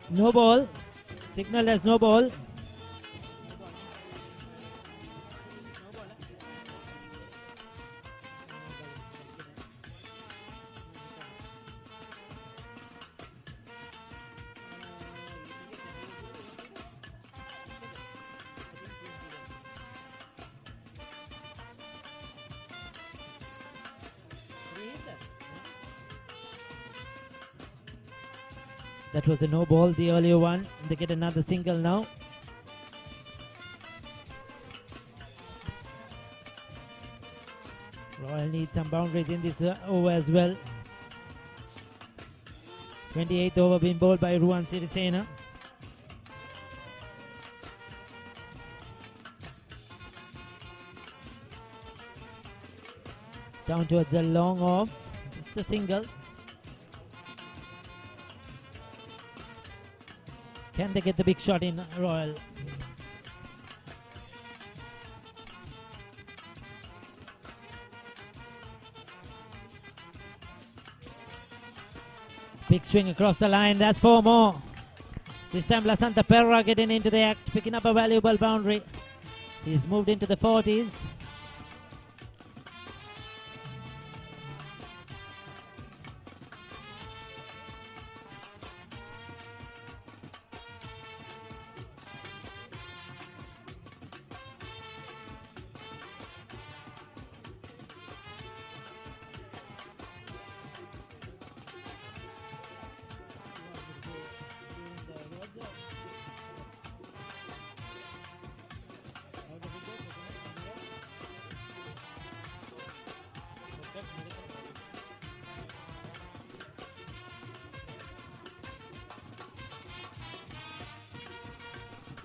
No ball. Signal as no ball. That was a no ball, the earlier one. They get another single now. Royal needs some boundaries in this over as well. 28th over being bowled by Ruan Sirisena. Down towards the long off. Just a single. Can they get the big shot in, Royal? Big swing across the line. That's 4 more. This time Lasanta Perra getting into the act, picking up a valuable boundary. He's moved into the 40s.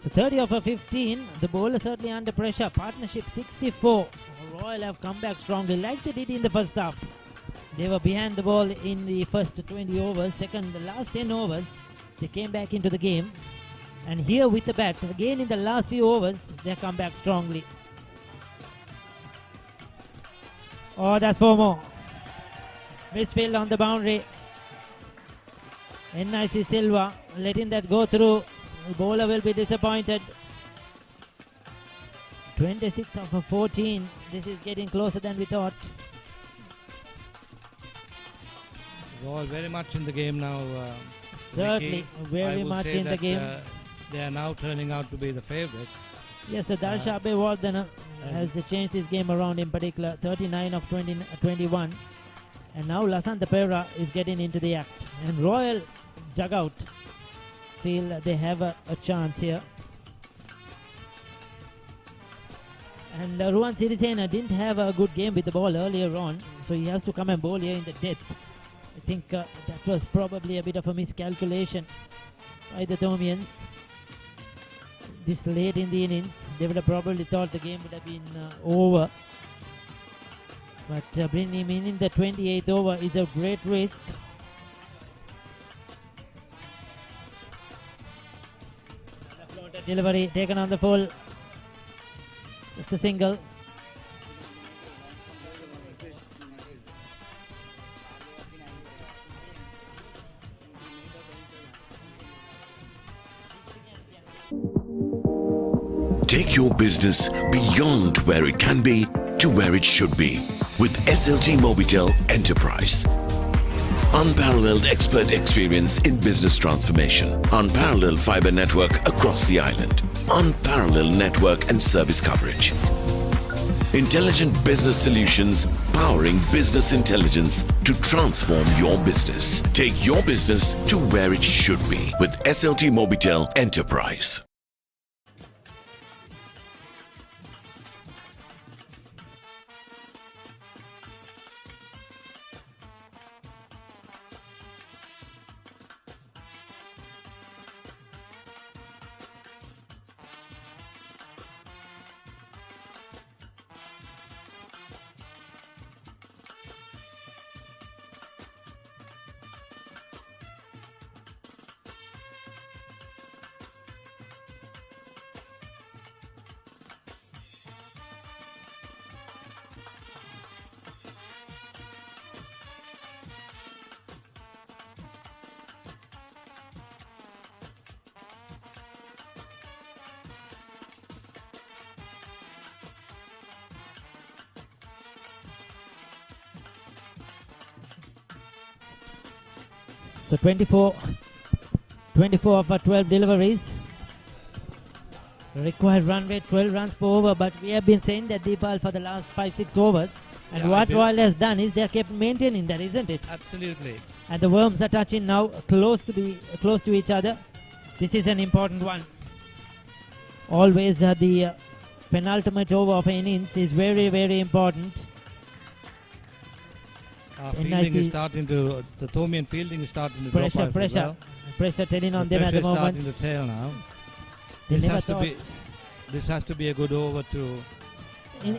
So 30 over 15, the bowler certainly under pressure. Partnership 64. Royal have come back strongly like they did in the first half. They were behind the ball in the first 20 overs. The last 10 overs, they came back into the game. And here with the bat, again in the last few overs, they come back strongly. Oh, that's 4 more. Misfield on the boundary. NIC Silva letting that go through. The bowler will be disappointed. 26 over 14. This is getting closer than we thought. Royal very much in the game now. Certainly, Ricky. very much in the game. They are now turning out to be the favourites. Yes, Darsha Abewardena has changed his game around, in particular 39 of 21. And now Lasantha Pera is getting into the act. And Royal dugout feel they have a chance here. And Ruan Sirisena didn't have a good game with the ball earlier on, so he has to come and bowl here in the death. I think that was probably a bit of a miscalculation by the Thomians. This late in the innings, they would have probably thought the game would have been over. But bringing him in the 28th over is a great risk. Delivery taken on the full. Just a single. Take your business beyond where it can be to where it should be with SLT Mobitel Enterprise. Unparalleled expert experience in business transformation. Unparalleled fiber network across the island. Unparalleled network and service coverage. Intelligent business solutions powering business intelligence to transform your business. Take your business to where it should be with SLT Mobitel Enterprise. So 24 of 12 deliveries. Required run rate 12 runs per over, but we have been saying that Deepal for the last 5-6 overs. And what Royal has done is they have kept maintaining that, isn't it? Absolutely. And the worms are touching now close to each other. This is an important one. Always the penultimate over of an innings is very, very important. Fielding is starting to, the Thomian fielding is starting to drop off as well. Pressure telling on them at the moment. Starting to tail now. This has to be a good over to.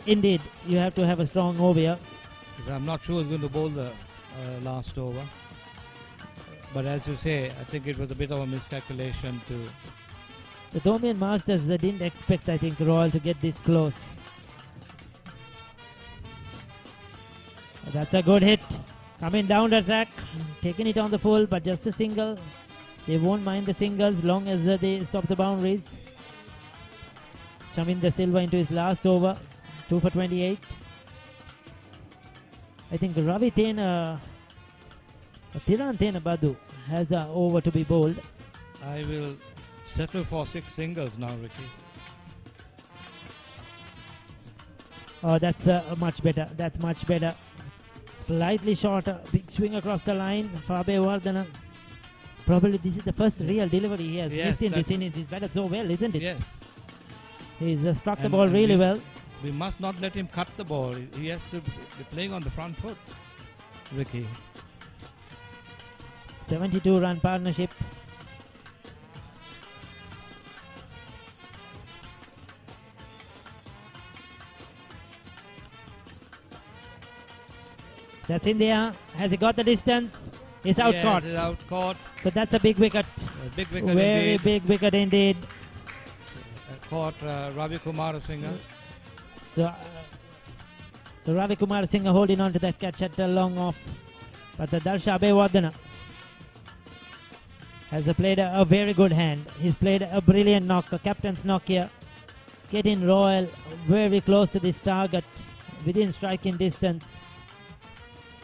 Indeed, you have to have a strong over here. I'm not sure who's going to bowl the last over. But as you say, I think it was a bit of a miscalculation to. The Thomian Masters didn't expect, I think, Royal to get this close. That's a good hit. Coming down the track, taking it on the full, but just a single. They won't mind the singles long as they stop the boundaries. Chaminda Silva into his last over, 2 for 28. I think Ravi Tena, Tiran Tena Badu has an over to be bowled. I will settle for 6 singles now, Ricky. Oh, that's much better. That's much better. Slightly shorter, big swing across the line. Fabe Wardana. Probably this is the first real delivery he has missed in this innings. He's batted so well, isn't it? Yes. He's struck the ball really well. We must not let him cut the ball. He has to be playing on the front foot, Ricky. 72-run partnership. That's in there. Has he got the distance? It's out Yes, caught. it's out caught. So that's a big wicket. A big wicket Very indeed. big wicket indeed. Caught Ravi Kumar Singh. So Ravi Kumar Singh holding on to that catch at a long off. But the Darsha Abewardena has played a very good hand. He's played a brilliant knock, a captain's knock here. Getting Royal very close to this target, within striking distance.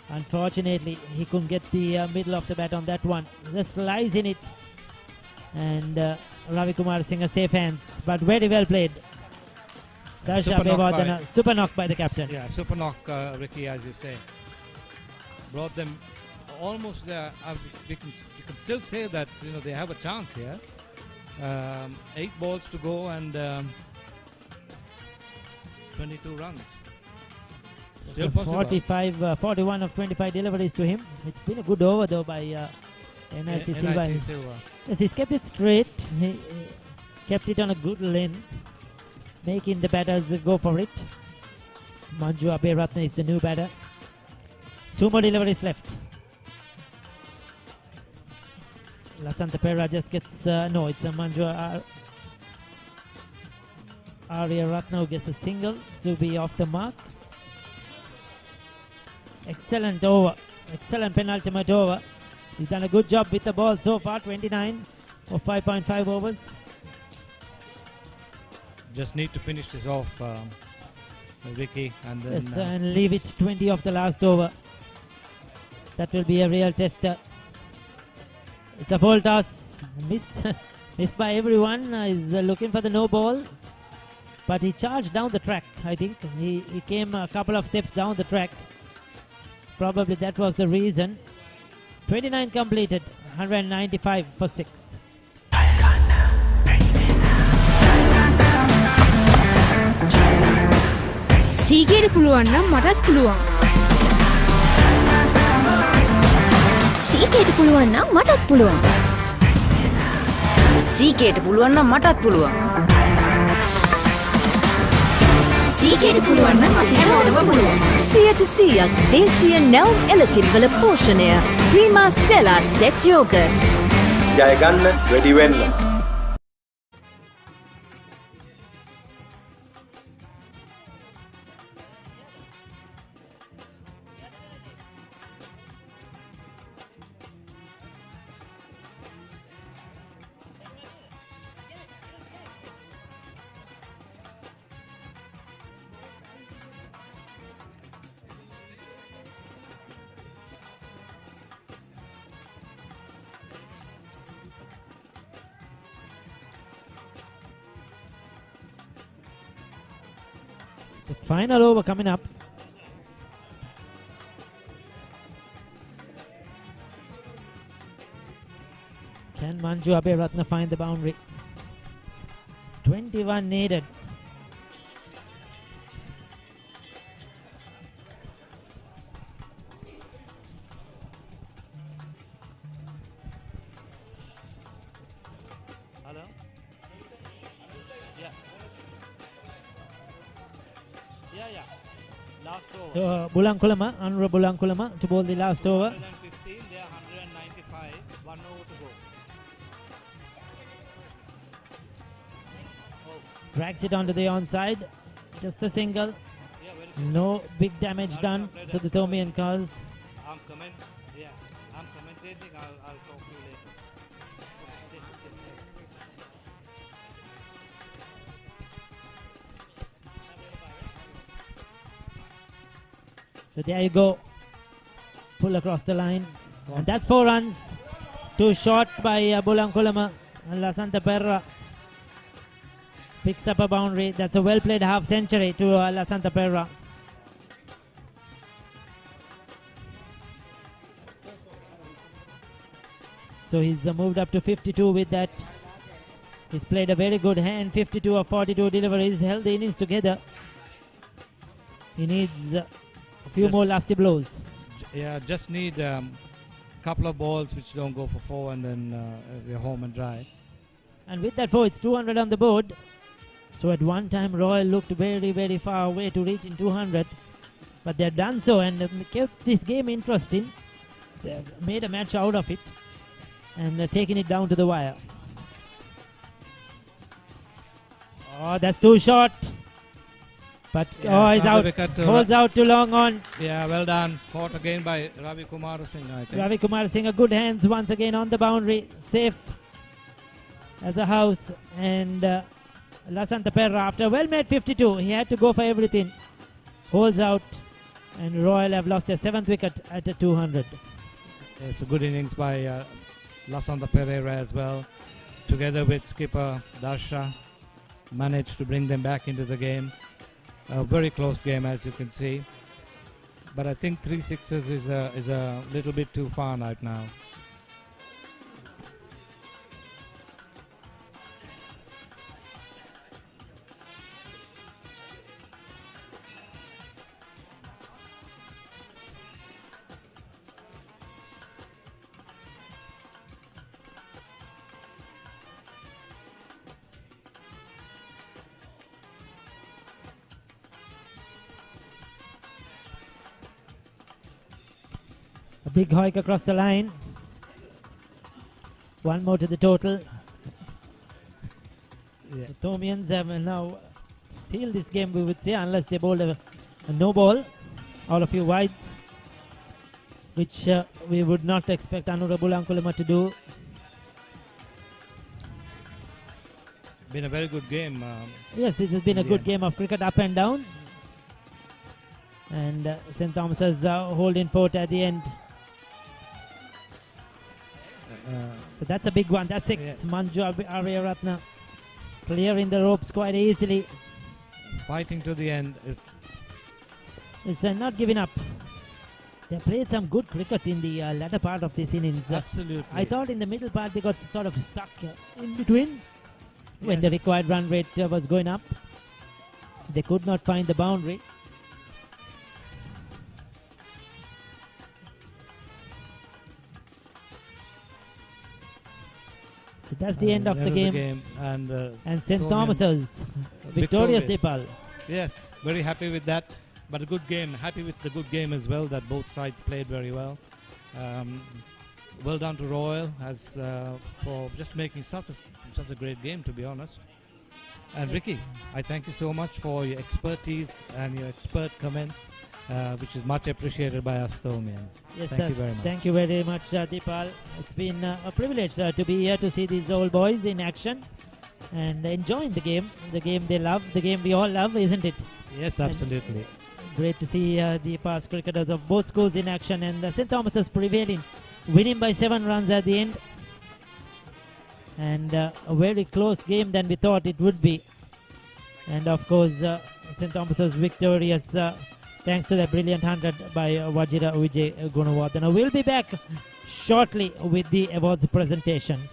Unfortunately, he couldn't get the middle of the bat on that one. Just lies in it. And Ravi Kumar Singh, safe hands, but very well played. Darsha Abewardena, super knock by the captain. Yeah, super knock, Ricky, as you say. Brought them almost there. You can still say that they have a chance here. 8 balls to go and 22 runs. Still So possible. 41 of 25 deliveries to him. It's been a good over though by NIC Silva. Yes, he's kept it straight. He kept it on a good length, making the batters go for it. Manju Aberatna is the new batter. 2 more deliveries left. Lasantha Perera just gets no, it's a Manju Arya Ratna who gets a single to be off the mark. Excellent over, excellent penultimate over. He's done a good job with the ball so far. 29 for 5.5 overs. Just need to finish this off, Ricky, and then Yes, and leave it 20 of the last over. That will be a real tester. It's a full toss, missed by everyone. He's looking for the no ball, but he charged down the track. I think he came a couple of steps down the track. Probably that was the reason. 29 completed, 195 for 6. සීගේට පුළුවන් නම් මටත් පුළුවන්. සීකේට පුළුවන් නම් මටත් පුළුවන්. සීකේට පුළුවන් නම් මටත් පුළුවන්. සීකේට පුළුවන් නම් අපි හැමෝටම පුළුවන්. 100% දේශීය නැවුම් එළකිරිවල පෝෂණය. Prima Stella set yoghurt. ජය ගන්න වැඩි වෙන්න. So final over coming up. Can Manju Aberatna find the boundary? 21 needed. Hello? Yeah. Yeah. Last over. So Bulankulama, Anura Bulankulama to bowl the last over. 115, they are 195. 1 over to go. Drags it onto the onside. Just a single. No big damage done to the Thomian cars. I'm commentating. I'll talk to you later. So there you go. Pull across the line. And that's 4 runs. 2 short by Bulankulama. And Lasantha Perera picks up a boundary. That's a well played half century to Lasantha Perera. So he's moved up to 52 with that. He's played a very good hand. 52 of 42 deliveries. Held the innings together. He needs a few more lusty blows. Just need couple of balls which don't go for 4 and then we're home and dry. And with that 4, it's 200 on the board. So at one time Royal looked very, very far away to reach in 200. But they've done so and kept this game interesting. They've made a match out of it and taken it down to the wire. Oh, that's too short. But he's out. Holds out too long on. Yeah, well done. Caught again by Ravi Kumar Singh, I think. Ravi Kumar Singh, a good hands once again on the boundary. Safe as a house. And Lasanta Perra, after a well-made 52, he had to go for everything. Holds out. And Royal have lost their 7th wicket at a 200. It's a good innings by Lasanta Pereira as well. Together with skipper Darsha, managed to bring them back into the game. A very close game, as you can see. But I think 3 sixes is a little bit too far right now. A big hike across the line. One more to the total. Yeah. So Thomians have now sealed this game, we would say, unless they bowl a no ball or a few wides, which we would not expect Anurabul Ankulama to do. Been a very good game. Yes, it has been a good game of cricket, up and down. And St. Thomas's holding fort at the end. So that's a big one. That's 6. Yeah. Manju Aryaratna clearing the ropes quite easily. Fighting to the end. It's not giving up. They played some good cricket in the latter part of this innings. Absolutely. I thought in the middle part they got sort of stuck in between when the required run rate was going up. They could not find the boundary. So that's the end of the game. And St. Thomas's victorious, Dipal. Yes, very happy with that. But a good game. Happy with the good game as well, that both sides played very well. Well done to Royal for just making such a great game, to be honest. And yes. Ricky, I thank you so much for your expertise and your expert comments, which is much appreciated by us Thomians. Yes, thank you very much. Thank you very much, Dipal. It's been a privilege to be here to see these old boys in action and enjoying the game they love, the game we all love, isn't it? Yes, absolutely. And great to see the past cricketers of both schools in action, and St. Thomas's prevailing, winning by 7 runs at the end. And a very close game than we thought it would be. And of course, St. Thomas's victorious thanks to the brilliant 100 by Wajira Vijay Gunawardana. We'll be back shortly with the awards presentation.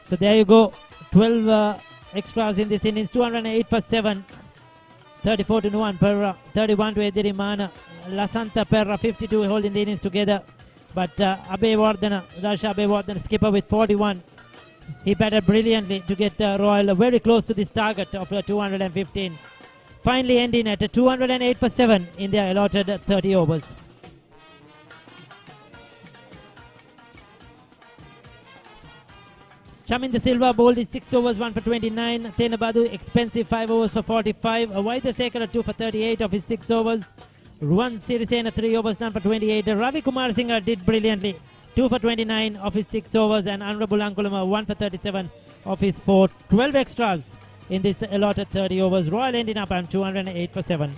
So there you go, 12 extras in this innings, 208 for 7, 34 to Nuwan Perra, 31 to Edirimana, Lasanta Perra, 52 holding the innings together. But Rasha Abewardena, skipper with 41. He batted brilliantly to get Royal very close to this target of 215. Finally ending at 208 for 7 in their allotted 30 overs. Chaminda Silva bowled his 6 overs, 1 for 29. Tenabadu expensive 5 overs for 45. Vaidyasekara 2 for 38 of his 6 overs. Ruwan Sirisena 3 overs, none for 28. Ravi Kumar Singh did brilliantly, 2 for 29 of his 6 overs, and Honorable Ankulama 1 for 37 of his 4. 12 extras in this allotted 30 overs. Royal ending up on 208 for 7.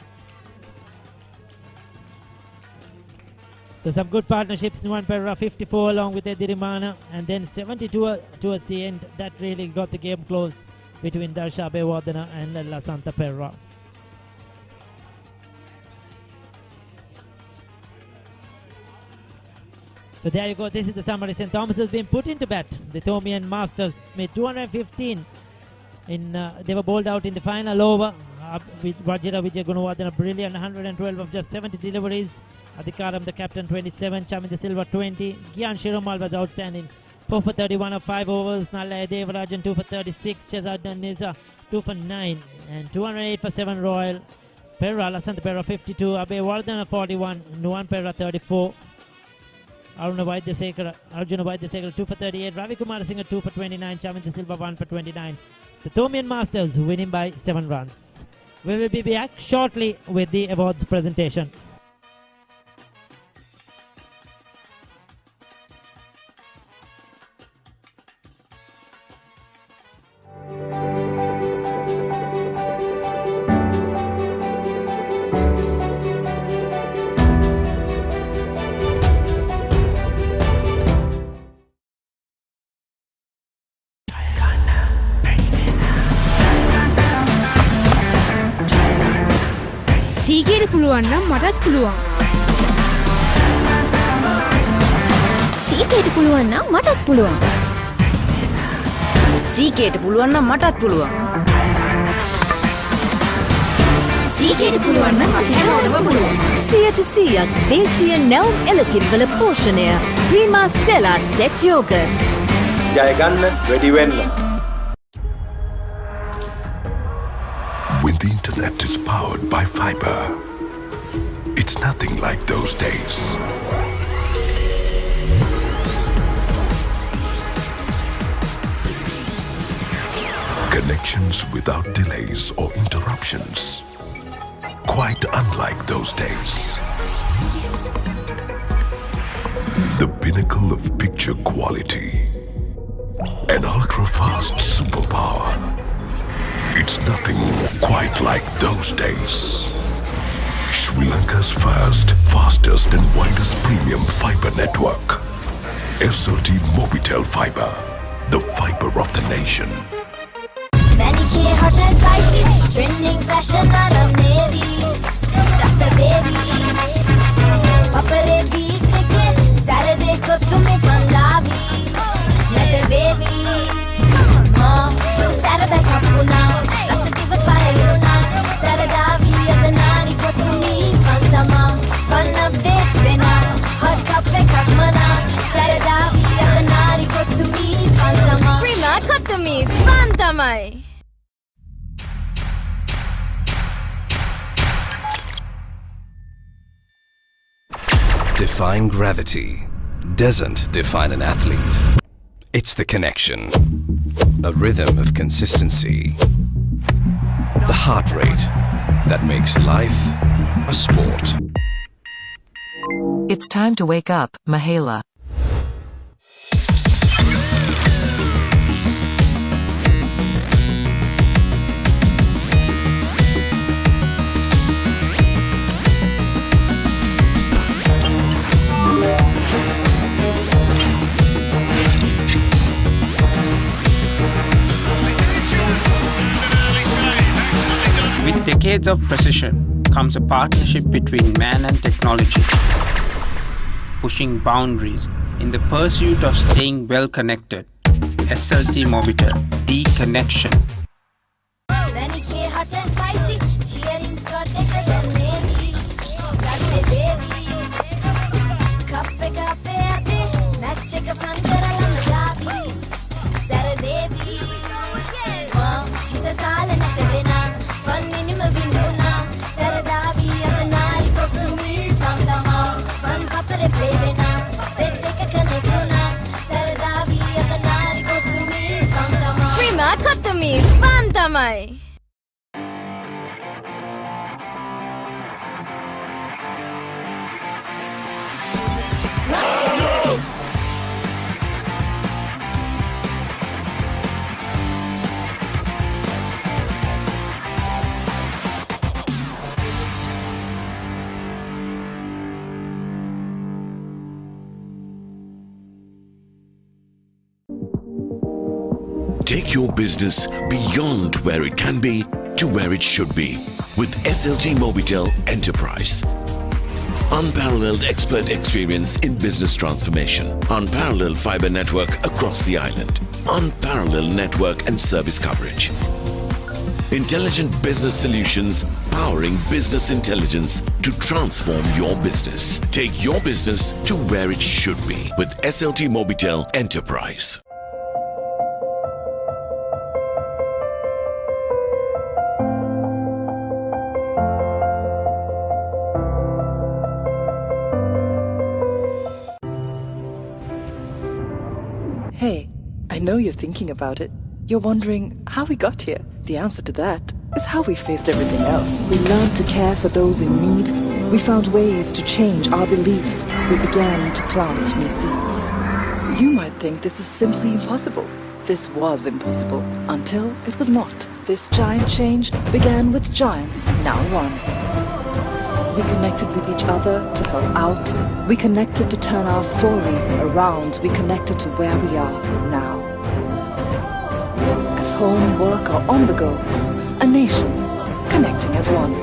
So some good partnerships. Nuwan Perra 54 along with Edirimana, and then 72 towards the end. That really got the game close between Darsha Abewardena and La Santa Perra. So there you go. This is the summary. St. Thomas has been put into bat. The Thomian Masters made 215. They were bowled out in the final over with Vajira Vijay Gunawardena, a brilliant 112 of just 70 deliveries. Adhikaram, the captain, 27. Chaminda Silva, 20. Gyan Shirumal was outstanding. 4 for 31 of 5 overs. Nallaya Devarajan, 2 for 36. Shazad Nisa, 2 for 9. And 208 for 7 Royal. Perra, Lasanta Perra, 52. Abewardena, 41. Nuwan Perra, 34. Arjuna Vaidyasekara 2 for 38. Ravi Kumar Singh 2 for 29. Chaminda Silva 1 for 29. The Thomian Masters winning by 7 runs. We will be back shortly with the awards presentation. සීගේට පුළුවන් නම් මටත් පුළුවන්. සීගේට පුළුවන් නම් මටත් පුළුවන්. සීගේට පුළුවන් නම් මටත් පුළුවන්. සීගේට පුළුවන් නම් අපි හැමෝටම පුළුවන්. 100% දේශීය නැවුම් එළකිරිවල පෝෂණය. Prima Stella set yoghurt. ජය ගන්න ready වෙන්න. When the internet is powered by fiber, it's nothing like those days. Connections without delays or interruptions. Quite unlike those days. The pinnacle of picture quality. An ultra-fast superpower. It's nothing quite like those days. Sri Lanka's first, fastest and widest premium fiber network. SLT Mobitel Fiber, the fiber of the nation. Manicure hot and spicy, trending fashion aram navy, rasa baby. Papare beat ke sarade ko tumhe panjabi, nata baby. Mom, sarada kapuna, rasa diva pairuna, saradavi adanari ko tumhi pantama, fun update vena, hot cup pe kakmana, saradavi adanari ko tumhi pantama, prima ko tumhi pantamai. Defying gravity doesn't define an athlete. It's the connection. A rhythm of consistency. The heart rate that makes life a sport. It's time to wake up, Mahela. With decades of precision comes a partnership between man and technology, pushing boundaries in the pursuit of staying well connected. SLT Mobitel, the connection. Manicure hot and spicy, cheering got thicker than navy, satte baby. Kappe ate, match ka pankara lamajabi, sara devi. Mom, hita tala natavena, fun minima vinuna, saradavi adanari ko tumhi pantama, fun papare play vena, set ka kanekuna, saradavi adanari ko tumhi pantama, prima ko tumhi pantamai. Take your business beyond where it can be to where it should be with SLT Mobitel Enterprise. Unparalleled expert experience in business transformation. Unparalleled fiber network across the island. Unparalleled network and service coverage. Intelligent business solutions powering business intelligence to transform your business. Take your business to where it should be with SLT Mobitel Enterprise. Hey, I know you're thinking about it. You're wondering how we got here. The answer to that is how we faced everything else. We learned to care for those in need. We found ways to change our beliefs. We began to plant new seeds. You might think this is simply impossible. This was impossible until it was not. This giant change began with giants, now one. We connected with each other to help out. We connected to turn our story around. We connected to where we are now. At home, work, or on the go, a nation connecting as one.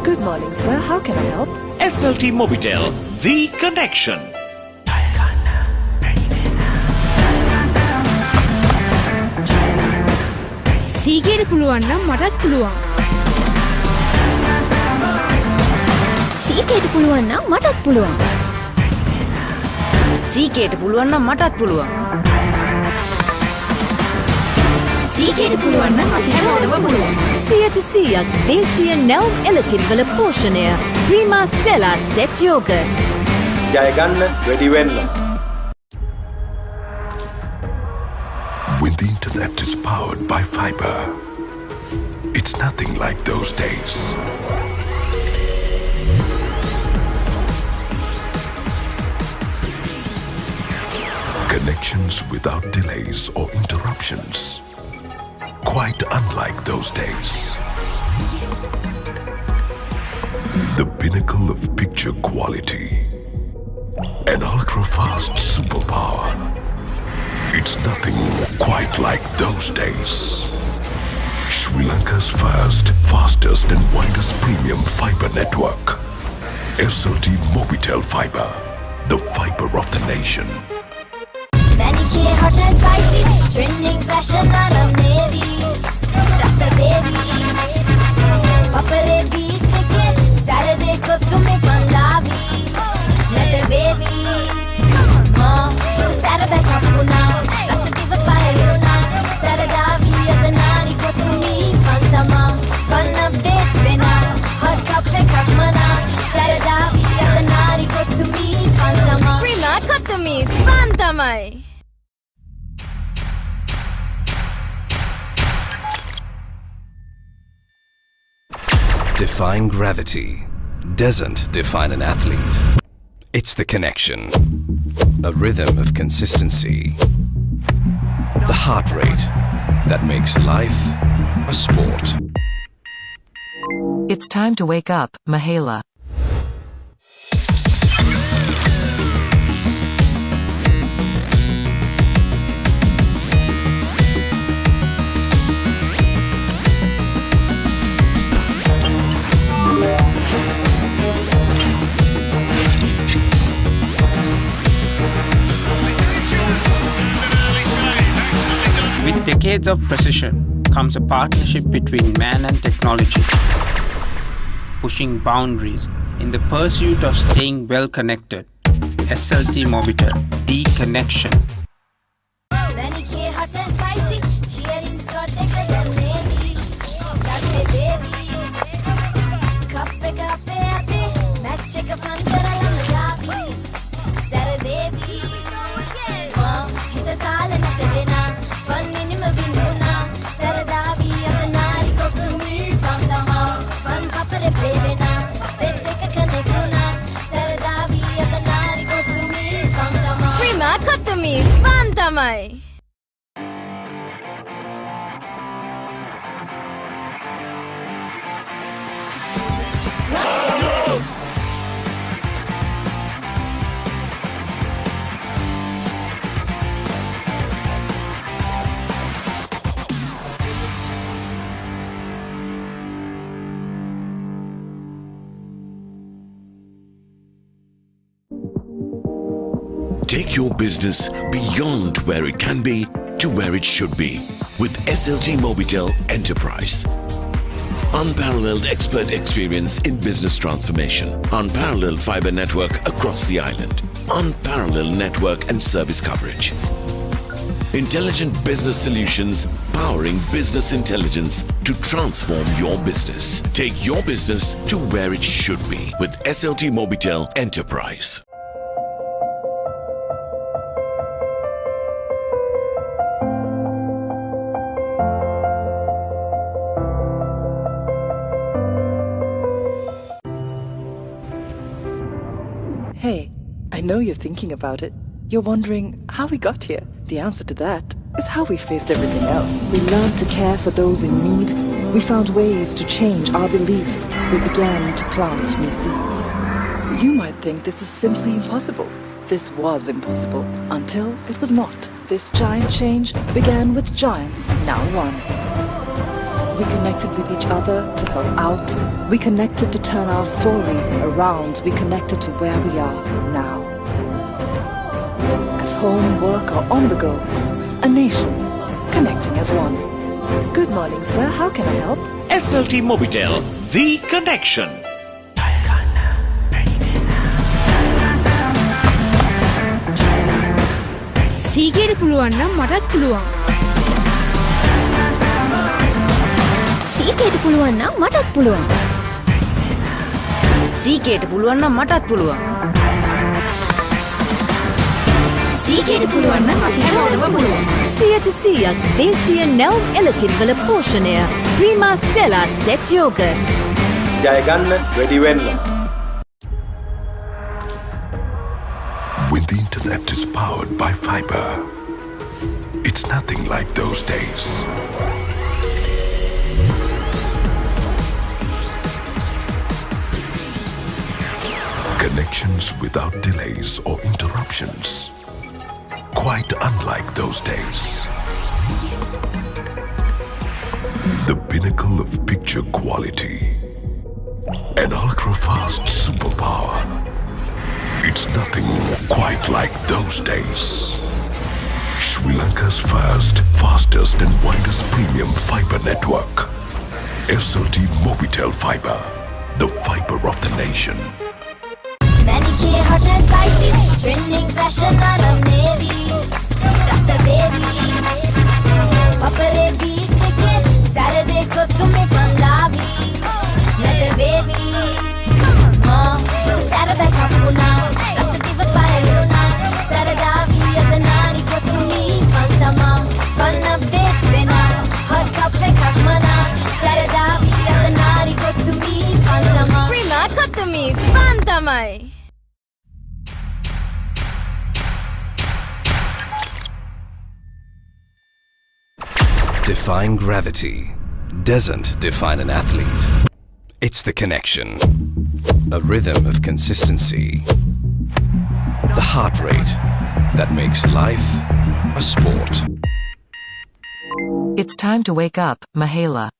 Good morning, sir. How can I help? SLT Mobitel, the connection. සීගේට පුළුවන් නම් මටත් පුළුවන්. සීකේට පුළුවන් නම් මටත් පුළුවන්. සීකේට පුළුවන් නම් මටත් පුළුවන්. සීකේට පුළුවන් නම් අපි හැමෝටම පුළුවන්. 100% දේශීය නැවුම් එළකිරිවල පෝෂණය. Prima Stella set yoghurt. ජය ගන්න වැඩි වෙන්න. When the internet is powered by fiber, it's nothing like those days. Connections without delays or interruptions. Quite unlike those days. The pinnacle of picture quality. An ultra-fast superpower. It's nothing quite like those days. Sri Lanka's first, fastest and widest premium fiber network. SLT Mobitel Fiber, the fiber of the nation. Manicure hot and spicy, trending fashion aram navy, rasa baby, papare beat ke, sarade ko tumhe pandavi, nata baby, ma, sarada kapuna, rasa diva paheruna, saradavi adanari ko tumhi pandama, fun update vena, hot cup pe kakmana, saradavi adanari ko tumhi pandama, prima ko tumhi pandamai. Defying gravity doesn't define an athlete. It's the connection. A rhythm of consistency. The heart rate that makes life a sport. It's time to wake up, Mahela. With decades of precision comes a partnership between man and technology, pushing boundaries in the pursuit of staying well connected. SLT Mobitel, the connection. Manicure hot and spicy, cheering got a navy, satte baby, kappe ate, match ka pandara lagavi, sar devi, ma hita tala nata vena, fun inima vinuna, saradavi adanari ko tumi pandama, fun papare play vena, set ka kanekuna, saradavi adanari ko tumi pandama, prima ko tumi pandamai. Take your business beyond where it can be to where it should be with SLT Mobitel Enterprise. Unparalleled expert experience in business transformation. Unparalleled fiber network across the island. Unparalleled network and service coverage. Intelligent business solutions powering business intelligence to transform your business. Take your business to where it should be with SLT Mobitel Enterprise. Hey, I know you're thinking about it. You're wondering how we got here. The answer to that is how we faced everything else. We learned to care for those in need. We found ways to change our beliefs. We began to plant new seeds. You might think this is simply impossible. This was impossible until it was not. This giant change began with giants, now one. We connected with each other to help out. We connected to turn our story around. We connected to where we are now. At home, work, or on the go. A nation connecting as one. Good morning, sir. How can I help? SLT Mobitel, the connection. සීගේට පුළුවන් නම් මටත් පුළුවන්. සීකේට පුළුවන් නම් මටත් පුළුවන්. සීකේට පුළුවන් නම් මටත් පුළුවන්. සීකේට පුළුවන් නම් අපි හැමෝටම පුළුවන්. 100% දේශීය නැවුම් එළකිරිවල පෝෂණය. Prima Stella set yoghurt. ජය ගන්න වැඩි වෙන්න. When the internet is powered by fiber, it's nothing like those days. Connections without delays or interruptions. Quite unlike those days. The pinnacle of picture quality. An ultra-fast superpower. It's nothing quite like those days. Sri Lanka's first, fastest and widest premium fiber network. SLT Mobitel Fiber, the fiber of the nation. Manicure hot and spicy, trending fashion on navy. Rasa baby, papare beat ke Saturday ko tumhe Punjabi. Nata baby, Saturday kapuna, rasa diva pairuna. Saradavi adanari ko tumi fantama, fun update vena, hot kape kakmana. Saradavi adanari ko tumi fantama, prima ko tumi fantamai. Defying gravity doesn't define an athlete. It's the connection. A rhythm of consistency. The heart rate that makes life a sport. It's time to wake up, Mahela.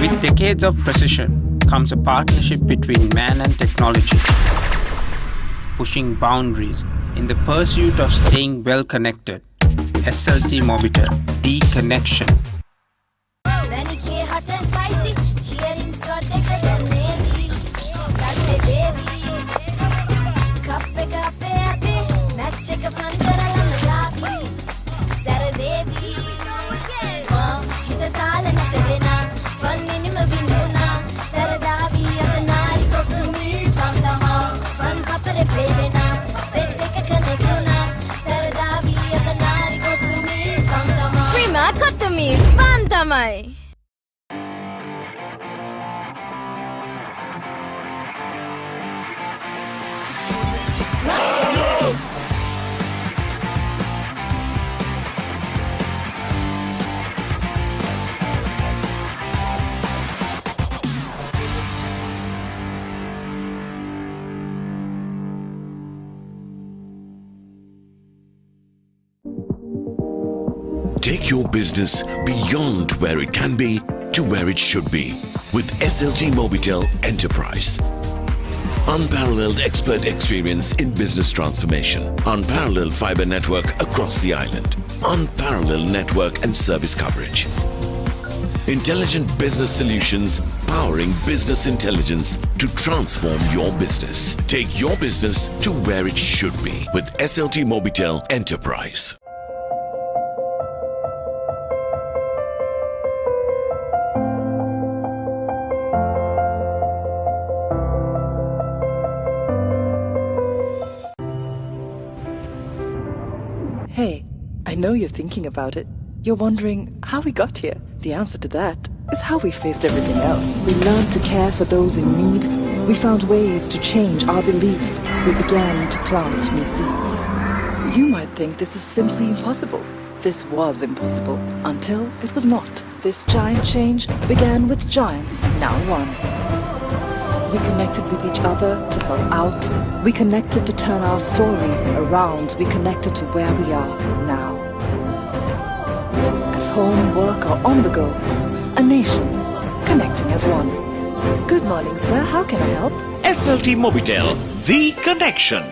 With decades of precision comes a partnership between man and technology, pushing boundaries in the pursuit of staying well connected. SLT Mobitel, the connection. Manicure hot and spicy, cheering skirt ekada navy. Satte baby, kappe ate, match එක fun කරලා මගාවි. Saradavi, hita thala nata vena, fun inima vinduna. Saradavi adanari ko tumi fantama, fun papare play vena, set එක connectuna. Saradavi adanari ko tumi fantama, prima ko tumi fantamai. Take your business beyond where it can be to where it should be with SLT Mobitel Enterprise. Unparalleled expert experience in business transformation. Unparalleled fiber network across the island. Unparalleled network and service coverage. Intelligent business solutions powering business intelligence to transform your business. Take your business to where it should be with SLT Mobitel Enterprise. Hey, I know you're thinking about it. You're wondering how we got here. The answer to that is how we faced everything else. We learned to care for those in need. We found ways to change our beliefs. We began to plant new seeds. You might think this is simply impossible. This was impossible until it was not. This giant change began with giants, now one. We connected with each other to help out. We connected to turn our story around. We connected to where we are now. At home, work, or on the go. A nation connecting as one. Good morning, sir. How can I help? SLT Mobitel, the connection.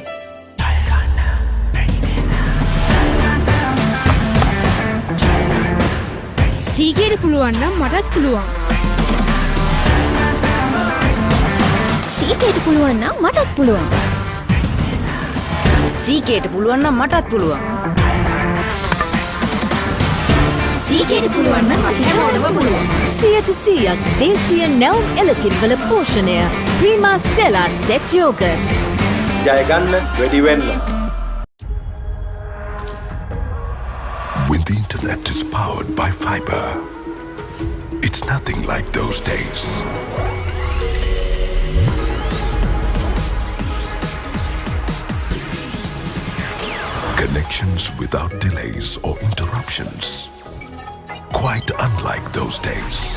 සීගේට පුළුවන් නම් මටත් පුළුවන්. සීකේට පුළුවන් නම් මටත් පුළුවන්. සීකේට පුළුවන් නම් මටත් පුළුවන්. සීකේට පුළුවන් නම් අපි හැමෝටම පුළුවන්. 100% දේශීය නැවුම් එළකිරිවල පෝෂණය. Prima Stella Set Yogurt. ජය ගන්න වැඩි වෙන්න. When the internet is powered by fiber, it's nothing like those days. Connections without delays or interruptions. Quite unlike those days.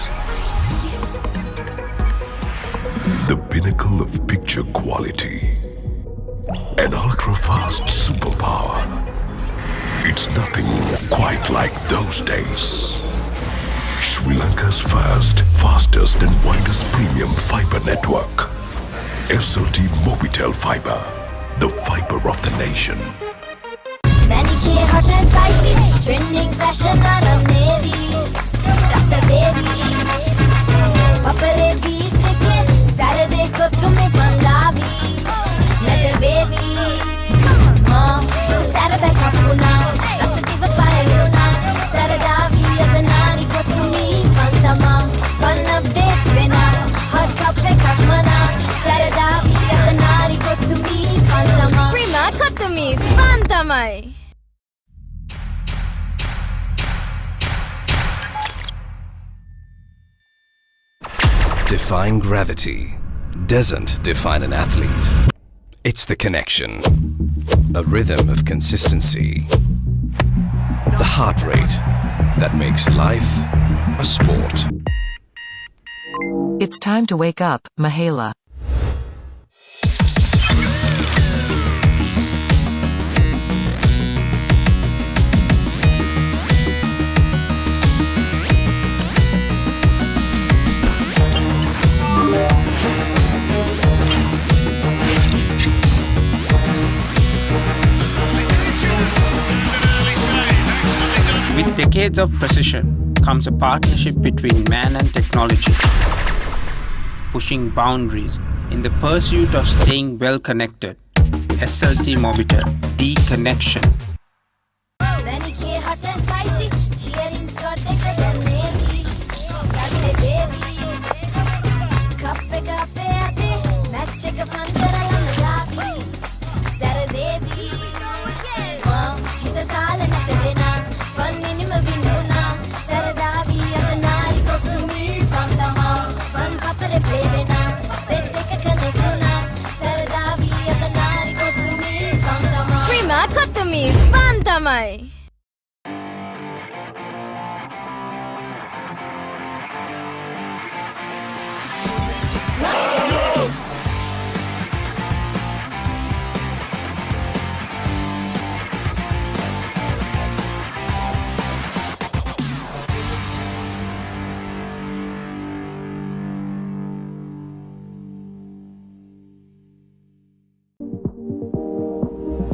The pinnacle of picture quality. An ultra-fast superpower. It's nothing quite like those days. Sri Lanka's first, fastest and widest premium fiber network. SLT Mobitel Fiber, the fiber of the nation. Manicure hot and spicy, trending fashion aram navy, rasa baby. Papare beat ke, sarade kotume pandavi, nata baby. Mom, sarada kapuna, rasa diva pairuna, saradavi adanari kotumi pantama, fun update vena, hot cup pe kakmana, saradavi adanari kotumi pantama, prima kotumi pantamai. Defying gravity doesn't define an athlete. It's the connection. A rhythm of consistency. The heart rate that makes life a sport. It's time to wake up, Mahela. With decades of precision comes a partnership between man and technology, pushing boundaries in the pursuit of staying well connected. SLT Mobitel, the connection. Manicure hot and spicy, cheering got thicker than navy, satte baby. Kappe kappe ate, match එක පන්තරලම ලාවි, සර දේවි. Mom, හිත තාල නැත වෙනා, fun නිම වින්නුනා, සරදාවි අතනාරි කොතුමි පන්තමා, fun papare play වෙනා, set එක connect වුණා, සරදාවි අතනාරි කොතුමි පන්තමා. Prima කොතුමි පන්තමයි.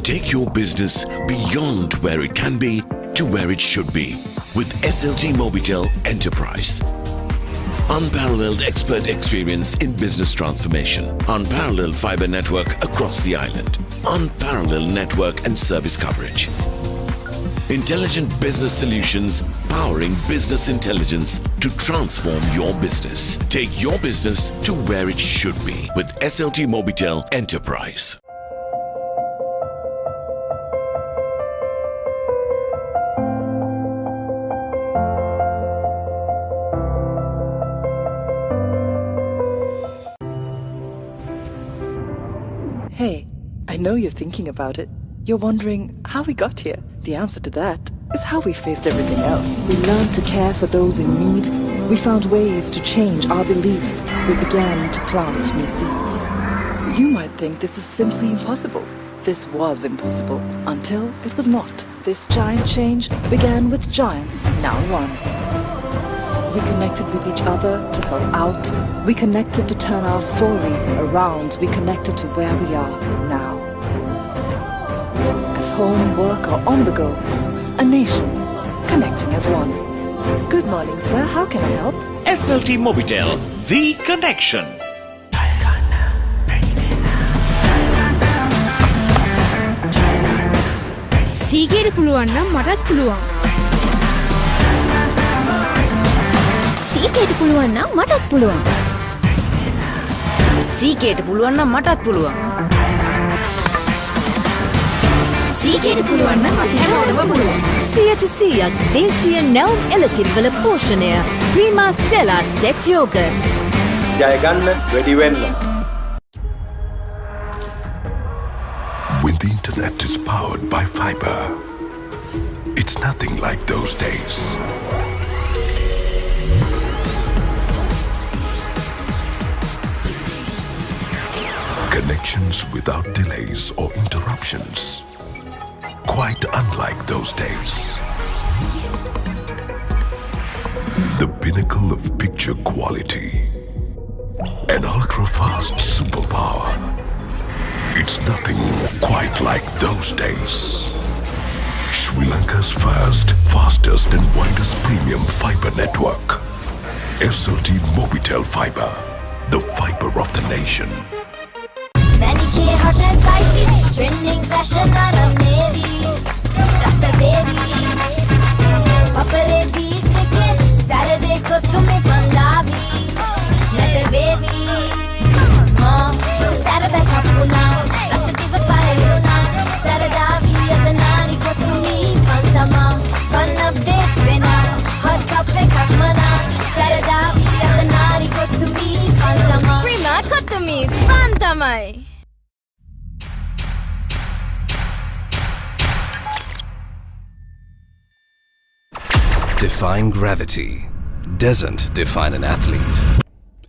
Take your business beyond where it can be to where it should be with SLT Mobitel Enterprise. Unparalleled expert experience in business transformation. Unparalleled fiber network across the island. Unparalleled network and service coverage. Intelligent business solutions powering business intelligence to transform your business. Take your business to where it should be with SLT Mobitel Enterprise. Hey, I know you're thinking about it. You're wondering how we got here. The answer to that is how we faced everything else. We learned to care for those in need. We found ways to change our beliefs. We began to plant new seeds. You might think this is simply impossible. This was impossible until it was not. This giant change began with giants, now one. We connected with each other to help out. We connected to turn our story around. We connected to where we are now. At home, work, or on the go, a nation connecting as one. Good morning, sir. How can I help? SLT Mobitel, the connection. සීගේට පුළුවන් නම් මටත් පුළුවන්. සීකේට පුළුවන් නම් මටත් පුළුවන්. සීකේට පුළුවන් නම් මටත් පුළුවන්. සීකේට පුළුවන් නම් අපි හැමෝටම පුළුවන්. 100% දේශීය නැවුම් එළකිරිවල පෝෂණය. Prima Stella Set Yogurt. ජය ගන්න ready වෙන්න. When the internet is powered by fiber, it's nothing like those days. Connections without delays or interruptions. Quite unlike those days. The pinnacle of picture quality. An ultra-fast superpower. It's nothing quite like those days. Sri Lanka's first, fastest and widest premium fiber network. SLT Mobitel Fiber, the fiber of the nation. Manicure hot and spicy, trending fashion aram navy, rasa baby. Papare beat ke sarade ko tumhe Punjabi, nata baby. Mom, sarada kapuna, rasa diva paheruna, saradavi adanari ko tumi fantama, fun update vena, hot kape kapmana, saradavi adanari ko tumi fantama. Prima ko tumi fantamai. Defying gravity doesn't define an athlete.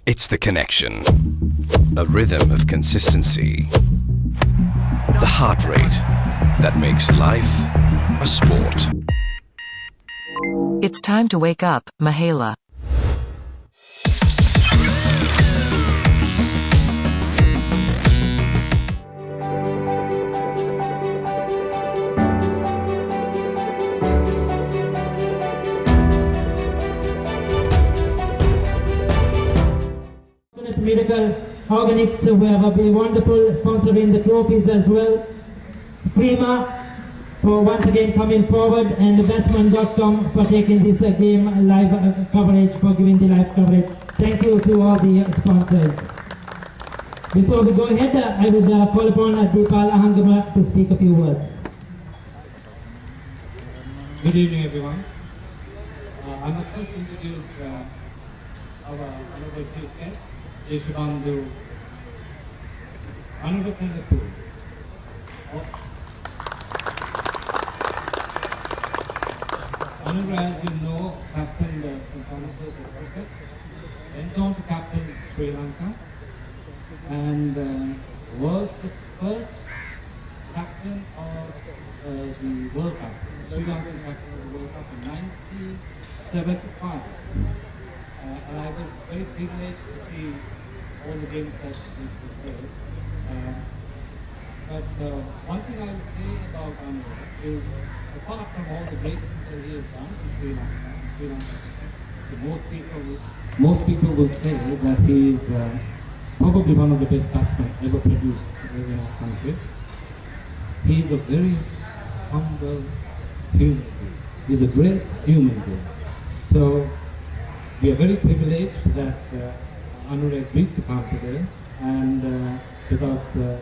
It's the connection. A rhythm of consistency. The heart rate that makes life a sport. It's time to wake up, Mahela. Miracle Organics, who have been wonderful sponsoring the trophies as well. Prima for once again coming forward, and batsman.com for taking this game live coverage, for giving the live coverage. Thank you to all the sponsors. Before we go ahead, I would call upon Deepal Ahangama to speak a few words. Good evening, everyone. I must first introduce our honorable chief guest, Yeshubandhu Anuvakanapu. Anuva, as you know, captained St. Thomas's at cricket, went on to captain Sri Lanka, and was the first captain of the World Cup, Sri Lankan captain of the World Cup in 1975. And I was very privileged to see all the games that he played. But one thing I will say about Anurag is, apart from all the great things that he has done in Sri Lanka, so most people will say that he is probably one of the best batsmen ever produced in our country. He is a very humble human being. He is a great human being. So we are very privileged that Anurag agreed to come today, and without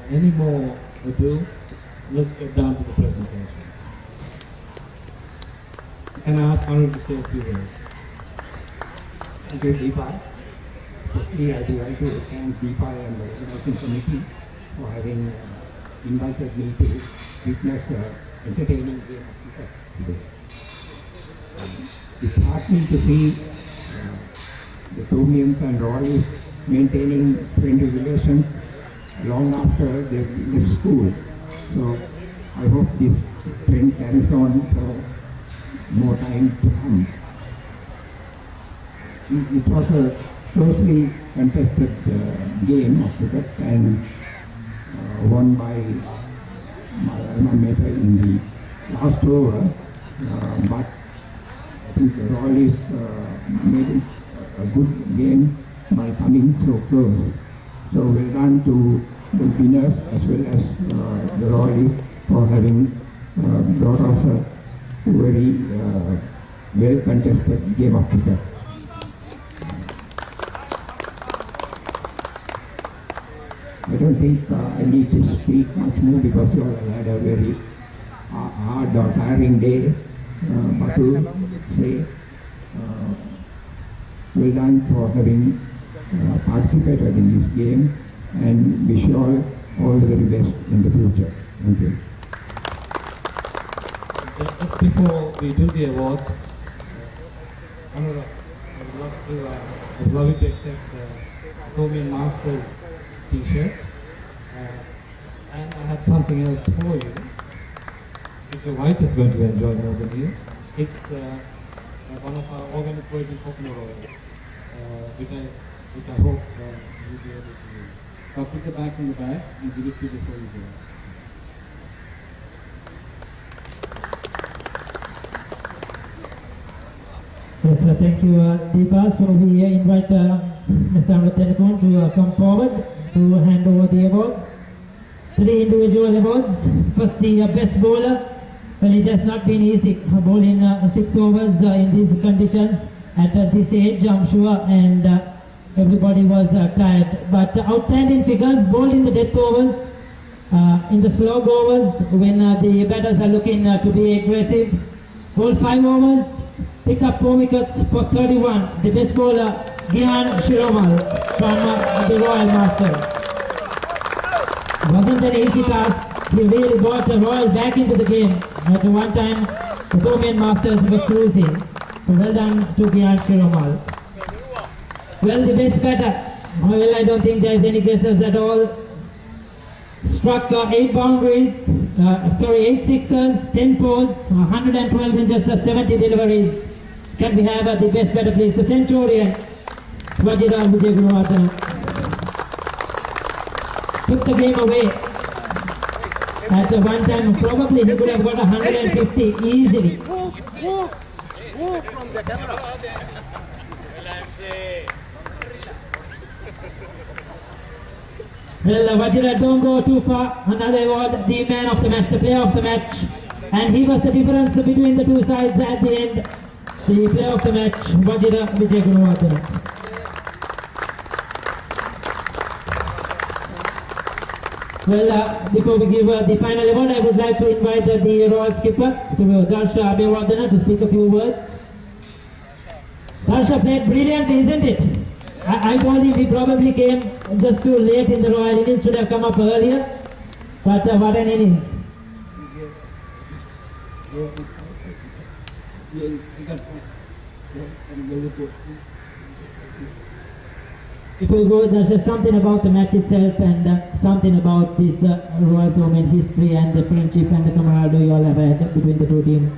any more ado, let's get down to the presentation. Can I ask Anurag to say a few words? Thank you, Deepa. Firstly, I would like to thank Deepa and the organizing committee for having invited me to witness entertaining game of cricket today. It's heartening to see the Thomians and Royals maintaining friendly relations long after they left school. So I hope this trend carries on for more time to come. It was a closely contested game of cricket and won by Malayalman in the last over, but I think the Royals made it a good game by coming so close. So well done to the winners as well as the Royals for having brought us a very well contested game of cricket. I don't think I need to speak much more because you all had a very hard or tiring day. But to say well done for having participated in this game and wish you all the very best in the future. Thank you. Just before we do the awards, Anurag, I would love you to accept the Thomian Masters t-shirt. And I have something else for you, which your wife is going to enjoy more than you. It's one of our organic virgin coconut oil, which I hope you'll be able to use. So I'll put it back in the bag and give it to you before you go. Yes, thank you, Deepa. So we invite Mr. Amrit Tenekon to come forward to hand over the awards. 3 individual awards. First, the best bowler. Well, it has not been easy bowling 6 overs in these conditions at this age, I'm sure, and everybody was tired. But outstanding figures, bowled in the death overs, in the slog overs, when the batters are looking to be aggressive. Bowled 5 overs, picked up 4 wickets for 31. The best bowler, Gyan Shiromal from the Royal Masters. Wasn't an easy task. He really brought the Royal back into the game. At one time, the Thomian Masters were cruising. So well done to Gyan Shiromal. Well, the best batter. Well, I don't think there's any guesses at all. Struck 8 boundaries, 8 sixers, 10 fours, 112 in just 70 deliveries. Can we have the best batter, please? The Centurion, Vajira Vijay took the game away. At one time, probably he could have got 150 easily. Move from the camera. Well, Vajira, don't go too far. Another award, the man of the match, the player of the match. And he was the difference between the two sides at the end. The player of the match, Vajira Vijay Gunawardena. Well, before we give the final award, I would like to invite the Royal skipper, Darsha Abhewardena, to speak a few words. Darsha played brilliantly, isn't it? I told him he probably came just too late in the Royal innings, should have come up earlier. But what an innings. Before we go, there's just something about the match itself and something about this Royal Thomian history and the friendship and the camaraderie you all have had between the two teams.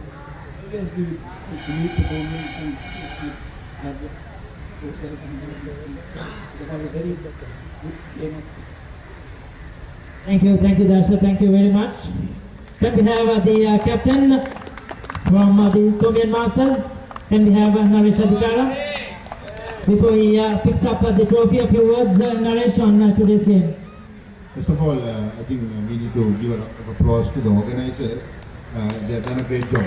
Thank you, Darsha. Thank you very much. Can we have the captain from the Thomian Masters? Can we have Naresh Adhikara? Before he picks up the trophy, a few words, Naresh, on today's game. First of all, I think we need to give a lot of applause to the organizers. They have done a great job.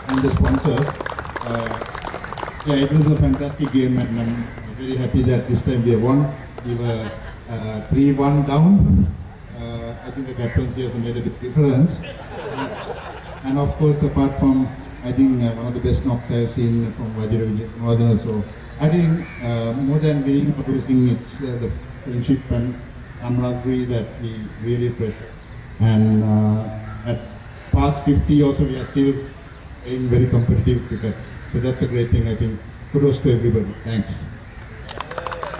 And the sponsors. Yeah, it was a fantastic game, and I'm very happy that this time we have won. We were 3-1 down. I think the captaincy has made a big difference. And of course, apart from, I think one of the best knocks I've seen from Vajra. So I think more than winning or losing, it's the friendship and camaraderie that we really treasure. And at past 50 also, we are still playing very competitive cricket. So that's a great thing, I think. Kudos to everybody. Thanks.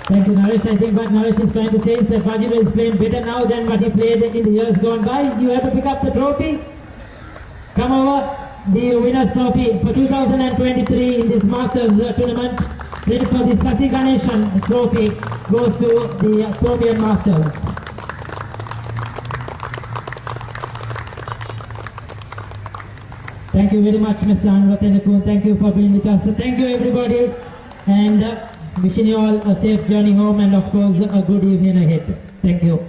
Thank you, Naresh. I think what Naresh is trying to say is that Vajra is playing better now than what he played in the years gone by. You have to pick up the trophy. Come over. The winner's trophy for 2023 in this Masters tournament. Credit for the Sasi Ganeshan trophy goes to the Thomian Masters. Thank you very much, Mr. Anwatenakun. Thank you for being with us. So thank you, everybody, and wishing you all a safe journey home and, of course, a good evening ahead. Thank you.